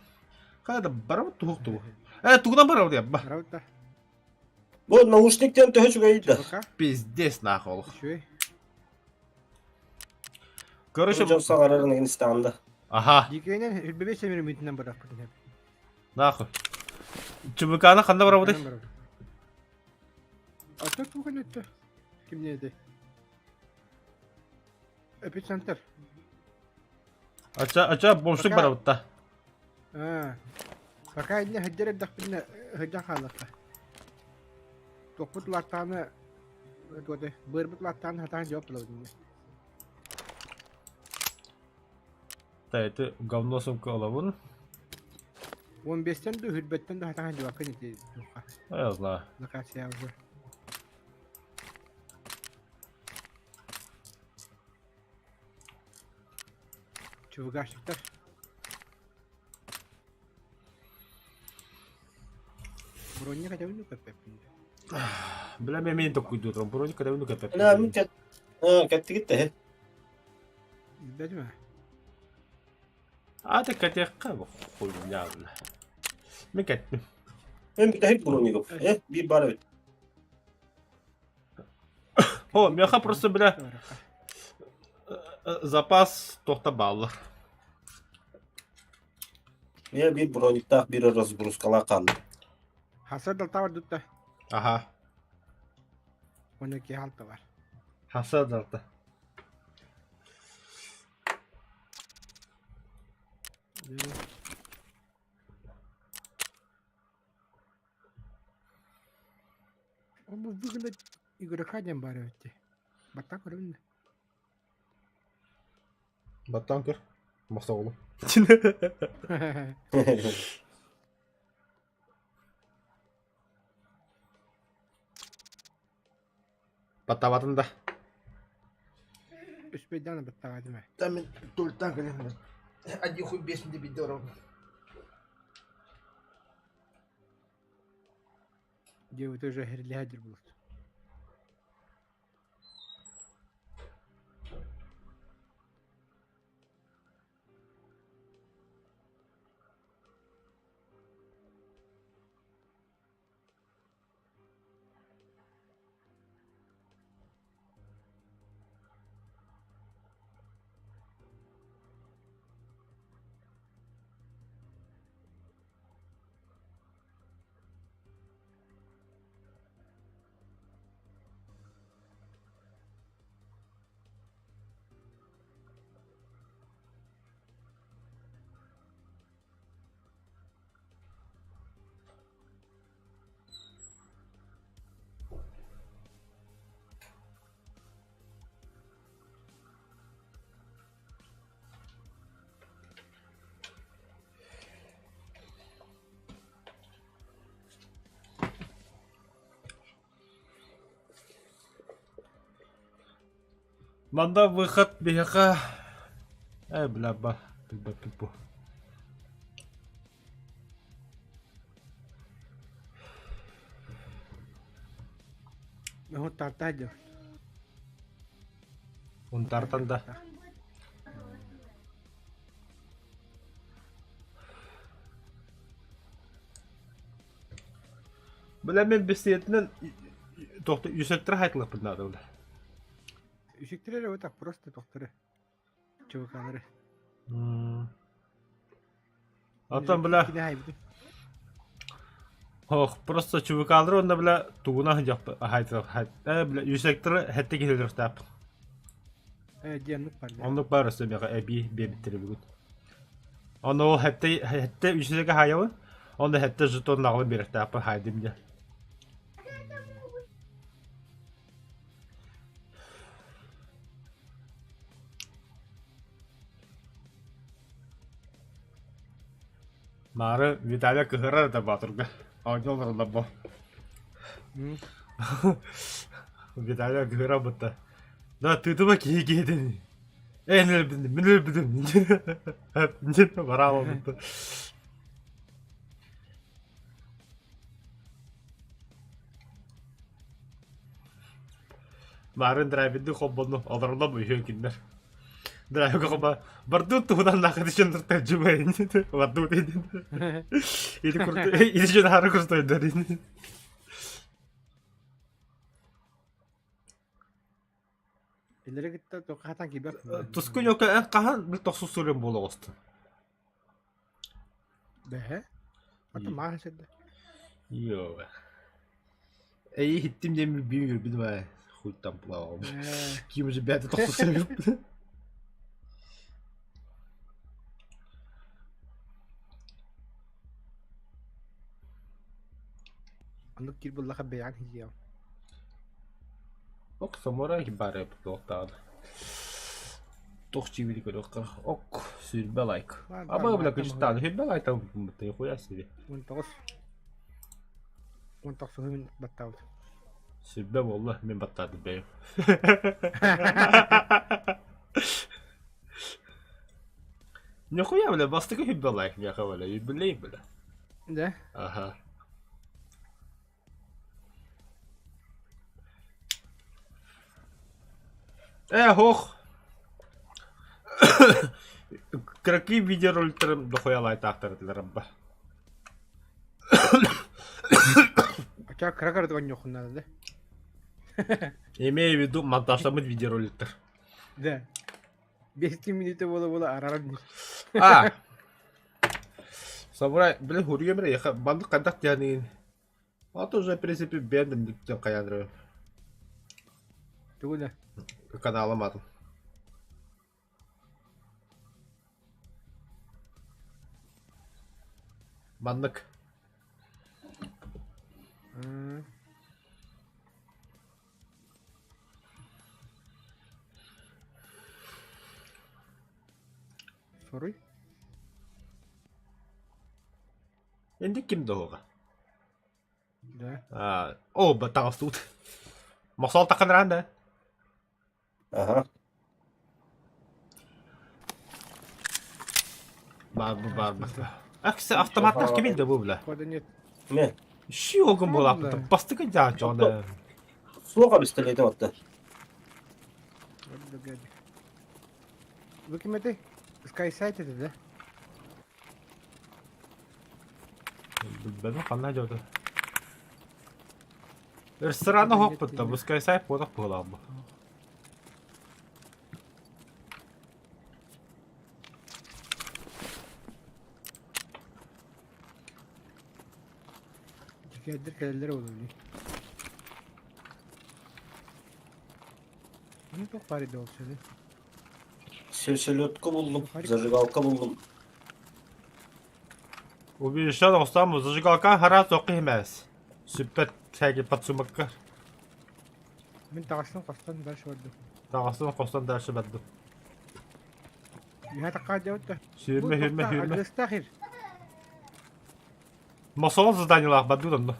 Кайда барам тукту. Тугдан барам деп. Раута. Бу наушниктен төчүгө ийди. Пиздец нахол. Шуй. Короче, сагарарын инстанда. Ага. Дигенен бебе семир минутунан барак бүтүн. Нахуй. ЧВК-ны кандай барабы? Атак туган өттү. Ким неде? Эпицентр. Ача боштук барабы да. Пока не хеджер дахпин хеджа халакка. Токпут латаны тоде бырбут латаны хатан жоп лодин. Та это говно сумка алабын. 15-тен де хүрбеттен де хатан жоп кенети. Я знаю. Локация уже. Чувгашиктар. Броника да уну капеп. Билем мен токуйду, броника да уну капеп. لا ممكن Ha gitti he. İzledin mi? Hadi katekka bu huyla. Mi kettim? Ben bir de hep bunu yok. Bir bari. О, мяха просто, бля, запас tohta bağlı. Ya bir bronikta bir razgruskala kaldı. Hasar da var dutta. Aha, 12 halta var. hasad aldı. Bu bugün Igor'a kaçan bari ötti. Batak var önünde. Battan kır. Masa oğlum. Batavatın da. Üst beyden batak hadi mi? Demin tultan kırdım. Hadi huy besmde bir durum. Diyor тоже herli hadir bulut. Manda выход беха. Бля, ба. Пипу. Ben o tartaydı. Untartan da. Bля, men besiyetten tohta yüsektir haytılık bunlar da. Üşüktürere o tak prosta doktoru. Çubukları. Atan bля. Yine haybidim. Oh, просто чувак алыр онда бля тугуна хыжак haytılık hayt. Bля, yüsektir hette gelir tap. Diyanlık var. Onluk barısı meka ebi bittiri bugün. Onda o hette yüksek hayavı. Onda hette jeton nağlı bir tap haydim ya. Mare Vitalia kehara da baturga. Oynol da bu. Vitalia kehara butta. Da tutuba ki gidin. Enel bindim, minel bindim. Ninja bravo butta. Mare drive di hobbolno, odorda bu yökinler. Drive ko bardu tuhudan nakati şundur tercümeyin. Bardu dedin. İdi şunu harı kurstoy derin. İleri gitti tokatan gibi. Tuskun yok en kahan bir toksuz sürüm bolu olsun. Be. Hatta maaş eddi. Yo. İyi hittim diye mi bilmiyorum bir de huytan bulavam. Kimse bir adet toksuz sürüm. Anlık gibi bullaka beyan hiziyor. Ok, samurai bare yaptı. Toch çivili kadar. Ok, sürbe like. Ama bile kıştan hep ben aytam mutlu koyasın. Untos. Untos suhun battav. Sürbe vallahi ben battadı be. Ne koyar bile bastık hep like ya kavala. Yübüleyim bile. Ne? Aha. Хох. Какие видеороликтер дохуялай тахтардылар ба. Ача кракар дгон yok надо, да? Имею в виду монтажламый видеороликтер. Да. 5 минуты бола арарам. А. Самурай, блин, хурьем я банду контакт тянин. А то уже, в принципе, бедным никто каяндры Тугуда. каналом атом. Баннык. Sorry. Енді кімді оға? Да. О, батағыз тут. Мақсал таққан ранда. Ага. Бар. Аксы автоматтар кемелді бұл білі. Хода нет. Мен. Ши оғын бұл апты. Бастығы да жоны. Слуга пистолеті отты. Вот догадик. Вы кем это? Скайсайт это, да? Білбәді қанна жоды. Рестораны хоқ бұтты. Бұскай сайп бодақ бұғылам бұл. Tekerdir kareleri olur diye. Ne çok bari de olsa da. Селедку buldum. Зажигалка buldum. Убежишен остамыз зажигалка хараз оқи емес. Süppet сәйге патсумаккар. Ben tağıştan kastan ders vardı. Тағасын қостан дәрші бәдді. Ya takar diyor da. Hürme. Adrestahir. Масол заданиялар бәдді дұнды.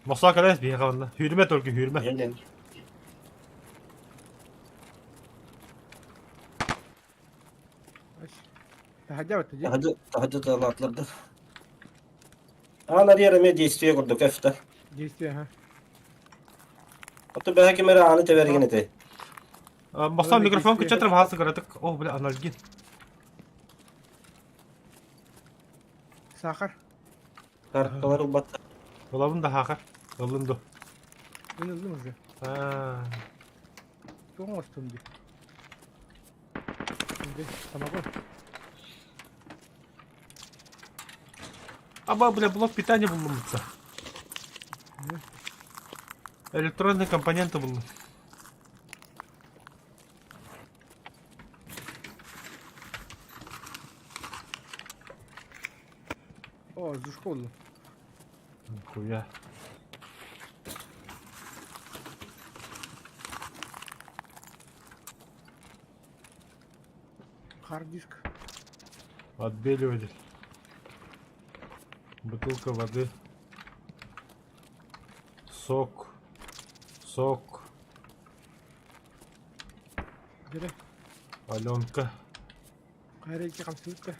Масол кәлес бейі қаванды. Hürme только hürme. Yeniden. Hadi вот иди. Hadi atladı. Ana diğer действие kurduk efte. Действие, ага. Hatta belki mera anı tevergin ete. Масол микрофон күчетір бағасы қарадық. О, бля, аналгин. Сахар. Kartkalar ubattı. Олабын да хақыр. Олынды. Ben öldüm уже. Çok mu astım diye. Şimdi tamam koy. Аба, бля, блок питания бұлым бұтса. Электронные компоненты бұлым. О, зушка oldu. Хуя. Hard disk. Отбеливатель. Бутылка воды. Сок. Gel. Аленка. Kayra iki kamsılıkta.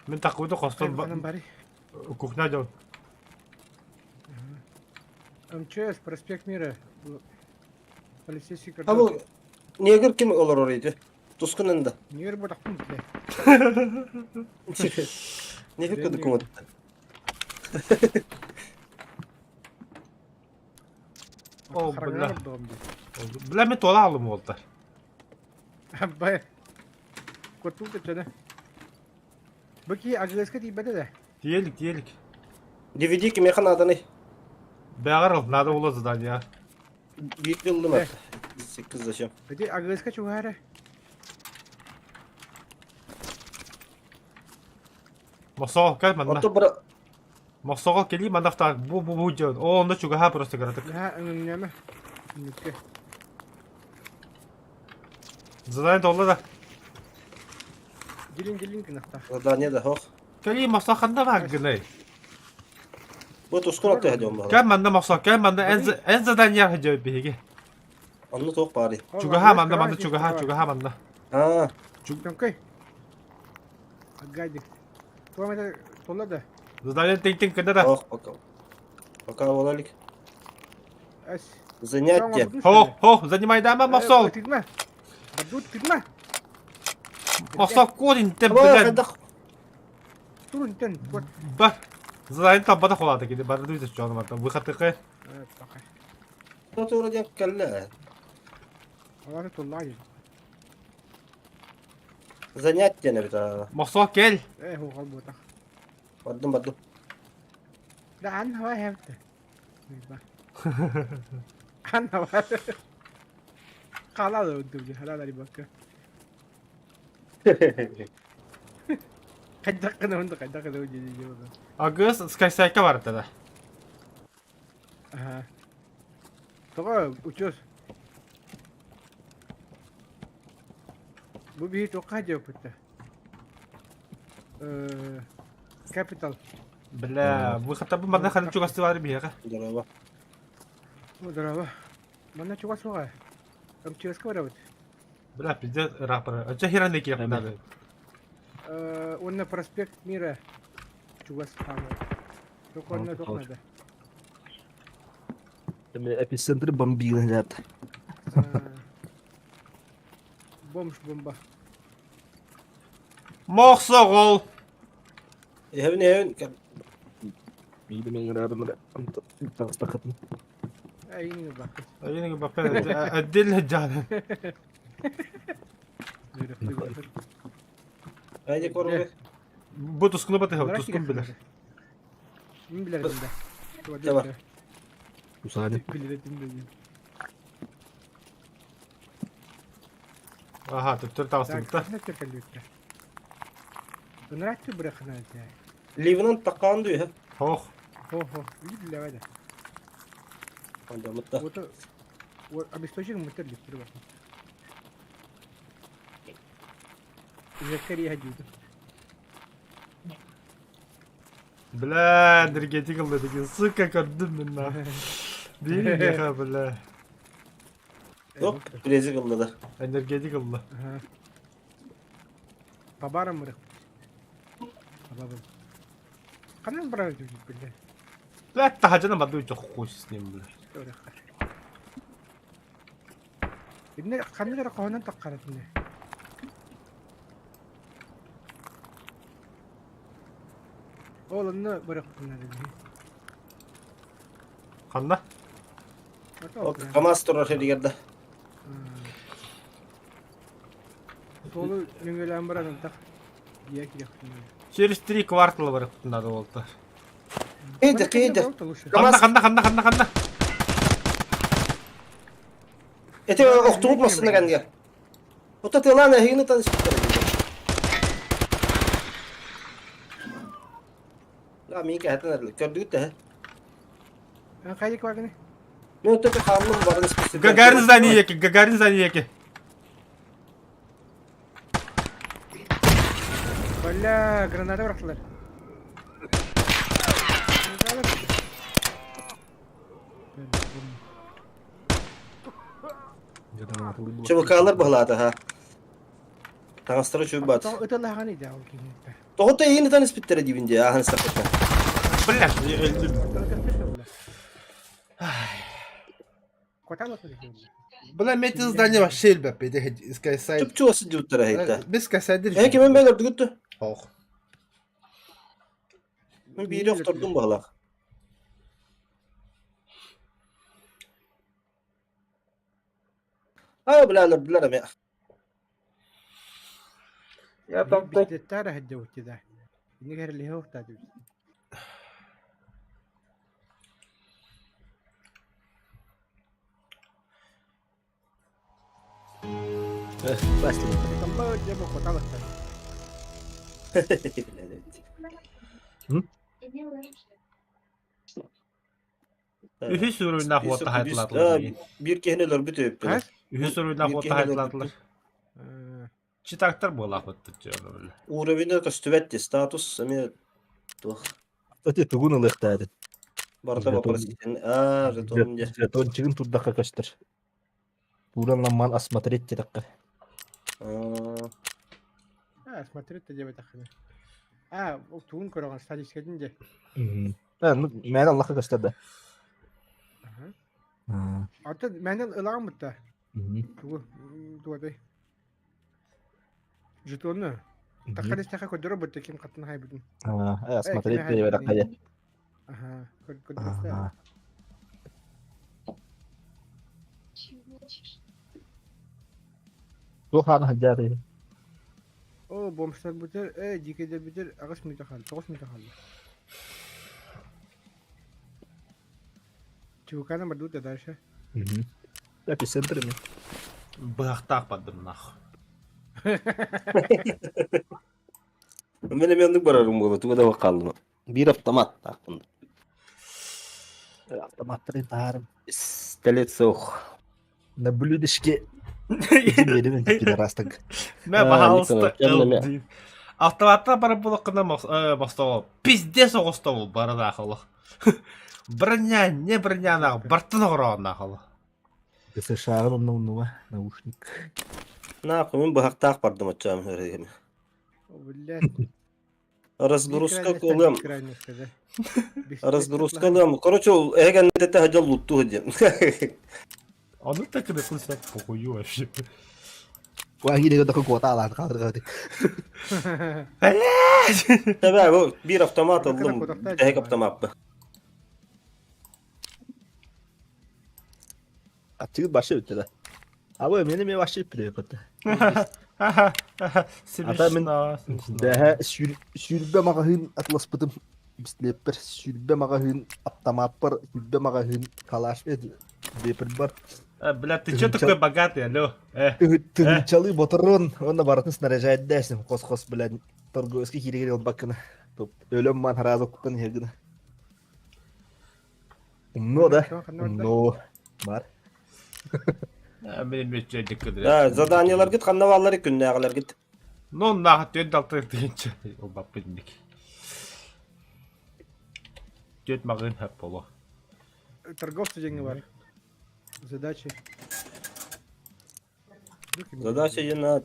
Мен тақуды қостан Anam bari. кухня дел. МЧС, проспект Мира. Полицейский Ha квартал. bu Neger kim olur oraydı? Tuskununda. Нигер bu taktım bile. Neger kötü kumat. О, Харагана бля. oldu diye. Бля, мен тола алым олдар. Бай. Kurtul da canı. Bakı agreska değil bende de. Диелик. DVD kim yakın adını? Бәғыр, надо было задание. Büyük yıldım Ne? hep. 8 yaşım. Hadi agreska çok hara. Масол, кәл манда. Hatta bura Масолға келей, манда втақ. Бу дел. О, онда чугаха просто городок. Ha önleme. Nükle. Задание толы да. Gelin kınakta. zadanya da hoş. Келей масол қанда бар гынай. Bu tuskun atı hediyorum bana. Кәл манда масол, кәл манда ән задание хәджәй бейге. Anlı tok bari. Чугаха манда чугаха манда. Ha. Чукай. Агайди. Туам это tolla da. Задание тeng кәді да. Hoş bakalım. Bakalım olalık. Ась. Занятие. Хо, занимай дама, махсол. Тидма. Бадут тидма. Махсол корин, тем, Ой, блядь. хайдах. Турун тен. Вот. Бар. Задание там бада холата киди, бар дуйда чоным ата. Выход тыкы. Пока. Ну, ты вроде калля. Алар туллай. Занятие, наверное. Махсол кел. Ху халбута. Баддым. Да ан хава хевте. Ан хава. Кала да өндүрдү. Халалари бакка. Кайдаккана өндү. Агыс, скайсайка бар ата. Ага. Тога учос. Bu bir toka joputta. Capital. Бля, выход бы мана хан чугасты бар бияга. Здорово. Здорово. Mana чугас мага. Там через квадрат. Бля, пиздец, рапор. А че хераны кип надо? Он на проспект Мира. Чугас хама. Только он на ток надо. Эпицентр бомбил, ребят. Бомба. Махсол. Evin. İyi ben yararım. Takatım. Ayni bak. Ayını bak. Adil canım. Haydi koru. Bu tuskunu batı, tuskun bilir. Kim bilir bunda? Tamam. Müsaade. Bilir bunda. Aha, tüptür tavsiye bitti. Ne terkalıyorlar? Bunlar açtı bırakın hadi. Livinin takan diyor. Hoh. Ho. İyi bile hadi. Hadi mutlu. Вот обесточек мы терли прямо. Закари ходит. Бля, энергетик dedi. Сука, gördüm ben lan. Değil ya bля. Yok, bilezik aldı. Energetik oldu. Побарам мрак. Побарам. Канал брать бля. Бля, тахаджана баду çok hoş istedim bля. İbne kanlara konan takkarat ne? Oğlunu bıraktın dedi. Kanda? Kamaz turar her yerde. Solu nüngelen bırakın tak. Diye ki yaptın. Через 3 квартала var надо oldu. Kıydı. Kanda. Ete oktu tutmasın da gel. Ota telan ehini tanış. La mi ka hatan er gördük de. Kayık var gene. Ne ota te hamlı var spesifik. Гагарин здание яки. Valla granada bıraktılar. Çabuk alır bağladı ha. Tanıştırı çubuk bat. Ötelah hani de o gibi. Tohutta ehini tanış bittere dibince ahın sakata. Бля, я öldüm. Kota mı söylüyorsun? Бля, мети здание вообще бля, педе скайсайд. Çupçu olsun cüttara heyta. Biz скайсайдер. He kimin böyle gördü? Hoh. Ben biri okturdum bağlak. Ha bilalım ya. Ya tamam. Bisikletler hadi o kida. İni her lihe orta diyor. Başladı. Tambah dia mau kota besar. Ühü sürüyünden hota hayatladılar. Bir keheneler bütün öptüler. Ühü sürüyünden hota hayatladılar. Çitaktar bu laf attı canım öyle. Уровень костюветти статус сами тух. Kısa tugun ılıktaydı. Барда вопрос. Жетон же. Жетон чигин турдака качтыр. Туранламан осмотреть тедакка. Смотри, ты делай так. O tuğun koran statistik edince. Ben Allahu kastırdı. Ата мәнен ылағым бұтта. Туғадай. Жетоны. Тақар істеқа көдірі бұтта кем қаттын хай бұтын. Смотреть кеме переводок хайбыдын. қайда. Ага, көдірі. Тухан хаджары. О, бомштар бұтыр, дикедер бұтыр, ағыс мүйті қалды, 9 мүйті қалды. Чувакана бардут дальше. Эпицентрами. Бахтах паддым нахуй. Мен мендік барарым болды, туғада қалды. Bir автомат тақпын. Автоматтар интарым. Стелет соқ. На блюдешке. Беремен пидорастық. Мен бахалысты. Автоматта барып бұлыққына бастау. Пиздец оғыстау бары нақылы. Броня, не броня нақылы. Бартын оғырауын нақылы. Кесі шағын ұнауынуға наушник. Нақы мен бұхақтақ бардым атчам. Блядь. Разгрузка колым. Разгрузка колым. Короче, эген нетте хаджал лутту хаджам. Оны так да кылсак похую вообще. Вагине такой кота алан калдырды. Блядь! Tabii bir автомат aldım. Tek автомат bu. Açık başı ötede. Abi benim başı yapıyor kötü. Смешно. Daha sürbe mağahın atlas bıdım. Bislepper sürbe mağahın автомат бар, sürbe mağahın kalaş ve bepir бар. Блядь, ты чё такой богатый, алло? Тыгынчалы ботырын, оны баратын снаряжает дәсім. Қос-қос, блядь, торговский хирегер ол бакына. Өлім ман разы құттан ергіні. Умно, да? Умно. Бар. Benim bütçedik kıdırı. Да, заданиялар гит, қаннавалар күнне ағалар гит. Ну, нахуй, тет далтыр дегенше. О, баппендик. Тет мағын хәп болу. Торговцы деньги бар. Задачи. Задача ена...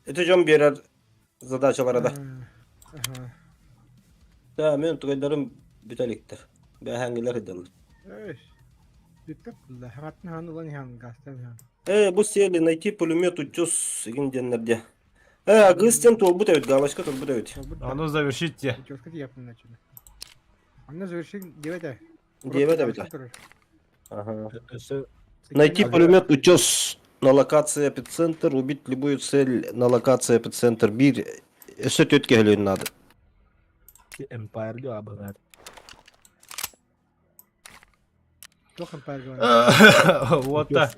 Это жон берер задачалара да. Ага. Да, мен тугайдарым бүтәліктер. Бәхәңгілер еділер. Эй. Биттеп булды. Хагатын хан улан хан гастан хан. Бұл сели найти пулемет учус генденлерде. Агыстен толбут әйт, галашка толбут әйт. А ну завершите. Чётко япын начали. Анна заверши 9. 9 әйт. Ага. Найти пулемет учус на локации эпицентр, убить любую цель на локации эпицентр. Bir, эсі төтке әлеуін надо. Empire diyor abi. Тохан паргон. Вот так.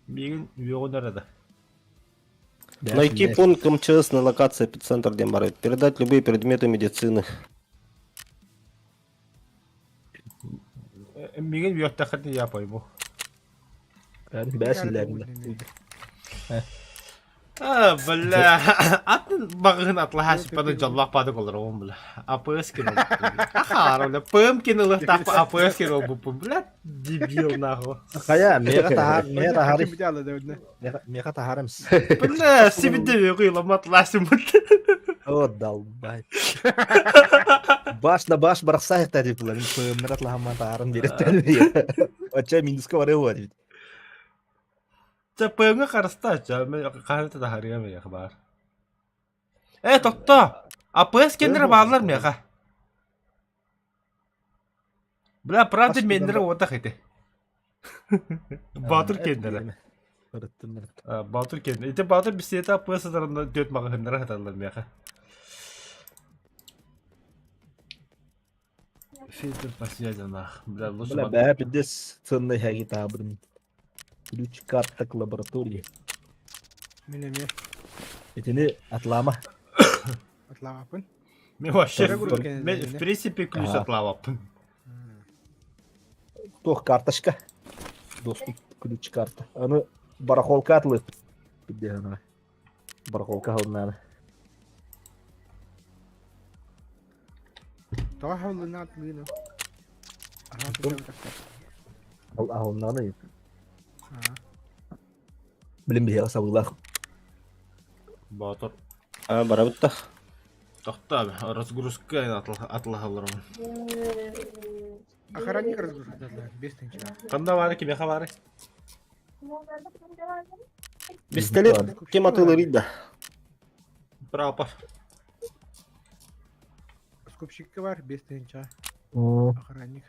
Мигін үйеғын арада. Найти пункт МЧС на локации эпицентр дембарет. Передать любые предметы медицины. Мигін үйеқтақын я пойму. Бля, атын бағығын атлахаш паны жаллақ бады қолыр оғын бля. АПС кен ол бұппын. Ахар, бля, ПМ кен ұлық тақпы АПС кен ол бұппын, бля, дебил наху. Қая, меға тахарымыз. Бля, себеде өғилам атлашым бұлды. О, далбай. Баш на баш барақсайық тәді бұлар. ПМ-нер атлахаман тахарым береттен. Оча минусқа бары өғады. ПМ-ға қарыста, қарыта да хария меға бар. Тоқта, АПС кендері бағылар меға. Бля, правда мендері отақ еті. Батыр кендері. Батыр кендері. Еті батыр бісеті АПС ыдарында дөт маға хындары хаталар меға. Фильтр по связи нах. Бля, лучше Бля, бәе піддес цінный хәги табырым. Ключ карта к лаборатории. Минеме. Этини атлама. Атлапын. Мен вообще, Мен в принципе, ключ отлавапын. Тох карточка. Доступ ключ карта. Аны барахолка атлып. Підде ана. Барахолка халнаны. Тохан лынат лыну. Ал ахолнаны. Білім бейе сабылақ. Батыр. Барабытта. Тоқта, разгрузка атлағаларым. Охранник разгружает, без тынча. Канда бары кеме хабары? Пистолет кем атылыр да. Прапор. Скупщик var, без тынча. О, Охранник.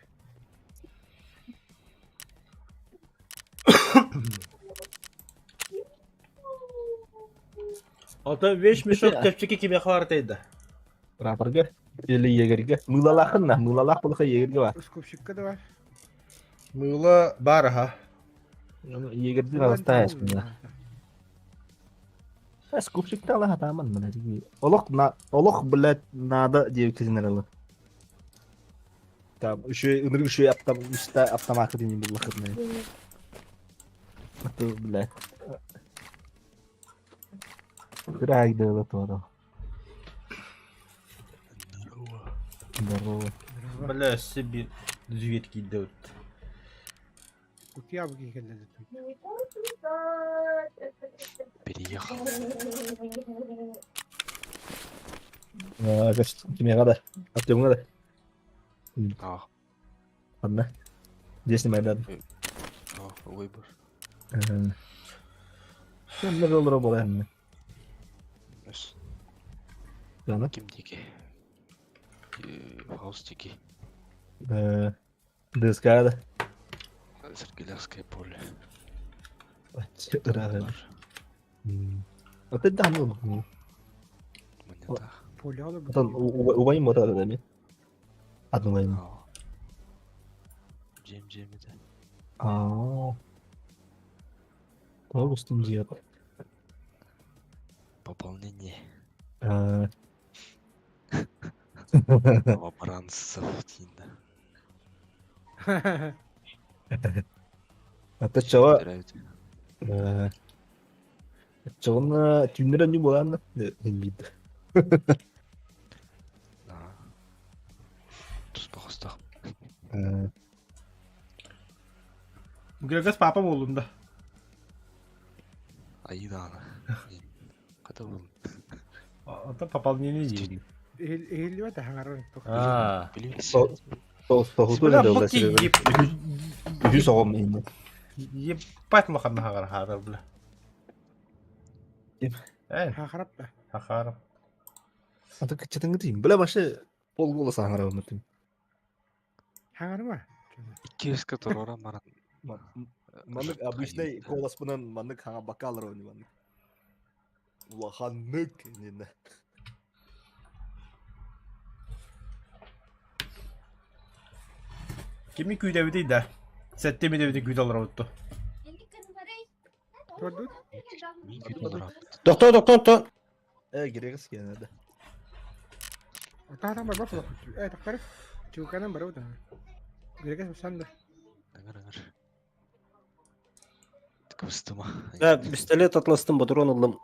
Ата 5 мешок тепчеке кеме хабар дейді. Рапорга или егерге. Мылалахын на, мылалах болха егерге бар. Скупщикка да var. Мыла бары ха. Егерде алыстайыз мына. Скупщикта алах атаман мына диги. Олох блять надо деп кезинералы. Там еще ынры еще автомат дени был лахырный. Это блять. Драйда это тоже. Здорово. Бля, себе зветки идут. Kutuya bu geldi. Переехал. Кеме када? Аптем када? А, Ладно. Здесь снимай надо. выбор. Sen ne olur bu lan? Yana. Кимдики. Хаустики. Дыскада. Сергелевское поле. Вот это давно. Монета. Polya olur. Потом убай мотор да ми. Одну войну. Джем-джем это. То устун диет. Пополнение А новобранцев Тинда. то чего? Собирают. Чего тюнера не было на? Вид. Да. Тут просто. Грегас папа болунда. Аидана. Когда был? Ата пополнение değil. Eğiliyor da hangarın. А. Соғыту Бля, да баки еп. Үгүй соғым енді. Еппат махан хагар хагар бля. Hangarap da. Хахарам. Аты кычытың дейм. Бля башы пол голос аңара өміртім. Hangarı mı? 200 который маран. Маннык обычный голос бұнан маннык хаңа бакалар өні маннык. Улаханнык. Кеми күйдәбі дейді. Сәтте ме дебіде күйді алыр өтті. Gördün? Доктор. Керегіз кенеді. Otadan var bak bak. Takları. Çukanın var o da. Gerek sen de. Нагар. Так выстыма. Да, пистолет атластын патрон алдым.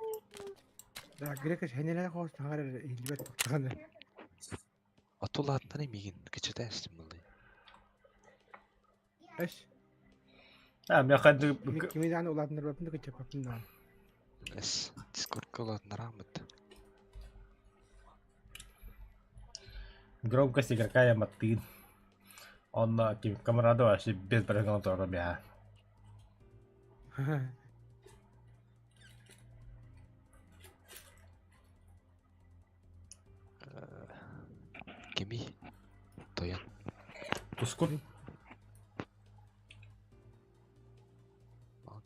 Da gerek henelere koş hangarı eğilip takаны. Атулаттан емеген кичете әстім болды. Эш. Мен қанды... Kimi tane ulatınlar bakımda kaçap bakımda. Әс, дискордқа олатын рахмет. Громкость игрока я мотын. Он на камераду вообще без прогнозора бя. Кеми? Тоян. Тускун.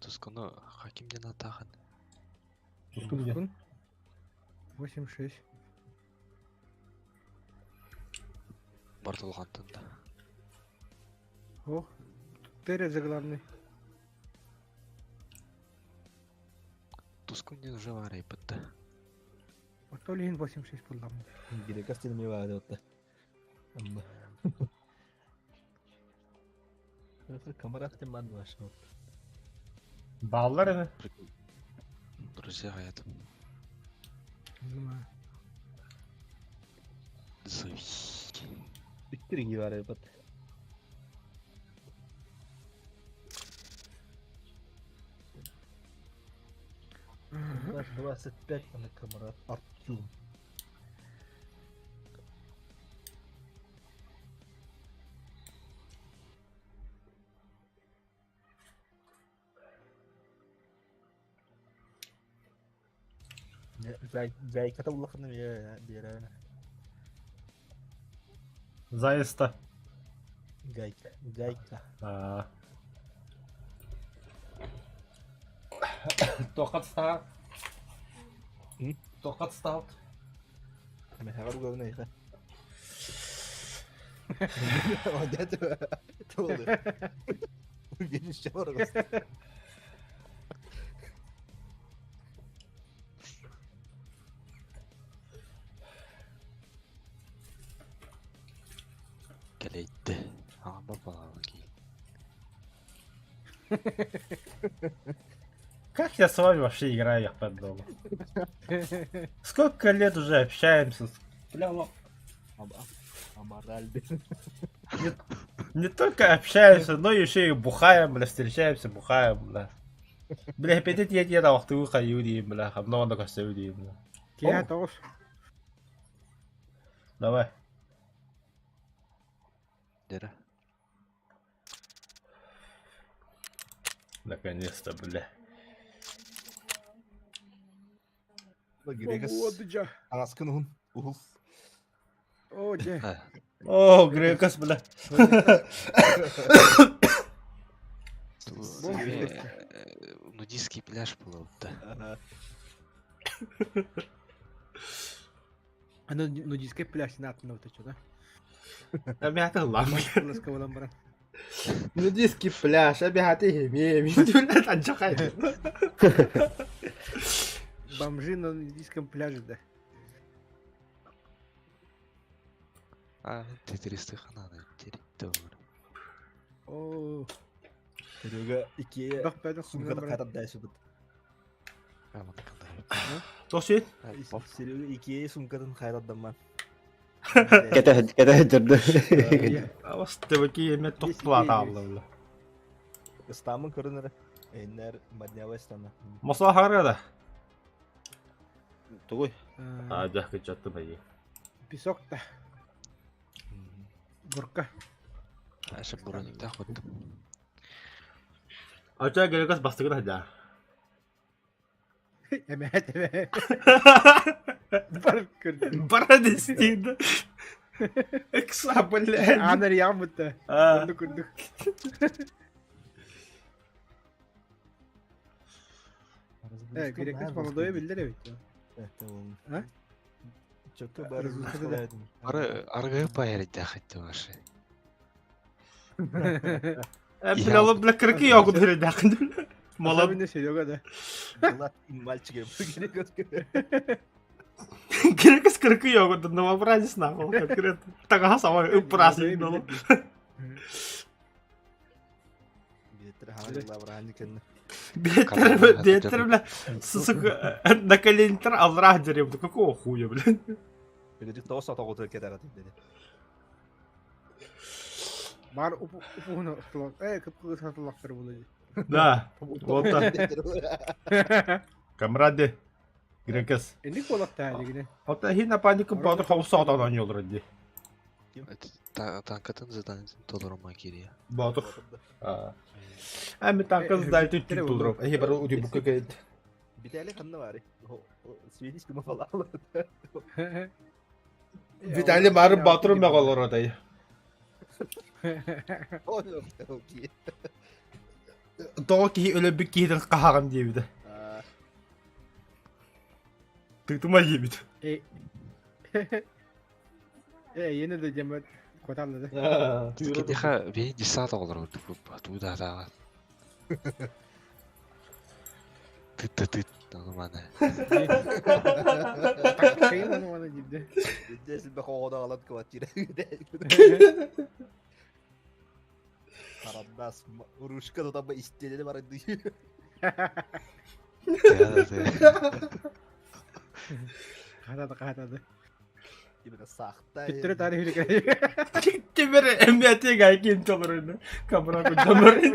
Тускуны хакимден атаған. Тускун где? 8-6. Бартолған тында. О, Тереза главный. Тускунден уже варай бітті. Вот то ли 8-6 пуллам. Керегіз тенеме бады отты. Камарат тем бады башы. Баллар ені. Друзья гаят. Зови. Биттиринги бар епат. Наш 25 на камарат Артюм. Zayka tablakını bir ara. Зайста. Gayka. А. Тохат стал. Тохат стал. Ben her gün ne ya? O da doğru. Bir şey var aslında. Geleydi. Ama bağlı ki. Как я с вами вообще играю, я подумал. Сколько лет уже общаемся? Бля, Амаральды. не только общаемся, но еще и бухаем, бля, встречаемся, бухаем, бля. Бля, аппетит я на вахту выхожу, бля, много костюм, бля. Кия тоос. Давай. Дера. Наконец-то, бля. Свободыжа. Аскын hun. Uhul. О, де. О, Грекос, бля. Нудистский пляж был, да. Ано нудистский пляж на атна вот это, да? Ребята, лампы. Ласково брат. Нудистский пляж, ребята, бля, отдыхайте. Бомжи на нудистском пляже, да. А, Tetris'te kanalı teritory. О, Teröga ikiye бах бах sumkada брат. kayrat dayı sübüt. Ben bunu kadar. Тоси? Teröga ikiye sumkadan kayrat damman. Kete hıdırdı. Авас теваки еме тоқтуа таалла, бля. İstanbul körünleri. Enler Madnyava İstanbul. Мосла харада. Тугой. А, дяхка чатты бай. Песок-то. Горка. Aşağı buranıkta koydum. Ача Грекос бастыгын хада. Эмет, эмет. Бар көрдüm. Парадистин. Экса, бля. Анар ямыты. А. Көрдük. Gerekli Panado'ya bildiler evet ya. Evet tamam. Ha? Çok da bari Kırmızı zıkkı da. da yedim. Argaya bayarı da hatta var. Бля, ла, бля, крыки я куда редакн. Mala Мала. bir de şey yok hadi. Allah immal çıkıyor. Bugüne götürüyor. Грекос крыки я куда новобранец нахуй, конкретно. Тага сама упраси, ну. Biletleri hala Lavrani kendine. Детер, бля, сука, на коленитер алрах дерем, да какого хуя, бля. Bilecik de o sata otur keder atayım dedi. Var upuğunu ıslak. Kıpkı satılakları buluyor. Да, вот так. Камради. Грекос. Endik olak da hadi yine. Вот хина паника бадыр хавса атадан yoldur hadi. Tankatın zaten dolarıma giriyor. Бадыр. Әмі танкыз дайты түйт толдырып. Әйе бір өте бүкке кәйді. Bir tane kanlı var. O Swedish kuma falan alırdı. Виталий бары батырым мағалар адай. O yok. O ki. Доғы кей өлі бүк кейдің қағам дейбіді. Тұйтыма дейбіді. Yine de Cemal kotarladı. Ketika beni disata olur orada bu da da. Tıt normal. Şey bana ciddi. Desin be kovada alan kıvatçıyla. Karandas. Uruşka da da istediğini var. Katadı. Gibi de sahte. Bittire tarihiyle gelecek. Кемері әмбәте гайкен толырыны. Камера күндамырын.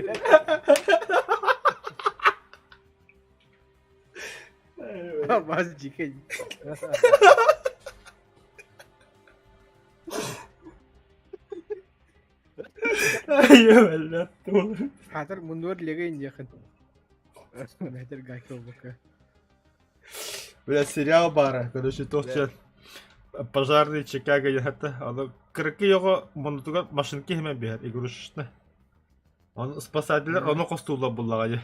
Bazı cikey. Әйе бәлі. Katar mundur lege ince yakın. Beter gayke olmak. Блядь, сериал бары, короче, тохчан. Пожарный Чикаго ехаты. Аны кырыкы його монутуга машинки хемен бихер, игрушечны. Он спасателер, оны костула буллагай.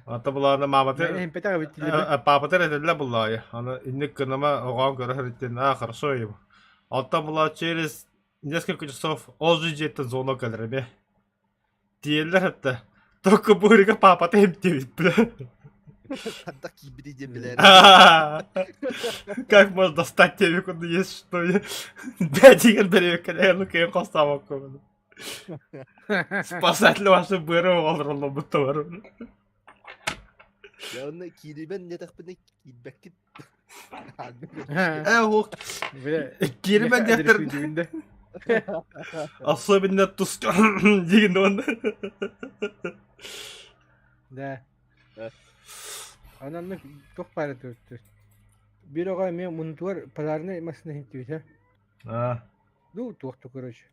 Ата буллаганы маматы, Эмпетага биттиле. папатыр этеле буллагай. Аны инник кынама оған көрөхөріттен, хорошо ему. Ата була через несколько часов олжи жеттен зона калырыме. Диелер это. Только бурика папаты эмтебит, бля. Так кибриде, блядь. Как можно достать тебе, куда есть что? Дядя берег, конечно, кем поставок. Спасатель ваши быры олроло бутор. Я он кирибен не так пыны кибекит. Ох, кирмен дефтер. Особенно туска. Деген он. Да. Ананы тох бары төрттү. Бир ага мен мунтуар пазарны масына хинтибит, А, Ну, тохту, короче.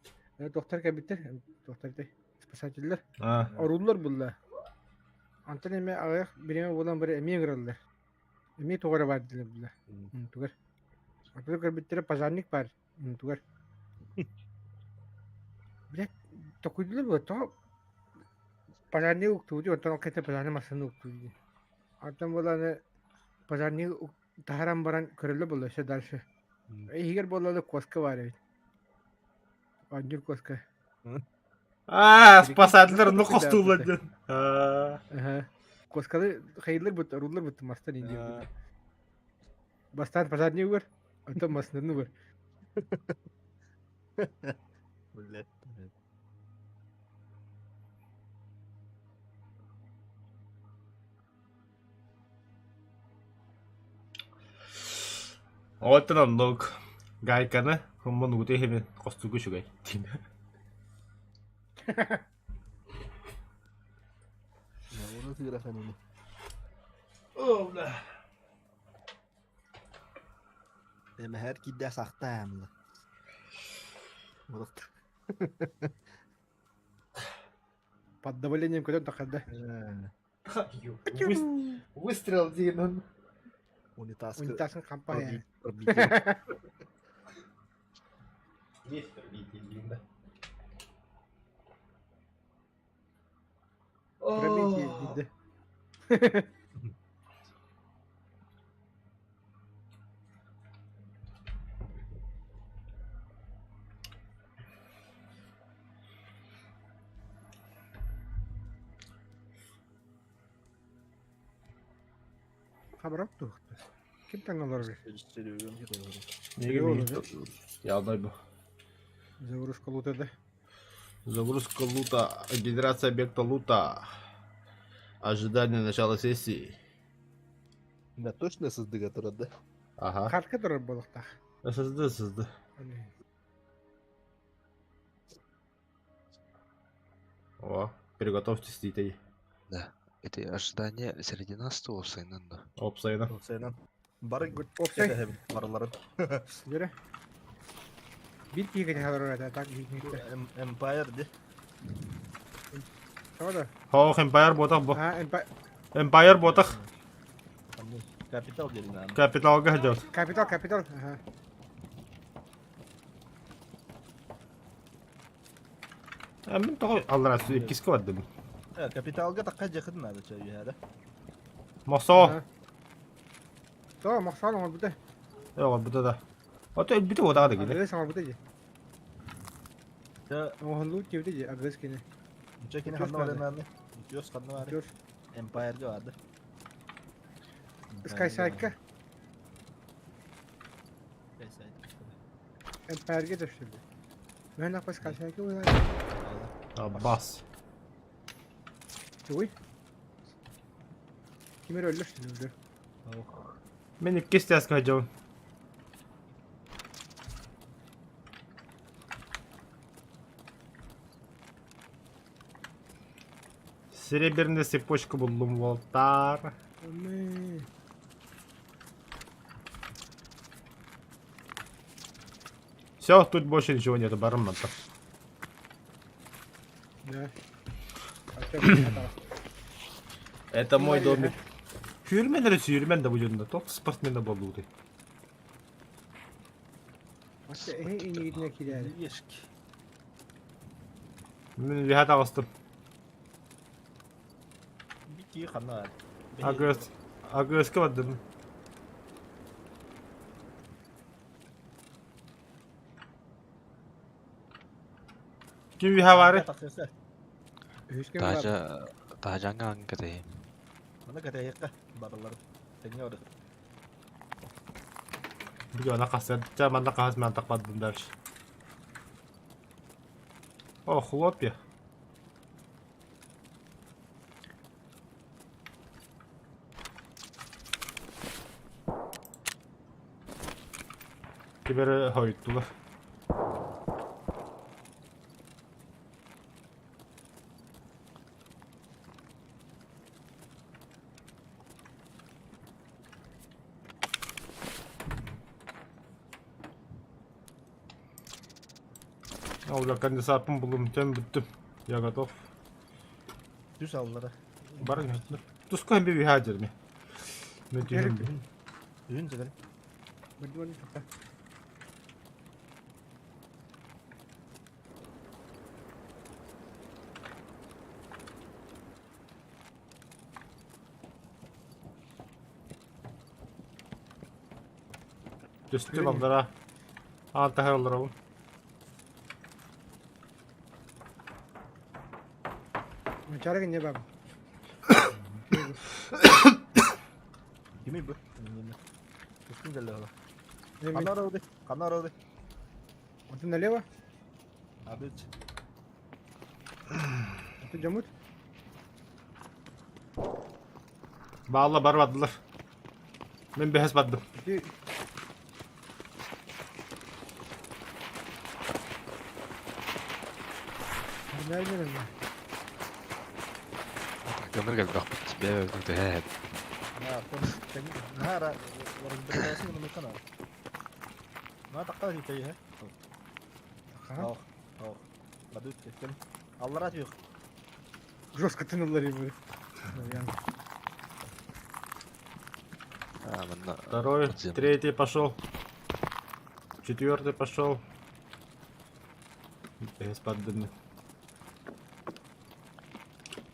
Тохтар кабиттер, тохтардай. Спасательлер. а. Орулар булла. Антон эме аяк биреме болан бире эме кырылды. Эме тогара бар диле булла. Тугар. Антон кабиттер пазарник бар. Тугар. Блядь, токуйдулар бу, то пазарник уктуди, онтон кете пазарны масына уктуди. Антон боланы пазарник тахарам баран көрөлө булла, ше дальше. Егер болалы коска бар бит. Анжур коска. А, спасателер, ну костуладен. А. Ага. Коскалы хайылар бут, рулар бут мастан инде. Бастан пазарник бар, антон масынны бар. Блядь. Оттан ног. Гайканы, хуммон уте хемен костугу шугай. Onu sigara kanunu. О, бля. Hem her kidde sakta hem. Вот. Под давлением когда тахада. Выстрел Динон. Унитаз. Унитазын кампания. Есть пробитие Дина. Пробитие диде. Хабарап тухты. Ким таңалар бир? Не я одной Загрузка лутады. Загрузка лута, генерация объекта лута. Ожидание начала сессии. Да точно сыздыга турат да? Ага. Картка турар болуктак. SSD. О, приготовьтесь, детей. Да. Это ожидание середина стола сайнанда. Опсайна. Сенен. Бары Опсай. барларын. Жүре. Бир киге хабар так битмекте. Empire де. Шода. Хо, Empire ботах бо. А, Empire ботах. Капитал делин аны. Капиталга ждет. капитал. Ага. Мен тоғы алрас киске вадым. Капиталга такка жакын надо чөй хада. Мосо. То максан ол буде. Yok bu da. O da bir de o da gibi. Агрес ама буде же. Та Он лут тебе же агрес кине. чекине Жос ханна надо. барананы. Жос ханна бар. Жос. Empire ге барды. Скайсайка. Emperge düşürdü. Ben de pas kaçarken oynadım. Abbas. Uy. Kimler öldü şimdi? Ben ilk kez ters kayacağım. Серебряная цепочка buldum Voltar. Aman. Все, тут больше ничего нету, бармен-то. Ne? Это мой домик. Küyülmenleri sürmen de bu yönde. Top sportmen de bolluğu. En iyi gidine kiler. Ben bir hata bastım. Bir kanal. Agres kıvadım. Kim bir havari? Hüsken var. Daha jangan katayım. Mana kata yakka baralar. Tanya udah. Bir ona kastet. Zaman da kahas ben takmadım ders. Oh, hop ya. Kibere hoyttular. Allah kendi sapım bulum tem bittim. Ya готов. Düz allara. Barın yaptı. Tuskun bir hacer mi? Ne diyorum? Düğün severim. Berdua suka. Düştü ballara. Altı hayırlar oğlum. Cara kan ya bab. Kimi bu? Üstün geldi hala. Ini Kanar oldu. Itu nalewa. Abi. Itu jamut. Bağla barbadılar. Ben bir hesbadım. Itu Nerede lan? Gömür geldi bak. Bebe öldü he. Nah, kan nahara orang berkasi menurut kanar. Nah, tak tahu sih ya. Oh. Badut kan. Allah razı yok. Жестко тянули его. Второй, третий пошел. Четвертый пошел. Господи.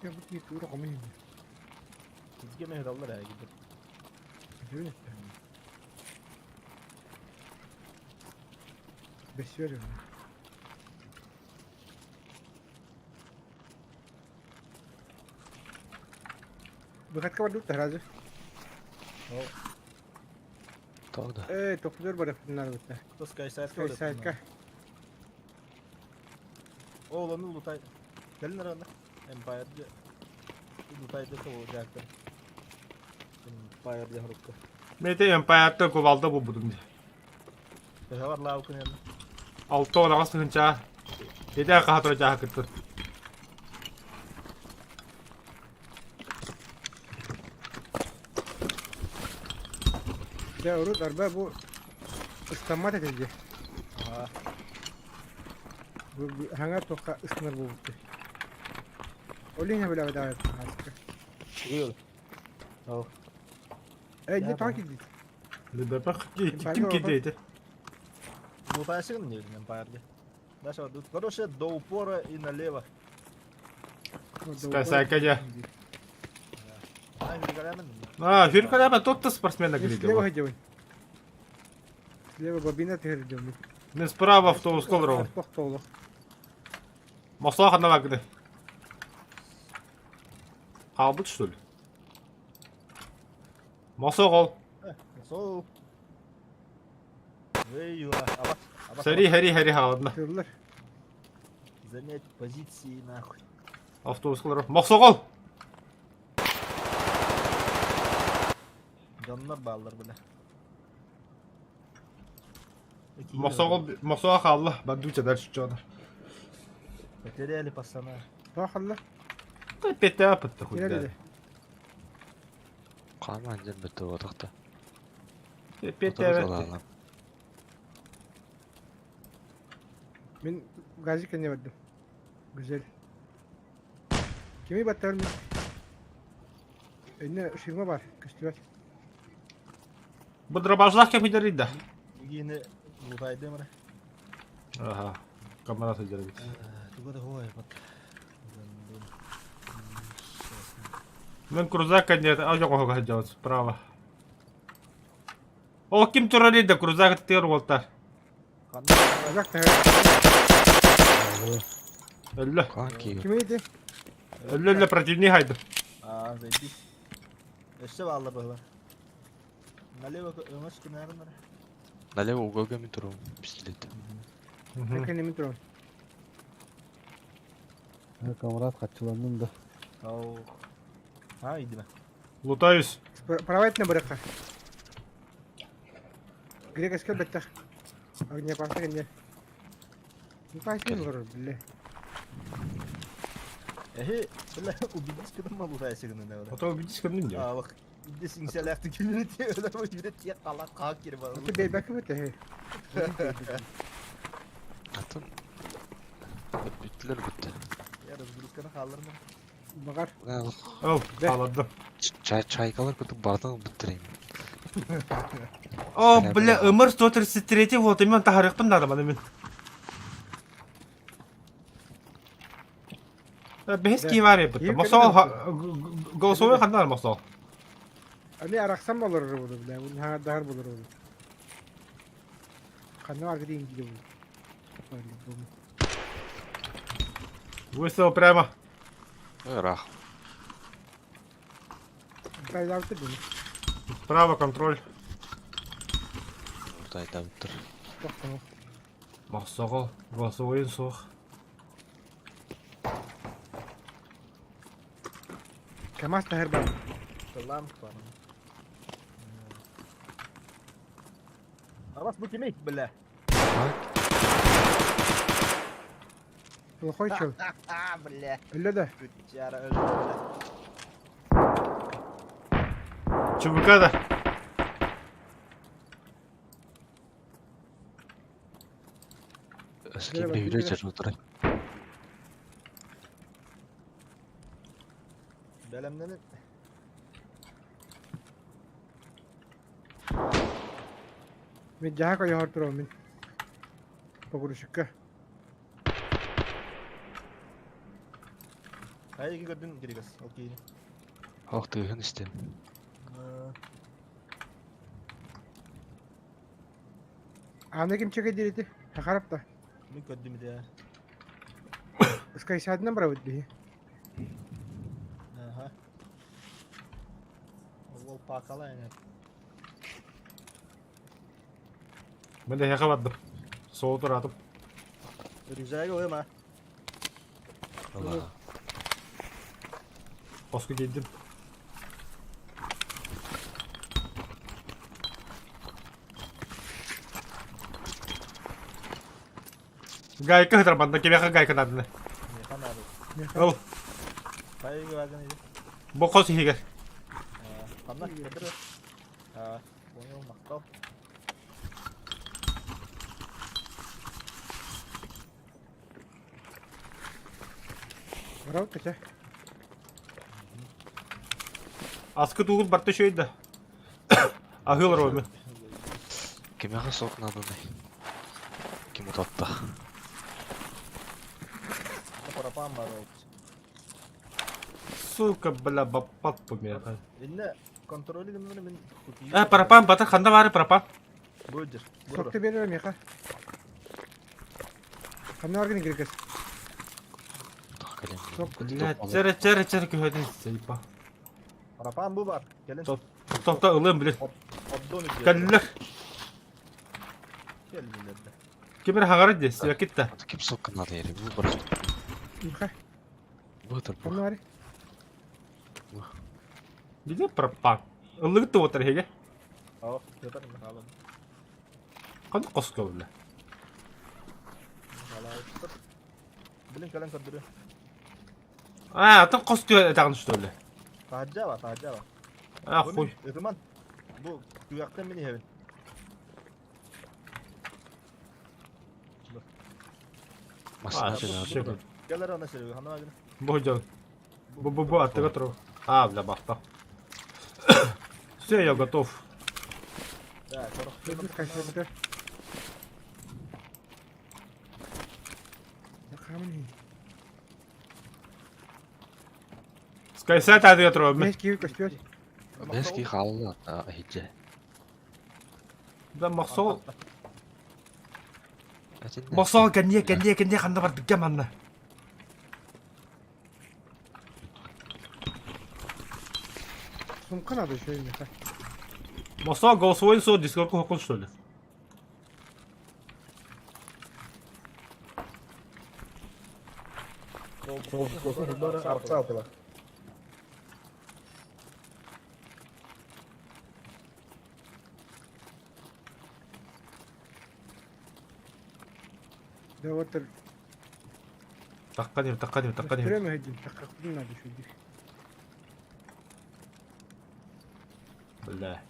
Ya bu bir tuğra komün. Sizge mi Allah ya gidip. Görüyor musun? Beş veriyor. Bekat kawan dulu terazi. Oh. Tahu dah. Topluyor bana bunlar bitti. Terus kayak saya Sayın kah. Oğlanı Lutay. Gelin aranda. Empire'de. Lutay'da olacaktı. Empire'de harukka. Mete Empire'da kovalda bu budum diye. Ya var la okun yanında. Altı olarak sıkınca. Yedi kahatıracağı kıttır. Ya urut arba bu istamat edici. Bu hangar toka ısınır bu bitti. Olin ya böyle daha yaptım aslında. İyi olur. Oh. Ne takip edici? Bir bak kim gidiydi. Lutay сильно не Empire'de. Дальше вот тут. Короче, до упора и налево. Скайсайкаja. Ай, великолепно. Hürkan hemen totta sportsmenle Слева gidiyor. ходил. Слева бобина ты ходил. Ben справа автобус колором. Похтоло. Москва ходна vakti. Kaldık что ли? Mosa kol. Сол. Eyvah. Abak. Seri heri halında. Tırlar. Занять позиции нахуй. Автобус колором. Mosa kol. Canlar bağlar böyle. Mosa kaldı. Ben duyca ders çıkacağım. Потеряли пацана. Бахалла. Pette yapıttı. Nerede? Kalma ancan bitti o takta. Pette evet. Ben Gazi kendine verdim. Güzel. Kimi battar mı? Önüne şırma var. Köstüver. Bu dropajlar kim gider de. Yine buradaydı mı? Aha. Kamera sejere bit. Tuga da hoy bak. Ben крузак нет, а yok o kadar справа. O kim turali de крузак tır voltar. Uzak da. Ölle. Kanki. Kimiydi? Ölle противник haydi. Aa zeydi. Eşe vallahi böyle. Налево ömür nereden? Налево угогами туру. Пистолет. Yakın emin durun. Камрат катчыландым да. Oo. Ha iyiydi ben. Лутаюсь. Правайтна быракка. Грек эскел беттах. Огня паста генде. Не паста не горор билле. Ehe, böyle o bildiğiniz kadar mı buraya çıkın ne var? O da bir diskinin ya. Aa bak, bildiğiniz insan yaptı gününü diye öyle ama yürüt diye kala kalk geri bana. Ты бей бэкэ бэтэ хэ. Атын. Büttüler bitti. Ya rızgırızkanı kaldırma. Багар. Al, aladım. Çaykalar kutu bardan bitireyim. О, бля, Өмір 133 вот именно тарихпын надо бана мен. Бес ки var ya бітті. Мосол, голосовой қандар мосол. Ани араксам болор болду биле. Бул хага дар болор болду. Кандай аргы дейин гиде бул. Высел прямо. Рах. Кайдавты бул. Справа контроль. Buradaydı bitir. Токтоо. Мосол, голосовой соқ. Камас тахер бар. Allah'ım tutarım. Abbas bu kimi? Bile. Бул койчу. Bile. Өллө да. Küçüğara öldü bile. ЧВК да. Eski bir yürüyecek oturay. Belemlerin Мен жаха кой хор турам мен. Погурушукка. hayır ki gördün geri gaz. Okey. Ах тыгын истем. Аны ким чеге дирити? Хакарап да. Min gördüm de ya. Скай садна бравыт би. Aha. Allah pakala yani. Ben de yakabadım. Soğutur adım. Rüzgara koyayım ha. Allah. Osku giydim. Gayka hıdır banda. Kime gayka nadine. Yakan abi. Al. Hayır ki varken iyi. Bokos higer. Kanla getir. Ha. Oyun maktal. Бравыт кача. Askı tuğul barta şöyle. Ahıl romi. Кемяха сок надо не. Кему татта. Parapam var oldu. Сука, бля, бапат помер. İlle kontrol edin bunu ben. Парапан, батыр қанда бары парапан. Buydur. Сокты берем яка. Кандай аргын грекес? Такалем. Сок. Бля, чәрі көйден сейпа. Parapam bu var. Gelin. Топта ылым, бля. Oddon ediyor. Кәлілер. Geldiler de. Кемер хағары де, сия кетті. Кем сок надо ери. Bu barış. Яка. Бутыр bu. Кандай ари? Биде парапан. Ылыгытты отыр хеге. Aa, yaparım ben halam. Қанды қосқа, бля. Hala. Bilin kalen kandırıyor. Атын қосқа тағын үшті, бля. Tahacca var, tahacca var. Қой. Irman. Bu duyaktan beni hevin. Masana Все, я готов. Да, Gözümüz kaçırdı. Bakalım iyi. Скайсет ответ робим. Beş gibi koşuyor. Бески халла хижээ. Да махсол. Ачинда. Махсол гэнэ ханда бардаг юм анна. Sumka надо şöyle. Махсол голосовой со дискорд хокон что ли? Арца атыла. Да вот Такканер. прямо один. Так как не надо şöyle. Бля.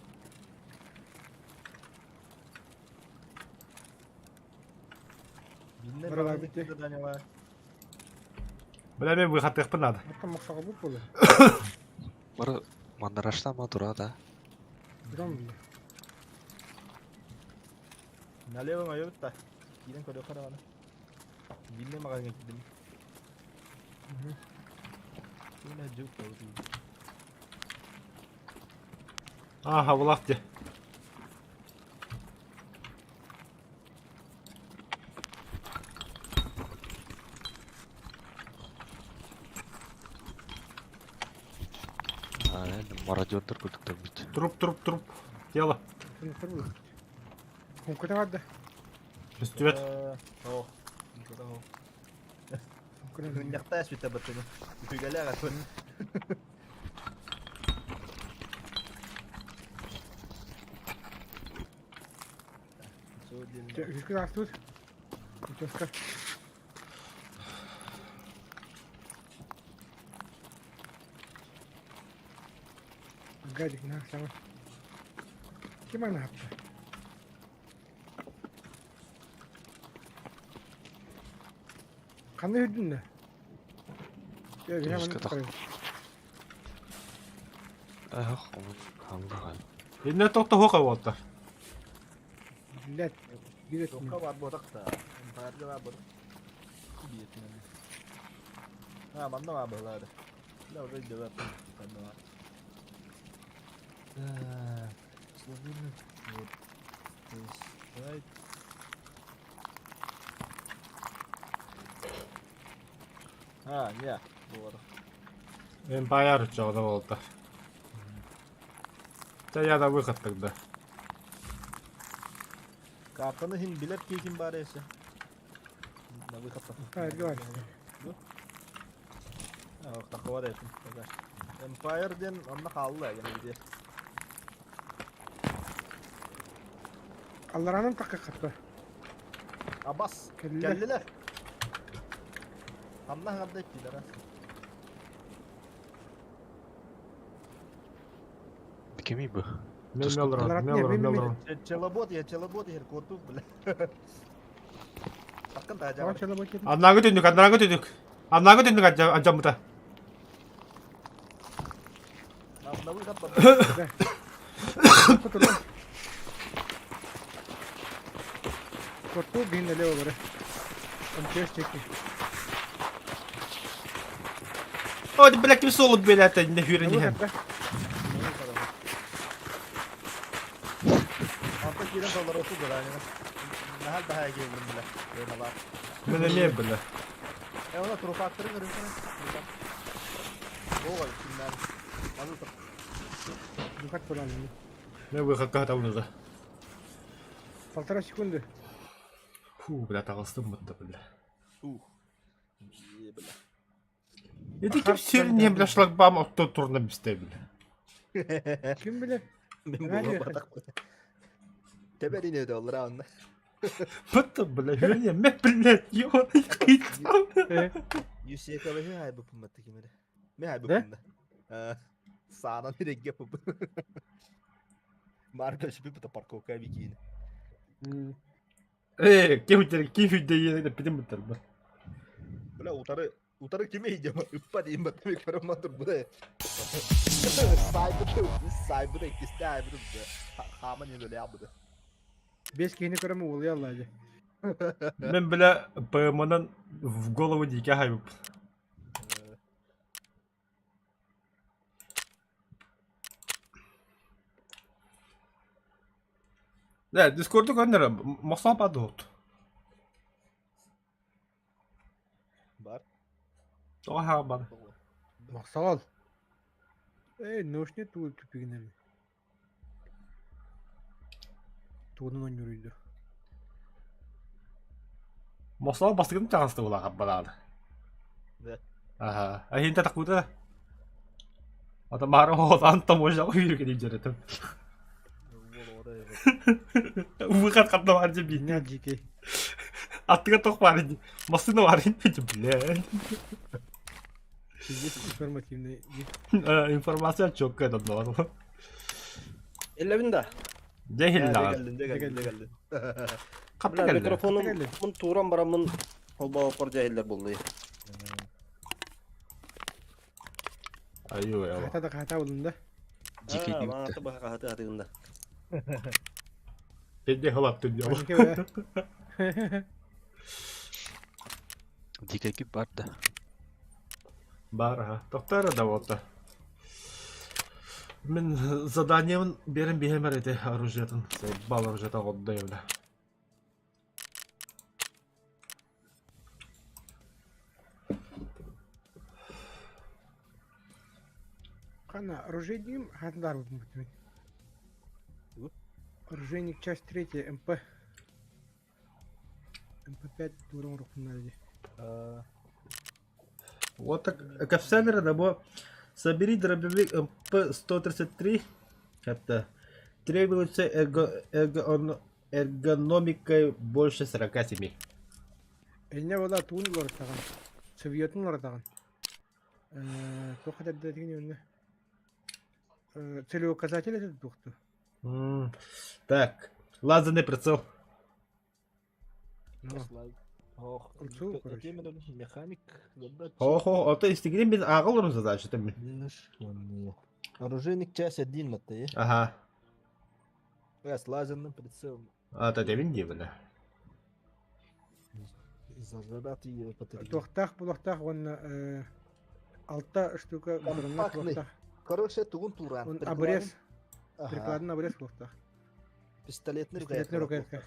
Билне Buralar бара bitti. битти Данила. Бля, мен выхаттык надо. Hatta maksağı bu böyle. Бары мандарашта ма турада? Duram bile. Налево моё та. Кирен көдө караганы. Билне мага кетти. Сина жук болду. Ага, влахте. Мародёрдор күтүктөр бит. Труп. Тело. Sumka da vardı. Пистолет. О. Ньяхтай свита баттыны. Үтүгөлө агатын. Yüzgün artır. Uçaska. Gadik ne yapsam? Kime ne yaptı? Kanı hürdün de. Ya bir hemen Yüzgün tak. tutarım. Ах, хангага. Эне токто хокой болду. Millet. Millet. Жокка бар бодак та. Барга бар бодак. Биетин. Ha, manda var böyle. Ne oldu cevap? Manda var. Slovenia. Right. Ha, ya. Doğru. Empire жогдо болду. Да я да выход тогда. Kakını hin bilet ki kim bari ise. Ne bu kapı? Hayır var. Ha, takı var ettim. Empire'den onunla kaldı ya gene bir de. Allah'ın takı katı. Abbas, Kelle. geldiler. Allah kadar ettiler ha. Кеми бу? Мелрон. Челобот ya, korktuk bile. Takın da acaba. Hava çalı bakayım. Однако түндүк анжамыта. Ne bu kapı? Kutu lan. Kutu bin de leo böyle. Önce çekti. О, блядь, ты солод, блядь, не Bu хюрени. kadar. Artık giren dolar 30 lira yani. Ne hal daha geldim bile. Böyle var. Мене не, бля. Ona trofa attırın görüyorsun. Ой, kimler? Nasıl tır? Dikkat falan. Мен выход когда уже. 1,5 секунды. Фу, бля, тагыстым бутта, бля. İyi bile. Эти кипсерин бля шлагбаум отто турна бисте, бля. Kim bilir? Ben Nerede? bu batak. Teberi ne diyorlar ha onlar? Бутта, бля, хюрени, ме, блядь, ёй. 100 yakalayı hay bu pımbatı kimede. Ne hay bu Ne? pımda? Sağdan direkt yapıp. Marka şipi bu da parkoka bikini. Кем хюдде, да пидим бутта, бля. Böyle utarı Утары кеме идем. Иппа дейін баттамек бір матыр бұдай. Сайбыды кесте айбыды бұды. Хаман елі абыды. 5 кені көрімі олай аллайды. Мен бля ПМ'нан в голову дике хайбып. Да, Дискорду көндірі, мақсал бады от. Бар. Тоға хаға бады. Мақсал. Нөшіне туыл түпігін әлі. Туғының он жүрейді. Мақсал бастығын жағысты ола қап бадады. Да. Аха, әйінті тақуды. Ата мары оған там ожағы үйірге дейм жаретім. Выход қатна бар деп бейін. Не жеке. Аттыға тоқ бар еді. Масына бар еді, блядь. Здесь информативный. Информация çok kadar doğru. Эллебинда. Cehil lan. Geldi. Kapı Бля, geldi. микрофоным мын туран барамын. Холба опор жайылдар болды. Ayyo ya. Қата да қата болында. Жеке не Мана өтті. таба хаты хатыгында. Ben de halattım ya. Жеке бә. Жеке кеп бар да. Бар ha. Тоқтары да oldu. Мен заданиемін берін беймер еді оружиетін. Бал оружиета қолды евді. Қана, оружейдейім, хатындар болдым бұтымен. Оружейник, часть 3, МП. МП5 турын рухынады. Вот так, капсуляры да bu. Собери дробовик МП-133. Это требуется эргономикой больше 47. Эліне бола туын олар таған. Советтің олар таған. Тоқат әдді деген өңі. Целеуказатель это тухту. Так, лазерный прицел. Механик. Ого, а то истигрим без ağıl задача там. Оружейник часть 1 матты. Ага. С лазерным прицелом. А то демин не бля. Зажатый батарея. Тоқтақ бұлақтақ оны алта штука бұрымна Компактный. тоқтақ. Короче, тугун туран. Он обрез. Прикладный обрез тоқтақ. Пистолетный Пистолетный рукоятка.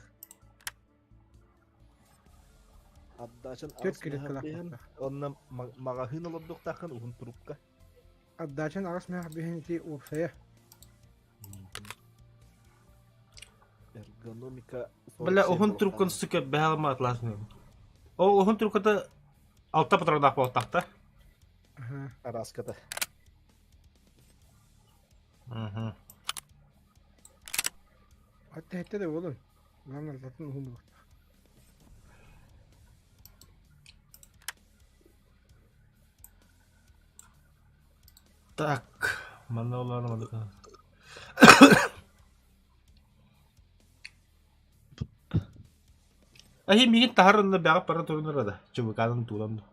Отдачан Төрт келетке тоқтақ. Онна магазин олдук такын угун трубка. Отдачан ағыс мәқ бейінеті опсая. Эргономика. Бля, огын трубканы сүкет бәліма атласың. Ол огын трубкада алта патронақ болтақта. Раската. Атты әтті де болын. Ғамна алтатын ұғын болуқта. Так, мана оларым адыға. Ахи мигин тахарында бәғіп бара тұрыныр ада. Чыбықанын туыланды.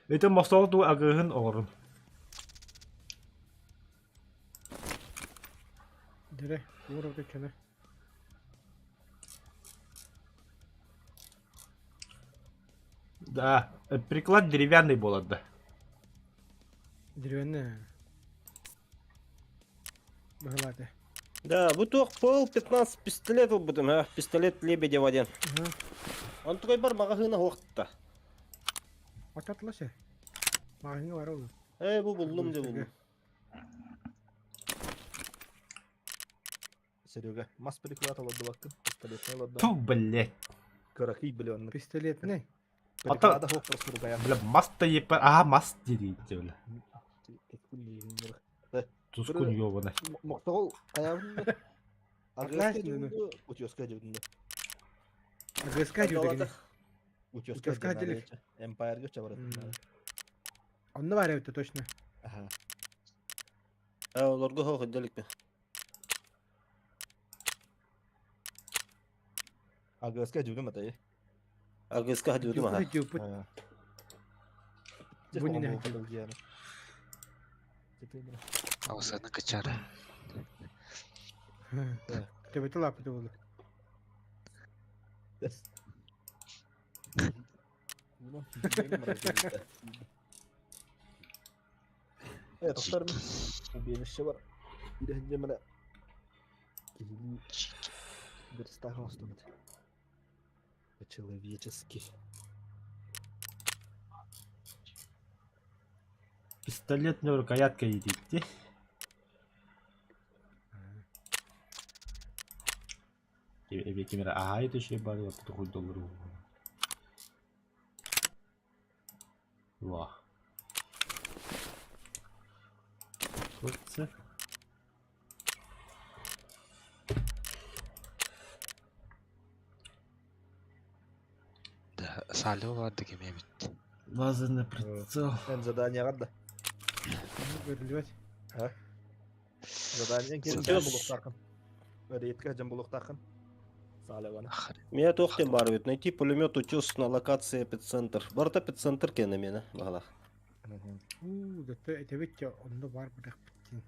Это мостол ту агығын оғырын. Дере, ұғыр өте кені. Да, приклад деревянный болады. Деревянный. Бағылады. Да, буток пол 15 пистолетов будем, а? Пистолет Лебедев один. Он такой бар магазина уақытта. Ататыласы. Мағызыны бар олы. Бұл бұлым де бұлым. Серега, мас приклад алады бакын. Пистолетный алады. Ту, блядь. Карахи білуанны. Пистолетный. Приклада хоқ просто рукаян. Бля, маста епар. Ага, маст дейді, бля. Тускун ёбана. Моқтағыл аяғында. Агреска жүгінді. Утеска жүгінді. Агреска жүгінді. Утеска жүгінді. Эмпайр göçe барады. Онны бар өтті точно. Ага. Оларға хоқ өдделік бе. Агреска жүгінді матайы. Агреска жүгінді ма? Just Bu mau ne ngomong aja? kalau dia. Itu bener. Awasana kejar. Betul apa tuh? Yes. Ini mereka kita. Dokter nih. Mobilnya siapa? Udah jam mana? Ini верстахом стоит. По-человечески. Пистолетная рукоятка едите. Ebe kamera aha itu şey bari yaptı $9. Вау. Сколько? Да, салё vardı gemiye bitti. Лазерный прицел. Kan zadanya kan dah. Görülüyor. Zadanya kan jam buluk takın. Böyle yetkah jam buluk takın. Sağla bana. Меня тоқтен бар бит. Найти пулемет «Утес» на локации эпицентр. Барда эпицентр кені мені бағала. Тәбет ya onda var bırak bittin.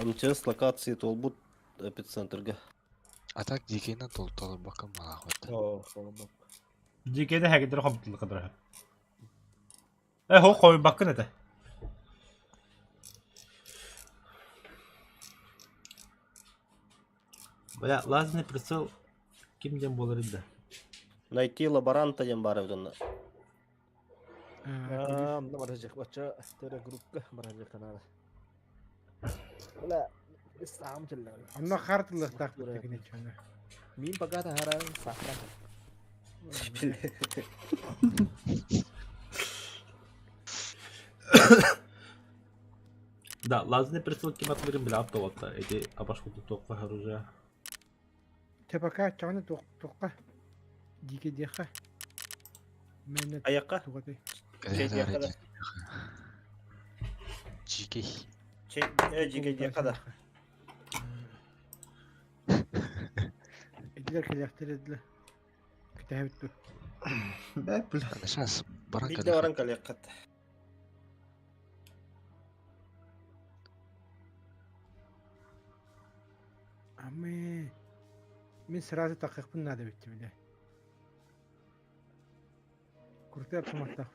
МЧС локации толбут эпицентрге. Атак дикейна толтолы bakın mala хватит. Oh, tamam. Dikeyde herkese kapatıldı kadar. Ho koy bakın ete. Бля, лазерный прицел кимден болар иде. Найти лаборанта ден бар бит. Mına barajak baca tere grupka barajak kanala. Wala isam challa. Onda kartılık tak bittin içine. Min pagata harang sakran. Да, лазерный прицел кем отмерим бля автоватта. Эти абашкуты токка оружие. Tepaka çanı tokka. Dike dike. Menet Аяққа? tuğatı. Жигей. Жеге қада. Ediler kelekter ediler. Kitap bitti. Да, бля. Сейчас баранка. Бидде баран калеққат. Ama min sırası takık bunlar da bitti bile. Kurtu yaptım hatta.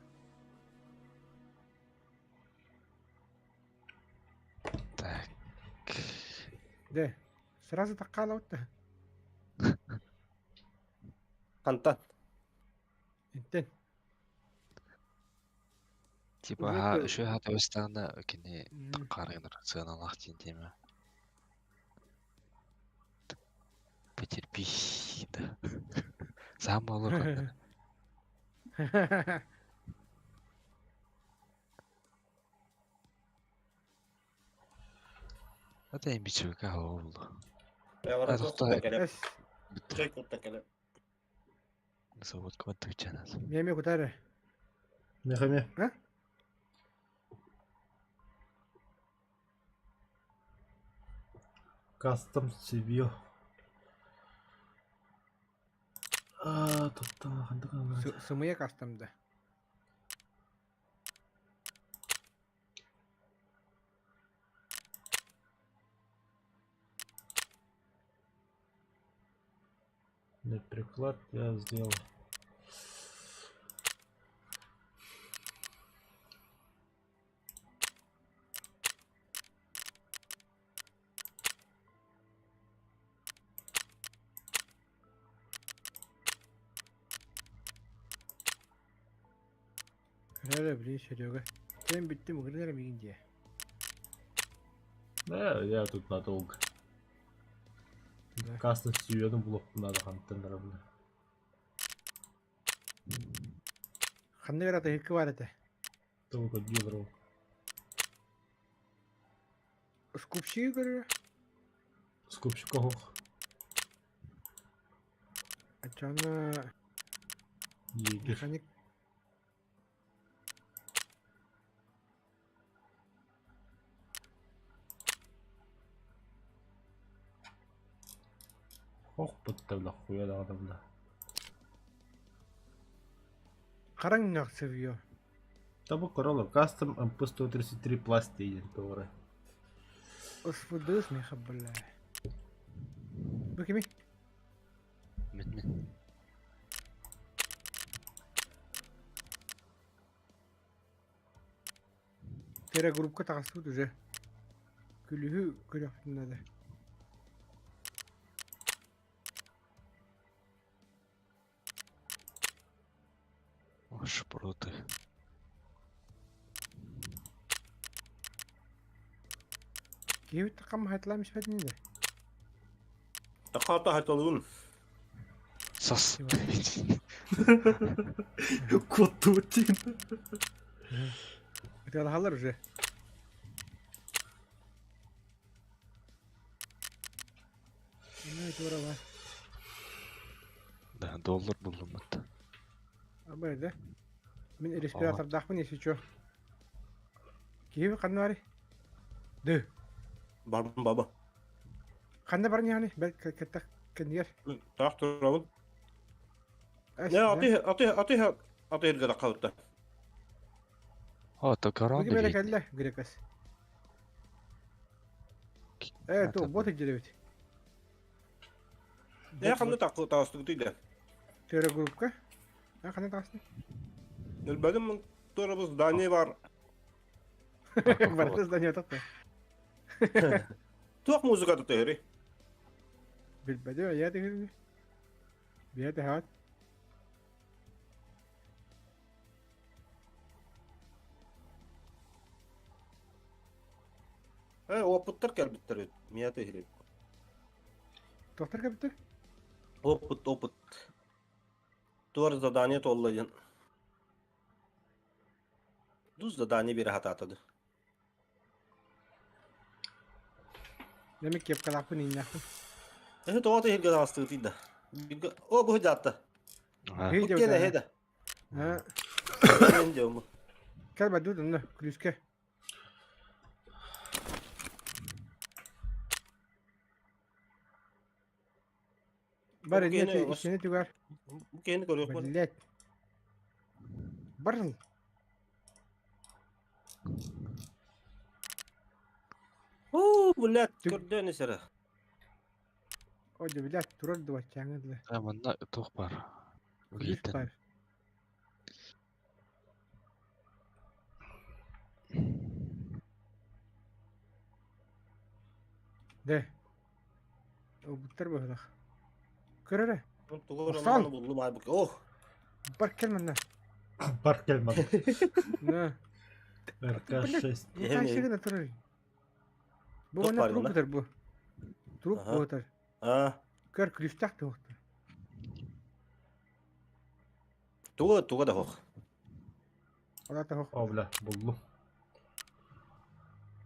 Так. De. Sırası takkalı oldu. Қантан. İnten. Типа Уже ха ты- еще хата өстәгәндә кене карыгыныр сыналак тинтеме. Потерпи. Да. Сам olur. Это им бичуга oldu. Es. Завод квадратный чанас. Yemek kurtarı. Мехами. Ha? Кастом себе. Тут там Sımıya kastım da. приклад я сделал. Nerede bileyim Seryoga. Sen bitti mi? Nerede mi gidince? Да, я тут надолго. Да. Кастом сүйенім блоктың надо ханттандыра бля. Kandı kadar hıkkı var ete. Только гидро. Skupçuyu görüyor. Скупщик ох. Açana Егер. mekanik. Ох, подтавля хуя да adam bля. Karanlık seviyor. Табу Corolla Custom MP133 Plus дейін тоғыры. Осфудус ми хаббалла. Бу кими? Мен. Тера группка тағасуд уже. Күлігі көріқтінады. Шпроты. Кейбіт тақам хайтламыш бәдінеді. Тақата хаталуын. Сас. Котутин. Это алғалар уже. Это орала. Да, доллар buldum hatta. Абайда. Мен респиратордақпын, если чё. Кейбі қанды бары? Ды. Барбын баба. Қанды барын яғни? Бәл кәттақ кәндігер. Тақ тұрауын. Не, аты елгеді қауытта. То корона. Бұғы бәрі кәлі, грекас. То, боты делевет. Қанды тағысты күтейді. Тері группка. Қанды тағысты? Білбәдім, тұрыбыз Дания бар. Барды здание атақты. Туақ музыка тұты ері. Білбәді, аяды көрді. Бияды хат. Опыттар кәлбіттер өт. Мияты ері. Тоқтар кәбіттір? Опыт. Туар задание толлайын. Дуз задание бері хататыды. Демек кеп қалақпын иннақпын. Тоғаты елге тағысты күтейді. О, бұғы жатты. Бүткені хеді. Кәл бәді ұдынды, күліске. Бар ішіне түгер. Бүкені көрек бар. Білет. Барыл. Білет, көрден есері. Ода білет, тұрарды бачаңыдылы. Мында тоқ бар. Күліс бар. Де. О, бұттар бұғылақ. Көрірі. Сан. Бар кел мұнда. Бар келмады. На. РК-6. Қайшығына тұрыр. Бұл оны тұруп бұтыр бұл. Тұруп бұтыр. Көр күлістақ тұқты. Туға да хоқ. Олата хоқ. О, бля, бұлдым.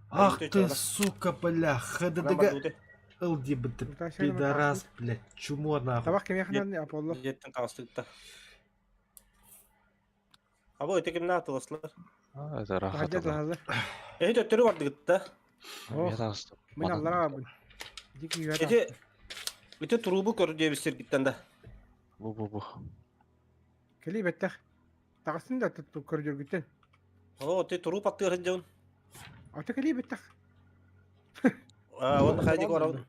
Ах ты, сука, бля, ХДДГ. Ылди бітіп, пидорас, блядь, чумо нахуй. Табақ кеме қанады, Аполло. Жеттің тағыстықта. Або, өте кемді атылысылар. Это рахат. Өте өттері барды күтті. Мен аллара абын. Өте тұрубы көрі дебістер кеттенді. Бұ. Келей бәттәқ. Тағысын да көрі жүргіттен. Өте тұру патты көрін жауын. Аты келей бәттәқ. Оны қайдек орауын.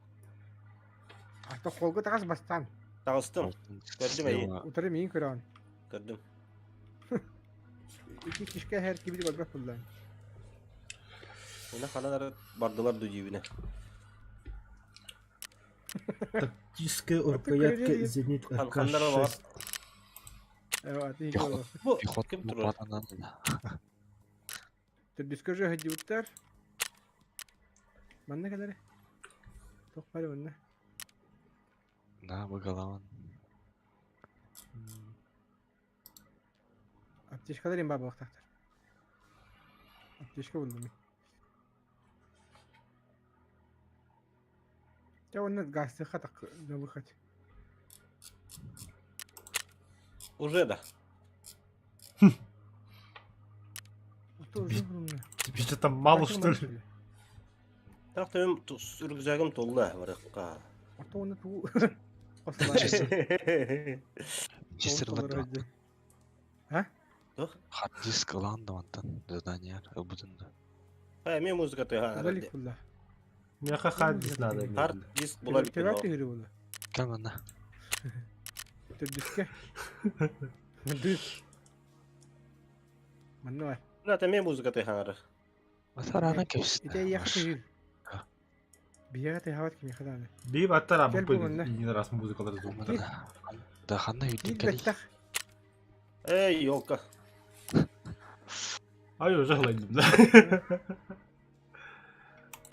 Аты қолғы тағыз бастан. Тағыстым. Көрдім әйі. Утары мейін көрі ағын. Көрдім. İki kişke her gibi bir bırak kullan. Ona kalanlar bardılar düğüne. Тактическая рукоятка Зенит РК-6. Evet, iyi oldu. Пехот Kim bu durur? batadan da. Terdüskü же hadi utar. Ben ne kadar? Çok para var ne? На, bakalım. Ateş kadar baba bak taktar. Ateş buldum. Ya onun gazete katak ne bu kat? Уже да. Что уже bunu? Тебе что там мало, что ли? Так тем сürgüzagim толла баракка. А то он ту. Чистер лапта. Ha? Hard disk alan da ondan. Задание ылбытында. Мен музыка тыга. Удали кулла. Мяха хадис надо. Хард диск булар Тевак икен. тигри була. Кем ана? Тедиске. Мандис. Маннуар. Да, мен музыка тыга. Масарана кепсит. Ите яхты. Биягаты хават кими хаданы. Bir batar abi Gel bu bu önüne. yine rast muzikaları zoomlar. Да ханна Гил үйден беттах. Эй, ёлка. Ay ocaklaydım da.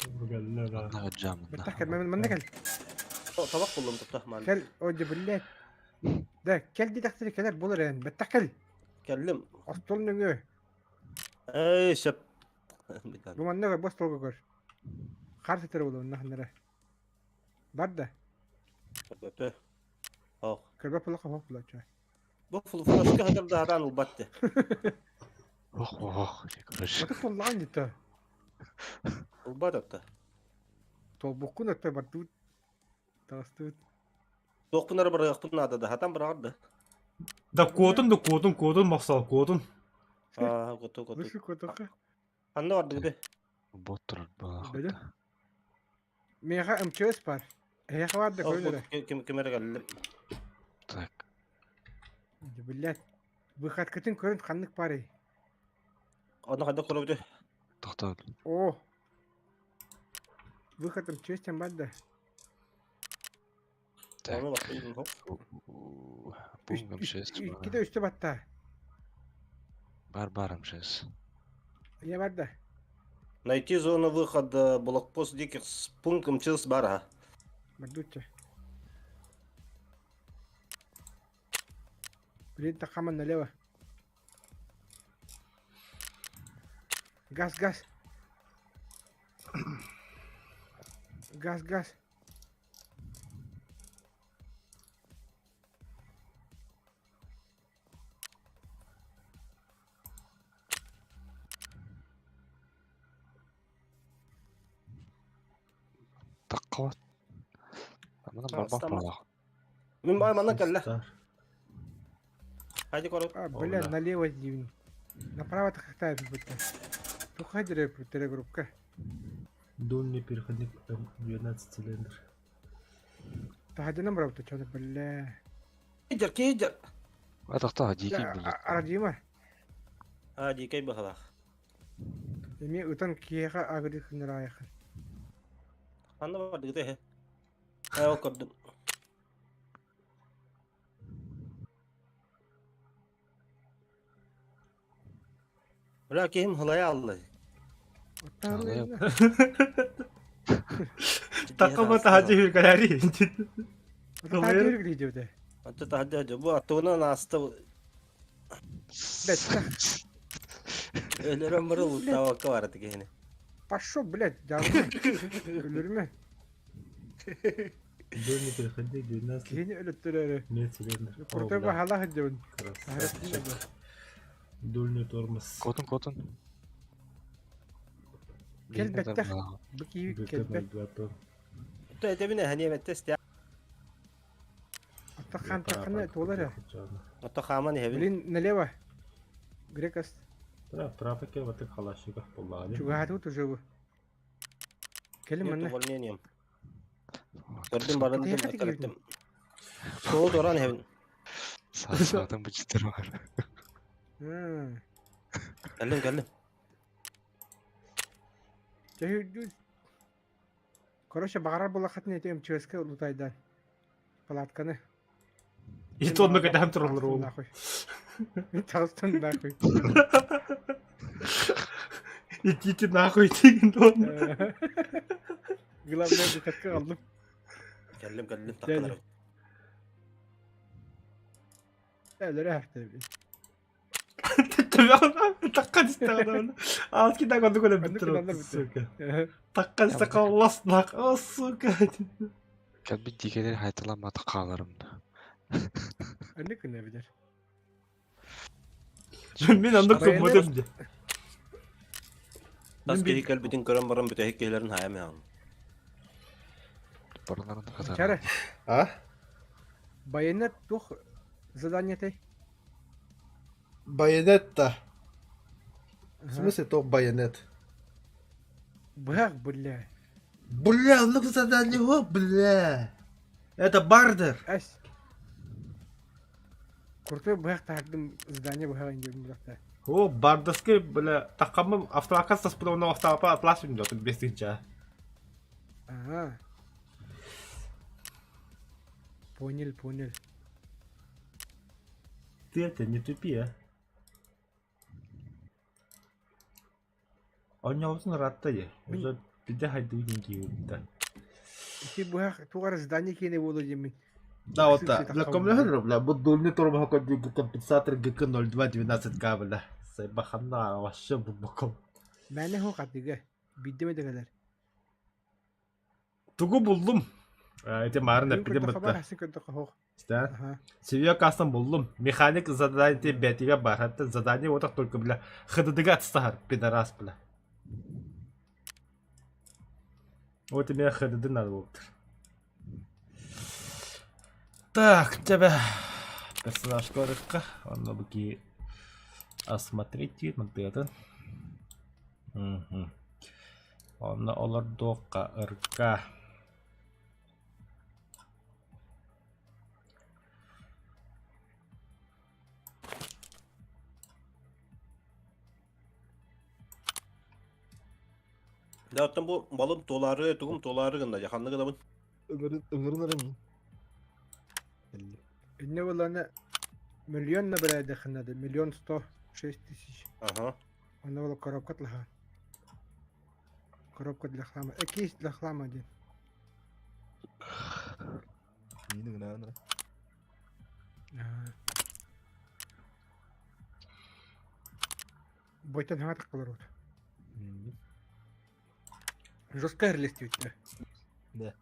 Bu geldiler ha. Ханна гаджамын. Беттах кел من كل. Tabak buldum tuttah mal. كل او جبلات. ده كل دي تختري كلام بولرين بتح كل. Kellim. اصطول نيو. Ey şep. لو من نغ بس طول كور. خارج ترولو نحن نرى. بعد Öpü. Oh. كل باب لقى فوق لا شيء. Bu flaska kadar da hadan ulbattı. Ох, ох, шекарыш. ما تطلع عندي تا. Ulbattı. تو بكون تا بردود. تاستود. Dokpunları bırakıp nada da hatan bıraktı. Da kodun maksal kodun. Aa, kutu. وش كنت Anne vardı bir de. Боттыр бала. بدا ميخا ام تشيس بار هي خوات ده كل Kimere geldim. Так. بالله بخات كتن كورنت خانك باري Onu hadi kuru bir de. Тоқтал. اوه بخات ام تشيس تم بعد ده Так. Onu bakayım. Бунгам 6. كده اشتبه بتاع Барбарам 6. يا بعد ده Найти зону выхода блокпост диких с пунктом МЧС бара. مردوتش بريد تقامنا لوا غاز غاز غاز غاز Таққават. Амана барбақ Tamam. бала. Min bana gel. Hadi kuru. бля налево дивни направо так хватает будто ну ходили группка Дольный переходник 12 цилиндр. تهدي نمرة بتشوف بلا Keycer. Атақта дикий бүлдік. أراجيما Hadi key bakalım. يمي وطن كيخا أغري خن رايخ Anne vardı bir de he. He okudum. Bırakayım halaya Allah. Takamata hacı hürkaleri. تهدي رجلي جودة Hatta hadi bu atığına nasıl بس ölürüm mırıl tavaka vardı gene. пошел блядь давай ölürüm Дольный переходник 12 كيني ölüttüler цилиндр. Kurtaba hala hıcın. Дольный тормоз. Котун. Gel bettah. Biki kelbet. Tuh debine hani mettes ya. Atakan takana dolar ya. Hatta kaman hevin. Bilin nelewa. Grekas. Trafik ya batık halaşık vallahi. Şu hatu tujubu. Kelim anne. Volneyim. Gördüm barındım kalktım. Soğuk oran hevin. Sağdan bu çıtır var. Geldim. Cahil Короче, багарар була хатны тем ческе лутайдан. Палатканы. И тот мы когда троллер был. Нахуй. Толстон нахуй. Идите нахуй, тигин он. Главное, дикатка aldım. Geldim takılırım. Öyle hafta bir. Takkan istedim. Az ki tak onu böyle bitir. Takkan iste kallasnak. O suka. Gel bir dikeleri haytalanmadı kağlarımda. Anne kına bilir. Ben anda komadım diye. Askeri gel bütün kıran baran bütün hekkelerin hayam ya. Барыларында қатар. Çare. Ha? Bayanat tuh zadanya tey. Байонет-то. В смысле, то байонет? Бах, бля. Бля, ну за него, бля. Это бардер. Ась. Крутой бах тагдым здание бах индирим бахта. О, бардерский, бля. Такамым автолакас с подобного автопа отласим идет, без тинча. Ага. Понял. Ты это не тупи, а. Он не очень рад тебе. Уже пидя хайду деньги. Ти бах тугар здание кине боло жеми. Да, вот так. Бля, коммуникатор, бля, вот дульный турбо какой компенсатор GK0212К, бля. Сайбахана, вообще бубаком. Мәне хо катыга. Биддеме дегелер. Тугу булдум. Эти марын эпидем Хабар бітті. хасын көндө хох. Да? Ага. Себе кастом булдум. Механик задание бетига бар. Это задание вот так только, бля. ХДДга отстар, пидорас, бля. Вот и мне ХДД надо будет. Так, тебя персонаж коротко. Он на боки осмотреть вот это. Он на олардока РК. Да, оттан бу балын толары, тугум толары гында жаханны гыдабын. Ыгырын арам. Инне боланы миллион на бирайда ханады. 1,106,000. Ага. Она была коробка тлаха. Коробка для хлама. Кейс для хлама один. Минин гына. Бойтан хат кылыр ут. Жестко релистивить. Да.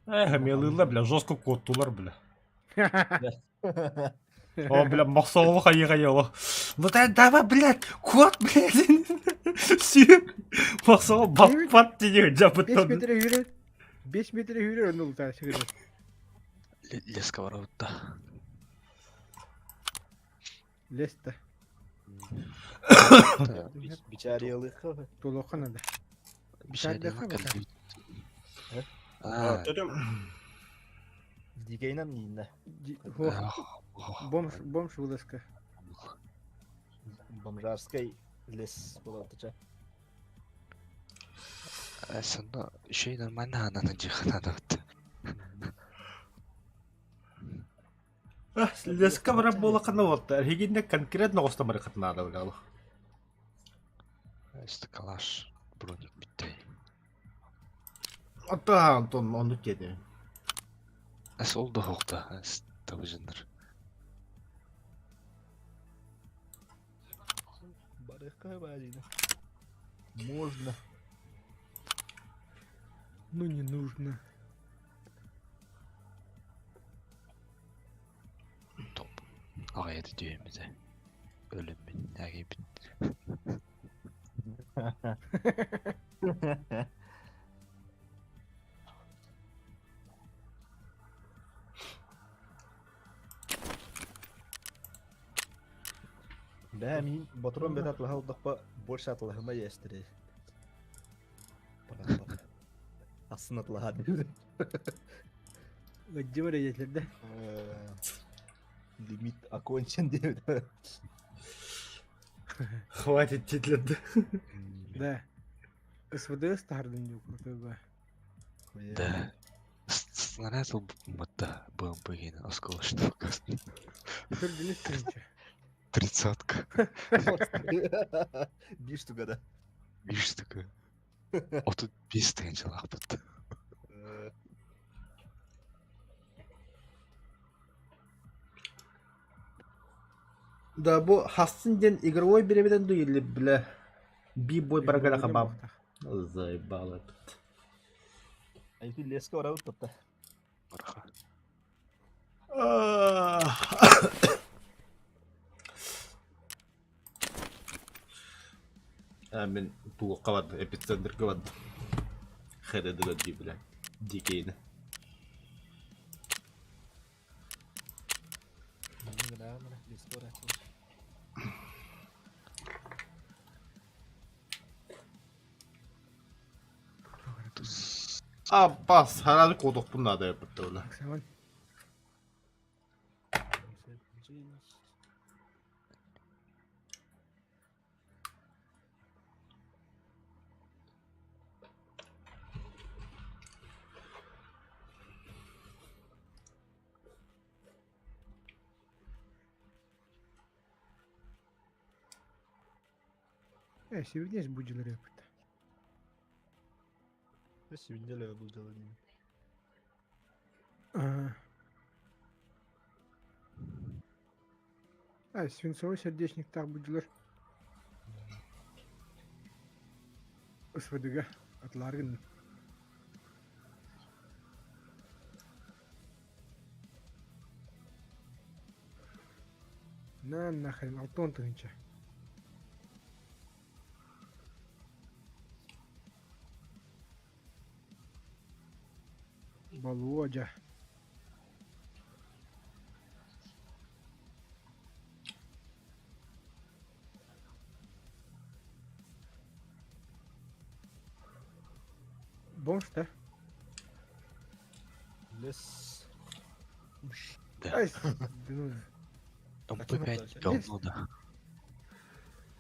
Мелыла, бля, жестко коттулар, бля. О, бля, махсового хай-хай-хай. Ну давай, блядь, кот, блядь. Сүйек. Махсового баппат деген 5 метр yürü. 5 metre yürü önde ulta çıkıyor. Леска воровта. Leste. Бичариялык. Толоқан ада. Bir şey Sen de diyemem bakalım. ki. А, төтөм. Дигейнам нинне. Бомж вылазка. Бомжарской лес болотыча. Сонда şey нормально ананы жиханады вот. Леска барап бола қана болты. Әргенде конкретно қостамары қатынады, бля. Işte kalaş броник bitti. Ата, Антон, onu kedi. As oldu hoqda. As табыжындар. Барыка базина. Можно. Ну не нужно. Топ. Ağaya da düğümüze. Ölüm bin. Ağaya bin. Да, мин батрон бет атлаха удакпа больше атлаха ма ястыре. Асын атлаха dedi. Gıcı var yetlerde. Лимит окончен dedi. Хватит титледі. Да. СВД стардын жоқ крутой ба. Да. Снаряд мыта БМП гені осколочный показ. Бір дені стринче. 30-ка. Bir штука, 5 штука. 35 тенче лақпытты. Да, bu Hassindен игровой беребеден дуйли, бля. Би-бой барагара хабаб. Заебало тут. Айфи леска вара утта. Барха. Мен туы қабад, эпицентр қабад. Хедедігі ди, бля. Дикейні. Abbas, herhalde koduk bunlar da yapıp öyle. Максиман. Сегодня есть буджилер yapıp. Свинделя обуздала не. Свинцовый сердечник так буджилер. СВДГ атларгын. На нахрен алтон тынча. Володя. Бомж, да? Лес. Да. Ай, ну, МП5 говно, да.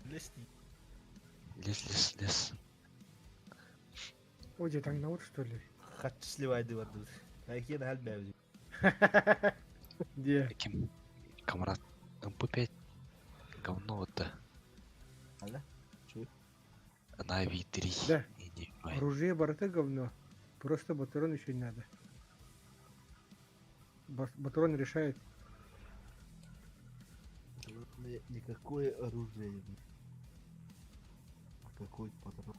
Лес. Лес. Оди, там наут, что ли? Хатчы сливайды бар тут. Какие на хальбе. Где? Ким? Камрад. МП5 говно вот да. Алло? Чё? Нави 3. Да. И не понимаю. Оружие барыта говно. Просто батарон еще не надо. Батарон решает. Никакое оружие. Какой патрон?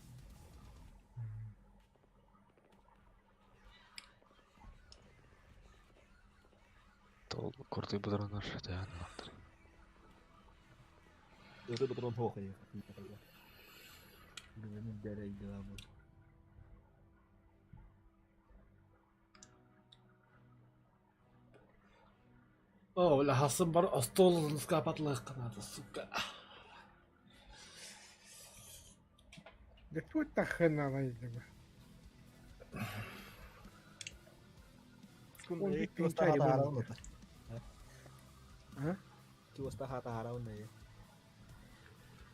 Тол куртый патронlar да. Это патрон плохо. Güvenin dereyi devamı. О, бля, хасым бар, стол скапатлык надо, сука. Да кто так хрена лазит? Он ведь пинчари был. А? Чего стахата не.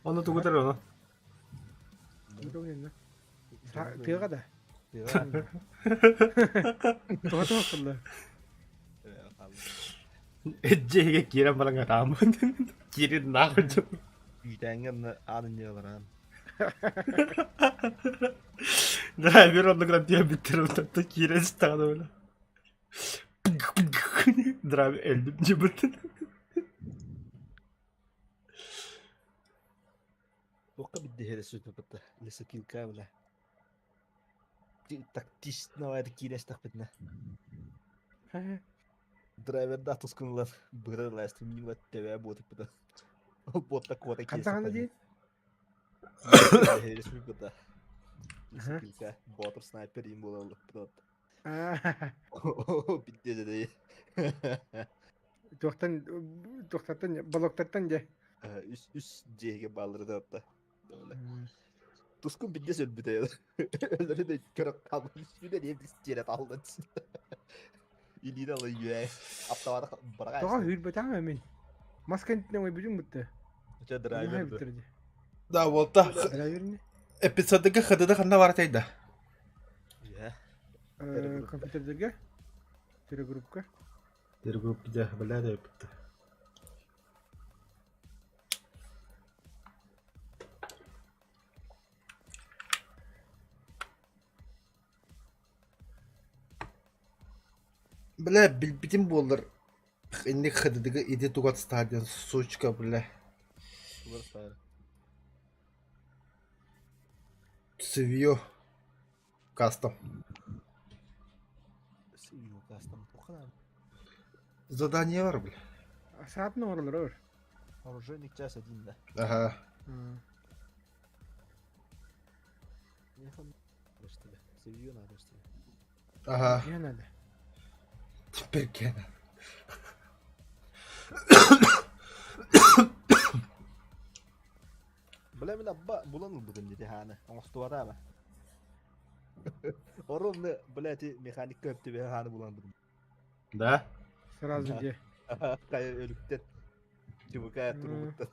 Onu da götür onu. Ну, блин, да. Ты рада? Тоже около. Ecce'ye giren bana katamı. Girin ne yapacağım? Үйдәңгән аны не баран. Да, bir onu kadar diye bitirim. Tatta giren istadı öyle. Drabi eldim cıbıtın. Ока бидде хере сөтүп битти. Лесе килка беле. Тактично айда кирестак битне. Драйвер да тускунлар. Быры ласты минут тебе ботып битти. Ботта кота кирсе. Кантаганы дейт? Хере сөтүп битти. Лесе килка ботыр снайпер им бололу. Бидде де. Тоқтаттан, балоктаттан же. Үс жеге балдырды да. Тускун бидде сөлбүтө. Өлөрү да көрөк калып, үстүнө эмдис жерет алды. Илине алып юэ. Аптабада барага. Тоға хүйір бәтәң әмін. Маскантинен ой бүдің бұтты. Өте драйвер. Да, вот так. Драйвер не? Эпизоддагы хадыда ханна бар атайда. Юэ. Компьютердегі? Телегруппка? Телегрупп биде білә да yapıptı. Бля, билбитим болар. Инде хадыдагы иде тугат стадион, сучка, бля. Свио. Кастом. Свио кастом. Задание var, бля. Saat ne oralar olur? Оружейник час один, да. Ага. Что ли? Свио надо, что ли? Ага. Не надо. Теперь Кена. Бля, мен абба булан бүгін dedi hane. Оңысту ада ма? Оромны, блядь, механик көпті бе ханы буlandırdım. Да? Сразу де. Кая өлүктен. Чубукая турбуттан.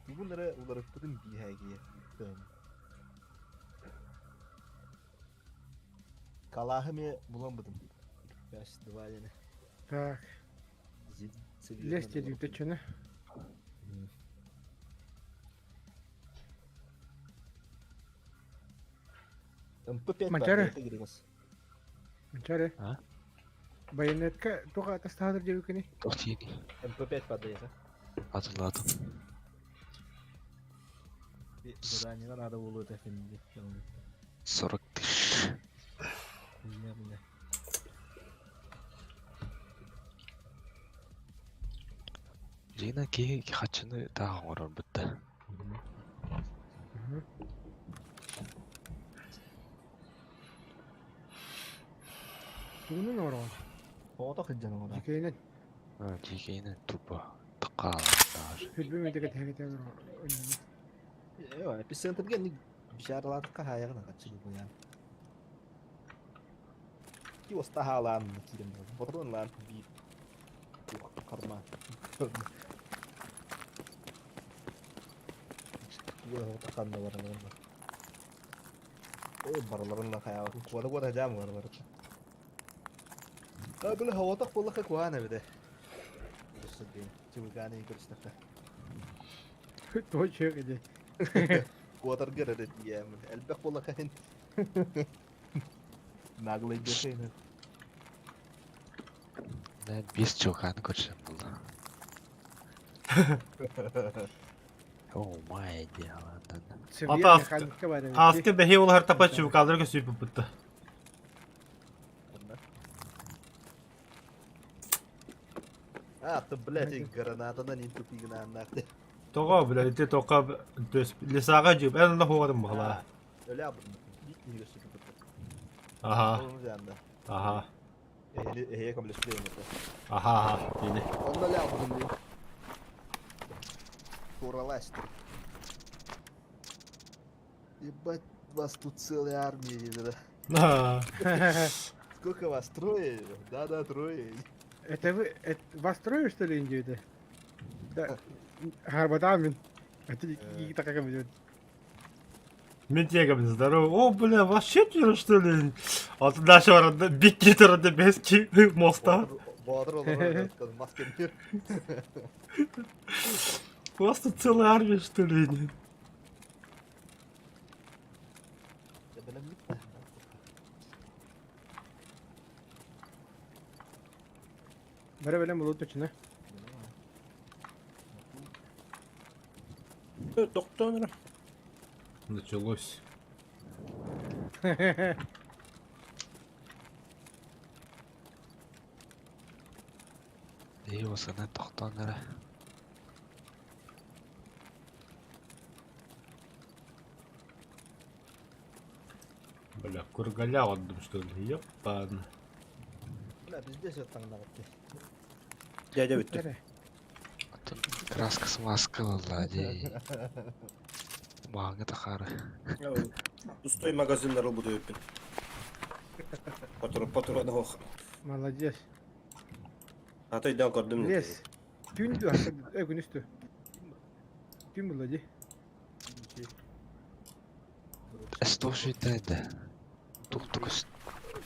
Bunları ularıktırın bihəgiyə. Kalahımı bulamadım. Yaşlı var yine. Так. Лезь тебе, ты че, на? MP5 Макары? бар, giriniz. Манчаре. А? Байонетка тока атастадыр деп екен. Тоқтейді. MP5 бар дейсі. Атыладым. Bir задание надо было это фильм. 40 тысяч. Примерно. Жина ки хачыны тағы орор бітті. Тугунун орон. Ота кыджаны ona. Жикейнен. Жекейні тупо тыққа алады. Фильмемедегі тәгетен орон. Yok, epicenter'ga ni bişaralarga hayagına kaçırdı bu yani. Ki usta halan kirim. Bodron lan bir karma. Yo, takan da var orada. Oy baraların la hayağı. Kuada jam var var. Böyle hava tak bolla kuana bir de. Çubukane yıkırıştıkta. Точно где. Kuadar gara da diyem. Elbek bolla kahin. Naglay geçeyim. Мен 5 жылғаны көрсем болды. О, май диаландан. Seviyye Ata mekanikka var. Askı behi ol her tapa çubuk kaldırırken süpüp bitti. А, ты, блядь, и гранатадан не тупик на нахуй. Toqa bile ite toqa lisağa cüp en de hoğadım bala. Öyle yaptım. Bir gösterip bitti. Aha Onun yanında. aha Eheye kabul etmiyorum. aha yine. Onda öyle yaptım diye. Кураластер. Ебать, вас тут целая армия, да? Ha. Сколько вас? Трое? Да, трое. Это вы вас трое, что ли, индейцы? Да. Харбатамин. Это не такая будет. Ментегам здорово. О, бля, вас четверо что ли? Altında şu arada bir gitarında beski mosta. Bahadır olarak maskeler. У вас тут целая армия что ли? Бара белем булут точно. Доктор. Началось. Ей, осынан тоқтаныры. Бля, кургаля отдым что ли? Ёпан. Бля, пиздец вот там надо. Дядя bitti. Нere? Атын краскасы маска болды, дей. Маңы тақары. Пустой магазинler bu da öpün. Patronu hoş. Молодец. Ataydan gördüm. Лес. Түн дü аса gün üstü. Түн булады. Эстоши дәді. Тұқтық үст.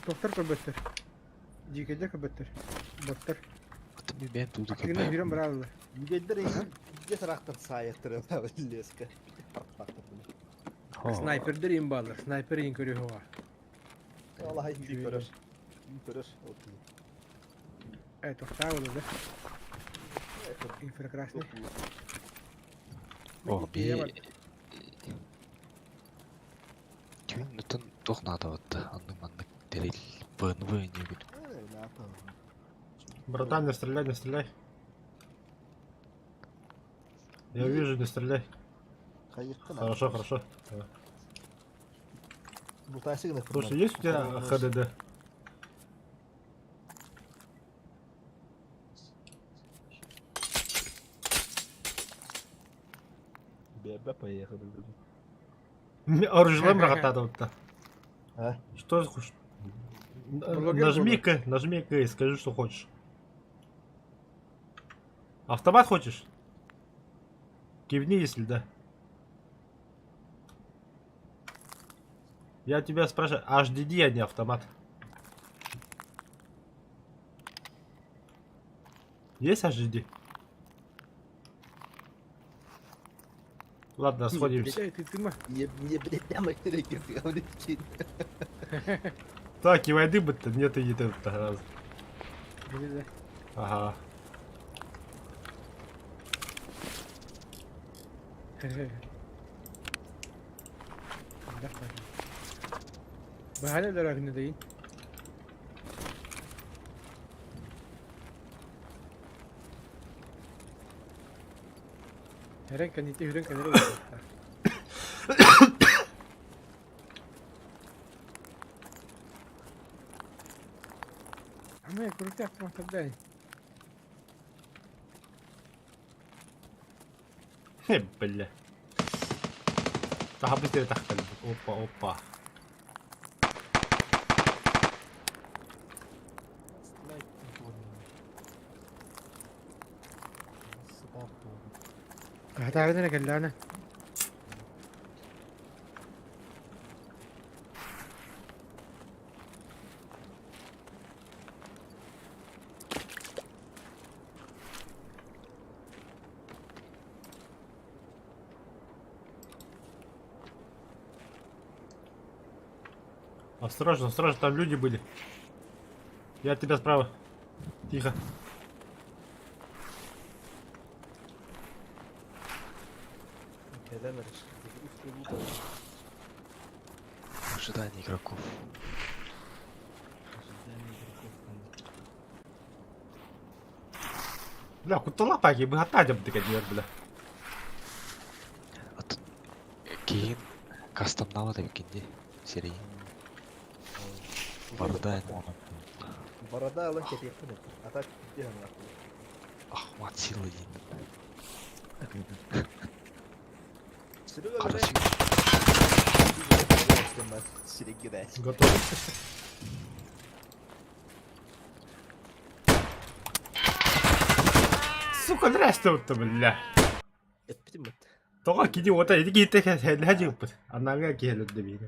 Доктор көбөттөр. Жикеде көбөттөр. Боттор. Атын мен туды Кыгына көпе. жүрөм барабы. Гидер iyi. Bir traktör sayıktırım abi leska. Снайпердер имбалыр. Снайпер ин көрү хова. Vallahi iyi görür. İyi görür. Тохта булды. Инфракрасный. О, бе. Түйін мүтін тоқнады отты. Анның манның дәрел бұны не күн. Ne yapalım? Братан, не стреляй, не стреляй. Я вижу, не стреляй. Kayıkkın Хорошо, хорошо. Bu taşı ne? Слушай, есть у тебя ХДД? Bebe поехали. Оружием рогатая вот. А? Что хочешь? Блогер Нажми К и скажи, что хочешь. Автомат хочешь? Кивни, если да. Я тебя спрашиваю, HDD, а не автомат. Есть HDD? Ладно, сходимся. Ты ма. Не, блядь, там эти говорит. Так, и войны бы-то нет и не ты раз. Да. Ага. Bahane de rakını değil. Heren kan iti hüren kan hüren. Ama kurutya akma tabday. Бля. Ага, быстрее так. Опа, опа. Kahtaran na ganda na. Осторожно, осторожно, там люди были. Я от тебя справа. Тихо. Ожидание игроков. Бля, куда лапаки, мы отдадим ты бля. Кейін кастомнава да екенде серии. Барда Борода алан кететін. А так кетті ана. Ахмат силы дейін. Сірігі Қарасы Сірігі да. Готов. Сука, здрасте вот-то, бля. Ettim mi? Тоға кейде ота еді кейте кәсәлі жігіппіз. Анаңа келді бейді.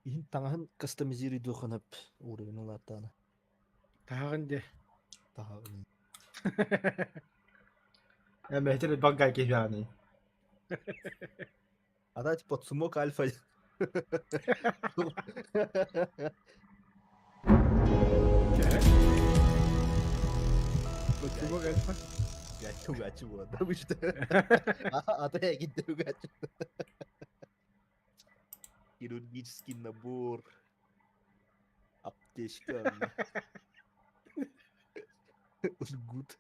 Иһин таңаһын кастомизируй духанап уровень латана. Tağın de. Тағын. Әмі әтері банкай кеш яғни. Ада типа Цумок Альфа. Bakıma galiba. Гачу bu adam işte. Adaya gitti гачу. Хирургический набор. Аптечка. Лгут.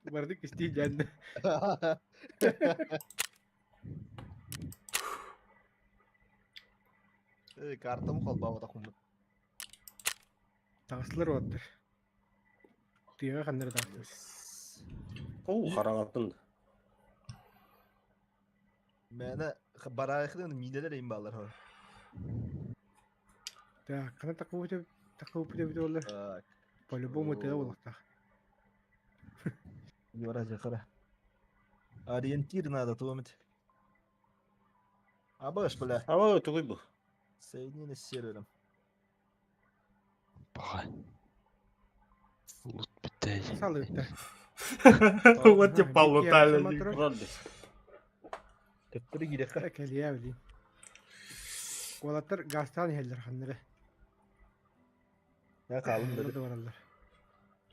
Vardık isteyeceğin de. Картам қалбауы да құмды. Tağısılar vardır. Tüyeme kanları tağısılar. Қараңатын. Мәні барайықын милелер ең балар. Да, kana takıvı bir de olur. По-любому это olur так. Евразия қара. Ориентир надо томить. Абаш, бля. Ама өті ғой бұл. Соединение с сервером. Бағай. Лут бітті. Sağ öte. Вот тебе полутали. Ранды. Теппірі керек қа. Ekeli ya bileyim. Kolatlar gaztan yeller kanları. Я қалым Burada деді. da varlar.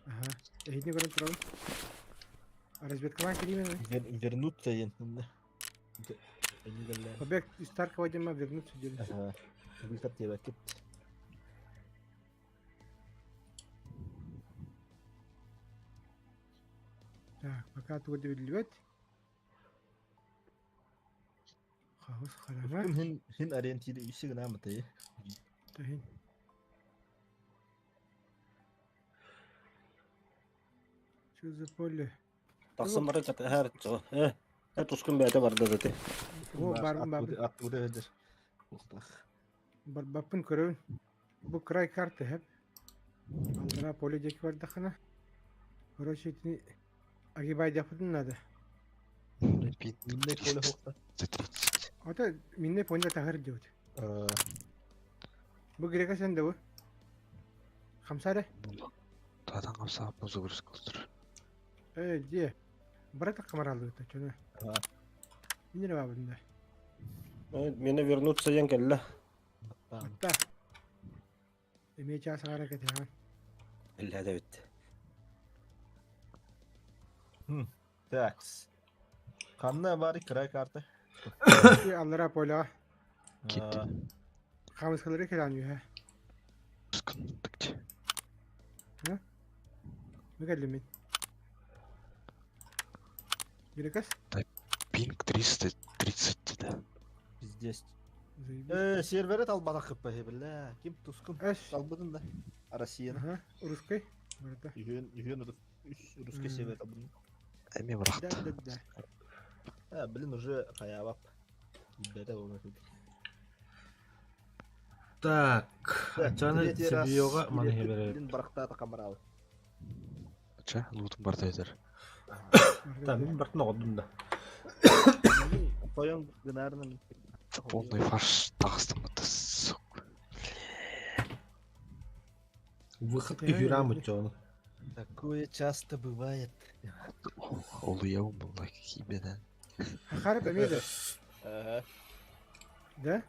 Aha. Ehidini görüp duralım. Разведка келейін мен. Вернуться енді. Они говорят. Побег из Таркова дема вернуться делать. Ага. Выход тебе кет. Так, пока тут выделивать. Хаос, харама. Хин ориентирі үйсі гына мыты. Тахин. Что за поле? Тақсым бары каты әр тұғы. Тұскын бәйті барды дәті. О, барбын. Ат өдер. Бапын көрөүн. Бу край карты хеп. Алдына поле деки бардахана. Короче, итini агибай дяпытын надо. Минне поле хоқта. Ата минне понда тахар диот. Бу грека сенде бу. Хамсаре. Тадан қапса бұзы көріс қылдыр. Де. Брата камаралды та чөне. Минне ба бunda. Мені вернуться ең кәлі. Ата. Эме часы харакет яан. Әлі әді бітті. Такс. Қанна бары край карты. Аллара поля. Кетті. Хамыскалары келан ю. Тұскын түкте. Мегеллемин. Грекас? Пинг 330 деді. Пиздец. Серверет албадақ қыппа бля. Ким тускун? Албадын да. Россияны. Русской? Барда. Үйен русский серверет албадын. Әме бұрақты. Блин, уже хаябап. Бәді болмайды. Так, ачаны Сибиоға маны хеберет. Блин, барақтағы камаралы. Ча, лутын барда едер. Так, мен бартын оғыдым да. Тоян гынарынан. Полный фарш тағыстым бұты сук. Выход эфира мычоны. Такое часто бывает. Олы яуым бұлда кейбеден. Харап эмеде. Да?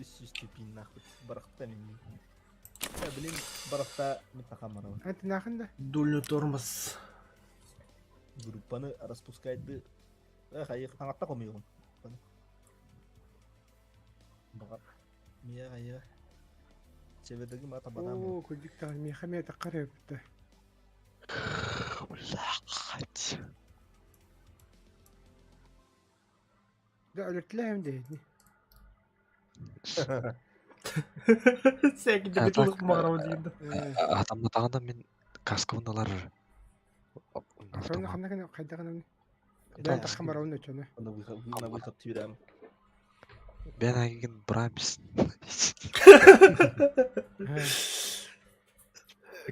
Степень нахуй. Барақта мен. Блин, барақта метакамаралы. Анты нахында? Дульный тормоз. Группаны распускайды. Хайық таңатта қомайығым. Бағар. Мия хайық. Чебедегі мата бадам. О, күдіктағы мехаме таққар өпті. Блақать. Да, өліртілі әмде. Сәкінде бетулық мағырау дегенді. Адамды тағында мен каскавын алар. Соны қанда қайдаған өне? Дән таққан барауын өтшені. Мына выход тиберем. Бен әгеген брамис.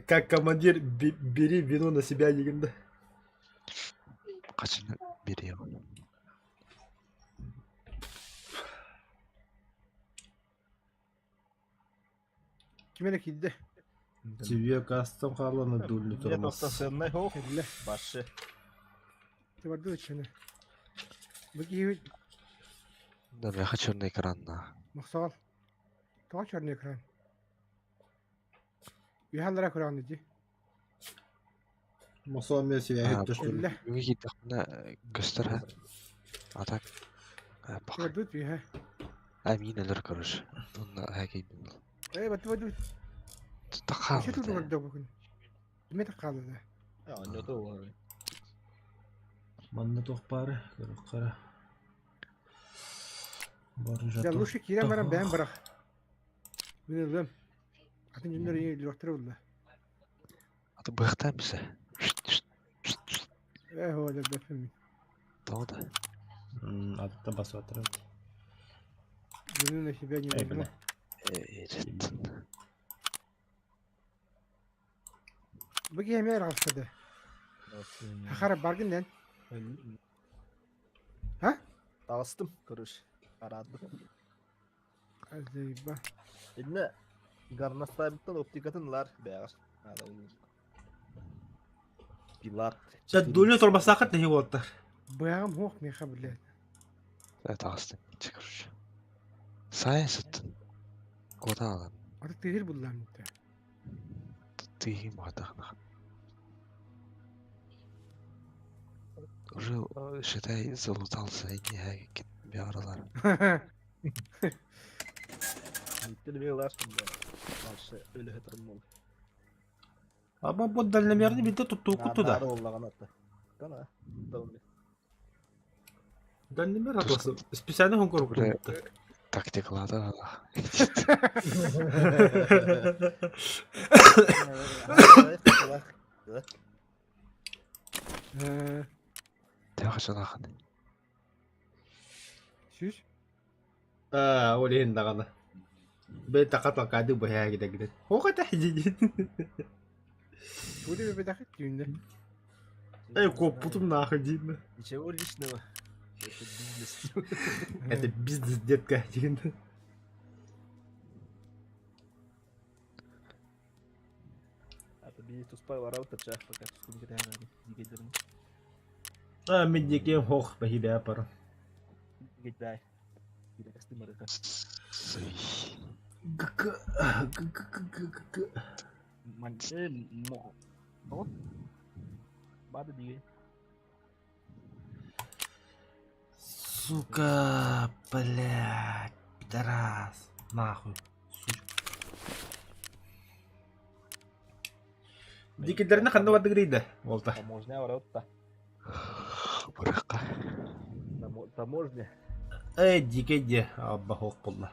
Как командир, бери вину на себя дегенді. Қачыны берем. Кимелі келді? Тебе кастом қарланы дульный Нет, тормоз. стационный хоқ. Башы. Ты барды өтшені. Бүгі Да, бляха черный экранна. мақсал. Таға черный экран. Үйхаллара көрағын еді. Масуа мен себя хет түшкін. Келді. Үгі кейтіқіні көстір, ә? Атак. Ты Бақ. барды өт үйхә. Әмин әлір көріш. Бұнна әкейдің. Барды өт. Таққалы. Неше тұрды барды бүгін? Деме таққалы да. Не то var. Манны тоқпары, қара. Бары Ya жатыр. лучше кирен барам бән барақ. Мен өлім. Атын жүндер ең үліқтірі болды. Аты бұяқтан бісі. О, да бәпім. Тауды. Атта басып атыр. Жүнін на себя не Эй, возьму. бля. Ереттін. Бүге әмер алсады. Хақара баргын дән. Ha? Tağыстım kırış. Aradım. Azayba. Eline garnastaylıktan optikatınlar beyaz. Hadi olur. Pilat. Дульный тормоз сақыт не болаттар. Баяғым хоқ меха білет. Тағыстын. Чекірші. Сайын сұттын. Одан алан. Аты тегір бұллам. Тыйым ғадағына. Уже, считай, залутался и не кет биаралар. Bitti bir yıllar şimdi. Karşı öyle hatırım oldu. Ama bu дальномерный бите тутту Daha da да. olağan hatta. Kana. Tamam. Дальномер атасы. Специальный конкурс Уже курдуктар. тактикалады. Тэвэхшэн ахна. Шиш. Олиhin дагана. Бэ такатла каду бая гэдэг. Хохота хижиж. Түлээ би дахид юундэ. Копутум находим. Ничего личного. Это бизнес. Это бизнес, детка. А то би туспай вараута чах пока тускун kita hari digeder ni. Медике хох бахида пар. Digeder. Tidak pasti mereka. Манче мо. Вот. Бада диге. Сука, блядь, пидорас, нахуй, сучка. Дикидерне ханна вады грейда, волта. Таможня вараута. Буракка. Таможня. Дикеде, абба хох болла.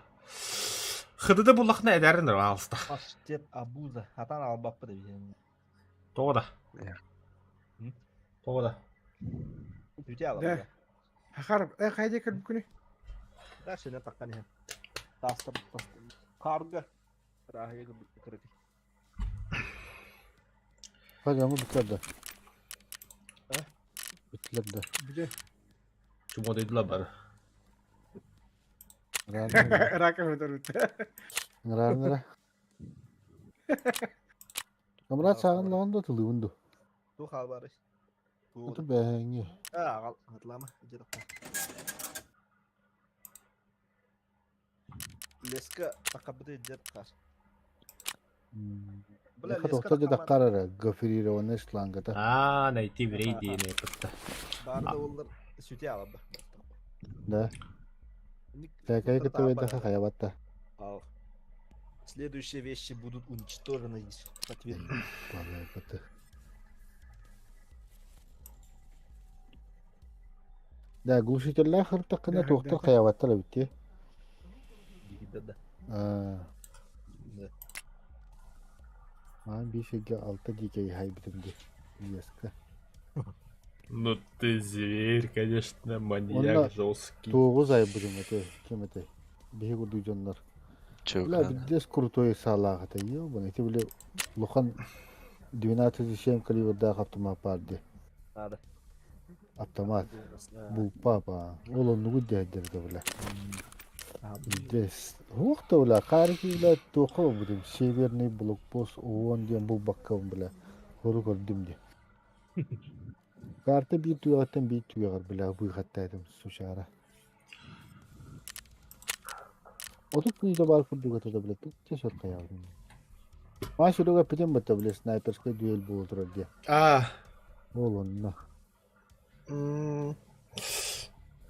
Хыдыда буллахна эдәрін ралста. Паштет абуза. Атан албаппы да бизен. Тоғда. Тоғда. Үтүте алып. Да. Хахар, қайда келіп күні? Да, шене таккан hem. Тастыр. Карга. Рахия кырык. Hadi ama bitirdi. He? Bitirdi. Біде. Чумо дейділа бары. Ракам өтір өтті. Nara. Kamera çağın lağında tulu bundu. Ту халбарыш. Otur beğeni. Атлама. Леска такабыды дед каш. Bıla doktor da karara gafiri revane slangata. Найти брейди не пытта. Барда олар süte алады. Да. Такая которая да хаявата. Следующие вещи будут уничтожены здесь. Ответ. Vallahi kötü. Da глушителler хırtakına doktor hayavatlar bitti. Да. Bir şey 6 дикей хай битимди. Еска. Ну ты зверь, конечно, маньяк Онда жесткий. 9 ay budum ete. Kim ete? Bir gudu jonlar. Ла бидес крутой салагата. Ёбаный, ты бля лохан 12 калибрда автомат парди. Надо. Автомат. Бул папа. Олон нугу дедерде бля. Дес. Вохта бля, карки бля тохо будем. Северный блокпост он дем бул баккам бля. Хору көрдүм де. Карта bir tuyattan bir tuyar bля выхаттайдым сушара. Отут не добар футбол это бля, тут чесот каялдым. Машурага питем бата бля снайперский дуэль был вроде. Олонна.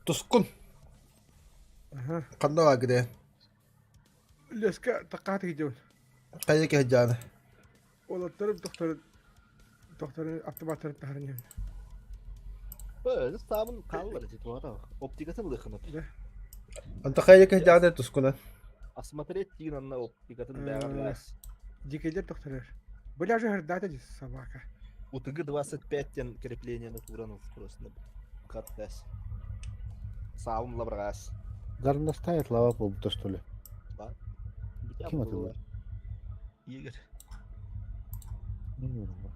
Тускун. Кандага гиде. Леска таққаты гидеун. Кайда кехжаны. Олаттырып doktorun автоматтарын тахарын. Böyle sabun kalır işte var. Оптикатын лыхынып. Анта кайда кехжаны тускуна. Осмотреть тигран на оптикатын бәрәләс. Дикейлер докторлар. Бля же хердата дис собака. У ТГ 25 крепление на турану просто. Каттас. Саун лабрас. Гарна стоит лава полбута что ли? Да. Kim atıyor? Игорь. Bilmiyorum ben.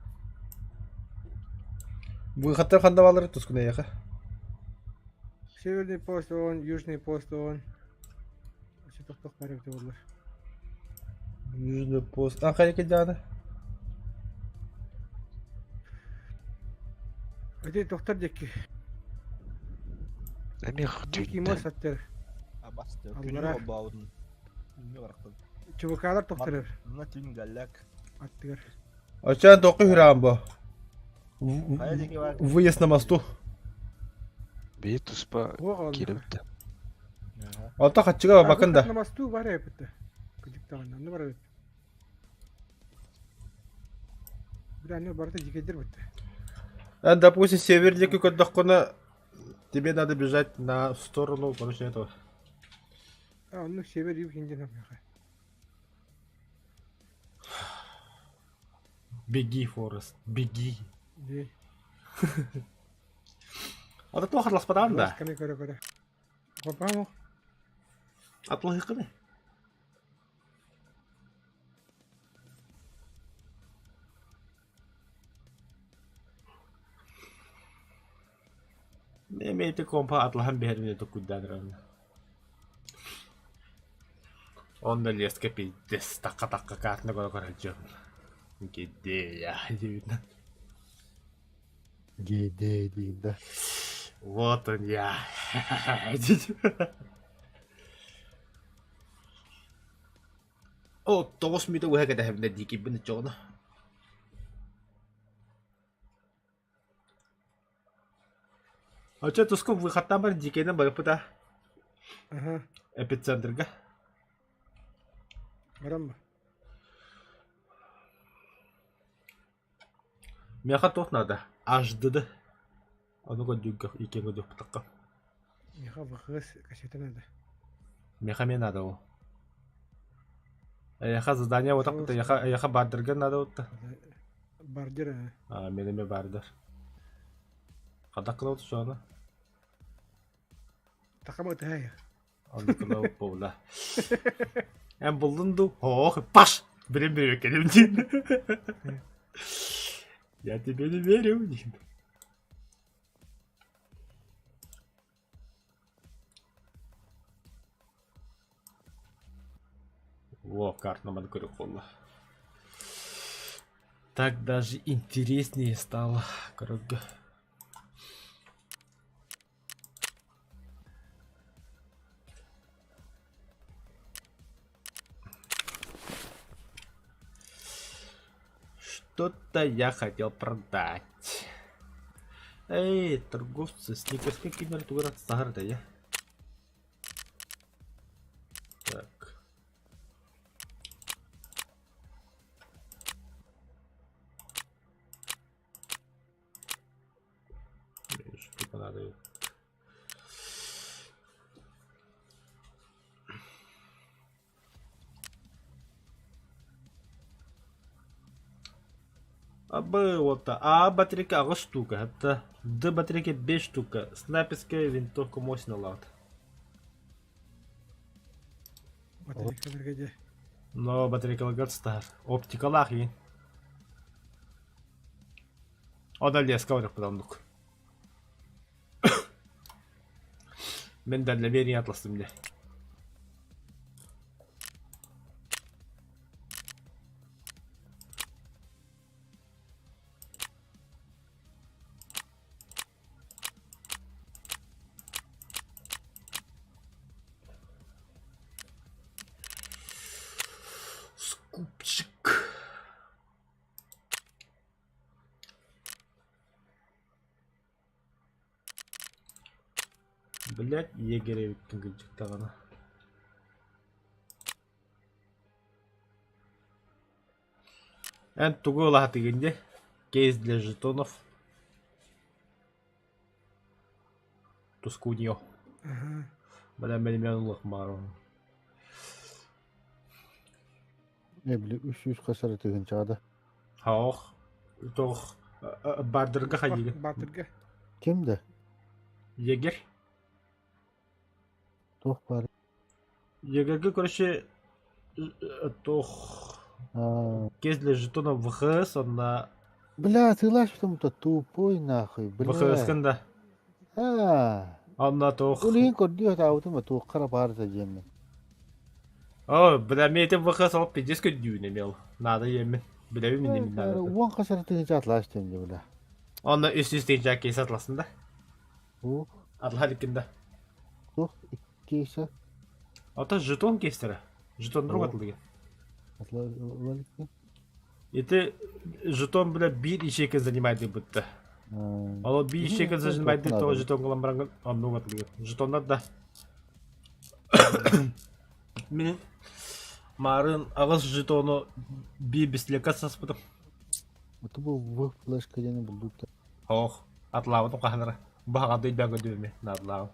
Выхаттар хандавалары тускуна яха. Северный пост он, южный пост он. Все тох парик болар. Южный пост. Кайда кехжаны. Öde doktor deki. Эмих Дики мос аттер. Абасты. Аллара. Күнү баудын. Не баракта. Чубукалар докторлар Мына түн галляк. аттер. Ачан тоқы хирамбо. Кайдеки бар? Выезд на мосту. би туспа келипти. Алта хатчыга бакында. Намасту бар эпте. Кудиктаган не бар. Биране барда дикедер битте. Допустим, северники коддохкуна, тебе надо бежать на сторону, короче, этого. Он север юг индия например. Беги, Форест, беги. Ата то хатласпадан да. Каны көрө. Копаму. Атлы кыны. Мейте компа атлахан бехерне токуддан. Он леске пиздец, такка картна көрөжөм. Гиде я дивна. Гиде да. Вот он я. О, тос ми то ухэгэ дэвнэ дики бэн чона. А че туско выхаттан бар дикенэ барыпыта. Ага. Эпицентрга. Барам. Мяха тохнада. Аждыды. Онуга дүггө икенге дөптакка. Яха вахыс касетенада. Мяха мен надо о. Яха задание вот так яха бардырга надо вот. Бардыр. А менеме бардыр. Кадакла вот шона. Такамы тая. Андыкла пола. Эм булдунду. Ох, паш. Берем келем. Я тебе не верю. Во, карта на колла. Так даже интереснее стало. Короче. Что-то я хотел продать. Эй, торговцы, сникерской кинертура старта, я. Так. Что понадобится? Вот-то. А батарейка 6 штука. Это Д батарейки 5 штука. Снайперская винтовка мощная лад. Но батарейка лагат стар. Оптика лахи. О, далее сковорок подамдук. Мен дәле бери атластым мне. Скупчик. Блять, егеря виктингылчык тагана. Эн тугу лаха тигинде. Кейс для жетонов. Тускуньо. Бля, мен лох мару. Ne bileyim 300 kasarı tığın çağda. Хаух. Тох бардырга хадиги. Бардырга. Kimde? Егер. Toh bari. Егерге короче тох кейс для жетонов ВХС, он на Бля, ты лашь потому-то тупой нахуй, бля. ВХС канда. Он на тох. Улин кордио та аутома тух кара барда жемме. О, бля, мне это ВХС алып 50 дюйм имел. Надо емен. Бля, мен не надо. Уан kasarı tığın çağda laş demce bля. Он üst тен кейс атласында. Ух, Атлахали кында. тух иккейса. Ата жетон кейстері. Жетон друг атылды. Атла Это жетон, бля, бир ишекен занимает будто. Ал бир ишекен занимает, то жетон кылам баранган, он друг атылды. Жетондар да. Мен марын ағыз жетону бир бислека саспыдым. Это был в флешка я не буду. Ох, атлауы тоқаныра. Бағады бәңгі дөме, надлауы.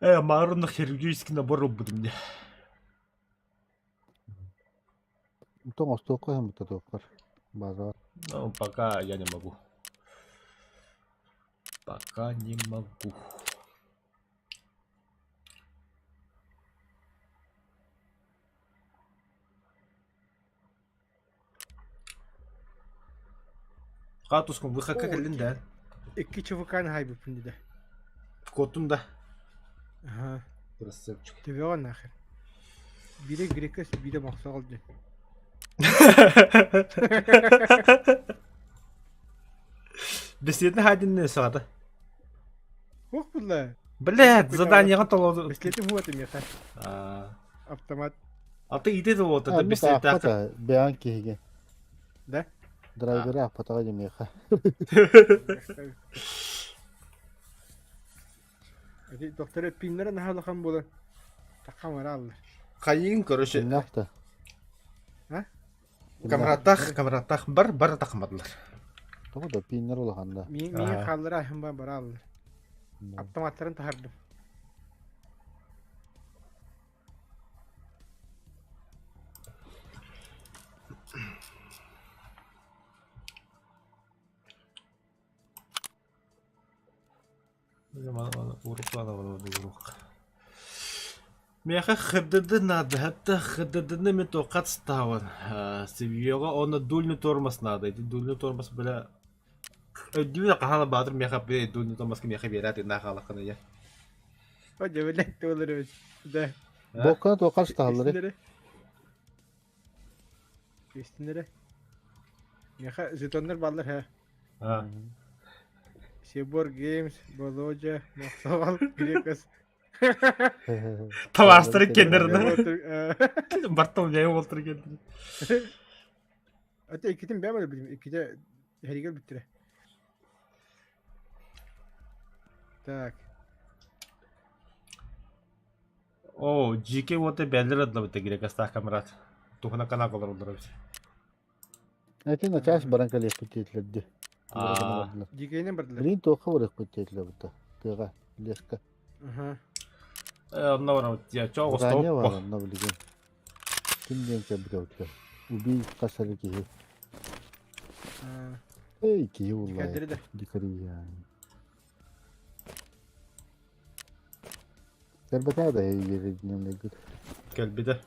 Марунна хирургический набор будем. Тон остуокка hem бутатуоккар. Базар. Ну, пока я не могу. Пока не могу. Катускун выхакка келин да. 2 чувакан хайбы пүндү. Котун да. Ага. Красавчик. Төбөгөн нахер. Бири грекес, бири максагыл ден. Беседный хадин не сада. Ох булла. Блядь, задание толоду. Беслетим вот и меха. А Автомат. ты иди да вот это Беседный беседный. ахпата беан киһиге. Да? Драйвери ахпатага жемеха. Эти доктор пиннер нахалахан була. Такам араллар. Кайын короче. Нахта. А? Камратах бар тахмадлар. Тоғы да пиннер улаханда. Мен халлар ахым ба бараллар. Автоматтарын тахардым. Меха хыдыды надо, это хыдыдыны мен тоқат ставан. Севьега оны дульный тормоз надо. Эти дульный тормоз бля. Өйдүнө кахана баатыр меха бе дульный тормоз меха берат на халакына я. О, жебелек толыр. Да. Боккана тоқар стаалары. Кестинере. Меха жетоннар баллар ха. Себор Геймс, Болоджа, Максавал, Грекос. Таластыры кендерді. Бартал жайы болтыр кендерді. Ата ikiden бәмәлі білім, ikide әрігел біттірі. Так. О, жеке оты бәлдер адла бітті Грекостақ камерат. Тухына кана колар олдыр бітті. Әйтен начаш баранкали путетлерді. Жекейнен бардылар. Блин тоқа барық путетлер бұта. Кыға, леска. Ага. Онна бара я чоғыз Ране топ var по. onunla bilgin. Kimden çabuk Ubi kasarı ki. Ey ki vallahi. Dikkatleri de. Dikkat yani. Serbata da yeri dinlemle git. Gel bir de.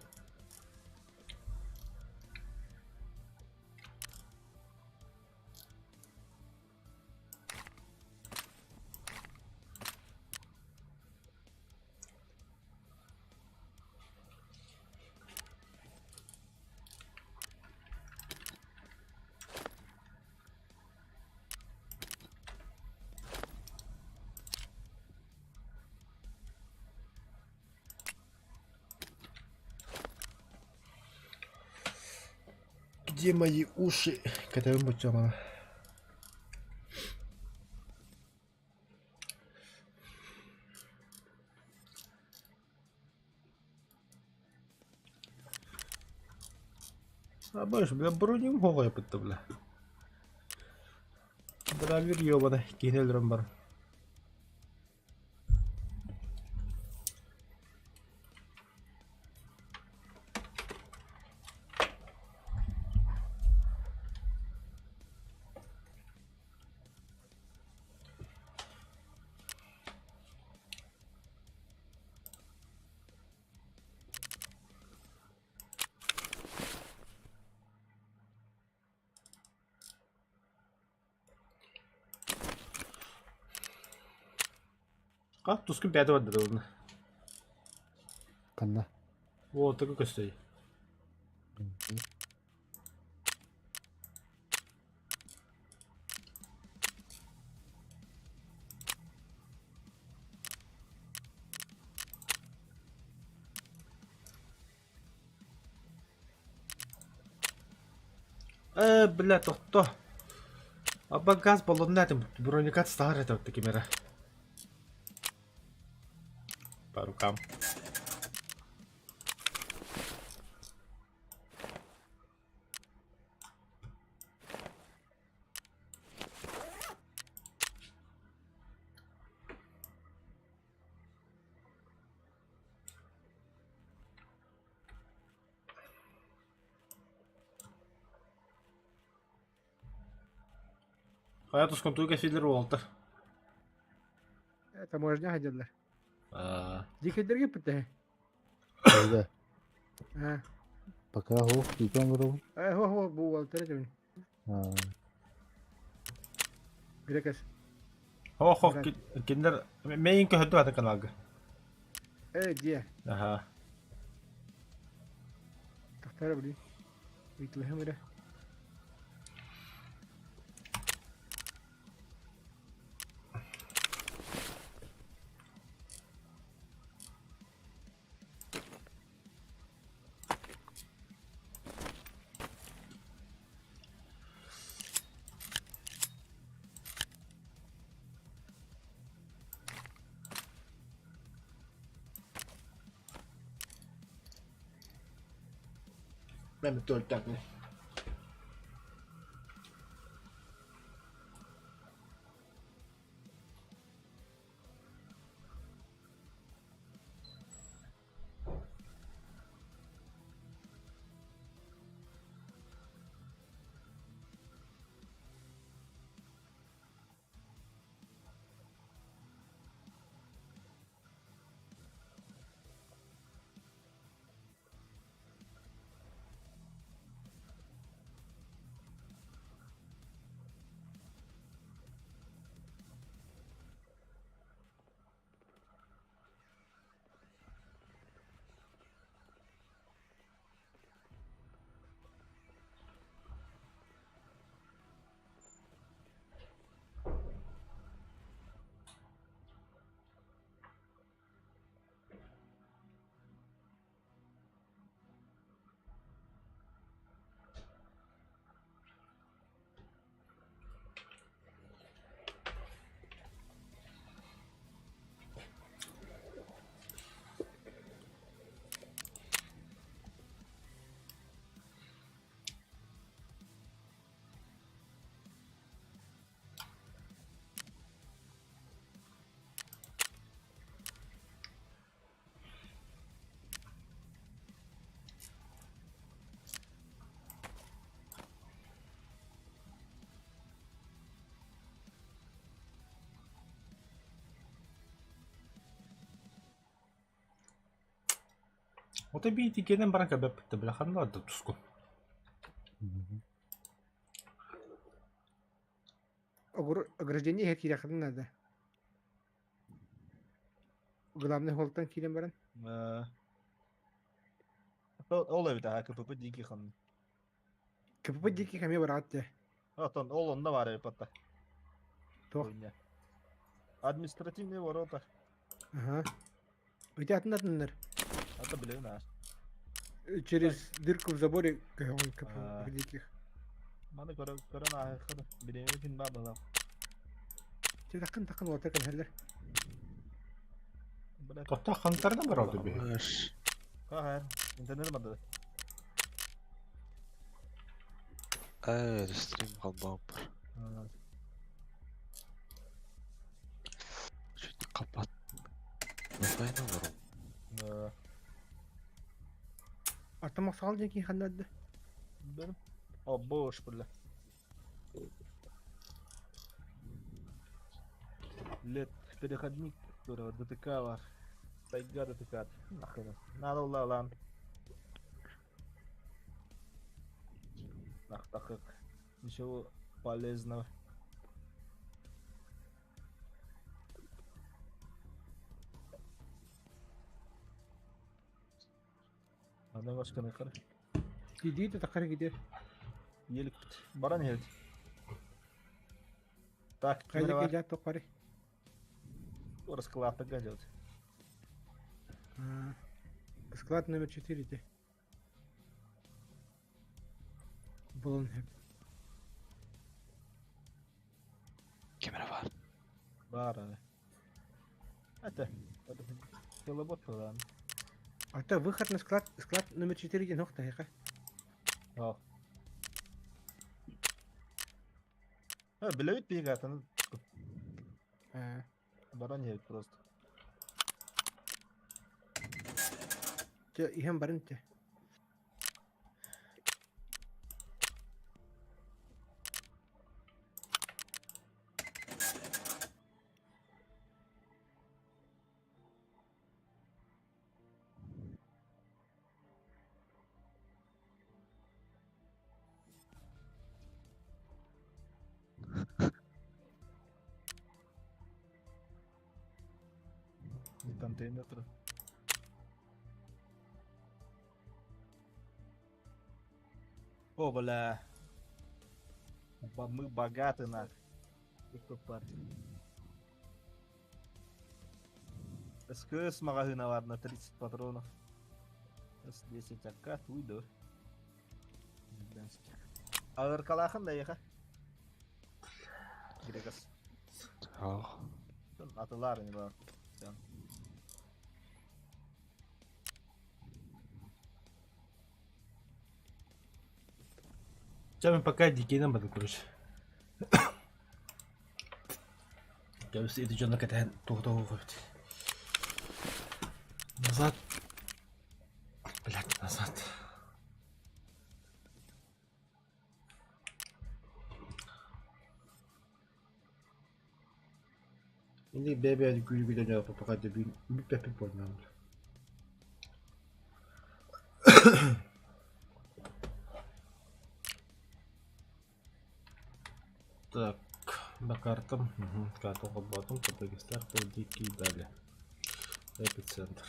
Где мои уши? Когда-нибудь мама. А больше, бля, броню голая пытта, бля. Драйвер ёбаный, кинелером бар. А, тускын бәді барды да оны. Kanna. Вот, такой костой. Бля, то. Аба газ баллон этим бронекат старый это вот такие меры. По рукам. Ajatus kun tuikä filruolta. таможня ходилар. Дикедерге питэ. Öyle. А. Пока хоп, дикон гөрөв. Хо бу валтер дэн. Грекас. Хо киндер мейинкö hötö hata kanaga. Дия. Aha. تختار بدي. يتلهم ده. Ben nyt tuolta tänne. Mutta biiti kenen paranka beppette bila kanna tutusku. Ограждение хет кире хадын надо. Главный холтан кирен баран. Ол evde ha kapı diki kan. Kapı diki kami baratte. Atan олонда бар епата. Тох. Административные ворота. Ага. Эти атнатнер. Это блин, наш. Через дырку в заборе kapı диких. Мана корона хада. Билеме фин бабала. Те такын орта kan heller. Totta kantarda var oldu bir. Ha, internet madde. Стрим қалбап бар. Чуть қапат. Насайна бару. Артамақ сағал жеки қандады? Benim. O boş böyle. Лет переходник, которого ДТК var. Тайга ДТК. Нахрен. Надо lan. Так как ничего полезного. Надо başka ne kadar? Gidiyor da takara gidiyor. Yelik bit. Baran yelik. Так, Kaydı kimere var? gece tokları. Orası kılafta geldi. Склад номер 4 де. Bulun hep. Kamera var. Var abi. Это килобот falan. Это выход на склад номер 4 де нокта яка. Al. Ha, bilevit bir gatını. Baran yedik просто. Те ихэм барын те. Контейнер. О, бля. Мы богаты, нах. И кто партия? СКС магазина, ладно, 30 патронов. С10 АК, уйду. Алыр калахан да яха. Грегас. Атылар не бар. Сейчас мы пока дикий нам буду, короче. Кажется, это что на катан тух-тух. Назад. Блядь, назад. Ini bebe di kuyu kita jawab apa kata bin pepe pun nam. Так, по картам. Карту под ботом, потом старт, дикий далее. Эпицентр.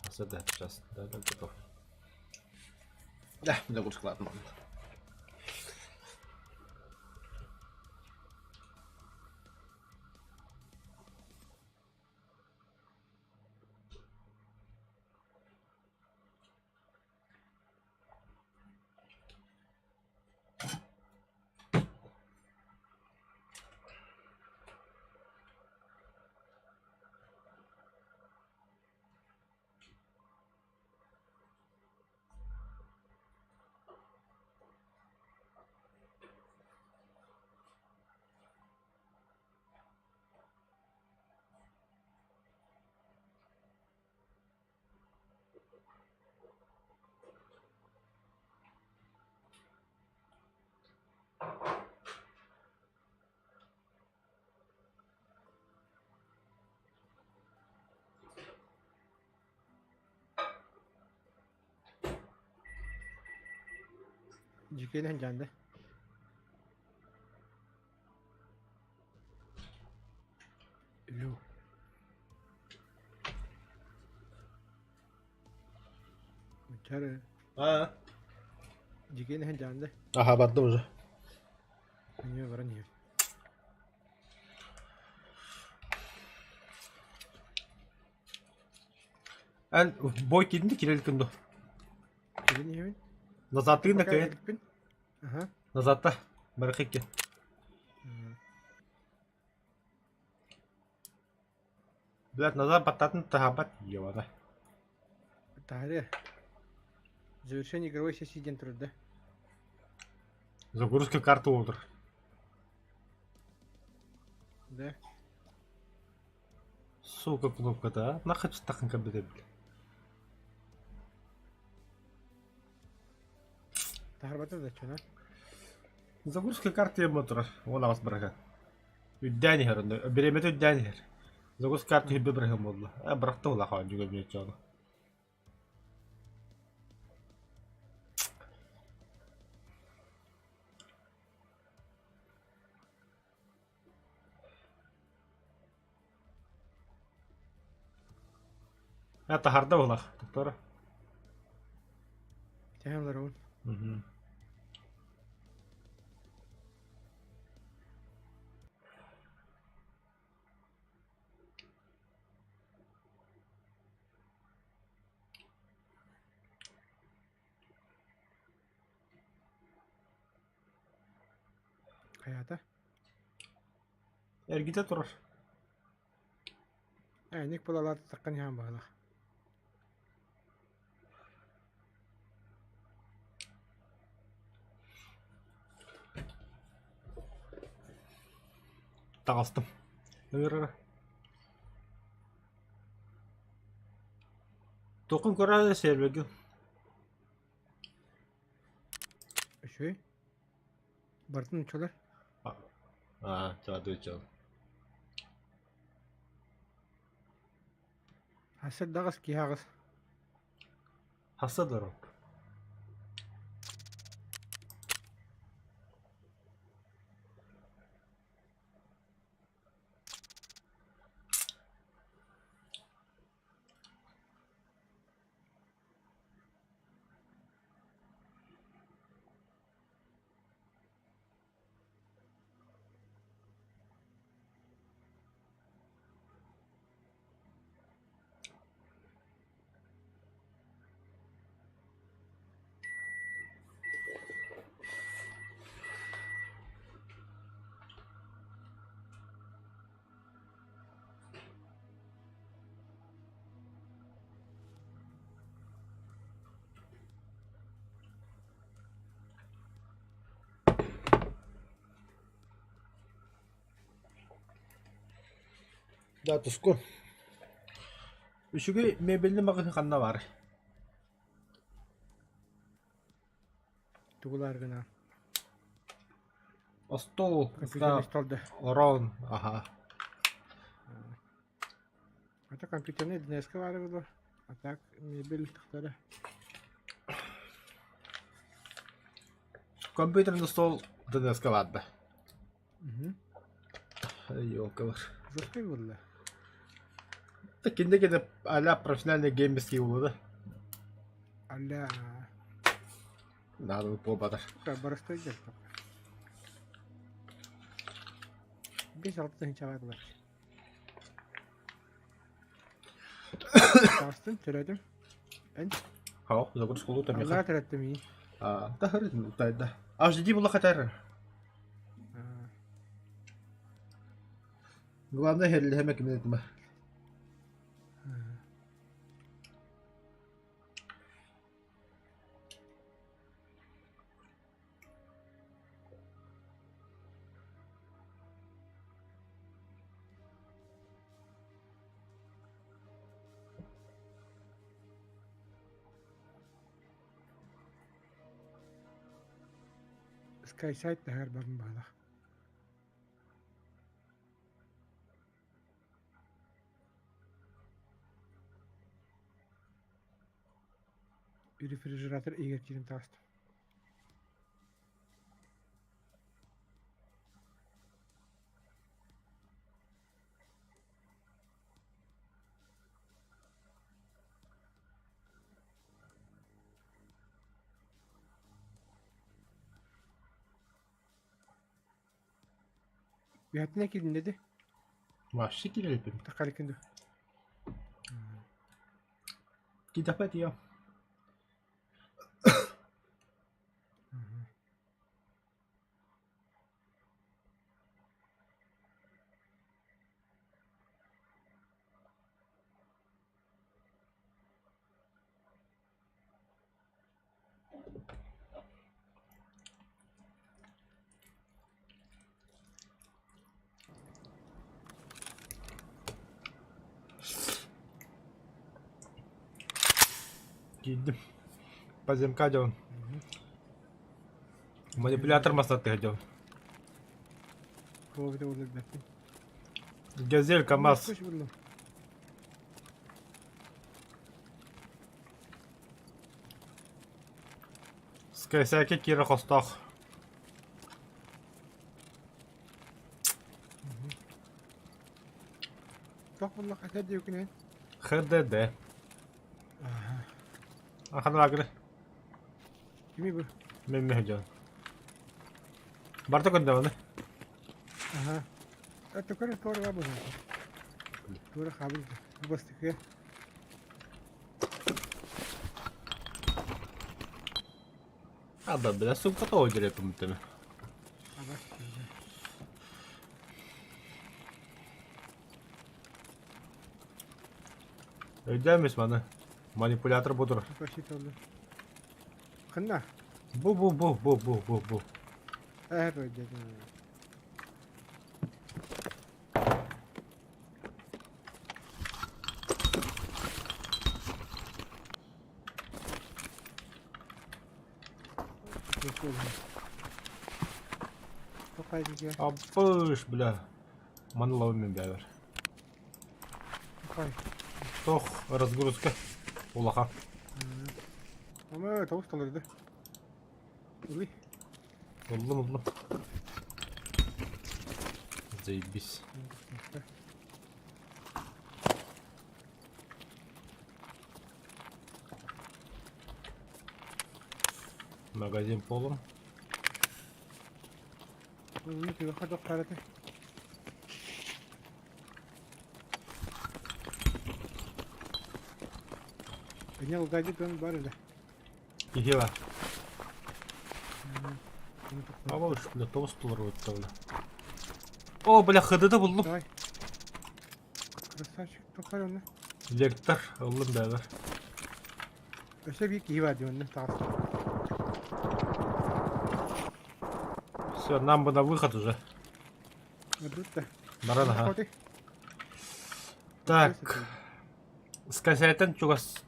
Асада сейчас, да, готов. Да, да, будет складно. Jikene jande. Lu. Чары. А. Jikene jande. Ага, бадда уже. Не вранье. Ан бой кидинде кирелкиндо. Jikene Назад на кайт. Ага. Назад-та. Барахикке. Блядь, назад бататын тахабат ебана. Таре. Завершение игровой сессии день труда. Загрузка карты утр. Да. Сука, кнопка-то, а? Нахуй стакан кабеля, блядь. Тахарбата да чуна. Загрузка карты мотора. Вон вас браха. Үддәни хәрендә. Беремет үддәни хәр. Загрузка карты хибе браха булды. Брахта ула хан жүгә бит чана. Тахарда ула. Доктор. Тәһәмләр ул. Hayata. Эргите турар. Ник булалар таккан ян бала. Тагыстым. Өрөр. Токун көрәле сервеге. Шөй. Бартын чолар. Чаду чал. Хасад дагас ки хагас. Хасадар. Да, туску. Üçüge mebelli makine kanna var. Тугулар гына. Стол, Компьютер столды. урон, ага. Это компьютерный днеска var было. А так мебель тахтары. Компьютерный стол днеска vardı. Угу. Ёлкалар. Жесткий было. Такинде гede hala профессиональный геймерский улы. Аля. Надо бы побатар. Барыстай жер. Бес алтын чабадылар. Тастын төрөдүм. Эн. Хау, загруз кулу там Алла төрөттүм и. Тахырын утайда. Жди була хатар. Главное херли хемек минетме. SkySight da her bakın bağlı. Bir refrigerator iyi geçirin tastım. Bir hatı ne kirin dedi? Vahşi girelim. Takarıkındı. Gidip et ya. Gittim. Поземка делал. Манипулятор масаты хотел. Kovide olur dersin. Газель, КамАЗ. Hoş buldum. Скайсяки Кира Хостах. Çok bulduk. Hadi diyor ki ne? ХДД. Ахана агры. Kimi bu? Мен хотел. Барта көндеманы. Aha. Это короче тоже var bu. Doğru kabul. Bu bastık ya. Adam biraz sumpata oynuyor muhtemelen. Ama. Ödeyemiz bana. Manipülatör budur. Basit oldu. Kınna. Bu. Evet öyle. Çok haydi ya. Абыш, бля. Манловыми бявер. Çok haydi. Тох, разгрузка. Улаха. Ama tavuk kalırdı. Uy. Улым. Заебись. Магазин полон. Uy, bir kadar karate. Beni algaydı ben bari de. Игила. Абыш, бля, толстулар өтті, бля. О, бля, ХД'ді buldum. Давай. Красавчик, токар onu. Лектор, улым бявер. Öse büyük iyi var diyor onu tarafta. Все, нам бы на выход уже. Ödüt de. Баран, ага. Hadi. Так. Скайсайтан чугас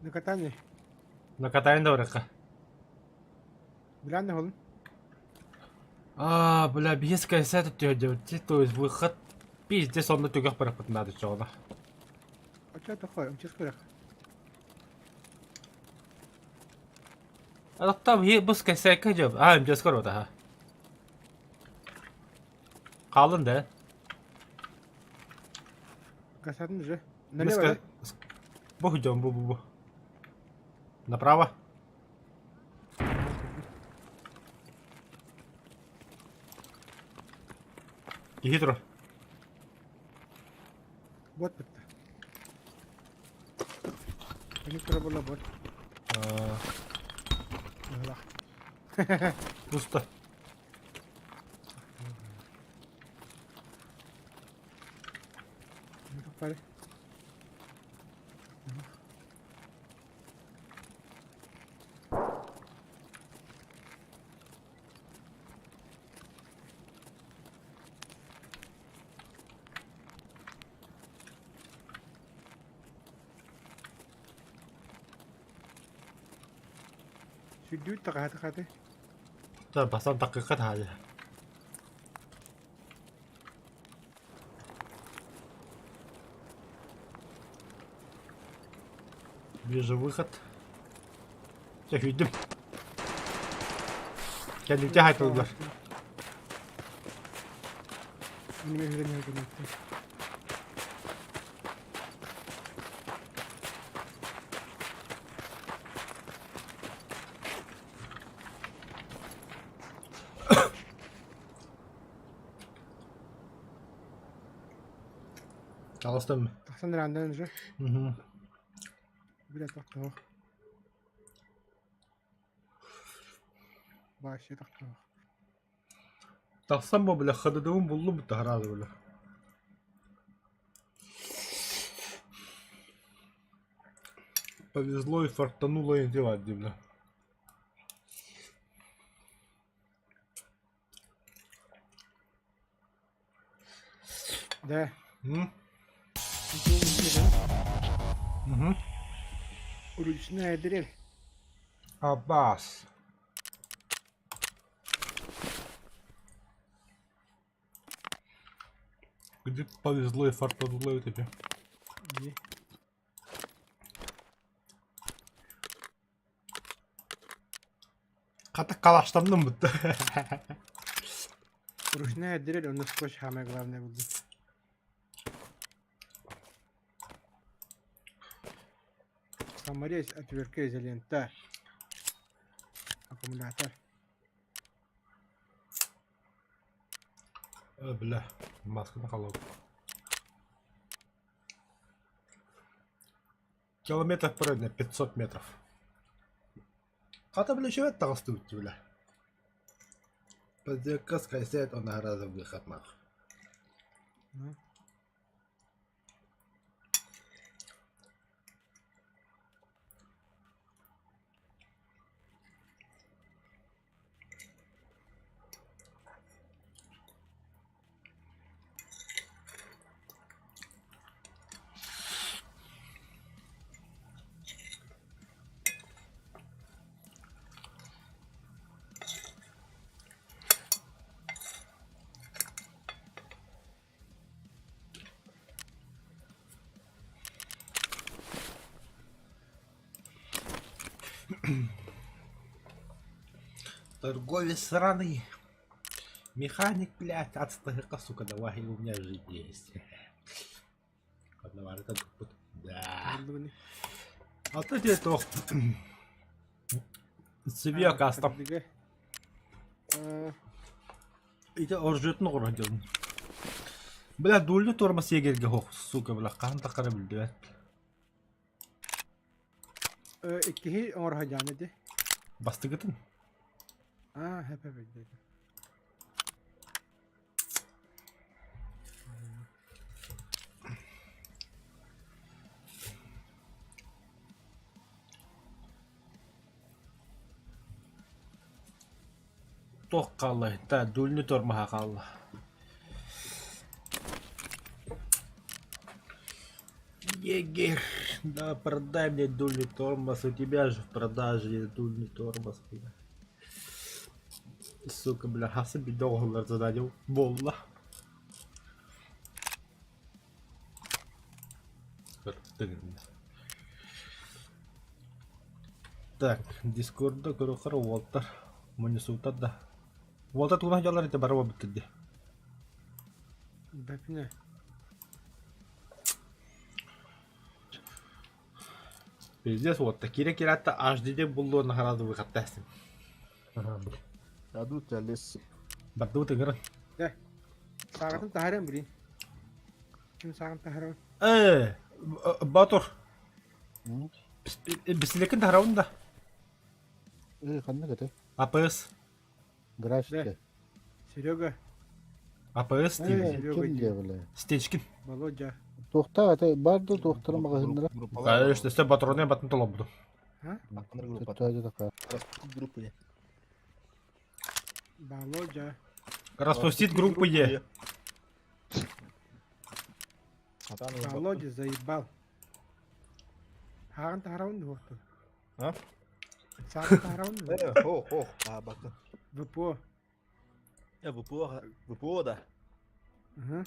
Накатание. накатаем добрыка. Билан холн. Бля, без скайсайта тёдёвти, то есть выход. Пиздец, он на тюгах парапат надо чёрно. А что такое? Он честно говоря. Там без скайсайка жёб. Имдес корота, ха. Қалын, да? Касатын же. Налево, да? Бу идём, бу. Направо. Гидро. Вот это. Ini trouble bot. Пусто. Pare. Video takate. Да, пацан так и катали. Вижу выход. Я видим. Я не тягай туда. Не вижу. Алыстым. Тахсан рандан же. Бля тахтаа. Башы тахтаа. Тахсан бу, бля, хододовым буллу бутахразы, бля. Повезло и фартануло и делать, бля. Да. Ручная дрель. Аббас. Где повезло и фартануло и тебе? Ката калаштамдым бутты. Ручная дрель, он скотч самое главное будет. Саморез, отвертка изолента. Аккумулятор. Бля, маска на холод. Километр пройдено, 500 метров. Ката, бля, чего это толстый, бля? Подзерка скайсает, он раза выход нах. Торговец сраный. Механик, блядь, отстойка, сука, давай, у меня же есть. Одного это да. А то тебе то. Себе кастом. Это оржетный городен. Бля, дульны тормоз егерге хох, сука, бля, канта карабилди. İki orha canedi. Bastı gittin. Hep dedi. Tok kallı, ta dulni tormaha kallı. Егер, да продай мне дульный тормоз, у тебя же в продаже дульный тормоз, бля. Сука, бля, хасы bir доллар зададил. Болла. Так, Дискордда көрөкөр Волтер. Муну сутадда. Волтер туна жалар ите барабы битти. Бәпіне. Пиздец, вот такие кирата HD булло нахаразы выкаттасың. Аду тәлес. Барды тыгыр. Сағатын тахарам білейін. Кім сағын тахарам? Батур. Бисилекин тараунда. Қанды кәті? АПС. Грашты. Серега, АПС дейм. Кім де біле? Стечкин. Володя. Тоқта кәті барды тоқтыры мағазындыра. Конечно, все патроны батын толып буду. Тұттайды тақа. Группа не. Володя. Распустить группу Е. Володя заебал. Хағын тахарауын да оқты. А? Сағын тахарауын да. Ох, бакын. ВПО. ВПО да. Ага.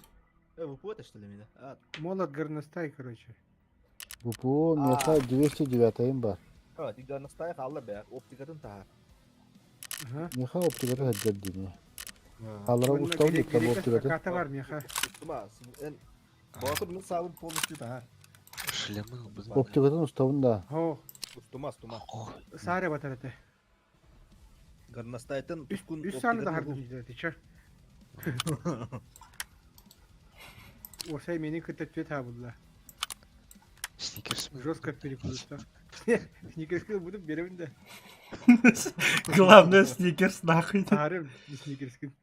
ВПО-то что ли, да? Молот горностай, короче. ВПО меха 209 бар. Тик горностай қалды бәк, оптикатын тағар. Ага. Меха оптикаты хаджар дейме. Қалыра ұстау дейті бұл оптикаты. Ката бар, меха. Батыр мен сабын полностью тағар. Шлемы біз Оптикатын ұстауында. О, Тума. сары батар әті. Горностайтын Үс саны да харды дейді, ти ча? Осай менің күтті табылды. сникерс ми? Жестко перепутал. Сникерскін будем беремін да. Главное сникерс нахуй. Тарым, сникерскін.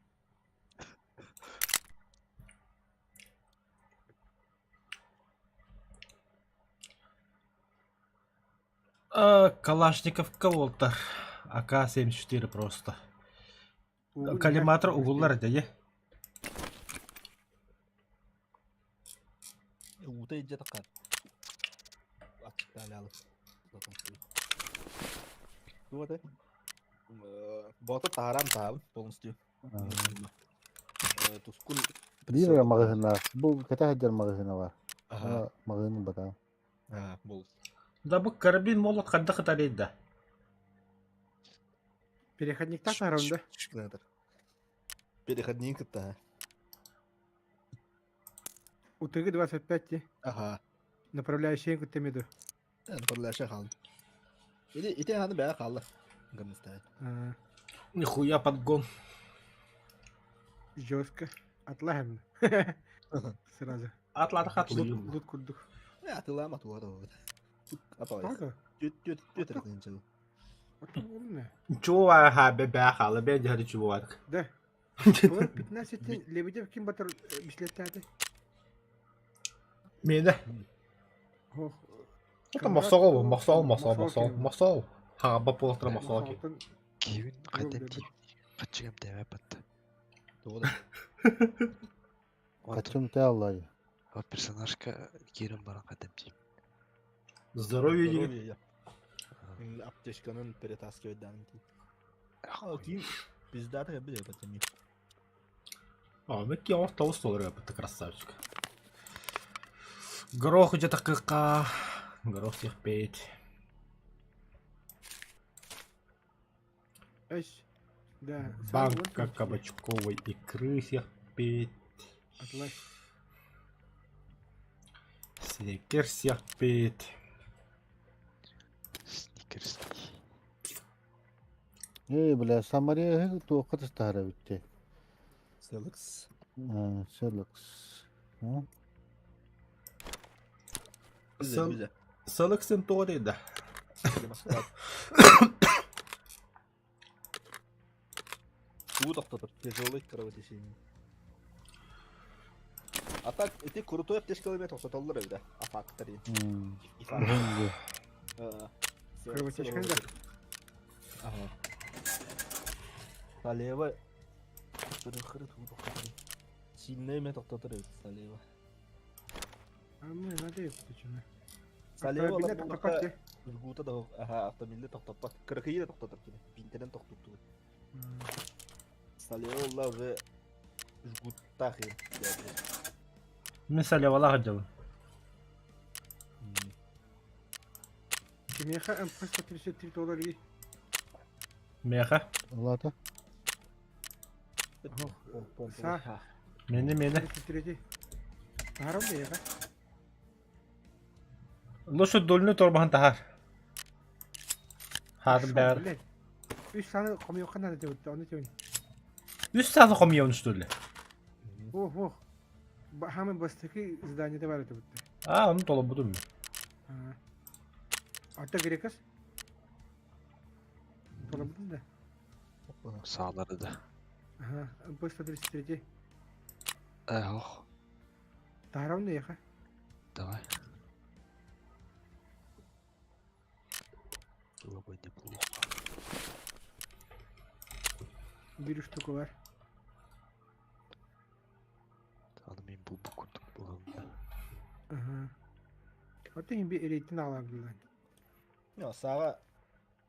Калашниковка Волтер. АК-74 просто. Коллиматор угуллар да, е? Ута иджа тақар. Ачықтали алып. Вот Батыр тағарам табын полностью. Тускун. Бір мағызына. Бұл кәті хаджар мағызына бар. Мағызының бата. Бол. Да бұл карабин молот қадда қытарейді да. Переходник так тахарауын да. Шкнатор. Переходник это. Утыгы 25 те. Ага. Направляющий күттемеді. Направляющий қалды. Ите ханы бәрі қалды. Горностай. Нихуя подгон. Жестко. Отлаем. Сразу. Атлады қатлы. Лут курдук. Атылам атуады вот. Апай. Ага. Тет рекненчил. Это умно. Чего ага бәхалы бен жары чего адық. Да. Бұл 15 лебедев кім батыр бислеттәді? Мені. Ох. Это масол, масол. Ха, бапылықтыр масол ки. Кевин қайдан дейін? Қатшығым дәмә бәтті. Қачым тә аллай. О персонажка керім баран қайдан дейін. Здоровье деген. Аптечканын перетаскивать данным. Окей. Пиздата я бля потом. Мекки он толст olur это красавчик. Горох где-то КК. Горох всех петь. Эш. Да. Банка кабачковой икры всех петь. Атлас. Сникерс всех петь. Сникерс. Бля, Самария тоқы тастары бітті. Селекс. Селекс. Селексен тори, да. Удохтатыр. Тяжелый кровотечение. А так, эти крутой аптечкалар мен тоқтаталар evde. Афактарин. Кровотечка да. Ага. Салева. Сильный мен тоқтатыр evde Салева. Ama ne de yaptı şimdi. Салево Bile олар тоқтапат булака те. жгута да автомобилде токтотпак. Кыркыйы да токтотуп кene. Бинтеден токтотту. Салево олар уже жгутта хин. Mesela valla hacı. Kimya en fazla $37 dolar iyi. Meha. Allah da. Sağ. Meni. Titredi. Taharam da ya. Lushu dolunu torbahan tahar. Hadım ber. 3 tane kamyon kanal da bitti onu söyleyeyim. 100 tane komiyon üstüyle. Oh. Hemen bastaki zdaniyede var da bitti. Aa onu dolu budum mu? Hatta Grekas. Dolabın da. Sağları da. Aha, basta titredi. Oh. Taharam da ya. Давай. Долго неплохо. Bir штука var. Tanımayın bu kurduk bulalım. Aha. Hatta bir eğitim alabilirler. Не, Сара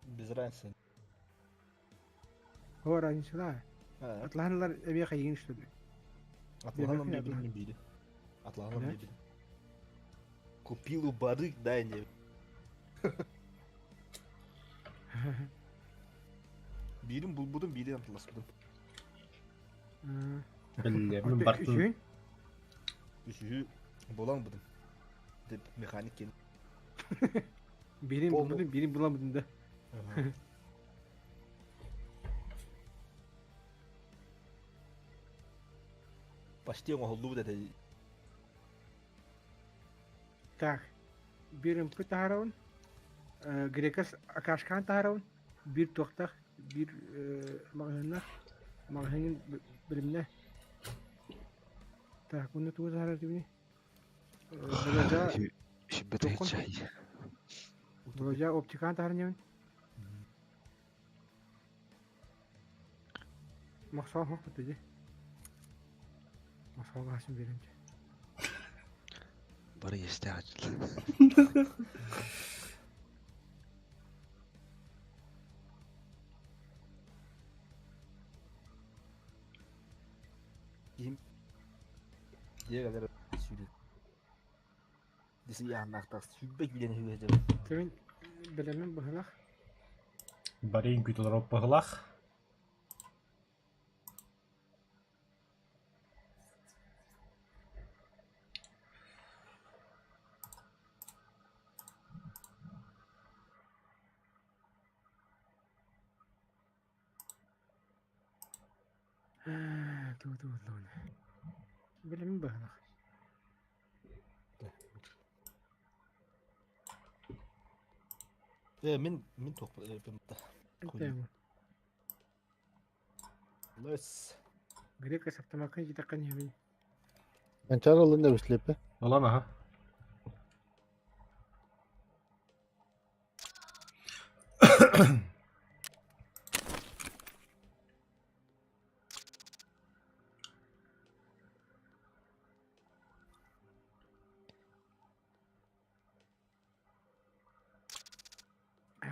без разницы. O öğrenciler. Atlanlar eve kayın işte. Атлантом Наверное, не били. Атлантом Да? не били. Купил у барыг, дай мне. Birim bulbudum, birim atlasıdım. Belli. Ben bartın. Üçün. Üçüncü bulamadım. Dep mekanik geldi. Birini Bol bol. buldum, birini bulamadım da. Почти oldu bu dedi. Так. Bir taharavun. Grekas Akashkan taharavun. Bir toktak. Bir magazinler. Magazinin bölümüne. Так, bunu tuğuz taharavun gibi. Böylece Şimdi de Dokun. çay. böylece optikan taharavun. Maksal hak dedi. Maksal gasım birinci. Bari işte acil. Diye kadar söyledi. Disi yanakta sübbek bilen hüvece. Temin bilemem bıhılak. Barın kütüler o pıhlak. Tuh lan. Bilemem bıhılak. Min topla yapımda. Tamam. Nice. Grekas aptamakan jitakan yamin. Ben çağıralım da beslepe. Olan aha.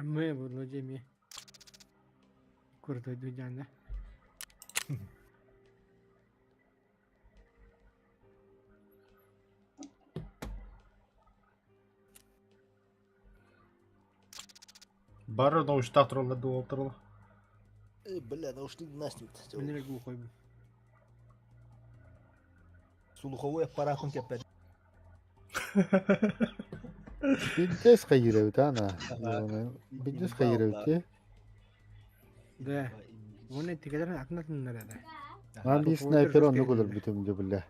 Amma bu lojemi. Kurdu duyacağında. Barı da uçta trolla da oturla. Бля, наушник наснет. Ben de bu koyayım. Слуховой аппарат кепер. Bildes kayırıyor tane. Bildes kayırıyor ki. De. Bu ne tikelerin aklına nerede? Ben bir sniper onu kadar bütün de bile.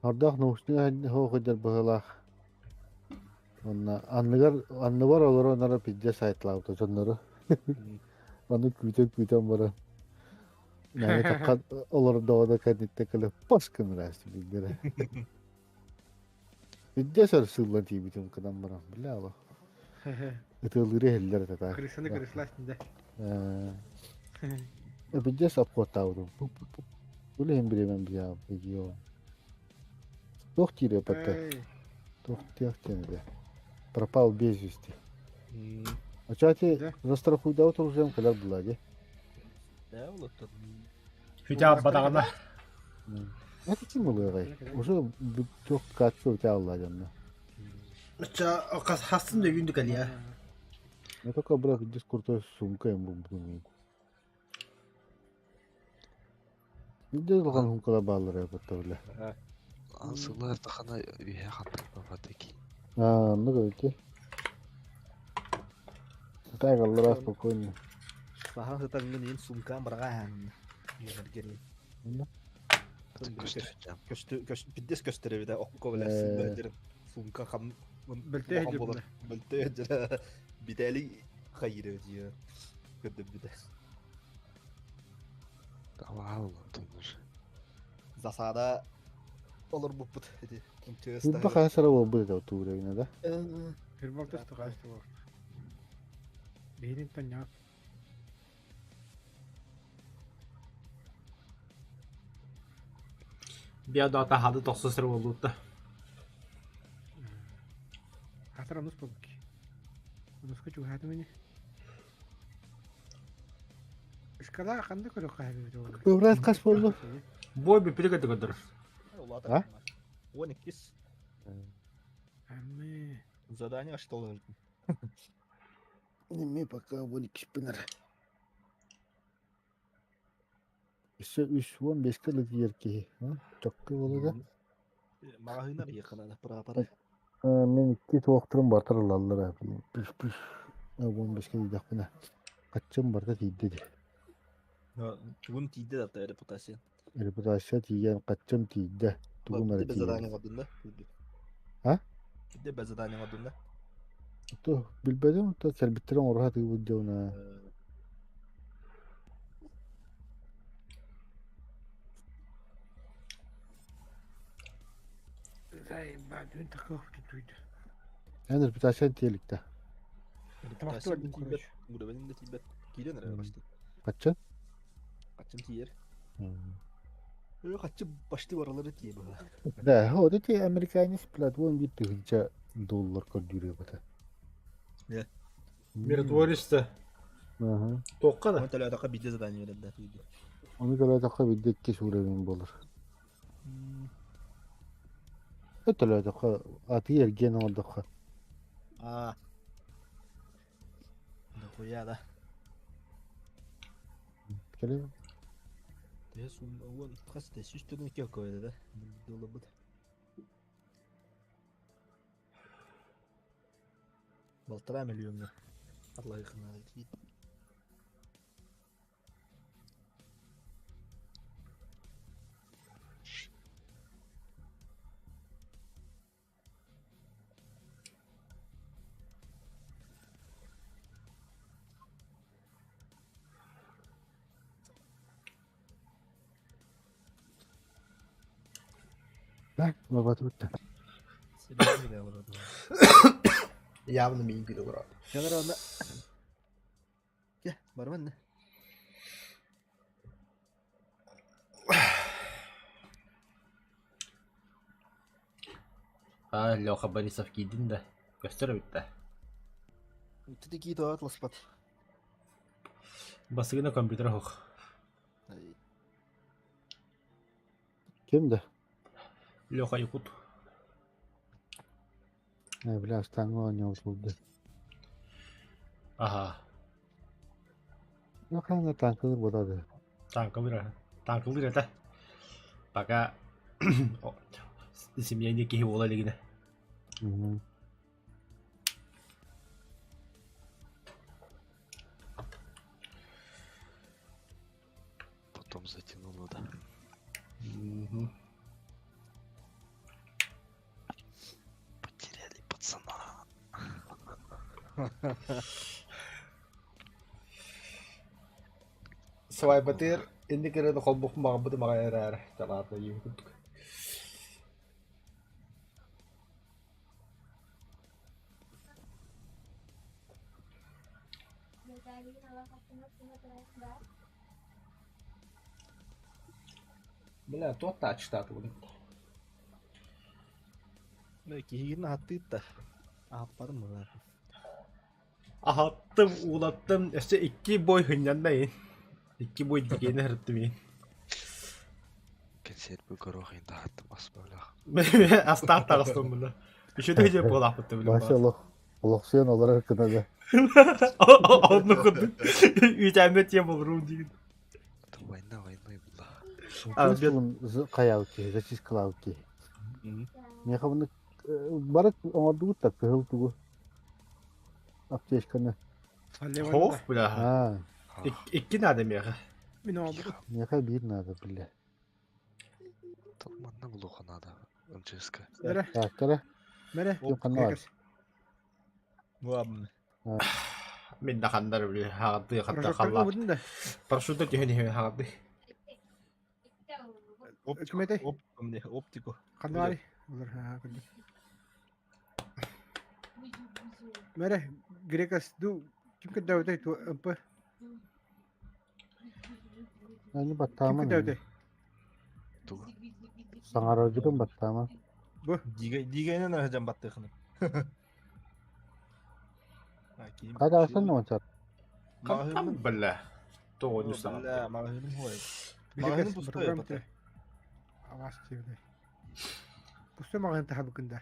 Orada nuşni ho kadar bahala. Onna anlı var olur onlara pizza saytlar da onları. Onu küçük bara. Yani takat olur doğada kaditte kalıp baskın rastı bildiler. Pizza sarsılan diye bütün kadar bara. Bile Allah. Ötülleri heller de ta. Kırışını kırışlaştın de. Pizza sapkota oldum. Bule hem bir ben bir ya. Тох тире пата. Эй, Тох тех тенде. Пропал без вести. А чати Да. застрахуйда отыружем калар булаге. Да, вот тут. Хитя батагана. Это тем улыгай. Уже тох катчу у тебя алладянна. Ча хастын да юндик алия. Я только брак дискурта сумка им бум. Иде лган хумкала баллар я паттавля. Сылар тахана үйе хантар бабатеки. Ну говорите. Так, аллара спокойно. Пахан хытангын ен сумкан баргаан. Ергери. Биддес көстөрө биде окко билесин бедер. Сумка хам Бэлтээ хэлж байна. Бэлтээ жара бидели хайры дие. Көдөм биде. Тавал тонур. Засада olur bu put dedi. Bir bak hasara o burada oturuyor yine de. Хэрболтос тохиолдсон баг. Бэрийн тань яа. Bir anda ata hadı toksuz sırı oldu da. Хатар онос баг. Онос гэж үг хаад миний. Шкала хандаг көрөх хайр. Biraz kaç oldu? Boy bir pili kadar kadar. Ha? 12. Амэ. Задание что ли? Не пока bu iki spinner. İşte 3-15 kılık yer ki. Çok kıvalı da. Mağahına bir yakına para. Ben iki toğuktırım batırırlar abi. Püş. 15 kılık yakına. Kaçım var da dedi. Bugün tiydi de reputasyon. Reputasyon tiyen kaçım tiydi. Bir de zadanie adında. Ha? Bir de zadanie adında. To bilbedim to kelbittiren oraya da videona. Зай бадын такох түйд. Yani reputasyon tiyelikte. Reputasyon bir tibet. Burada benim de tibet. Giyle nereye başladı? Kaçın? Kaçın tiyer. Öyle kaçın başlı oraları diye böyle. Да, o da ki Amerika'nın platform gitti hınca dolar kodluyor bata. Миротворишься. Aha. Tokka da. Ama telefona bir de zadanie verildi. Onu kadar da bir dekki suremin bulur. Ötele da atıyor gene o da. Aa. Da koyada. Kelim. Det som on kaste systemet ikke koyada da. Dolu bu. Baltıra milyonu. Allah yakına git. Bak baba tuttu. Sebebi de orada. Явно миг gibi bro. Generalde. Gel, var mı ne? Леха Борисов гидin de. Göster bitti. Ты такие то атлас под. Basıgına kompüter hok. Kimdi? Леха Якут. Ne biraz tango oynuyor burada. Aha. Yok hangi tankılır bu da. Tankılır это. Пока семья некие волали гine. Потом затянуло, да. Потеряли пацана. Свай батыр инде кереді қолбық маған бұды маған әрі жалады ең күндік. Бля, то тач штаты будет. Кихигин аттыйт Аппарым мына. Ахаттым, улаттым. Эссе 2 бой хыннандайын. 2 бой дигени хырттым. Кенсет бу горохин тааттым асбалах. Астар тагыстым буны. Еще да же болапты билем. Maşallah. Olaksayan olarak kınadı. Onu kudum. Üçemmet ya bulurum değil. Война войной была. Чувствован каяуки, зачискалауки. Мне хавны барак амаду так хылтугу. Аптечканы. Хоf бля. Ha, İki nadem ya. Мен обру. мне хай bir надо, бля. Толманна булуха надо. МЧСК. Мере, Яктара. мере. Kim kanı Муам. Min de kandar bile. Hadı hatta Прожектор kallar. будun da. Парашютта тихо hadı. Өкмөтөй. Оптико. Кандары. Булар ха кырды. Мере, Грекас ду ким кыдавдай ту ымпы. Ini Ким battama кыдавдай. Туга. Sangara gitu battama. Бу. Дигайнен ажан баттыхын. Kada asan mı çat? Kantam bile. Doğru sana. لا мағыным ғой. Грекас пустой, программа потом. те. Авас тивде. Пустой магын тахабы кында.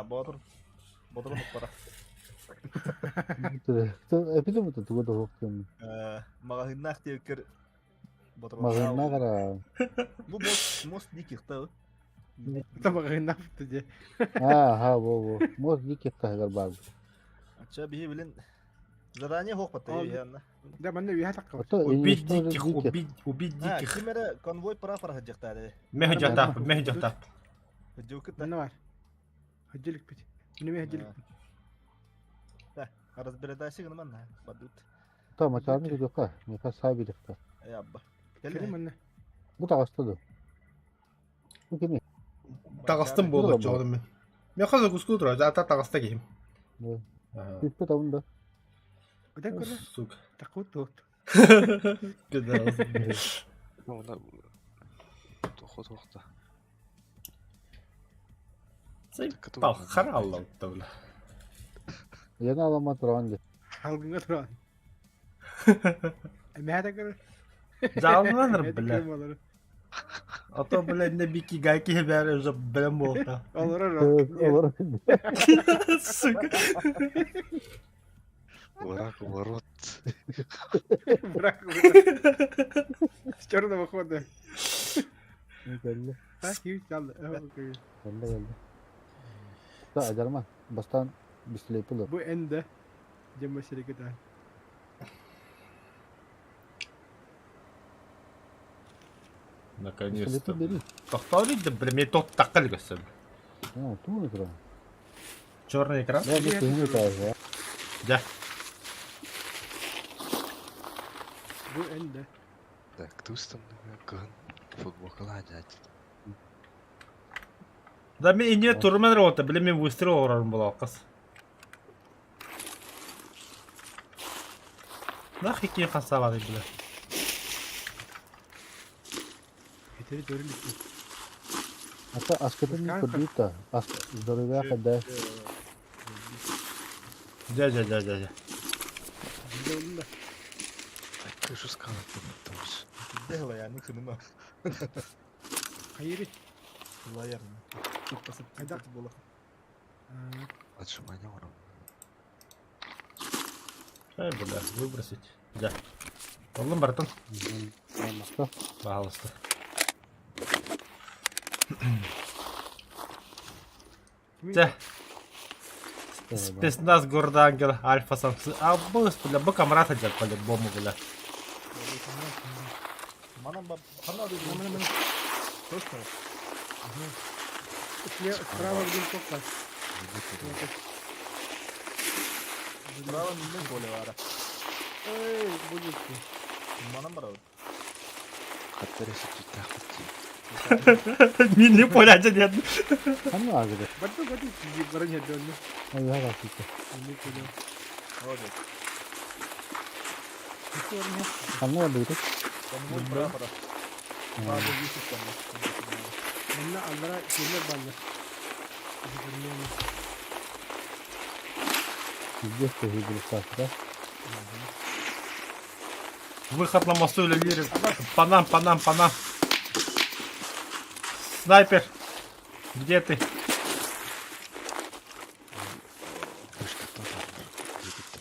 Бодыр нұқпара. Epide mi tutuğu da okuyorum. Мағыннақ деукер. Mağına kara. Bu мост диких та. Та магын нафты де. Ha bu. Mos dikip kahgar bag. Ача бихи билин. Задание хоқ батты яна. Да манна виха такка. Ото Убить диких, убить диких. Кимере конвой пара хажактады. Мехи жақтап. Деукер Манна бар. Хажилик бит. Неме хажилик. Разбередайся гына манна. Бадут. Та maçarını gidiyor ka. Ne ka sahibi dikta. Ябба. Келе манна. Bu da hasta. Bu kimi? Тагыстым болду жолдum мен. Мен казыр кускуу тура. Ата тагыста кийим. Ne? Bitti tamam da. Одан көрө. Сука. Такуу тоот. Мына тохта. Сай пахар Аллах тавла. Yana alama duran de. Халгынга туран. Эмеда көрө. Жалманыр биле. Ото биле не бики гайки хебер өзө билем болду. Олора Olur. Сука. Враг ворот. Брак. С черного хода. Geldi. Ha, hiç çaldı. Okey. Geldi. Da ajarma. Bastan bisle pulu. Bu ende Cem şirketi. Наконец-то. Bisle beri. Тохтори да биле мен тот таккал гэсэн. Ha, tu ne kira? Чёрный экран. Ya bu kimi ya? Да. Bu ende. Так, тустам гын. Футболка ладять. Да мен ине турмен рота, биле мен выстрел орарым була кыз. Нахи ки хасава биле. Yeteri dörülük. Ata askıdan ne kuduyut da. Zorluğa kadar. Ja. Bizde oldu da. Крышу скала тоже. Дегла я ну кыныма. Hayır. Лаяр. Тут посып Кайда? было. Отжимание уром. Ай, бля, выбросить. Да. Oğlum братан. Olmazsa. Пожалуйста. Да. Спецназ города Ангел Альфа Самсы. А быс, бля, бу камрата дед по-любому, бля. Манам хана да манам. Точно. Справа один топка. Справа не поле вара. Эй, будет. Манам бара. Хаттарesi тутах битти. Не поля дед. Hani ağzı? Баду барanya döndü. Ay ya rakipte. Ne kadar. Оде. Hani ne oldu? Конвой пара пара. Бабу висит там. Bunda Allah'a şeyler bandı. Bizde sehirli sakta. Выход на мосту или лирик. Панам. Снайпер. Где ты? Вышка тоже егиттер.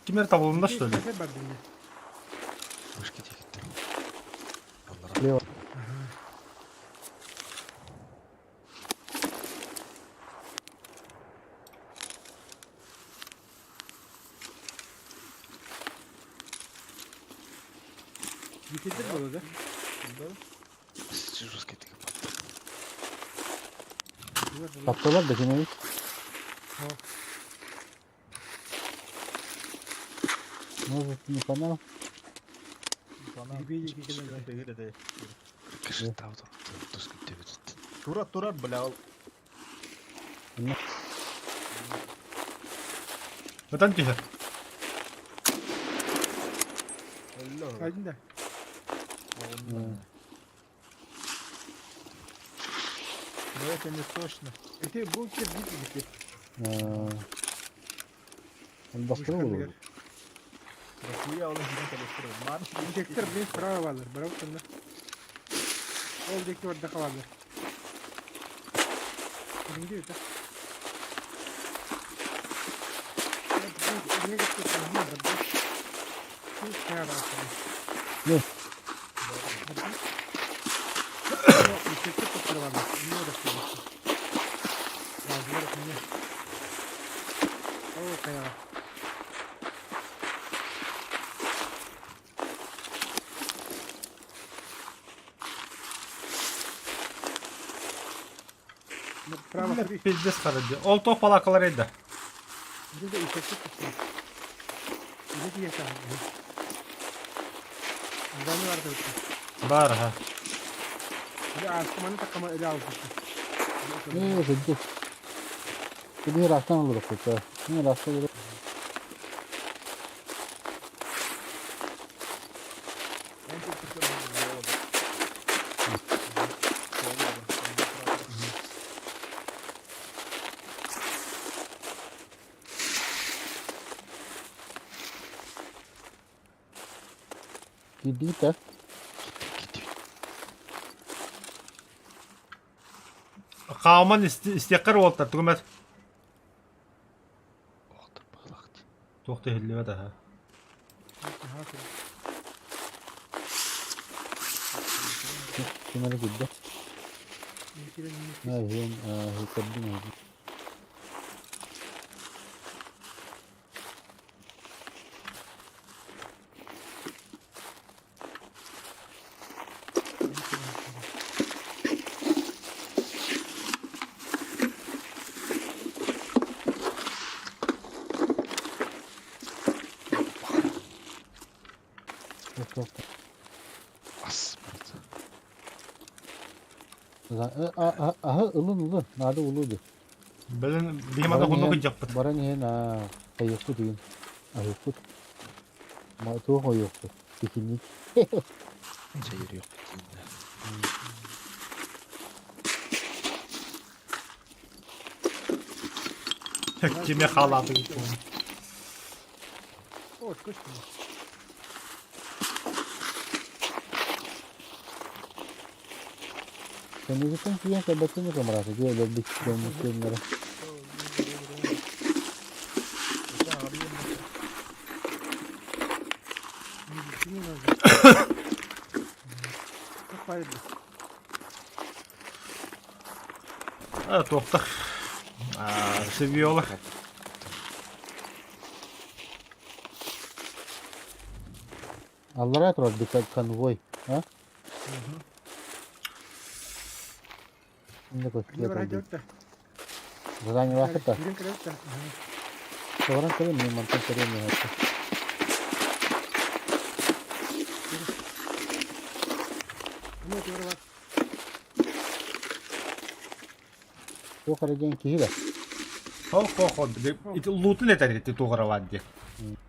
Кемер табылында что ли? Бар бинде. Вышка егиттер. Аллара. Слева. Егиттер болу да. Сичи жесткий тыгып атты. Kaptalar da gene Может, не понял? Кіші тауды. Түскін төбет. Турат, бля. Öten kişi. Aydın da. Но это не точно. Это бункер gitti. Он бastırı olur. Россия алın gidin çalıştırıyor. Mar. Егиттер блин справа varlar. Bravo sana. Ол деки orada kalırlar. Birinci öte. Ne gitti? Ne yapıyorsun? Ne? Егиттер tutturamadı. Ne uğraşıyorsun? Yazılar ne? O kaya. Право, смотри. Пиздец хорошо. Ол тоқ балақалар еді. Burada ишекli tutsun. Burada yaşa. Zanı vardı. Бар, ha. Bir asmanı takama ele aldı. Gıcık. Bir rasttan olur kutu. Ne rasttan olur? En çok tutuyorum. Gidiyor da. Қауыман істеқір олтар, түгімет. Оқтыр бағылақты. Тоқты хеллева да, ha. Kimere gidiyor? Ha, hikabdin oldu. Yok. Ас барды. Aha ılın. Nerede uludu? Білін, беймада құнды құй жақпыд. Баран ен ayıklı değil. Ayıklı. Ma tuh ayıklı. Tekinlik. Çayır yok bittiğinde. Кеме халаты. O kıştı. Sen ne diyorsun ki ya kabatını kamerası diye öyle bir şey olmuşları. Kimin oldu? Çok faydalı. Ha, тоқтар. Seviyorlar. Allah'a emanet dikkat konvoy. Ha? Şimdi Ne var koşuyor. hadi orta. Zadanie vakit da. Birin kere orta. Sonra kırayım mı? Mantık kırayım mı? Ne doğru var. O karıcan kihiyle. Хо. Лутын етер етті тоғырауан де.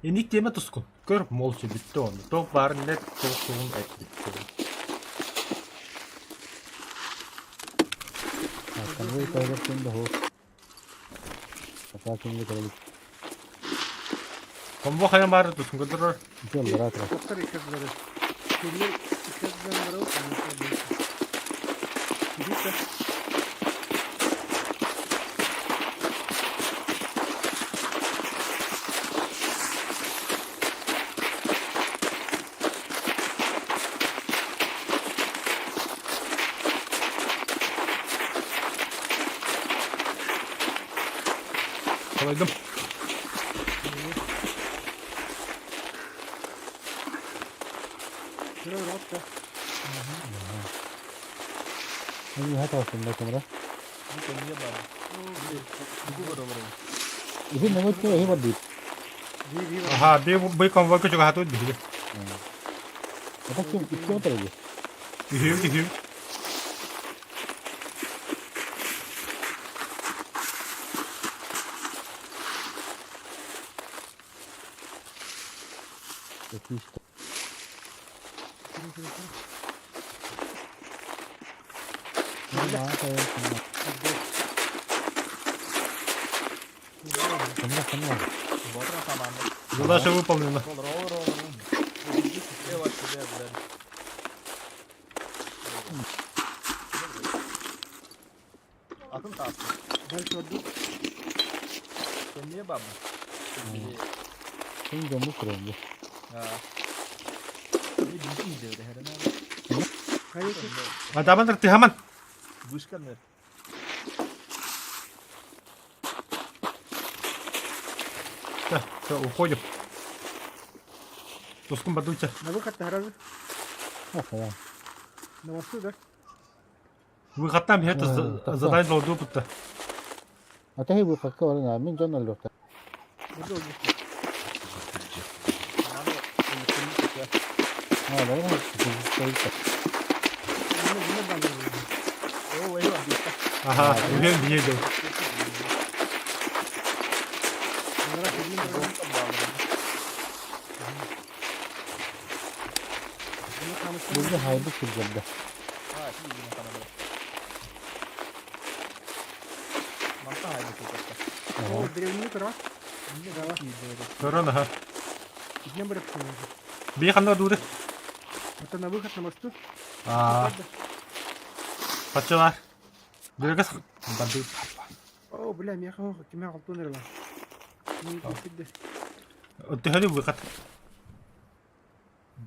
Еник теме тұскын. Көріп молча бітті оны. Тоқ барын нет, тоқ туғын әт бітті. Burayı kaybettiğinde ho. Sakinliği kırılıp. Kombo kayan bari tutun götürür. Güzel rahat rahat. Doktor ikazları. Kirli ikazları var. Kirli Koydum. Şuraya rahat da. Ini hat aslında kamera. Bu konuya bak. Bu var orada. Ini namanya tuh hebat dit. Aha, bir konvoy juga satu di sini. Apa sih itu apa lagi? Di sini. Itu işte. Kamera. Botra tamam. Burada şey выполнено. Olur. Evet, güzel. Atın tahtı. Ben sordum. Sen niye babam? Ini jamu keren deh. Ha. Ini binti de öyle her an. Hayır. Adamın tertihaman. Buskan ver. Все, уходим. Пускай подуйте. На выход сразу. Apa ya? На мосту, да? Выход там, это задание для опыта. Atau ibu kakak orang ngamen jangan dokter. Вот он. Ah, ada orang cerita. Bunu ben de buldum. Oo, eyvah. Ага, уверен, не едем. Bunlara söyleyeyim de bunu tanıştırdım. Burada haydi sürgünde. Ha, şimdi yine kanalı. Mantı haydi çocukta. О, древний крас. Корона, ага. Где мы расположены? Бихан на дуре. Это на выход на мосту. Пачалар. Дөргәс. Банды. О, бля, меня хо, кемя алтын рыла. Не киде. Өттөһөлү выход.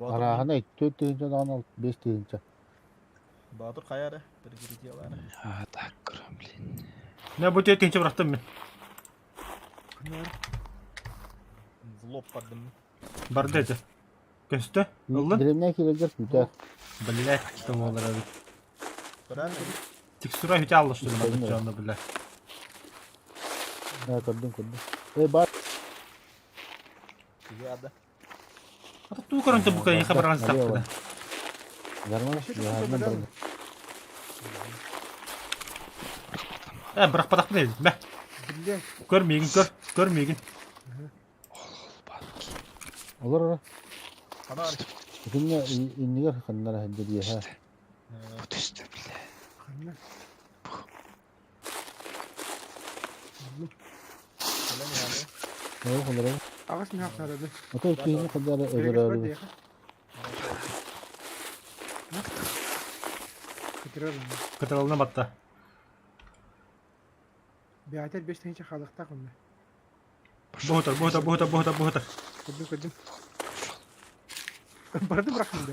Arahana 4-4 анал 5-4. Батыр каяры? Bir girdi var. А, так, блин. Не будете тенче бырактым мен. Злоп поддым. Барды эти. Көстө. Улын. Древняя килогер бүтә. Блять, что олар abi. Бран, Текстура хите алды что ли, жанны бля. Ha kadın. Bak. зияда. А тут коронто букай не хабарган стапты. Гармаш, гармаш. Бирок падак не. Бә. Бля, Көрмеген. Olur. Канар. Şimdi indiler kanlara hadi diye ha. Bu düştü bile. хана. Selam yani. Ne olur. Ağaç mı yaptı aradı? Oto kıyını kadar özel abi. Kıtıralım. Каталына батта. Bir adet 5 tane çakalıkta kondu. Бухтар. Koydum. Bardı bırakın da.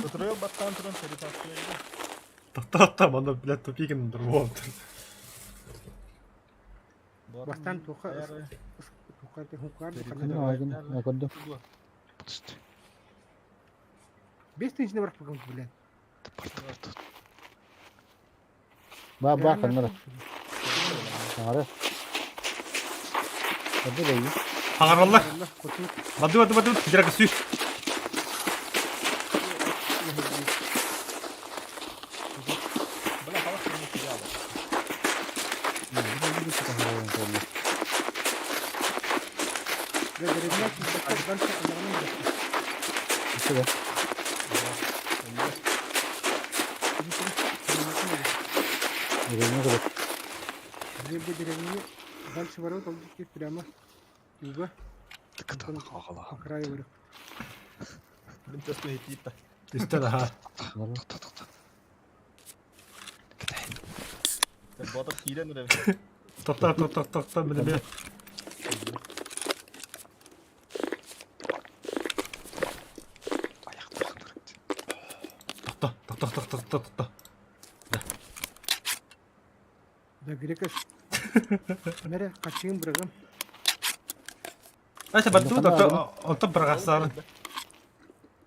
Oturuyor battan turan seri patlıyor. Та-та-та, анда, блядь, тупикин другого. Bastan toka. Hukar. Kıyını ağacın. Ne kadar. Bu düştü. 5 tane içinde bırak bakalım bile. Bak kanlara. Kanlara. Hadi de iyi. Аңараллар. Allah koçum. Баду, жирак сүй. Бля, хаваш не сидела. Ve derediler ki ben Allah'ın bıraktım. İşte de. Деревня кыдык. Жерде деревне дальше ворот олдик прямо юга Тыкытан кагала. по краю вырык. Блин, тест не идти. Üstte daha. Sen bu adam hile mi demiş? Tokta bir. Аяқтан кірікті. Tokta. Да грекас. Мере качын бырыгым. Ayşe ben tokta otup bırakasın.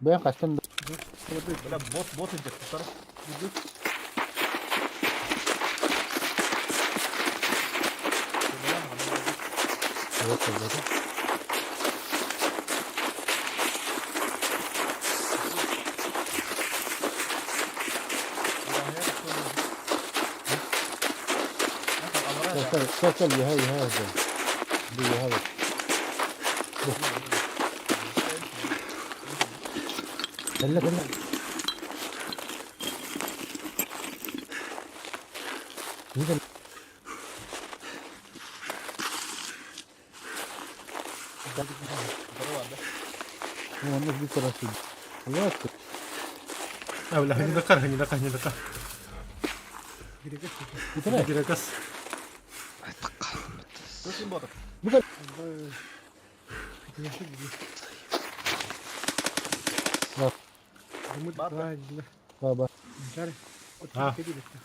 Ben kaçtım. Böyle bot inecek tutarım. Evet, evet. Gel, yeha. Bu yeha bak. Gel. Güzel. Onun bir tarafı. Allah aşkına. Öyle hani dakar. Грекас. Girakas. Dursun bu adam. Яши gibi. Bak. Umut Bak. правильно. Baba. Жар. Ha. От кеди бетте.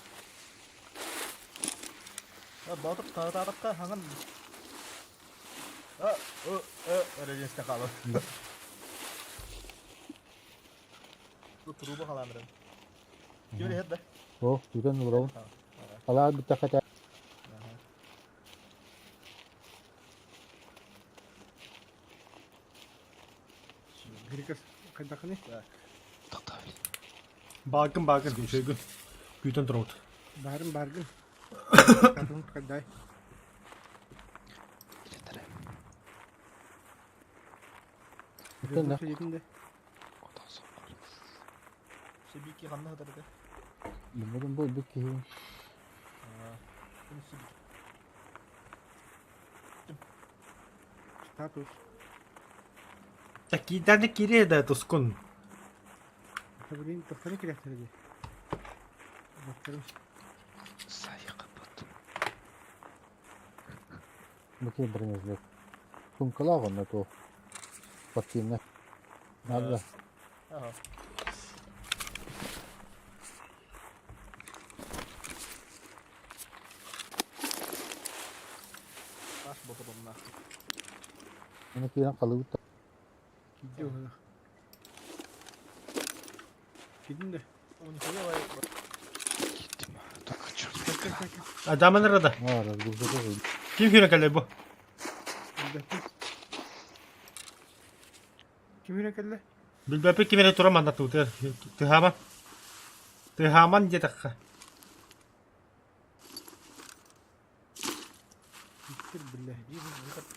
Ya bu adam tanıdıkta hangi? Öyle cinste kalır. Bu turubu kalanırım. Gel hadi. Oh, bukan bro. Kalau bisa kaca. Грекас. Кадакны. Тактавил. Bakın bir şey gün. Güten trot. Баргын. Кадун кадай. Илендере. Bukan dah. Жеринде. Одан соң барып. Şebiki kanlı kadar da. Beneran bu bir ki. Статус. Такидан кире да тускун. Блин, тоқтаны керектерге. Бақтарым. Сайы қапат. Mungkin bernazar. Kung kalawan na to. Patin na. Nada. Aha. Taş botu bunlar. Ano kaya kaluta? Gidiyor hala. Gidin de. Onu koyuyor var. Gittim. Dur kaçıyorum. Adamın nerede? Ah, razgurda ko. Kim hüne bu? Kimin kelle? Bilbebe kimine turam anlatı. Tıhaman yedik. Gittir billahi. Bir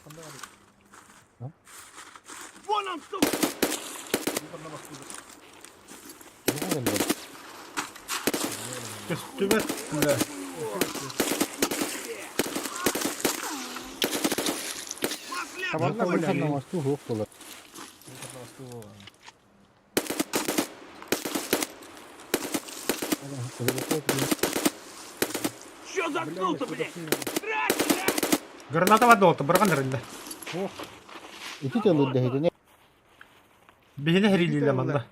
kanda var. Ha? Bir kanda bakıyor. Ano ganda? Üstüme. Tabanla Ako böyle. na mas tu hook pala. Bir kanda bakıyor. Granata var da bırakın nerede? Itu jalur dah itu ni. Bihine heriliyle manda.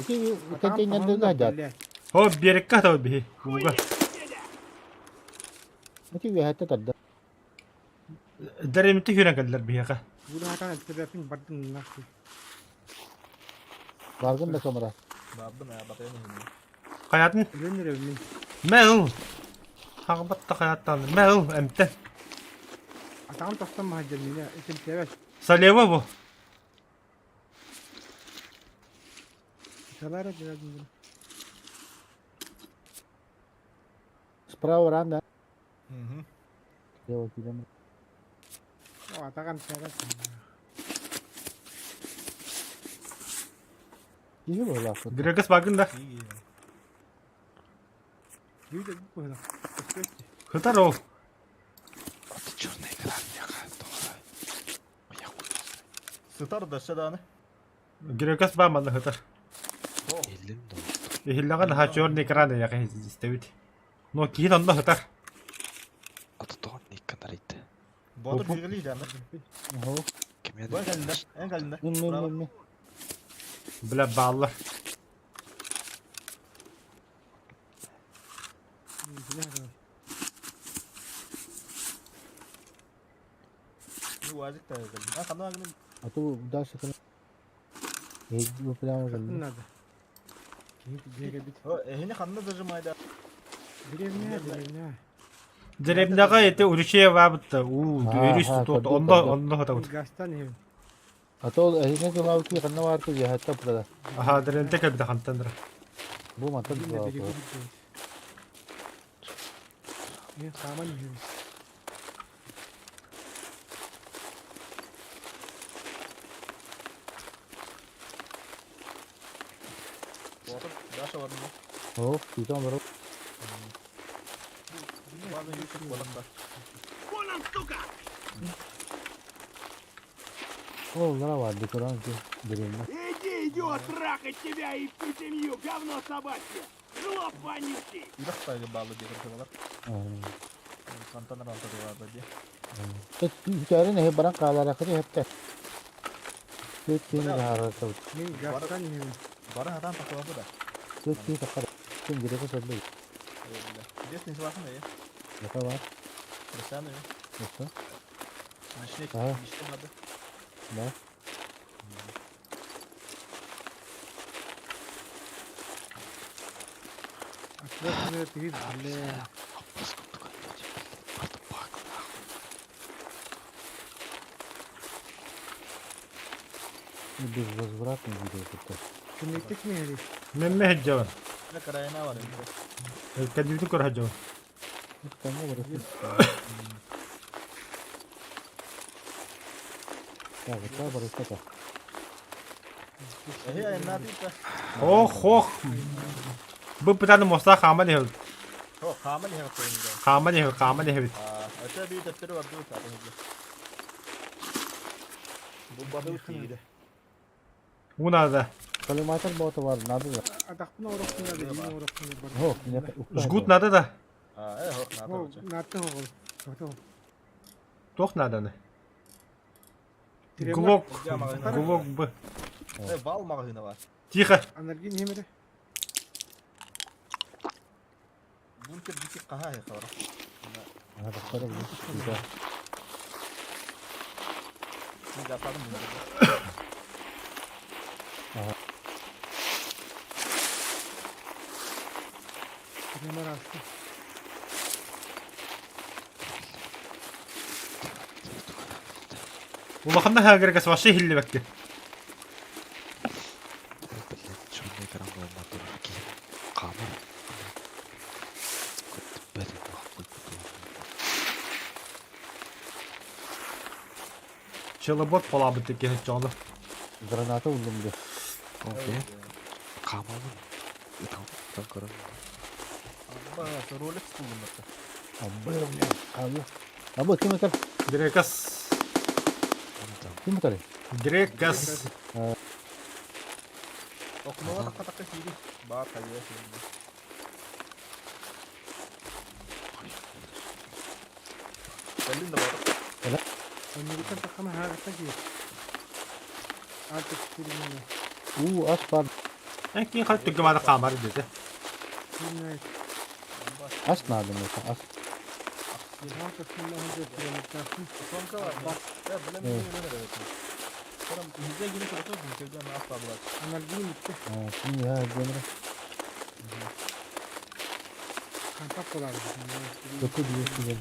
Itu kancing nanti dah jat. O bir ekka da bihi. Buga. Itu we hatta tadda. Derimti hüne geldiler bihi ka. Bunu hatan terapin badın nakti. Bargan da kamera. Babın ya bakayım. Hayatın. Ölünür evinin. Mel. Hakabatta hayattan. Mel emten. Atağım tostan mahacır mıyla. İçin teves. Saleva bu. Salara biraz bunu. Sprawa randa. Hı hı. Dewa kita. O atakan teves. Ini boleh aku. Gregas bakın da. İyi iyi. Yürü de bu kadar. Хытар ол. Вот и черный экран, я тоже. Я хуй. Сытар да шаданы. Грекас ба манда хытар. Элим да. Ихиллаган ха чорный экран яка истебит. Но киин онно хытар. Ототон никакая рейд. Батыр фигли да. Оу. Кем я Бай галында. Эн галында. Мен. Биле баалар. Ну вазик та галында. А хана галында. Ату дальше кана. Bu plan var. Надо. Где бит? О, эне хана зажимайда. Деревня. Деревняга эти уручее вабытта. Дөрүс Ага, тот. кадуу, Онно хытабыт. Гастан хем. Ату ehine kulağı ki kanna var ki ya hatta burada. Аха, деревня кабита хантандыр. Bu mantık Деревня bu. берегу. Я сама не вижу. Батыр даша var mı? Oh, kita baru. Bazen yüksek balanda. Oh, lara vardı Kur'an ki derinle. Иди, идиот, трахать тебя и всю семью, говно собачье! Жлоб вонючий! İlak saygı bağlı diye kırıyorlar. Kantanlar antı var diye. Tek hikaye ne barang kalah rakı hep de. Tek kini harap tahu. Мен гастан хем. Bana hatan takılı da. Tek kini takar. Kim gire ke sebelum. Des nesi var mı ya? Apa var? Bersama ya. Nasıl? Anşine Ha. işte hadi. Ne? Ответ ты, бля. Опаска такая, просто пак, нахуй. Без возвратный видео это. Ты не так не говоришь. Мемме хаджаван. Ne karayına var ya. Кадивту кор хаджаван. Это кому вырастет? Так, это вырастет. Ehe ayın ne yapayım da? Ох. Bu питаны моста хаман хэл. O kamen ya koyun da. Хаман хэл. Öte bir defteri var dur tabii. Bu badı uçuydu. Унада. Kalimatlar bu var. Nadı var. Атақтың орақтың да дейін орақтың да бар. Oh, ne? Жгут надо да. Hok ne О, yapacak? наты оғыл. Наты оғыл. Тох надо. Тирема. Глок Б. Bal magazini var. Тихо. Анаргин хемеде. Bunker dikik kaha ya kavra. Aha bakalım. Güzel. Şimdi yapalım bunu. Тирема расты. Улаханна хагерга сваши хилли бакки. Блядь, черный экран был на дурке. Камера. Блядь, нахуй. Челобот полабыт теке хачалы. Granata buldum diyor. Okey. Камера. Это там короче. Bak Rolex buldum hatta. Allah. Abu kim atar? Грекас. Kim atar? Грекас. Okumama takka takka siri. Bak kayıyor şimdi. Geldin de bak. Американ таққама хағатта кейіп. Артық тирема. As var. Кин хат түгмада камар деди. Тирема. As nadı mesela. As. Артық тирема тирема. Sonka var. Bak. Ya bilemiyorum ne evet. Sonra hizaya girip oturduğum köyden ne yaptılar? Анаргин итті. Şimdi ya demir. Қантақ болады. Kötü diyorsun ya.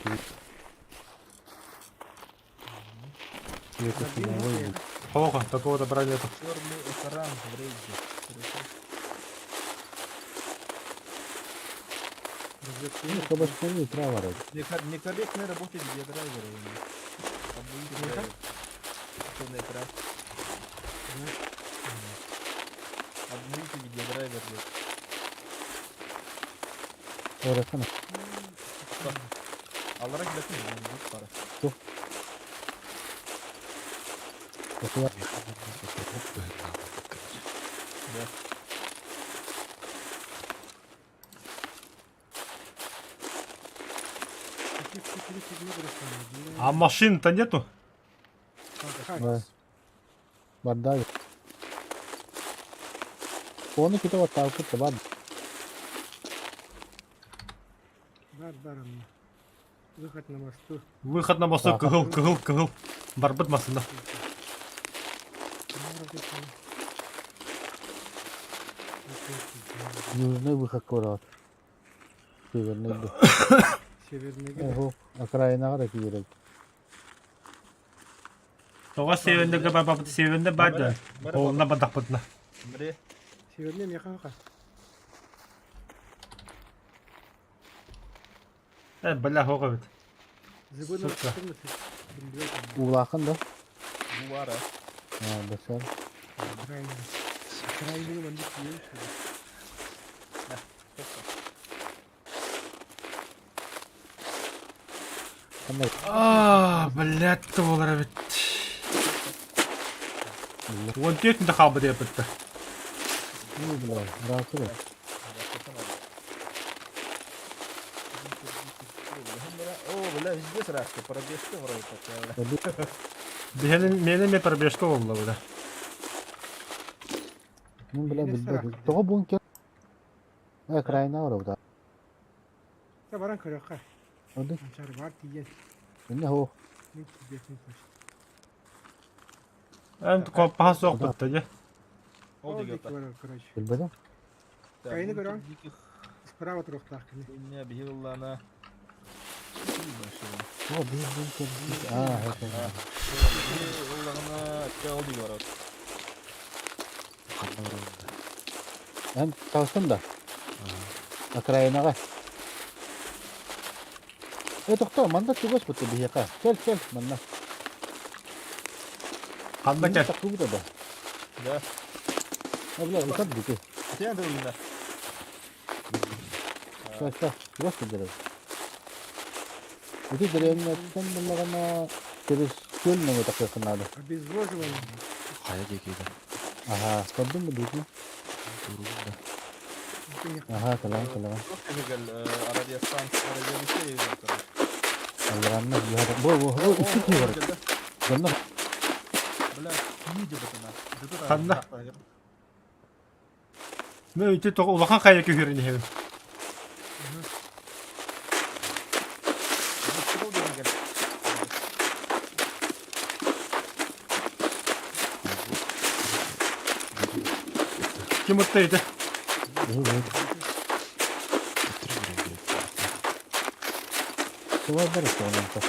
Kötü diyorsun. Хого, такого добра нету. Черный экран в рейде. Ну, кабачковый трава var. Некорректно работает где драйвер. Черный экран. Обновите видеодрайвер. Orasana. Allara gidesin mi? Yani bu para. Kapıya А машин-то нету? var. Бардак. Onu kita вот так вот var. Бар, амма. Выход на мосту. Выход на мосту, кыгыл. Барбыт масында. Южный выход курат. Северный бы. Северный Ого, окраина да кирек. Тоға севендегі бабапыты севенде бады. Қолына бадақпытына. Мре. Северный мехаха. Бля, хоға бит. Зыбыны Сука. Улакын да. Bu var ha. Ha, besar. Крайний бандит есть. Қандай? Блядь, ты олар бит. Он тетінде қабы деп бітті. Ну, бля, расы. О, бля, везде срачка, пробежка вроде такая. Менің мен пробежка олды бля. Ну, бля, билбеді. Тоғы бункер. Окраина var orada. Ya baran kırıkka. Orada. Açar var diye. Ne o? Ne diyorsun? Әнт қоппаға соқ бітті де. Oldu gökte. Короче. Bilmedim. Кайны көрөң. Справа тұрақтақ. Ne bir yıllana. O bir bункер. Ha, evet. Yıllana ne oldu var. Ben çalıştım da. Окраинаға. Тоқта, манда түгес бұтты бейеқа. Кел, манда. Қанда кәл. Тақу бұтады. Да. Бля, ұтат бүке. Sen de oyunda. Түгес бұтады. Бүке діреңін әттен бұлағына теріс көлінің өтақ қырқынады. Обезвоживание. Қая декейді. Ага, көрдің бі бүке? Турумда. Ага, калаған. Çok güzel. Arabia stansı, arabia bir şey yok. Алғанына үйады. Бұл, үсті кей бар. Жонна. Бля, не де бітіна. Қанда? Мен өйте тоғы улақан қая көхеріне хевім. Кем ұттайды? Coba beres ya nanti.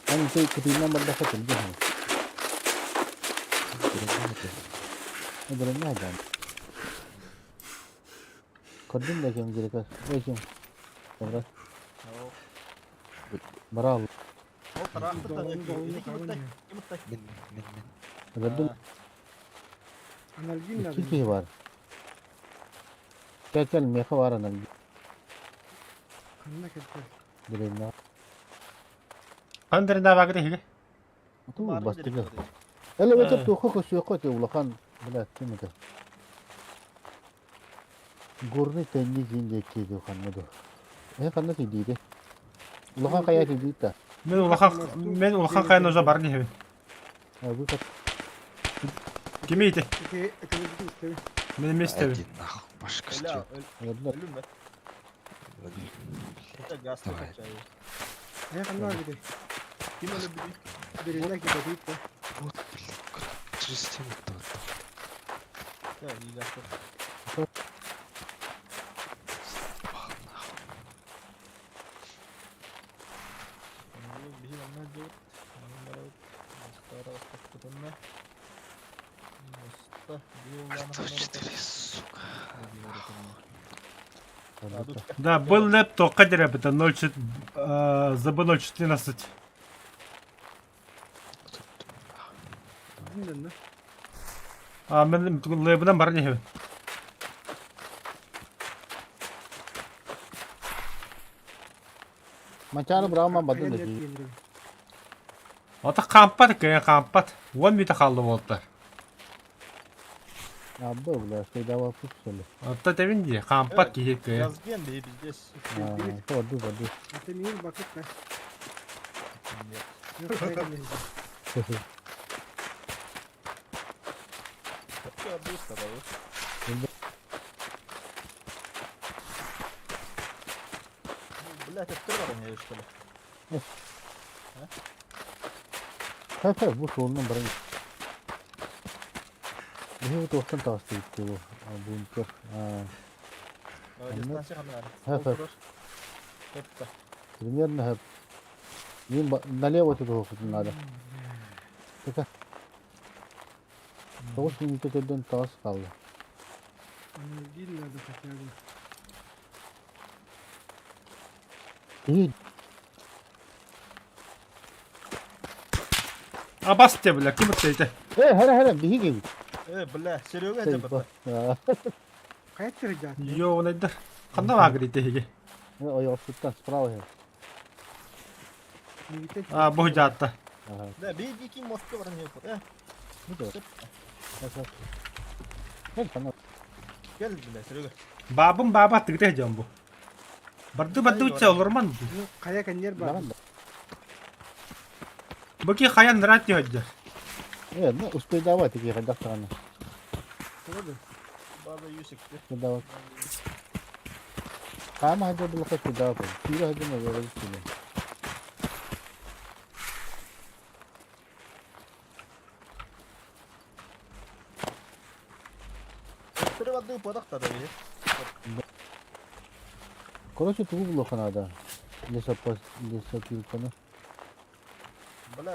Nanti ketina berdapat aja. Berani aja. Kodin lagi yang kira kas. Lagi. Beres. Beral. O tarafta da Kodin Analgin iki kişi var. Kaçal meha var analgi. Kanına kettir. Direna. Қандырында бағыды хеге? Tuh pasti ke. Elevator tuh kok suka tuh ulakan. Belas ini ke. Gurni tenni jinde kiri kan itu. Kan sih di deh. Ulakan kayak di kita. Мен улақан қайын ұжа барын хевім. Abi kat. Кемейді. Экономический история. Мен емес тәбі. Один нахуй. Башкасы Бля, жоқ. ölüm mü? Это газ Давай. качаю. Я канал где. Kim öyle bir Берега где то. Вот, блин, через тему тут. Ya iyi gaz. Bir şey olmaz diyor. Onlara stara stara Моста, Кто 4, сука. Да, был лептоп, қадер бітті 014. Bilmiyorum. Мен лебінен барын хевім. Mançanı bırakmam Kaya badın da net ki. gelirim. Ota kampat kaya kampat. 10 mita kaldı voltlar. Abi bu şey dava pus söyle. Ota demin diye kampat ki kaya. Yazgen de bizde. Sordu. Zaten iyi bakıp ben. Yok kaya gelmeyeceğim. Ya bu usta da bu. Billa teptir var ya işte. Hayır bu sorunun bari. Bu dostum tavsiye etti bu. Bunker. Distansiya kamera. Evet. Teptir. Примерно hep. Налево тут окутun надо. Tekrar. 9 minute ödeden tas kaldı. Değiller de kaçardım. İyi. Abas diye bile kımıttaydı. Hele bir gibi. Billa Serioga Şey, acaba. bak. Kaya tıracak. Yo nedir? Kanda var gidi higi. O yoksuluktan sprava ya. Aa bu jatta. Da bir iki Moskva var ne yapar? Bu da. Gel sana. Gel billa Serioga. Babım baba tıgıdı hocam bu. Bardı uçsa olur mu? Kaya kan yer var. Bana da. Bu ki kayan nerat diyor hocam. Evet, ne uspey dava teki kadak sana. Bazı yüksekti. Bu dava. Kama hadi bu lokal dava. Tira hadi ne böyle bir şey. Teptir var da podak da bir. Короче, tu bu lokal ada. Desa konu. Billa.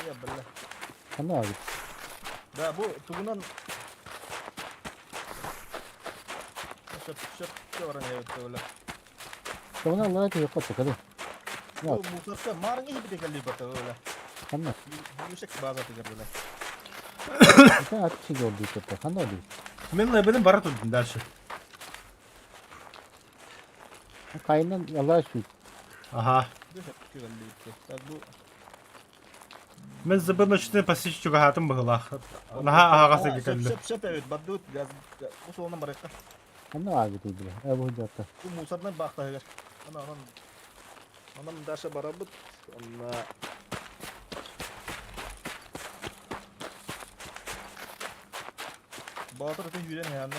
Ya billa. Kana abi. Da bu tugunan Şöp var ne yaptı öyle. Sonra Allah ki yok hadi. Bu Musafka marıngi gibi tekelli batı öyle. Kana. Yüksek bazı teker böyle. Sen at şey gördü işte. Kana abi. Ben benim barat oldum dersi. Kayından Allah aşkına. Aha. Tekelli batı. Bu Ben zıbın uçtuğunu pasış çok hayatım bıhıla. Naha ağası gikeldi. Şöp evet badut gaz bu sonuna baraka. Kana abi dedi. Bu jatta. Bu Musaf'dan baktı eğer. Anam derse barabut. Allah. Bahadır öte yüren yani.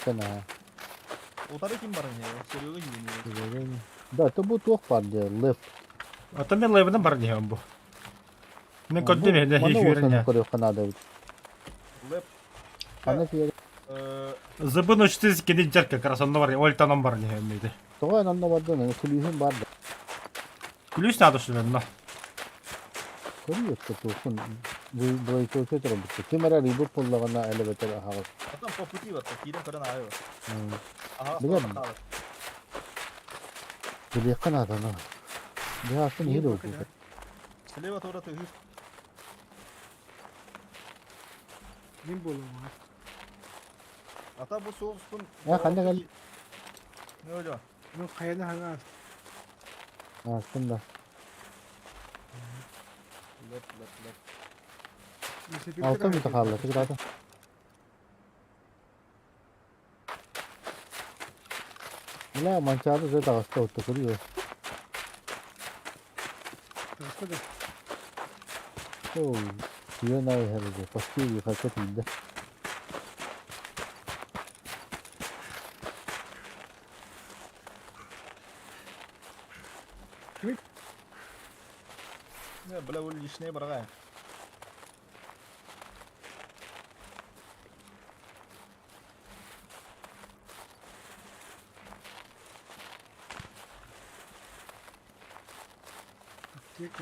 Sen ha. O tarafı kim barın ya? Serioga yüren ya. Да, то bu çok var diyor. Left. Ata ben levden bar diyem bu. Ben kodum ya da hiç yürüyen. Koruyor Kanada. Lep. Kana şey. Zıbın uçtuğu sikini cerke karasında var ya. Ol tanım bar diyem neydi. Toğa anında vardı ne? Kulühün vardı. Kulüs ne adı ben no. Koruyor işte tosun. Bu çok kötü oldu. Kimera reboot pullagana elevator ha. Adam poputi var. Kirim karan ayo. Aha. Biliyor musun? Bu Kanada no. Bu aslında hero bu. Seleva tora tühü. Nim bolum var. Ata bu soğusun. Ya kanka gel. Ne hocam? Yok kayanı hangi az. Aslında. Lep. Altı mı takarlı? Tekrar. Ulan mançadı zaten hasta oldu kuruyor. Başka da. Oh, yun ay herhalde. Pasti bir kalkıp indi. Ne bala ul işine bırak.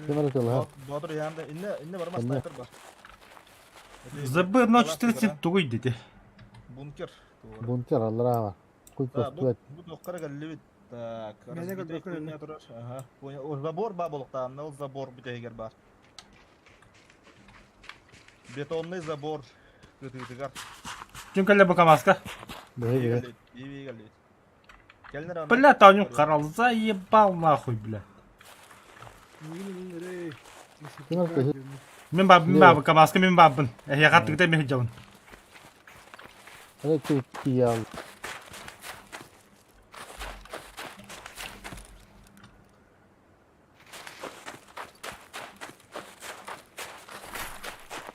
Kimara çalı Bahadır yanında inne var ama sniper var. Zıbın uçtuğu sik tuğuy dedi. Bunker. Bunker allara var. Kuy kostuet. Bu dokkara galli tak. Mene gal dokkara ne durar? Aha. O zabor babolukta ne o zabor bir teger var. Betonlu zabor. Kötü teger. Çünkü öyle bu kamaska. Böyle. İyi geldi. Келдер аны. Бля, Танюк карал, заебал нахуй, бля. Кемер кехи. Мен бабын, кабаска мен бабын. Я каттыгда мен жабын. Ана тут тиял.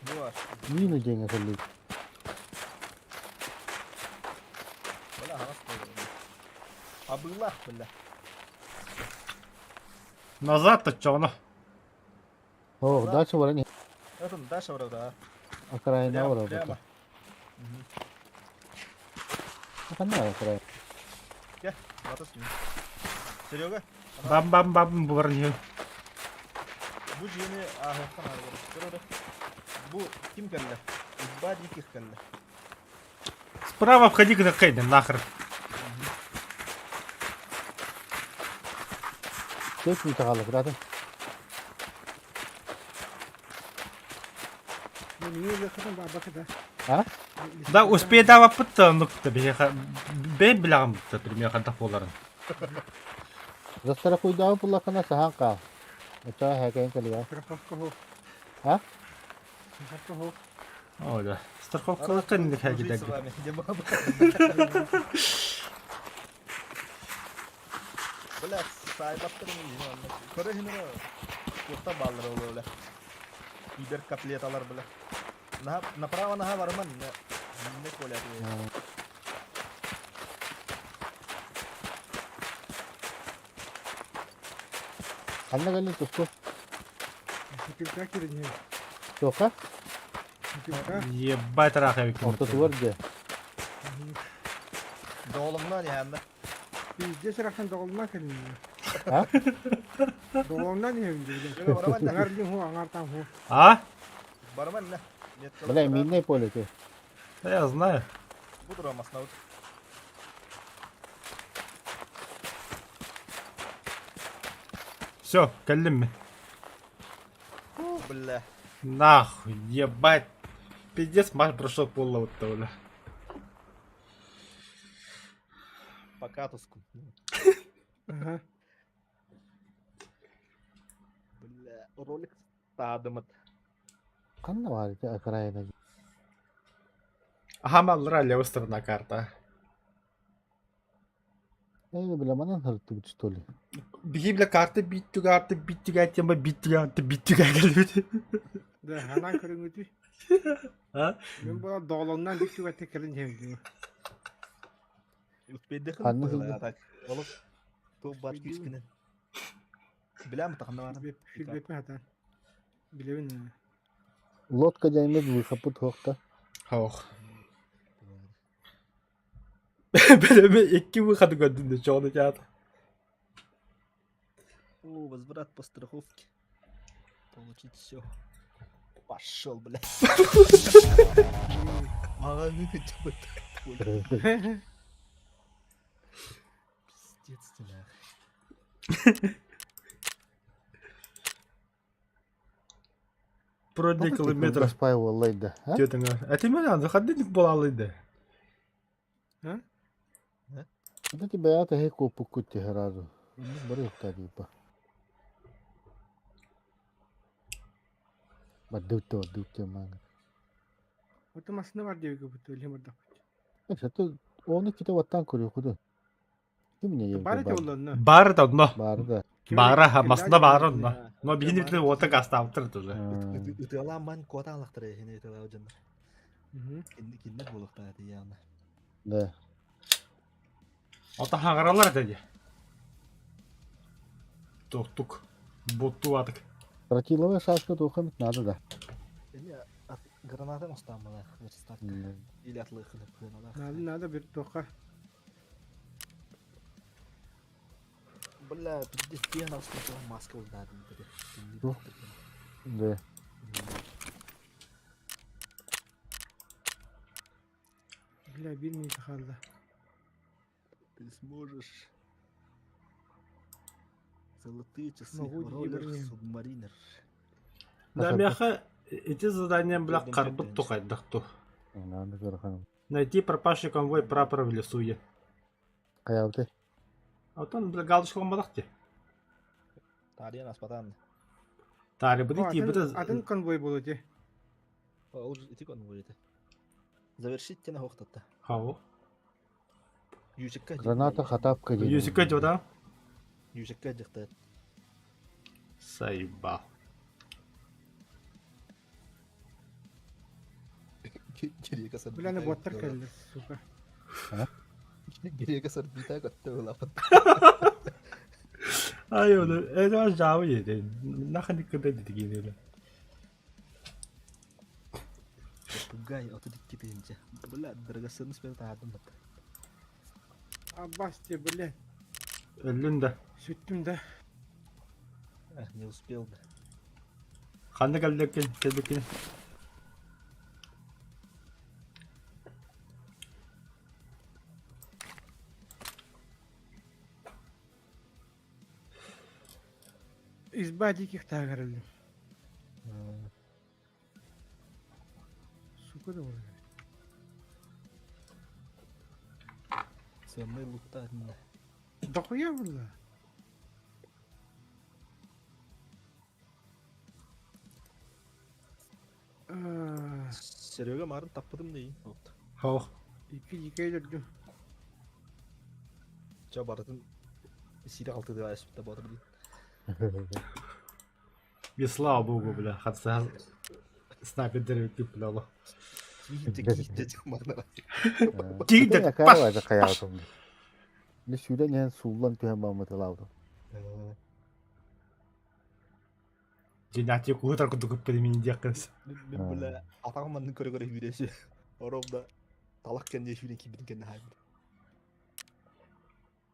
Bu var. Мина жеңе сәллек. Бля, havas koyuyor. Abıllah bля. Назад то чё, ну. О, дальше варани. Это дальше вроде, да. Окраина Прямо, вара. прямо. Канна окраина. Gel, batı suyu. Seryoga, Бабын бұрын. bu jeni ahirten arıyor. Görüyor. Bu kim kelle? İzbadi kih kelle. Справа входи к Кейден, нахер. Tek mi takallık zaten? Ha? Да, успей давай пытта, ну, тебе бей білағым бітті, пример қантақ боларын. Застара куйдау пулла кана сахан ка. Ача хакайын калия. Ha? О, да. Страховка қиндік хәгедегі. С вами, где баба? Бля, сайбаттырым yine anlat. Kore hine kurta balları oluyor öyle. Biber katliyatalar bile. Направо нога varman ne kolay diyor. Anna gali tusko. Тока? Ебать рахавик. Orta duvar de. Doğulumdan yani. Bizde sıraktan doğulmaz kendini. Ha? Doğulundan ne evinde? Şöyle varman ne? Angardım hu, angartam hu. А? Varman ne? Бля, минne поле те. Да я знаю. Budur ama sınav. Все, калим. Бля. Нахуй, ебать. Пиздец, матч прошел поллоута, бля. По катуску. Aha. Бля. Ролик стадымыт. Канна var te окраина. Хамал левая сторона карта. Ne bile bana hırtı bir stoli. Бигибля карта биттү тема биттү geldi. Da hanan kırıngıtı. Ha? Ben bu doğulundan dikti ve tekelin evinde. Üstbeyde Anne kılıp kızı. ya tak. Oğlum. Top başka içkinin. Bilen mi takımda var? Filbetme hatan. Bilevin ne? Лодка жаймет выхапыт хокта. Хох. Белеме 2 выхода gördüm de çoğunu kağıt. О, возврат по страховке. Получить все. Пошел, блядь. Мага Пиздец ты нахуй. Продни километр. Спай валлай да. Тетіңа. Әтемен аңды қадденік бола алайды. Это тебя я то хеку пукути сразу. Бери та типа. Бадуто мага. O da masında var diyor ki bu tüylü burada. Это onu kita ваттан көрү куду. Kim ne yiyor? Bari yollarını. Бары да, но. Бары да. Бары, масында бары, но. Но бігін бітілі ота қаста ауттырды уже. Ütüyalan ben kota anlaktır ya. Yine ütüyalan canlar. Kendi bulukta hadi yani. Да. Ота хаңыралар деді. Тук. Ботту атык. Протиловая шашка тухамит надо да. Beni granatın ustamına verstak. İlatlı kılıp kıyanalar. Nada bir toka. Бля, пиздец, я на что маска ударил. Да. Bile bir minut kaldı. Ты сможешь. Золотые часы. Могу Роллер, ебать. субмаринер. Да, мяха, эти задания, бля, карпыт тухайдық ту. Надо görханım. Найти пропавший конвой прапора в лесу е. Каялты. Atan bir kalış olmadık ki. Tarihan aspatan. Tarih bu değil bu Атын da конвой болуде. Ол ити кон будет. Завершить тена хохтата. hava. Южекка. Граната хатапка дейді. Yüzük kaç oda? Южекка жакта. Sayba. Geriye kasar. Биланы боттар келди, сука. Geriye kasar bir tane kattı ola. Ay onu en java yedi. Nakın dikkat dedik yine. Пугай, а тут идти пенча. Бля, драгоценный спел таадым бат. Аббас те, блядь, Ölünde. сүттүм да. Не успел да. Kandı geldik. Изба диких тагырылды. Сука да болду. Сэмэй лутта. Дохуя было. Серега марын таппадым дейін. Hava. İki dikey dördüm. Жа бардым. Сире алты деп айсып та батыр дейін. Bir слава богу, бля. Хотя снайпер деревик бля Allah. Киітті марнара. Кейді, Якая паш. вайда каятым. Не сүйден ен суллан түйен бамыты лавды. Cennet kuvvet arkada köpeli mini diyakkınız. Мен бля атағымнан көре үйресі. Оромда талақ кенде шүйрен кибдің кенде хайбір.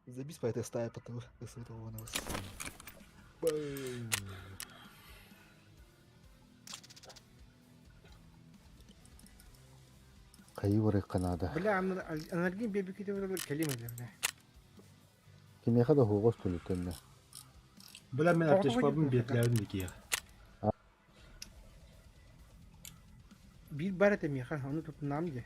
Забис по этой стае потом высветил нас. Кайы вары канада. Бля, анаргин бебеките böyle kelime de bля. Ким яхада хугос төлүтөнне. Bula ben apteş babamın betlerini dikiyor. Bir baret mi ya? Onu tutun namdi.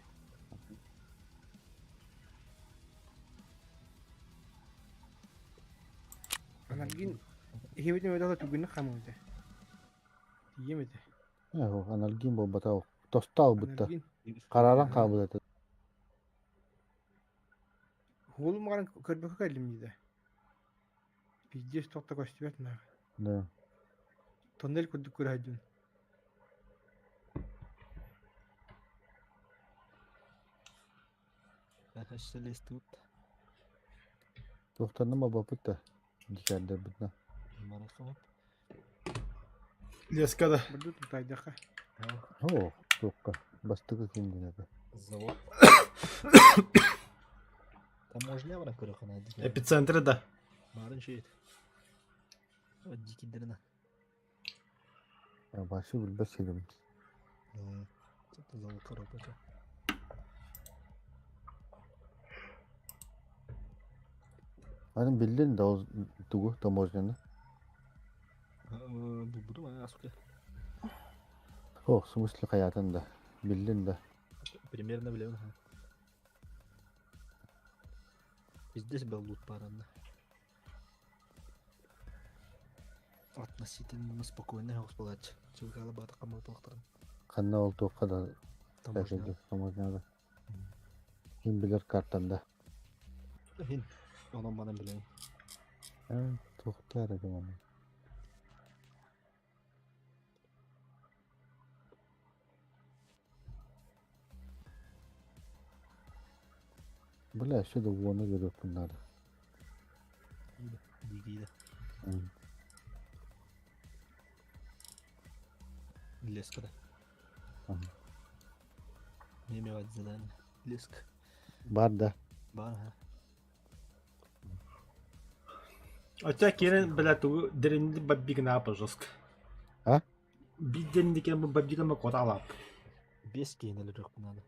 Anargin hewete öyle tugunu kamude. Yemedi. Яху аналгин бомбатау. Тостау бутта. Anargin Караран кабыл эте. Oğlum garan körbeke geldim dedi. Pizdes tokta koştuvet na. Да. Tondel kuduk kurajun. Həşəli istəyib. Тохтанма бапытта. Дикәлдер бутна. Марақамап. Leskada. Burada tutaydaka. О, токка. Бастыгы кимдин эпе. Завод. Таможня бара көрөхана дике. Epicentr'ı da. Барын шейт. О дикидерина. Я башы билбес едим. Что завод коротача. Анын билдин да тугу таможняны. Буду мана асуке. О, в смысле каятын да. Билдин да. Примерно билем. Здесь был лут паранда. Относительно спокойно господарч. Чулгала бата камыл тоқтырын. Канна ол токка да Таможня. таможняда. Ким билер картанда. Хин. Онан бана билем. Тоқтар экен аны. Бля, что да воны көрөп bunları. Дигиде. Леска да. Неме вад задание. Леска. Бар да. Бар ha. Ötek yerin bile tuğu derindi babbi ne yapacağız? Ha? Bir derindeki bu babbi ne kadar alap? 5 кейнелер жоқ надо.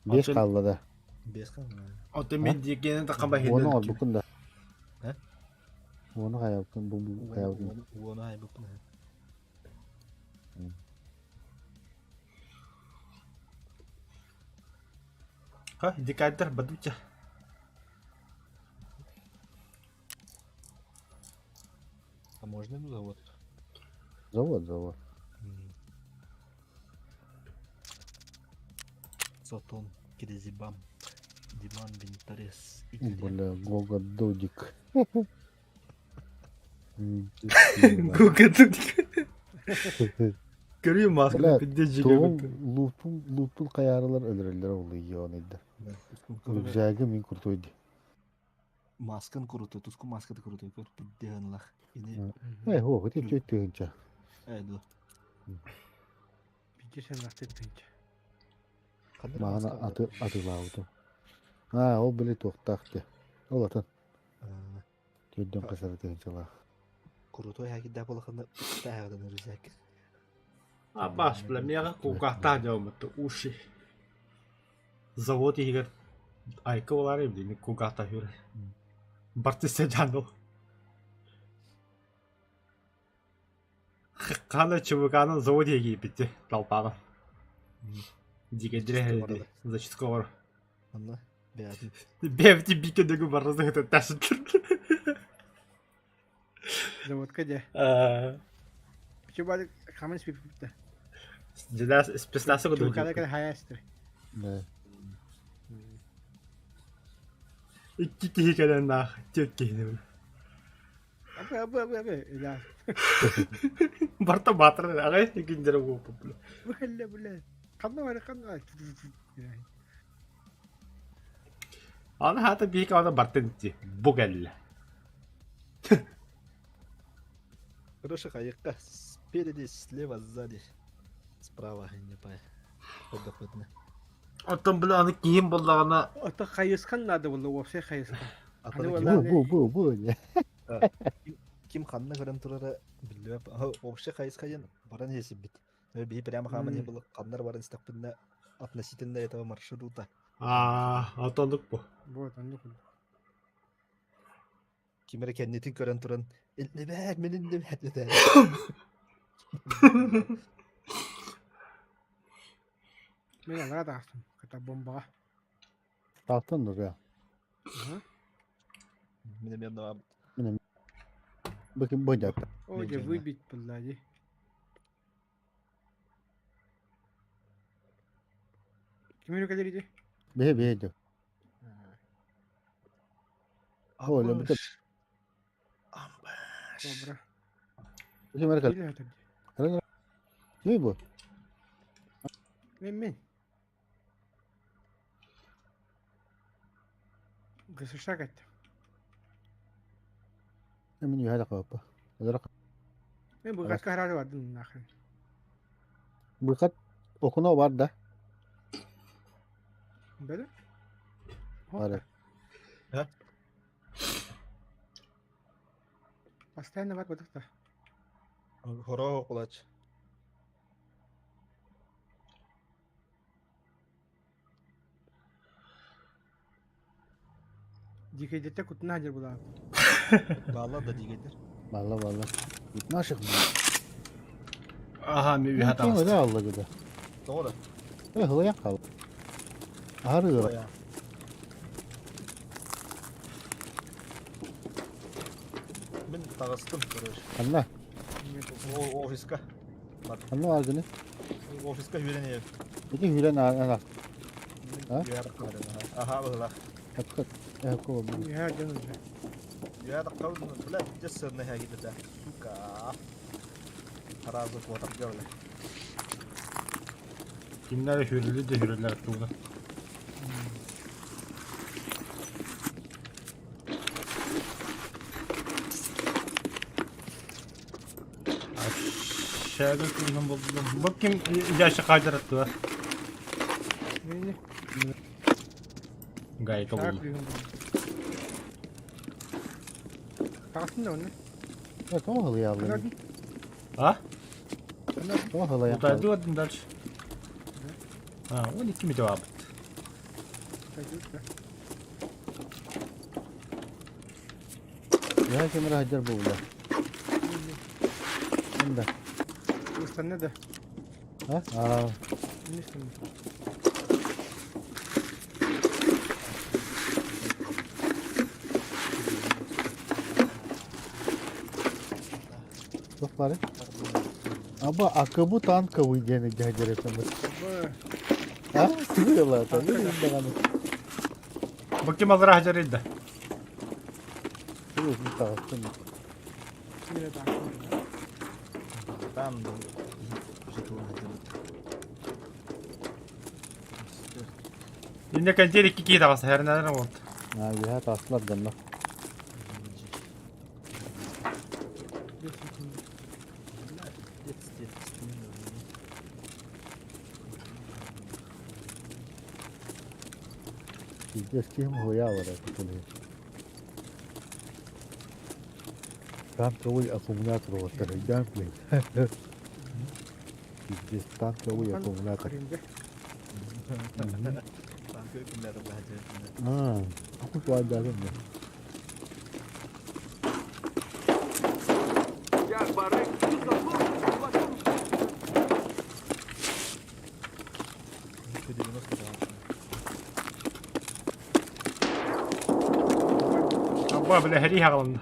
Беш Ачын- калды да. 5 қалды. O temin diyekeni de kamba Оны ал hindi. букун да. Ә? Оны каяптын, бу каяптын. Оны айбып мына. Ha, индикатор бадуча. А можно ему завод? Завод. Затон, Киризибам, Диман, Винторес, Бля, Гога Додик. Görüyor musun Bля, aslında bir Тоғын лутун каярылар өлөрөлөр улуйы оныйда. Рюкзагы мен куртойди. Маскан крутой, туску маскаты крутой, кор пиддеганлах. Ини, Хо, хоть чуть тыгынча. айду. Пике sen лахты тынча. Мана атылауды. Ол биле тоқтақты. Ол атын. Көдден касары тыгынчала. Крутой хаки да болахана таагадан рюкзак. Абаш, бля, меня кукахта делматты, уши. Завод егер айка олар емді, не кукахта хүрі. Бартыса жаныл. Қаны чубыканын завод егей бітті, талпаны. Дегендері әлді, зачетка бар. Анна, бәдін. Бәвді бекендегі барызды ғыты тәшін. Заводка де. Пиче бады камен спипипті. Спеснасы құды Чубукада кәді хаястыр. Да. İki kişi kadar nah, çok kişi. Абы. Ила. Барта батыр, ағай екендері болып. Бля. Қандай. Аны хаты бейік аны бартын ді, бұл әлі. Крыша кайыкка спереди, слева, сзади, справа, не пай. Подоходно. Оттан білі аны кейін болдағына... Ата қайысқан нады болды, опсай қайысқан. Бу. Ким ханна көрөн турара билбеп, вообще кайыскайын баран есип бит. Би прямо хаман не было, ханнар баран стакпында относительно этого маршрута. Атандық бұл. Вот, андық. Кимере кеннетин көрөн туран, элне бәр, менин де бәр деді. Мен алға дағыстым, ката бомбаға. Тақтын dur ya. Мен да Bakın bacak. О, де выбить, блади. Кимере кадериде? Бе. Öyle bir de. Добра. Bakın Amerika. Или это? Ne bu? Мен. ГСШ кайтты. Hemen yuhayla kapı. Olarak Мен бұл қатқа қарады бардым нахрен. bu kat okuna var da. Бәді? Var. Постоянно бар бұдықта. хоро кулач. Дикейдетте күтін хадер бұла. Бала да дигендер. Valla. Gitme aşık mı? Aha, bir hata Kim bastı. öyle aldı gibi. Doğru. Hılayan kaldı. Ağrıyor. Baya. Мен тағыстым, короче. Anla. Офиска. Anla vardı ne? Офиска үйренейік. Peki hülen ana. Ha? Аха, бұла. Hakikaten. Kova bu. Я ден уже. Үйәді қауын, бұла, жесіріне хәгеді дә. Сука. Таразы қуатып görle. Kimler hürreli de hürreler tuğda. Aşağıda kuyunun buldum. Bak kim ilaçı kaydırattı var. Не. Gayet Так, oldu. Тағысын да оны. Evet ama hılaya aldı. Анадың. Ha? Ama hılaya Kutaydı kaldı. vardım ders. Ha, 12 mi cevap? Ya kemere hacer bu bula. Bunda. Üstünde de. Ha? Ne üstünde? пары. Аба акыбу танковый дені жайжыретеміз. А? Сыгырла, таби индаганы. Bakayım alır haceriydi. Сыгырсын тағыстын. Yine de aklımda. Там житылы хәтерлек. Yine kan terik kiki tağısı her neden oldu. А, я таслар жанна. Здесь кем хуя вара кутулы. Танковый аккумулятор вот это геймплей. Здесь танковый аккумулятор. Tank hükümleri bence. А, aku tuh ada kan ya. Şu 90 falan. Abba bile heri hağlandı.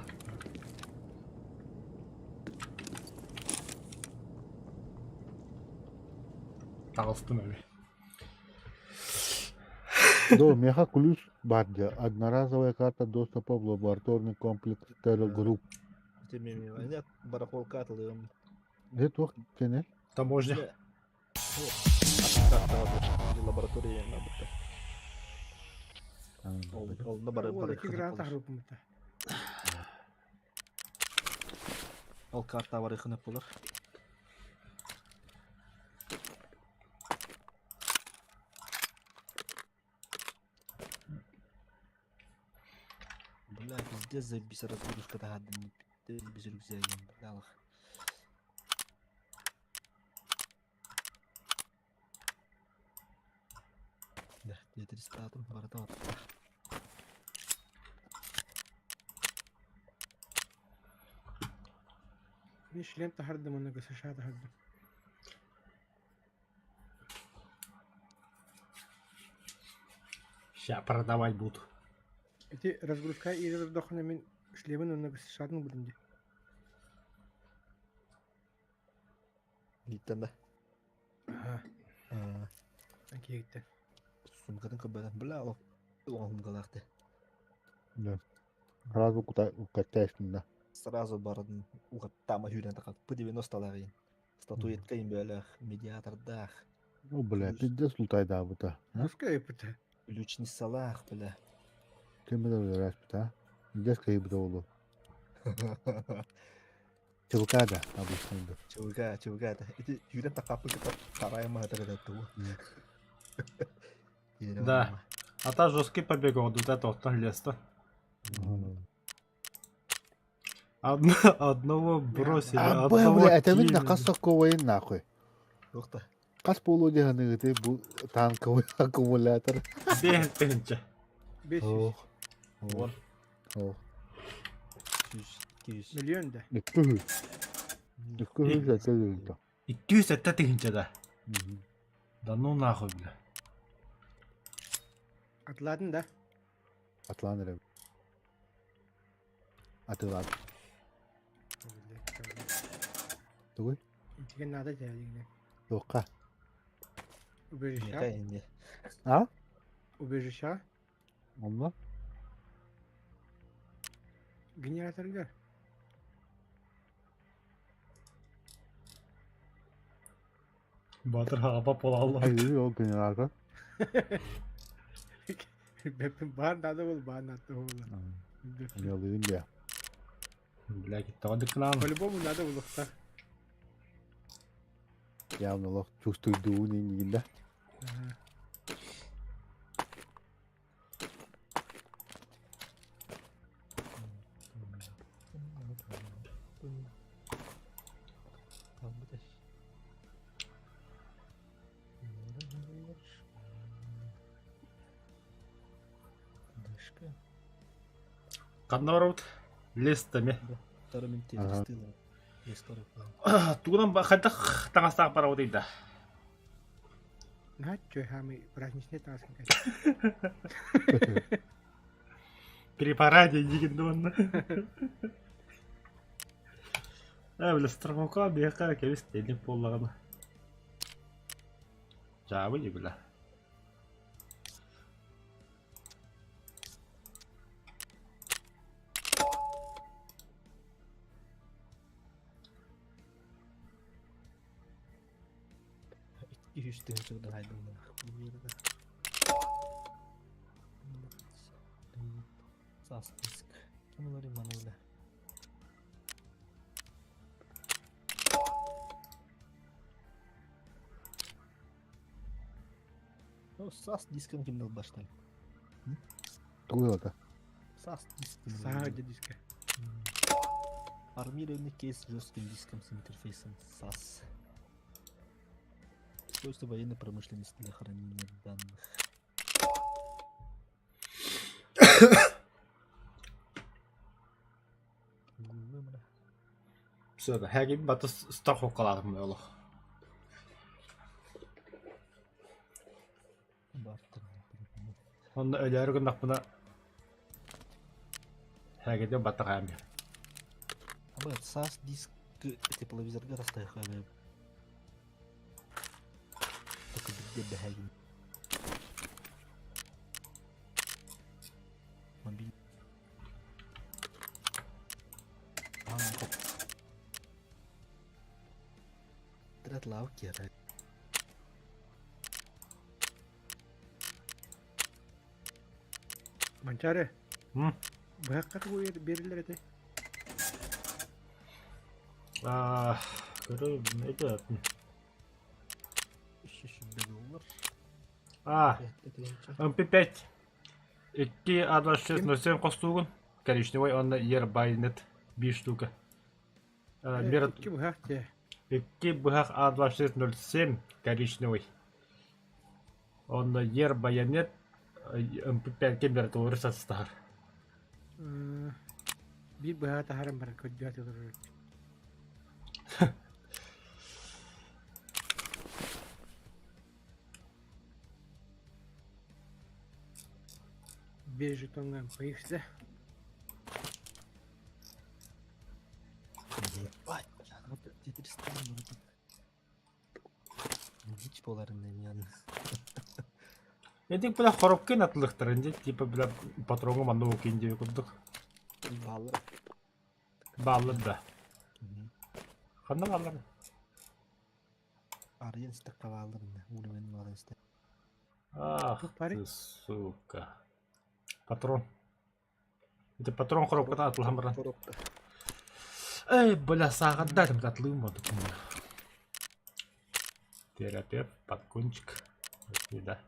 Tağıstım abi. До, меха ключ бадя. Одноразовая карта доступа в лабораторный комплекс Телегрупп. Нет, барахолка атылыyorum. Это вот кене? Таможня. Laboratoriya nabıtta. Oldu barı Oradaki kızık granat olur. ahrupum da. Ol kartta barı kınıp olur. Бля, пиздец, заебись, разгрузка тагады biz рюкзагим, блялах. Да, где-то рестатум, борода вот. Bir şilem tahardım onu gısışa tahardım. Ща продавать буду. Эти разгрузка и раздохна мен шлемін оны гısışадың бүгінде. Gittin de. Ага, әке кетті. Сумкадан кыбадан, бля, ол оңым қалақты. Да. Сразу катаешься, да. Сразу бардым, уғаттама жүрен тақат, по 90-лағын. Статуеткайын бөлі, медиатордақ, Ну, бля, пиздец лутай да, вот а. Пускай епіті. ключни салах, бля. Ты мне доверяешь, да? Пиздец кайып да олу. Чевка да, обычно да. Чуга, да. Это жүрен тақапы кітап, қарайым атыры туы. Да. А та жесткий побег вот этого вот леса. Одного бросили, А, одного бля, это видно, кинули. кас такого нахуй. Жоқта. Кас полу деганы ты бу танковый аккумулятор. Бегать тынча. 500 Вон. О, 200. milyon da. никто. Никто не знает. 200 это тынча да. Да ну нахуй, бля. Atladın da. Atlanırım. Atılan. Dur. İntigen nada geldiğinde. Yok ha. Нека Ubejişa. енді. А? Ubejişa. Onunla? Генераторга. Батыр хапап бола Allah. Hayır o genelde. Bağır nada ol, bağır nada ol. Ne alayım ya. Бля, gitti к нам. По-любому надо улықта. Явно лох чувствует дуни да. Қандаварут лестами. Тарымен Ага. телестилер. История план. Тугынан хадах таңастақ бара дейді. Начо хами праздничный тасын. При параде дегенде оны. Öyle strafaka bir kere kevis dedik bollağına. Cevabı gibi la. İki üç tane şurada haydi bunlar. Bu yerde. Sas disk. Kim olayım bana öyle. O sas diskin kimden başlayayım? Toyota. Sas diskin. Sadece diske. Армированный кейс с жестким диском с интерфейсом SAS. Устройство военной промышленности для хранения данных. Söyle her gibi batı stok okaladım yolu. Onda öyle gün buna her gibi batı kayamıyor. Aba SAS диск тепловизорга расстояние. Только где бегает. Мобиль. Трат лавки. Mançare. Hı? Bu hakikaten bu verirler ete. Ah, görüyorum ne de yapayım. $500. Ah, MP5. 2 A2607 костугун. Коричневый, он ер байнет 5 штука. Мир İki bu hak diye. 2 быхах A2607 коричневый. Он ер байонет MP5 температуры состар. Bir bu hak taharam var. Kötü durur. Bir jetondan koyuksa. Вот 400 вроде. Дичь боларынын yani. Эдик била коробкен атлыктыр инде, типа била патронга манда окейин деп курдук. Баллы. Баллы да. Кандай баллар? Арыен стакка баллырын. Улумен балын ста. Ах, пари. ты сука. Патрон. Это патрон коробкада атылган баран. Коробка. Эй, бля, сагатта дем атлыгым болду. Терапевт, подкончик. Да.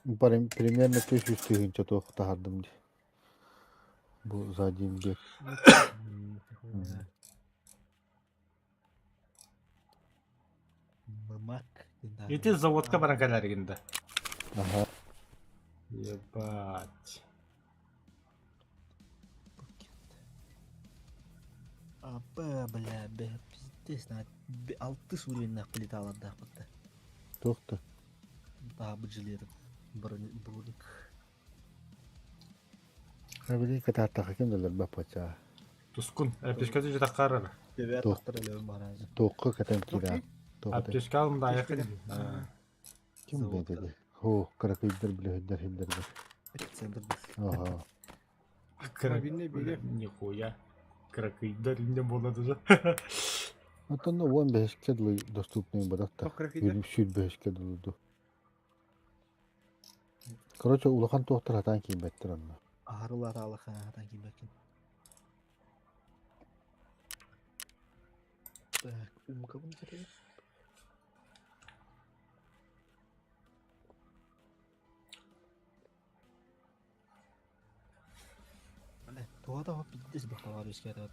Примерно 500 тыгынча тоқ тахардым ди. Бу за один бек. Мамак. Эти заводка баран каларигинде. Ага. Ебать. Апа, бля, пиздец, на 6 уровень плита алады акытта. Тоқта. Табы жилер. Бурдук. Абили катартака кемделер бапача. Тускун, эпискати жата карар. Бебе Тоқ. тактыр эле баражы. Тоққа катан кира. Тоқта. Аптешкалым да аякын. Ким бедеди? Хо, каракүйдер биле хиддер. Центр. Ага. Мобильный били. Нихуя. Кракыйдар инде болады же. Атанна 15 кедлы доступный бадакта. Тоқ кракыйдар? 25 кедлы. Короче, улахан тоқтар атан кийин беттер анна. Арылар алахан атан кийбекен. Так, кабын керек. Туада хоп пиздец бахталар ескерет.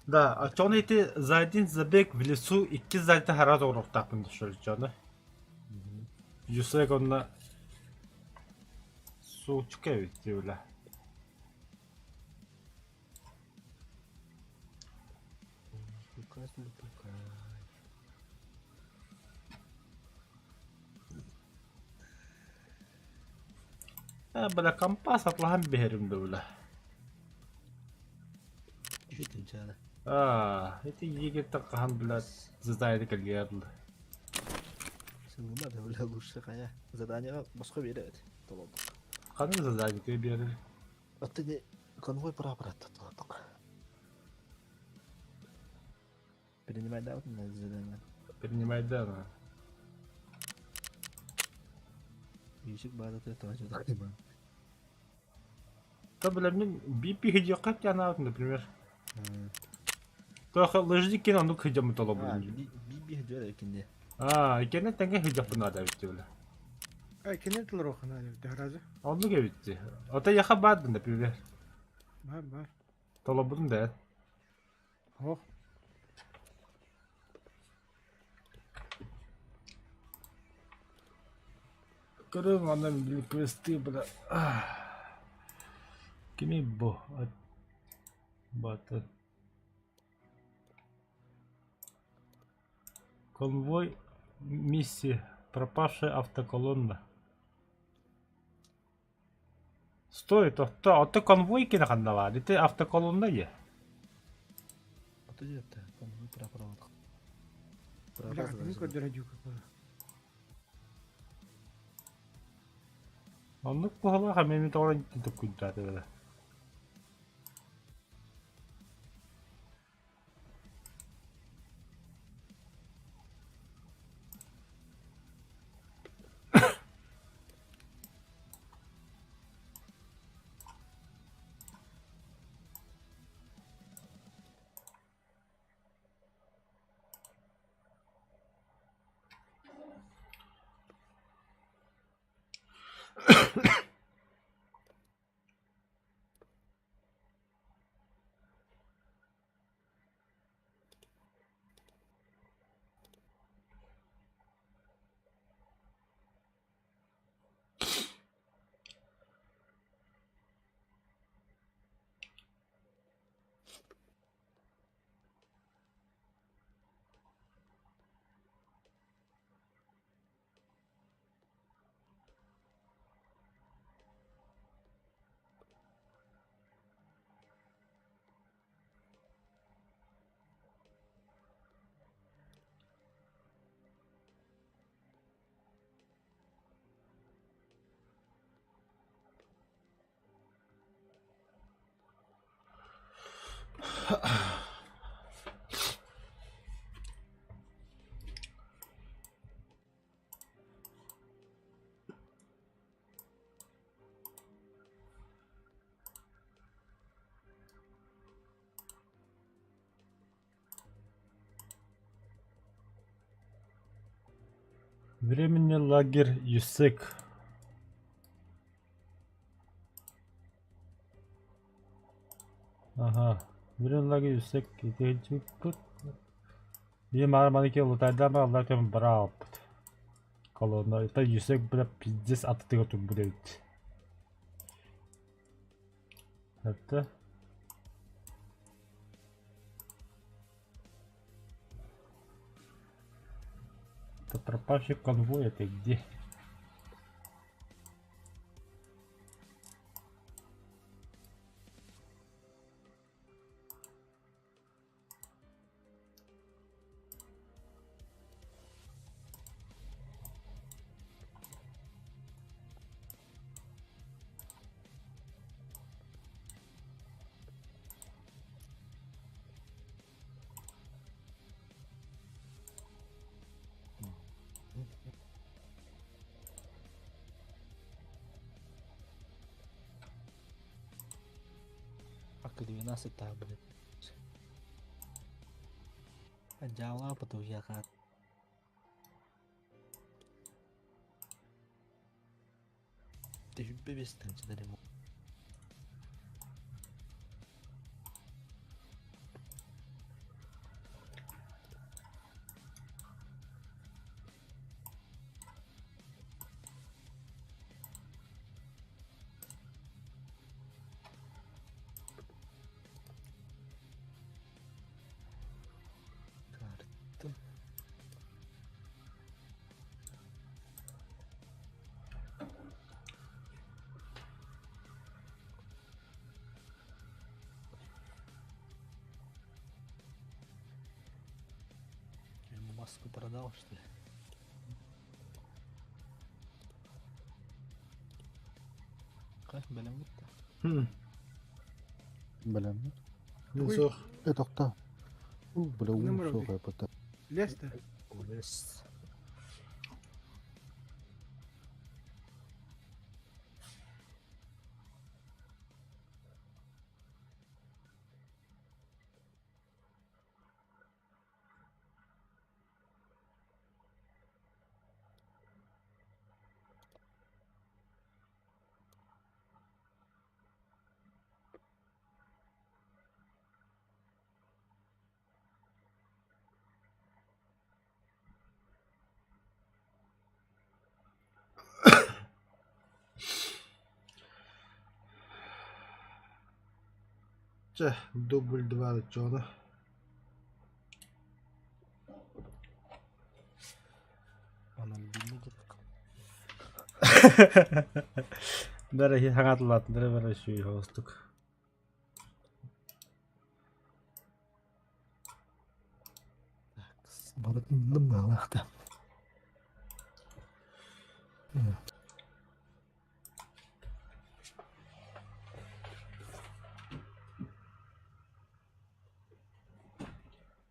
Да, а чон эти за один забег в лесу 2 зайта харат орохтапын дешөл жаны. Юсек онна сучка өтөөлө. Бля компас атлахан беһерим дөвлө. чада. Это егетті қахан білет задайды кәлгерді. Сылма да бля лучше кая. Заданиега башка берет. Толодук. Қаны задайды көй берді. Атты не конвой пора-пора толодук. Принимай да вот на задание. Принимайды ана. Ишик база ты тоже так не был. То білем мен бипи хиджи қап жана атын, например. То лыжди кен ону хиджа мұтала бұлын. Би жөре кинде. Екені тәңге хиджа бұна да бітті біле. Кенен тылыр оқына деп разы. Onu кебітті. Ота яха бадын, например. Бар. Тола бұдын да. Ох. Көрім анам білі квесті біле. Кеме бұ? Баты. Конвой миссии. Пропавшая автоколонна. Стой, а ты конвой кена хандала? Ты автоколонна е? Аты жетті. Конвой пора-пора. Бля, кім көдірі жүк көпі. Анлык бұғалаға мені тоғыран түтіп күнтады біле. Временный лагерь Юсек. Ага. Временный лагерь Юсек. Мне маленький лутайда ма аллах тем брал. Колонна. Это Юсек бля пиздец оттыга тут будет. Это. Это пропавший конвой, это где? Aku 12 tablet. Jawab apa tuh ya kan? Tecrübe beslenci dedim. Маску продал, что ли? Как, білем Хм. Білем. Несох. Токта. Бля, Номер соқ один. айпата. Лесті. Улес. Че, дубль 2 чё, да? Анальгинный деп. Бәрі хаңатылатындыры бәрі шүйі хостық. Барытындым алақта.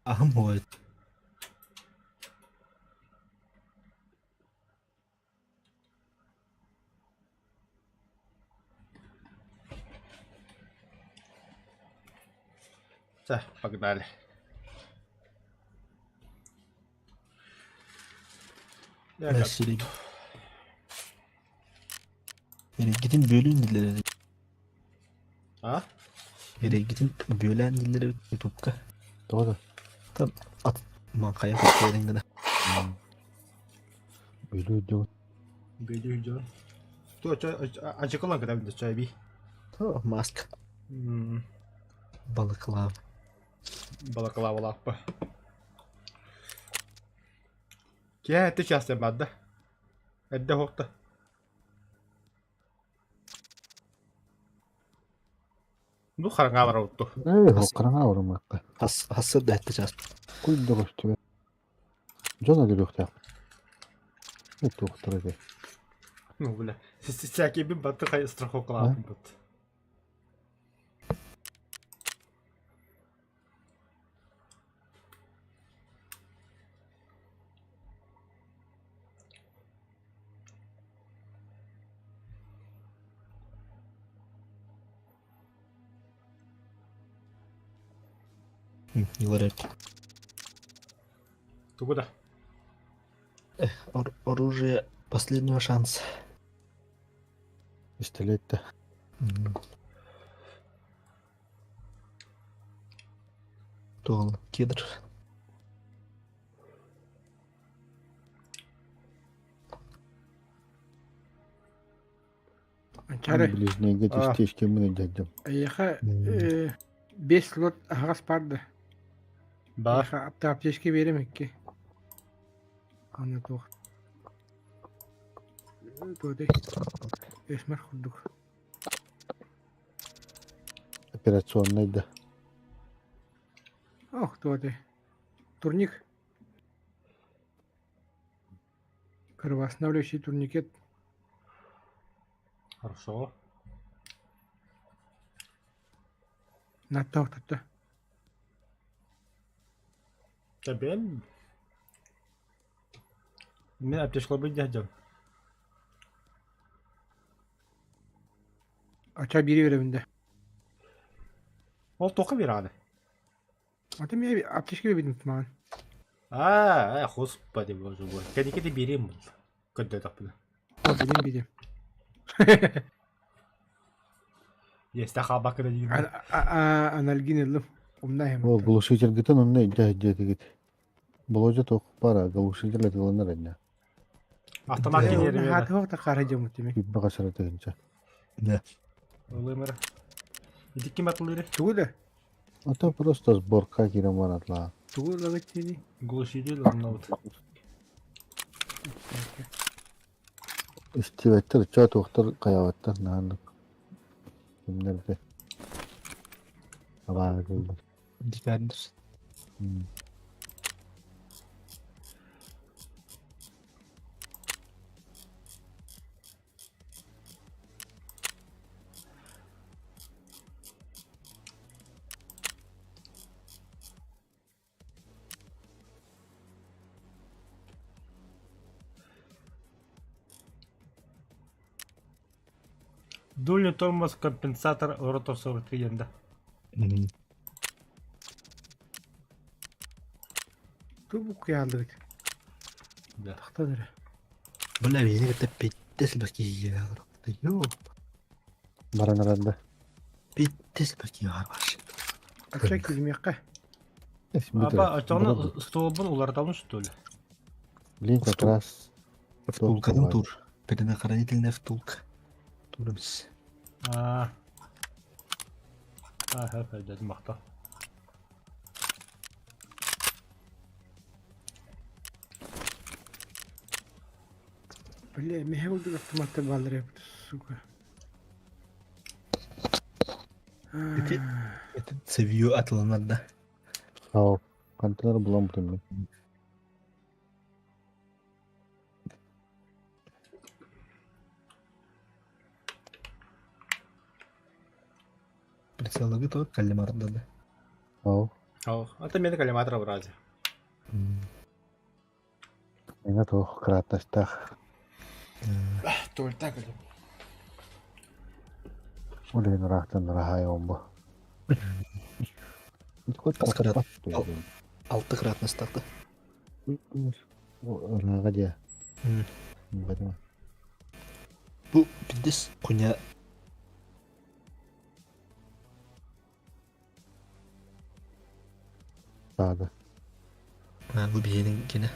Ahım ой. Все, погнали. Я как- Сирек. Gidin bölün dilleri. А? Gidin bölen dilleri YouTube'ka. Тоқта. Там at манқая көтердің гына. Бөлүү жоо. Бейдю жо. Кто, ачекалан когда видишь чай би? О, маска. Балаклав. Балаклава лаппа. Ке, ты сейчас мадда. Это хокта. Ну, харanga var oldu. Хоққараңа орамаққа. Hasır da etti час. Куйды қошты. Жона дөрөктә. Тоқтырды. Ну, бля. Всякие бим баты хай страховка лаппа бат. Говорят, Ты куда? оружие последнего шанса. Пистолетті. Тол, кедр. Чары. Ближнеге тиштешке міне дәдім. Аяха 5 слот ағас барды. Бар. Аяха аптешке беремек ке. Аны тоқ. Тоде. Эсмер худдук. Операционныйды. Ох, тоде. Турник. Кровоостанавливающий турникет. Хорошо. На тоқтатты. Тебе? Мен аптешка бы дядя. Ача бири беремінде. Ол тоқы бер аны. Ата мен аптешке бердім маған. Господи, боже мой. Кәдекеде берем бұл. Көдді тақпыны. Берем. Есті қабақыда деймін. Анальгин елдім. Умна Ол хем. глушитель гитен онны дәҗәте гит. Боложа тоқ пара глушитель атыланар әнә. Автомат кенері бері. Хаты хоқта қаражам өттеме. Бибба кашара тегенчә. Олай мәрі. Идікке мәтілері. Тугуда. Ата просто сборка кирем ванатла. Тугуда гыттени. Глушитель онна вот. Истиветтер ча тоқтыр каяваттар нандык. Кимдерде. Ава кылды. Дикардер. Дульный тормоз компенсатор ротор 43 янда. Тубу куялдык. Да. Тахтадыр. Бля, бейни кітті петтес бәкі егер. Йо, Баран аранда. петтес бәкі арбаш. Ача кизмекка. Аба, ачаны столбын улартамын, что ли? Блин, как раз. Втулкадан тур. Предохранительная втулка. Турымыз. А, дәді мақта. Бля, мехе булдык автоматты балдыр епті, сука. Это цевью атыланады. Ау. Контейнер булам бутын. Прицелығы то калимарда да. Ау. Это мене коллиматор вроде. Меня то кратостах. Только так или? Улин рахтан рахай омбо. Аскарат. Алты кратны стақты. Рага де. Бадма. Бұл бидес құня Сада. бұл бейенің кені.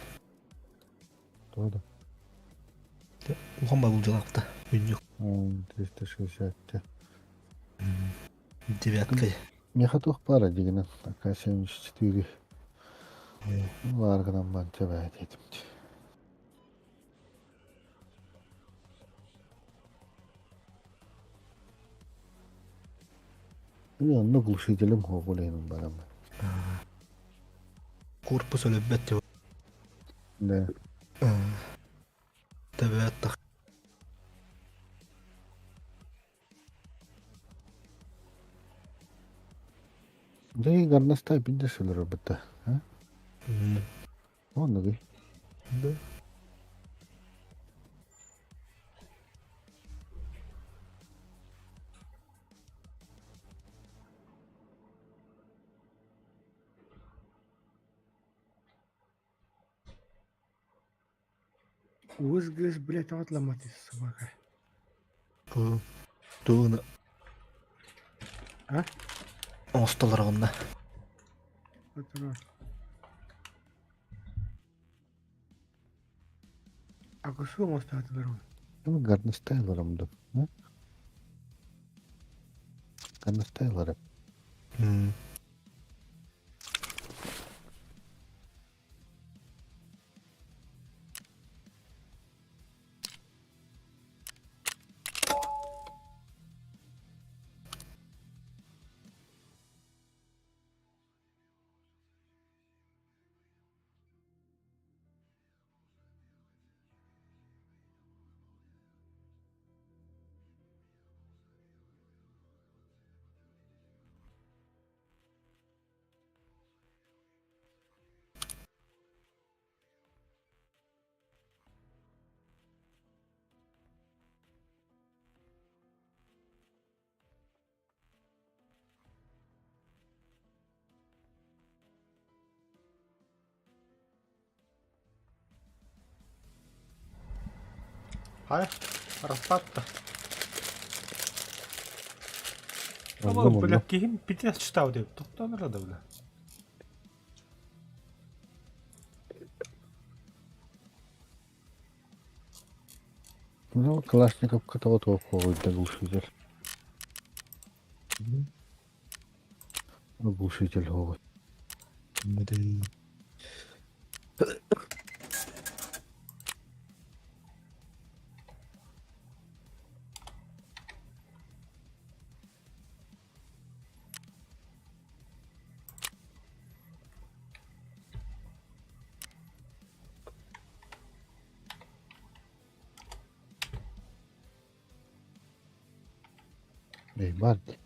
Тода. Оған ба бұл жалақты. Үн жоқ. 360. Девятка. Мехатух пара дигина. АК-74. Ларгадан банча бәйт етімді. Yanına глушителем хоголейным барам. Корпус өлөббәт деп. Да. Тәбәт тақ. Да и гарнаста пиндешелер робота. Он ноги. Да. Уыз-гыз, блядь, отламады, собака. Туғыны. А? Осталарығында. Отыра. Акусу остаты беру. Ну, гарнастайларымды. Гарнастайларым. Хай, распад-то. Oldu mu Бля, lan? кейін питес читау деп. Тоқтан ұрады, бля. Ну, Калашников кого-то хоголь да глушитель. Глушитель хоголь. Модель. Эй, Барти.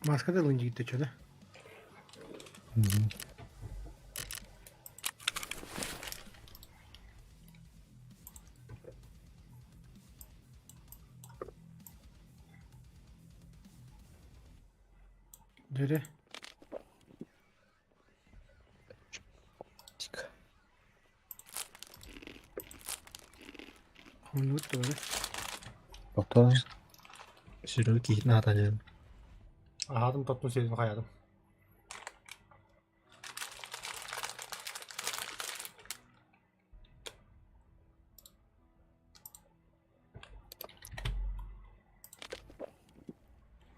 Маскада лунди гитте, чё, да? Жүре. Хонут тоже. Тоқтар. Sürü kihin atacağım. Ahadım toplum sezimi kayadım.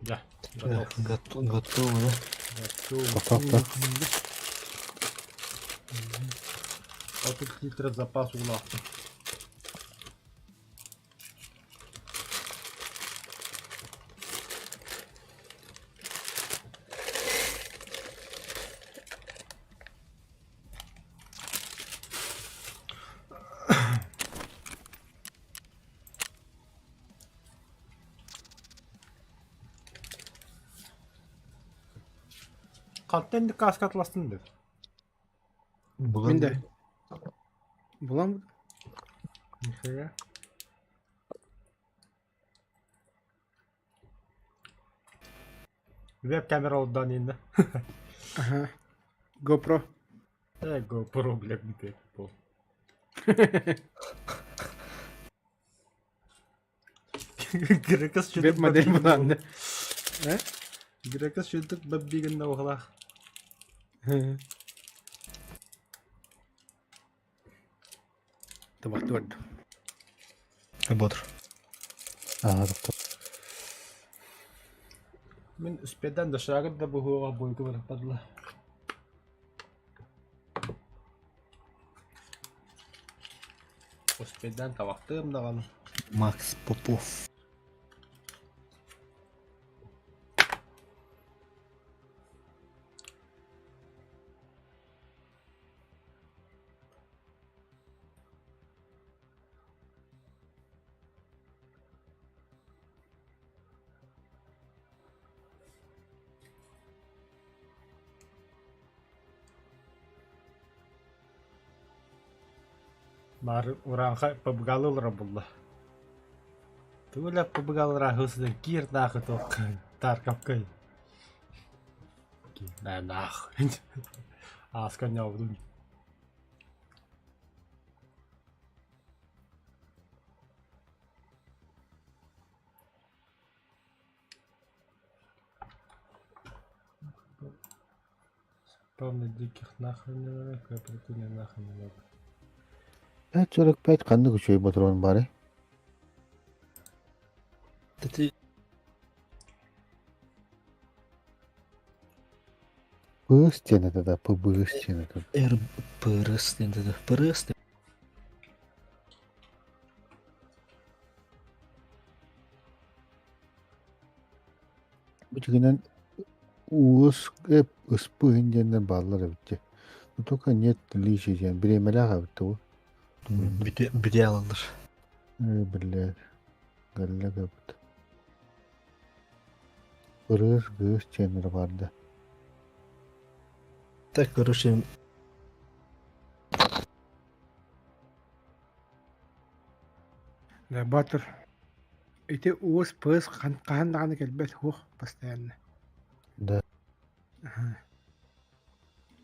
Gel. Готово, да? Тоқтар. 30 литров запас угла. Kalpten de kaskatlasın dedi. Мен де. Булам. Нифига. Веб камера oldu енді. Ага. GoPro. GoPro блядь, не был. Грекас что-то Веб модель буланды. Грекас что-то баббиген на углах. Табак тверд. Работа. Тоқтар. Мен спедан да шагыт да бугуга бойку барып падла. Спедан табактым даганы. Макс Попов. Бар уранха побгалылра булла. Туля побгалылра хусда кир нахы ток таркапкай. На нахуй. Асканя вдунь. Помню диких нахрен не надо, каприкуня нахрен не надо. 45 қанды күшей ботырон бары. Ты Бұғыз тенеді да, бұғыз тенеді. пырыс енді да. Пырыс. Бұтігінен уыз әп ұспығын денден балылар әбітті. Бұтоқа нет лиші жен, біремелі ғабытты ол. Bir alınır. Бірлер, ғалла ғабытты. Бұғыз тенері барды. Так, короче, Да, батыр. Эти уыз пыс қандағаны келбет хух постоянно. Да.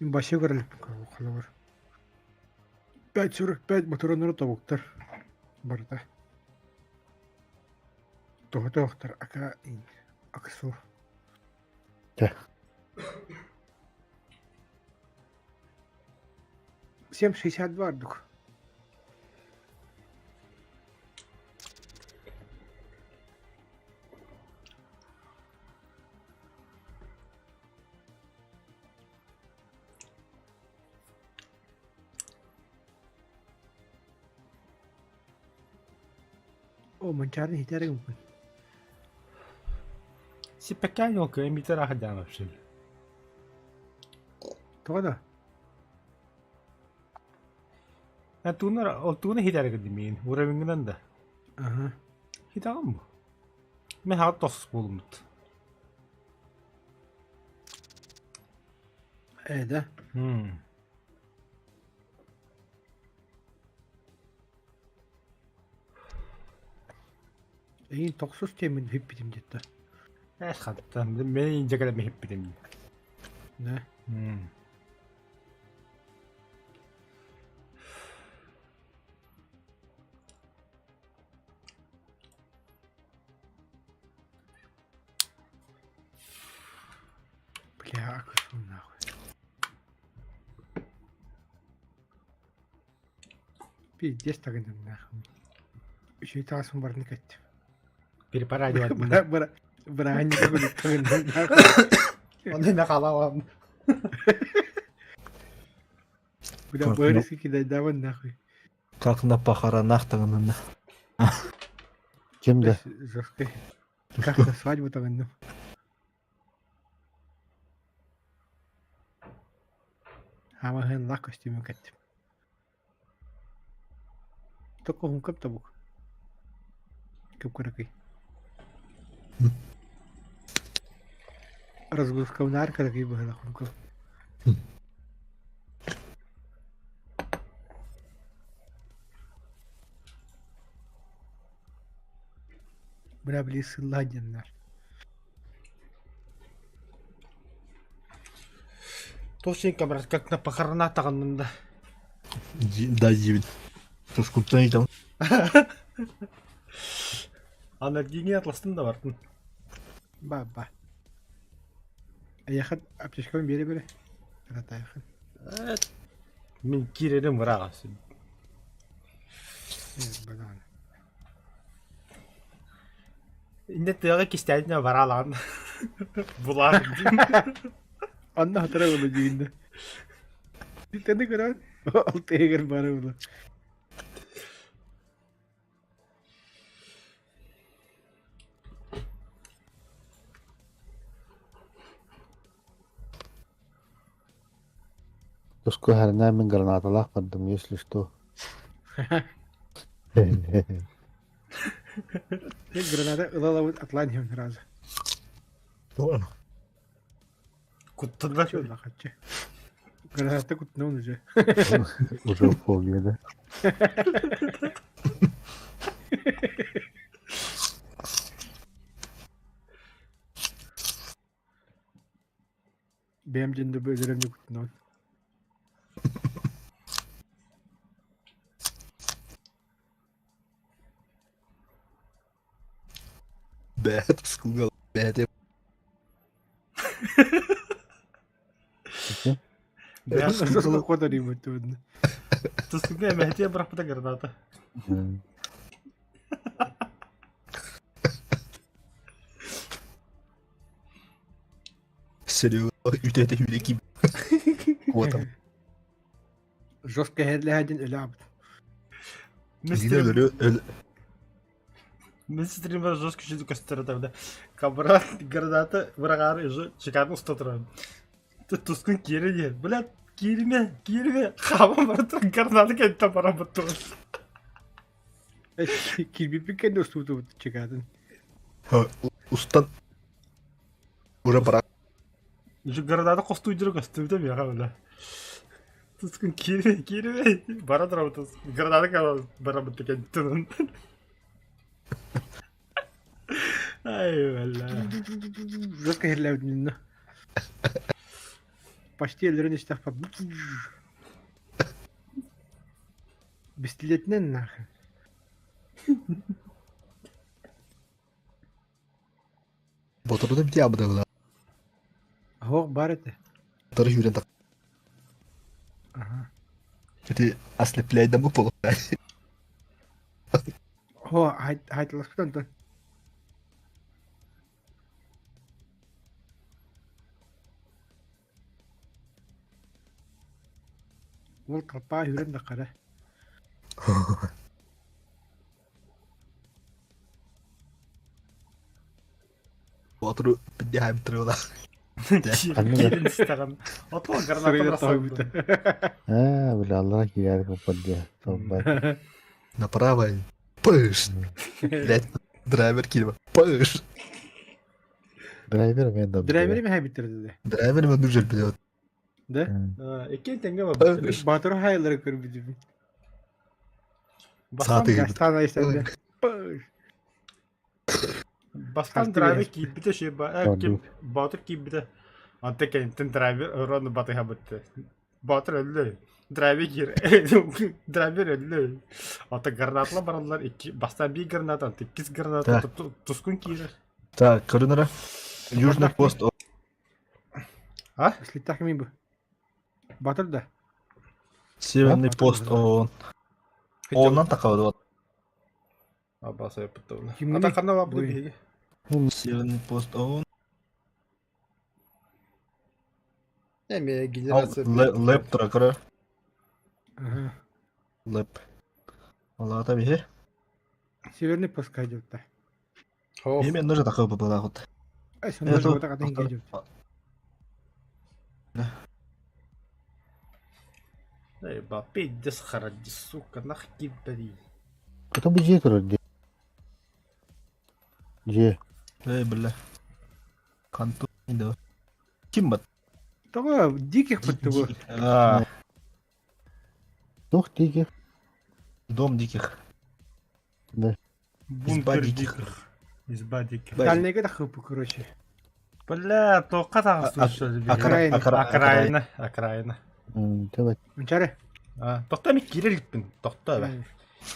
Мен башы көріліп қалабыр. 5.45 моторонları табуктар. Барда. Тоқтар ака ин. Аксу. Да. 7.60 vardık. O mancarın hiteri mümkün. Si pequeño que imitar a Hadyan вообще. Toda. Ya tuğuna hider gedimin. Uğravinginden de. Aha. Hider mı? Men har tossus bulunut. Да. Эйин токсус темин хиппитим жетті. Хатта мен инжекале мехиппидим. Да. Бля, акусу нахуй. Пиздец тагын нахуй. Еще и тасын барны кәтті. Перепарадивать. Браанни көлік тагын нахуй. Оны на халавам. Бля, бөрісі кидайдавын нахуй. Как на похоронах тагынына. Kimde? Жесткой. Как на свадьбу тагын нахуй. Ама хэн лак костюмы кәттім. Только он көп табук. Көп көрекей. Разгрузка в нарко такие были нахуй. Бля, близ ладен наш. Тошенька, брат, как на похоронах тагынында. Да, дивит. Что скуптан там? Аны гине атластын да бартын. Ба. Аяхат аптечкамен бере. Рата аяхат. Мен киредим бырагасы. Банан. Инде тыга кистәдине баралан. Булар. Анна хатыра болу дегенде. Тәне көрән. Ал тегер бары болу. Туску härnää min granata lahpaddum, если что. Граната ылалауын Атлантиум разы. Куттында Чё лахачы? Граната кутнуун уже. Уже в полгода. Benim cinde bölerimde kutnuun. Бэт, скугал. Бэт. Nasıl kadar iyi mutlu. Тускуга мехте брахпата граната. Серьезно, это великий. Вот там. Жестко херлядин элаб. Мен стример жестко шиду кастератавда. Кабра граната врагары уже чекарны устатырам. Тускун кирене. Блядь, кириме. Хава барта граната кетті бара бутуз. Kirbi kendi ustutu çıkardın. Устан. Уже пора. Уже граната костуй жүрөк астыбда мега бля. Тускун кириме. Бара драматыз. Граната бара буту кетті. Ай, валла. Жестко херлядин. Почти ellerini işte yapar. Bisikletine nahı. Ботордым тебя обдала. Хох барете. Ботор Юрин так. Ага. Ты ослепляй дому получай. Хо, hayt laskıdan. Ол капа хүрен да кара. Ботор подняем трёла. Кирин истаган. Отла граната бросал. Бля, Allah yer kapadı. Tamam. Направо. Пыш. Блять, драйвер кильма. Пыш. Driver ben de. Driver'i mi hay bitirdi de? Драйвер мы нужен, блядь. Да? Ekken tenge var. Батыр хайылары көрбүдүм. Saati gibi. Гастана исенде. Бастан Кастыгы драйвер яспы. кийбите şey Doğru. kim Батыр кийбите. Ante kentin driver öğrendi batı habitti. Батыр öldü. Driver gir. Driver öldü. Ata granatla baradılar. Bastan bir granat ante. 2 granat Так. tuskun kiyir. Так, көрінірі. Южный пост. Ha? Слиттах ким бу? Батыр да. Северный пост ООН. ООН'нан тақауды вот. Абаса yapıttı onu. Kimlik Ata kanna var bu boyu. bir. Северный пост ООН. Emeye gider Ал atsa. лэп тұракыры. Ага. Лэп. Алата бихе. Северный пост кайдып да. Ho. Емен нұжы тақау бабала ғыт. Ай, сонда жобата катын кайдып. Ey ba piddes kharajis suka nakib bari. Кто бы же турди? Же. Эй, бля. Канту. Да. Ким бат? Тога диких бутты бу. Дух тики. Дом диких. Да. Бункер диких. диких. Изба диких. Дальнеге да хыпы, короче. Бля, тоқа тағысы Окраина. Окраина. Окраина. Давай. Унчары. Тоқта мен кирелікпін. Тоқта бә.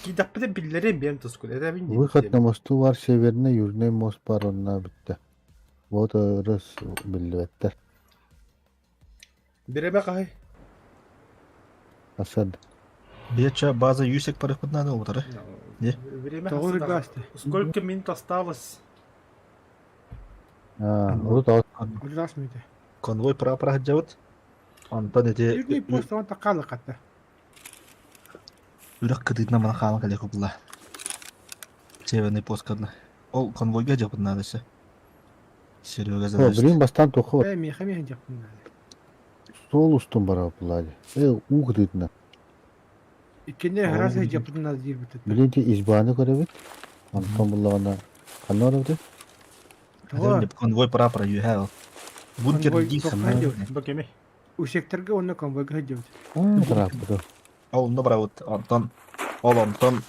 Кидаппыда биллерен бем тұскул. Әдәбін Выход на мосту var, северный, южный мост бар, онна бітті. Вот рыс білбеттер. Береме қағай. Асад. Беча база юсек парыхпыт надо отыр. Время Тогу хасыда. гасты. Сколько минут осталось? Вот ал. Ужас мыйды. Конвой пара жабыт. Антон эте Южный пост он такалы катты. үрек кыдытна мана хаан кале кубла. Северный пост кадна. Ол конвойга жабыт надысы. Серега задача. Блин, бастан тоқы бар. Меха жапын. Сол устун бар бұлады. Уқ дейтіні. Икенде раз жапын надо дир битет. Блин, те избаны көребет. Антон бұлағына қаны орабды. Тога Конвой пара юхал. Бункер Конвой диких. тоққа Бакеме. Усектерге оны конвойга жапты. Тарап бұды. Ол набра вот Антон. Ол Антон.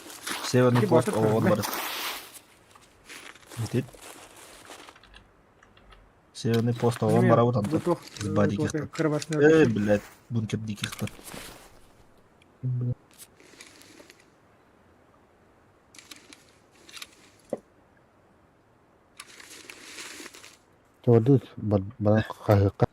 Северный Ки пост батыр ООН көрді. бар. Нетет. Северный пост ООН бар вот Антон. Изба диких. Кырбасына. Блядь, бункер диких. Жорды баран қағыққа.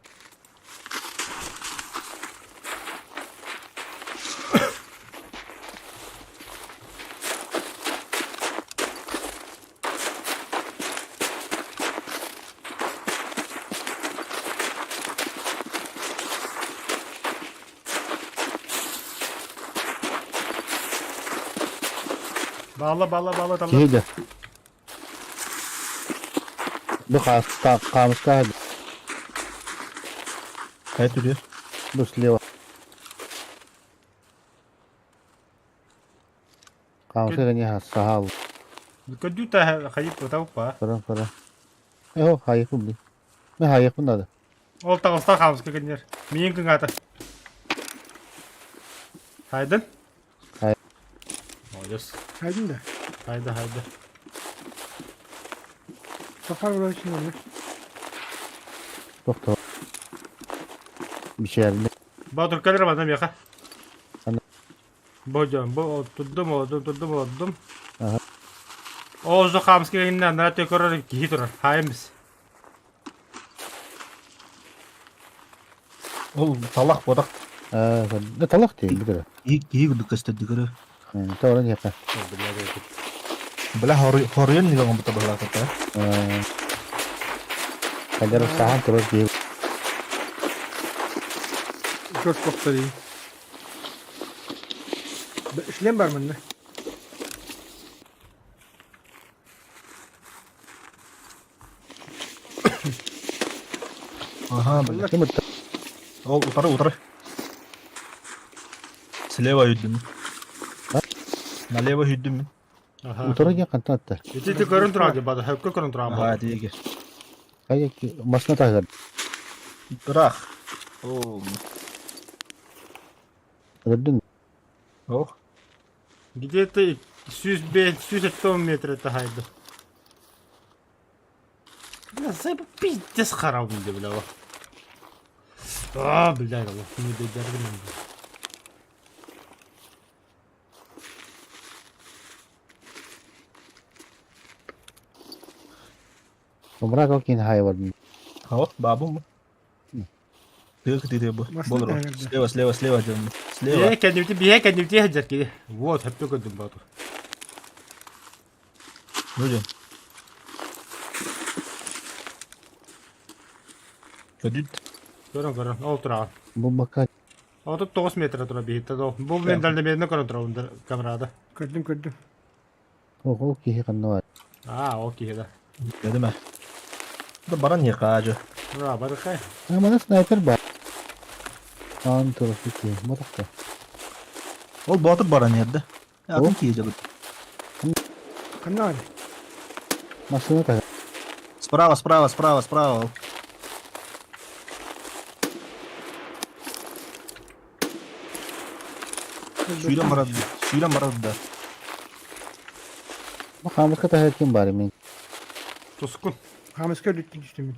Bağla tamam. Кейді. Бұл қамысқа әді. Қай түрі? Бұл слева. Қамысқа ғане сағал. Көдюта хайып отауpa. Пара. О, хайықпын бұл. Мен хайықпын дады. Ол тағылста қамыз көгендер. Мен күн аты. Хайдын? Хай. Молодец. Хайдын да. Haydi. Тоқар болар үшін оны. Тоқта. Бішеріне. Ба Türkler adam yaka. Ana. Bu tuddum. Aha. Oğuzlu kamız köyünden nara tökörür ki durur. Hayımız. Ол талақ бодақ. Ne talak değil bir de. Iyi güdük istedikleri. Tavran yaka. Bila horiyan nih ngomong betul betul kata. Kadar sahan terus di. Çok kokta değil. İşlem var mı ne? Ага, бля. Ол утары. Слева үйдім. Налево үйдім. Utora ya kanta atta. Eti görün durağdı bada. Hep görün durağdı. Ага, деге. Kayak masna tagar. Бірақ. Ол Gördün mü? Oh. Где-то 100 метров тахайды. Бля, зайбы пиздец харам инде, бля, бak. Блядь, Allah, bunu becerdim ben. Umrah kau kin hayvan. Oh, babu mu? Ты бы. Масло Болро. наверное. Слева, Джон. Bir Слева. kendimde hacer ki. Вот, hep gördüm bak. Вроде. Gördün. Görün, otura. Bu bakar. O da 9 metre tura bir hitte o. Bu mendelde bir ne görün tura kamerada. Gördüm. O ki kan var. Okey da. Dedim mi? Bu da bana niye kağacı? Bura barıkay. Ama da sniper var. An tarafı ki. Mutlaka. O batır bana niye de? Atın ki yiyeceğim. Канал. Masını tak. Справа. Şuyla maradı da. Bak hamur kata her kim bari min. Tuskun. Хамаска düştüm.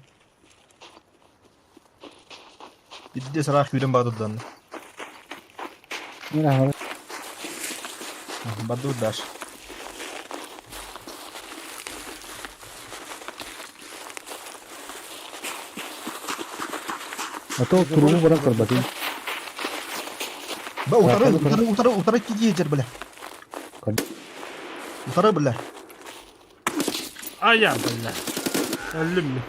Bir de sıra şuyla maradı da. Yine hamur. Badu daş. Atau turun bırak kır bakayım. Ba utara gideceğiz böyle. Kan. Utara böyle. Ay ya böyle. Öldüm mü?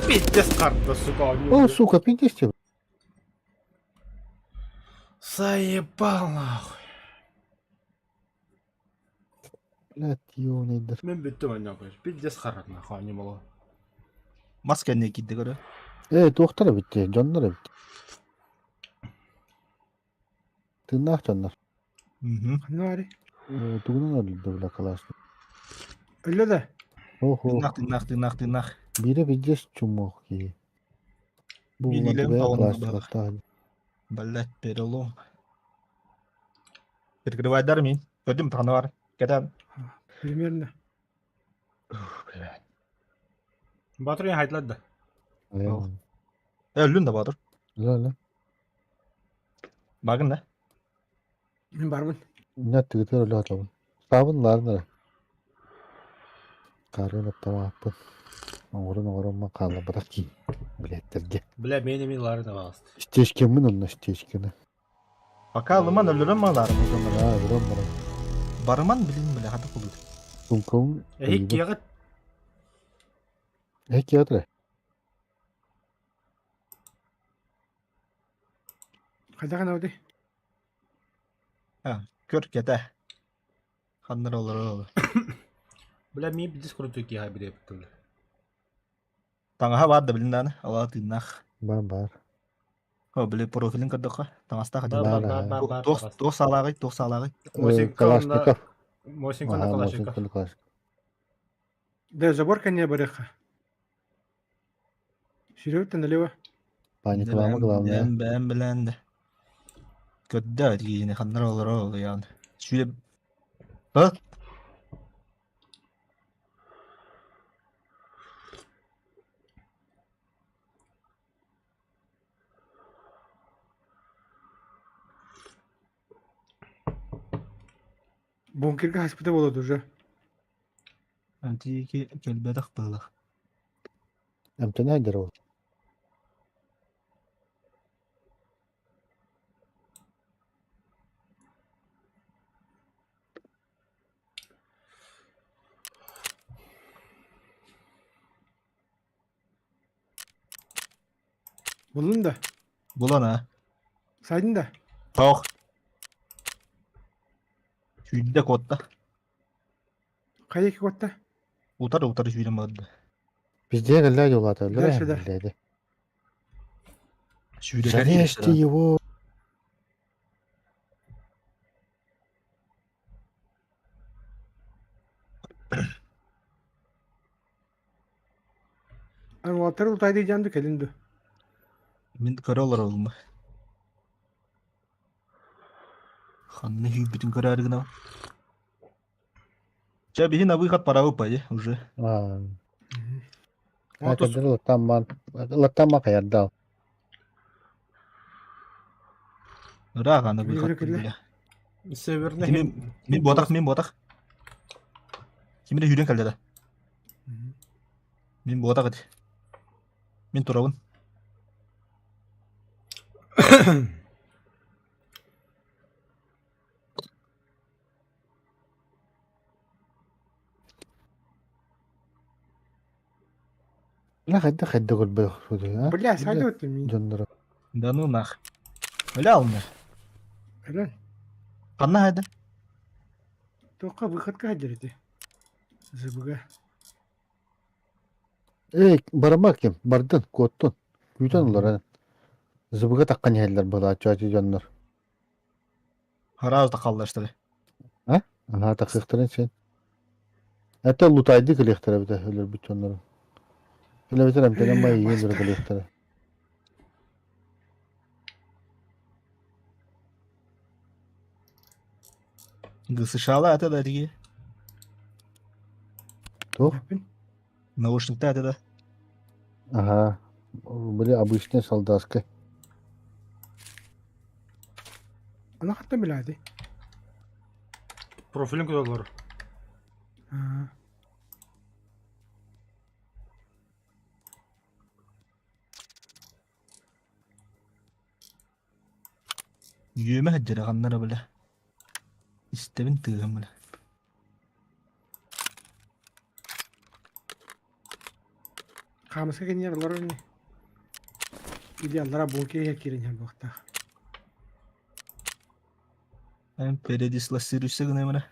Pizdes kartla su kalıyor. O suka pinti. Заебал нахуй. Блядь, ё nedir? Ben bittim anne koyayım. Pizdes karat nahуй annem ola. Maske ne gitti göre? Evet doktora bitti. Canları bitti. Tırnak canlar. Канал. Tuğunun öldü bile kalaştı. Öyle de. Oho. Tırnak. Biri bir ces çumuk ki. Bu Bilgilerin vurdu be tavanında kalaştı bak. hatta. Ballet perolom. Kırkırı eder miyim? Gördün mü tanı var? Geden. Примерно. Batırın haytladı da. Ayağım. Öldün de Bahadır. Güzel lan. Bakın ne? Ben barman. Ne tıkıtır öyle hatabın. Sabunlar nere? Karın tamam yapın. Orun makalla bırak ki. Bilettirge. Bile benim yılları da bastı. İsteşkemin onunla isteşkeni. Bakalım lan öldürün mü alarım o zaman? Ha buram buram. Barman bilin bile hadi kulu. Kumkum. Hek yağı Hek yadre. Hadi kanal de. Ha, kör gede. Kanlar olur. bile mi pizdes kurutu ki ha bir de yaptı. Tanga ha vardı bilin lan. Allah tinnak. Var. Ha bile profilin kadar ka. Tangasta Bar kadar. bar. Dost salağı. Mosinkonda Ага, kalaşıka. Mosinkonda. Да заборка не барыха. Сюрёт налево. Paniklama glавное. Ben bilen de. Kötü yine kanlar olur yani. Şöyle. Ha? Бункерге хаспыта болот уже. Anti ki kelbede akballı. Emte nedir o? Buldun da. Bulan ha. Saydın da. Tavuk. Şöyle de kodda. Kayaki kotta. Utar şöyle madde. Bizde geller yol atarlar. Дальше, да. Bizde. Şöyle Zaresti его. Anvatları utay diyeceğim de kelindi. Min kara olur olma. Ханны bütün kararına. Bihi на выход пора упади уже. Кадыр латтаман каярдал. Рага на Киле, выход киле. бile. Северный Мен ботак. Кимде үйден келді. Мен ботак еді. Мен турабын. Ла хадда гол бел худу, а? Бля, садет ты меня. Жондор. Да ну нах. Öyle alınır. Helal. Kanna hadi. Только выход кадер ЗБГ. Барамак кем, бардын, коттун. Күйтен улар. Зыбыга таккан хәлләр була, чачы жоннор. Хараз да kaldı işte. Ага, таксыктырын сен. Әтә лутайды килектер бит, өлөр бит жоннор. Өлөр бит әмтәне май йендер килектер. Гысышалы аты да диги. Тох? Наушникта аты да. Ага. Были обычные солдатская. Она хатта билады. Профилин кудалар. Yüğüme həcərə qanlara belə. İstəbin tığım belə. Kamasa kenya lor ni. Idi allara bonke ya kirin ya bakta. Mən Peredisla Sirius'a qınayım mənə.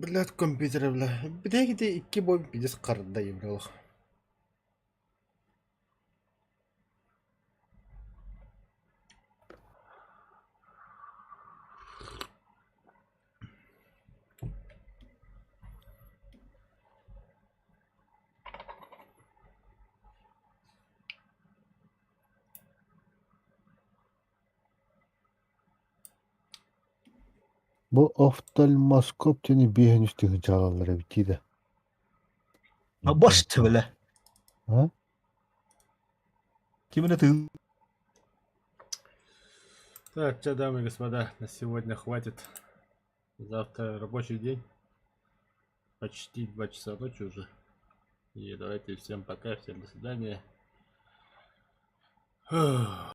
Блядь, компьютер, бля. Бля, де 2 бой пиздец қарда ебралық. Bu офтальмоскоп тени бейін үстігі жалалары бітейді. Boş belə. А? Kimine tığım? Так, что, дамы и господа, на сегодня хватит. Завтра рабочий день. Почти 2 часа ночи уже. И давайте всем пока, всем до свидания.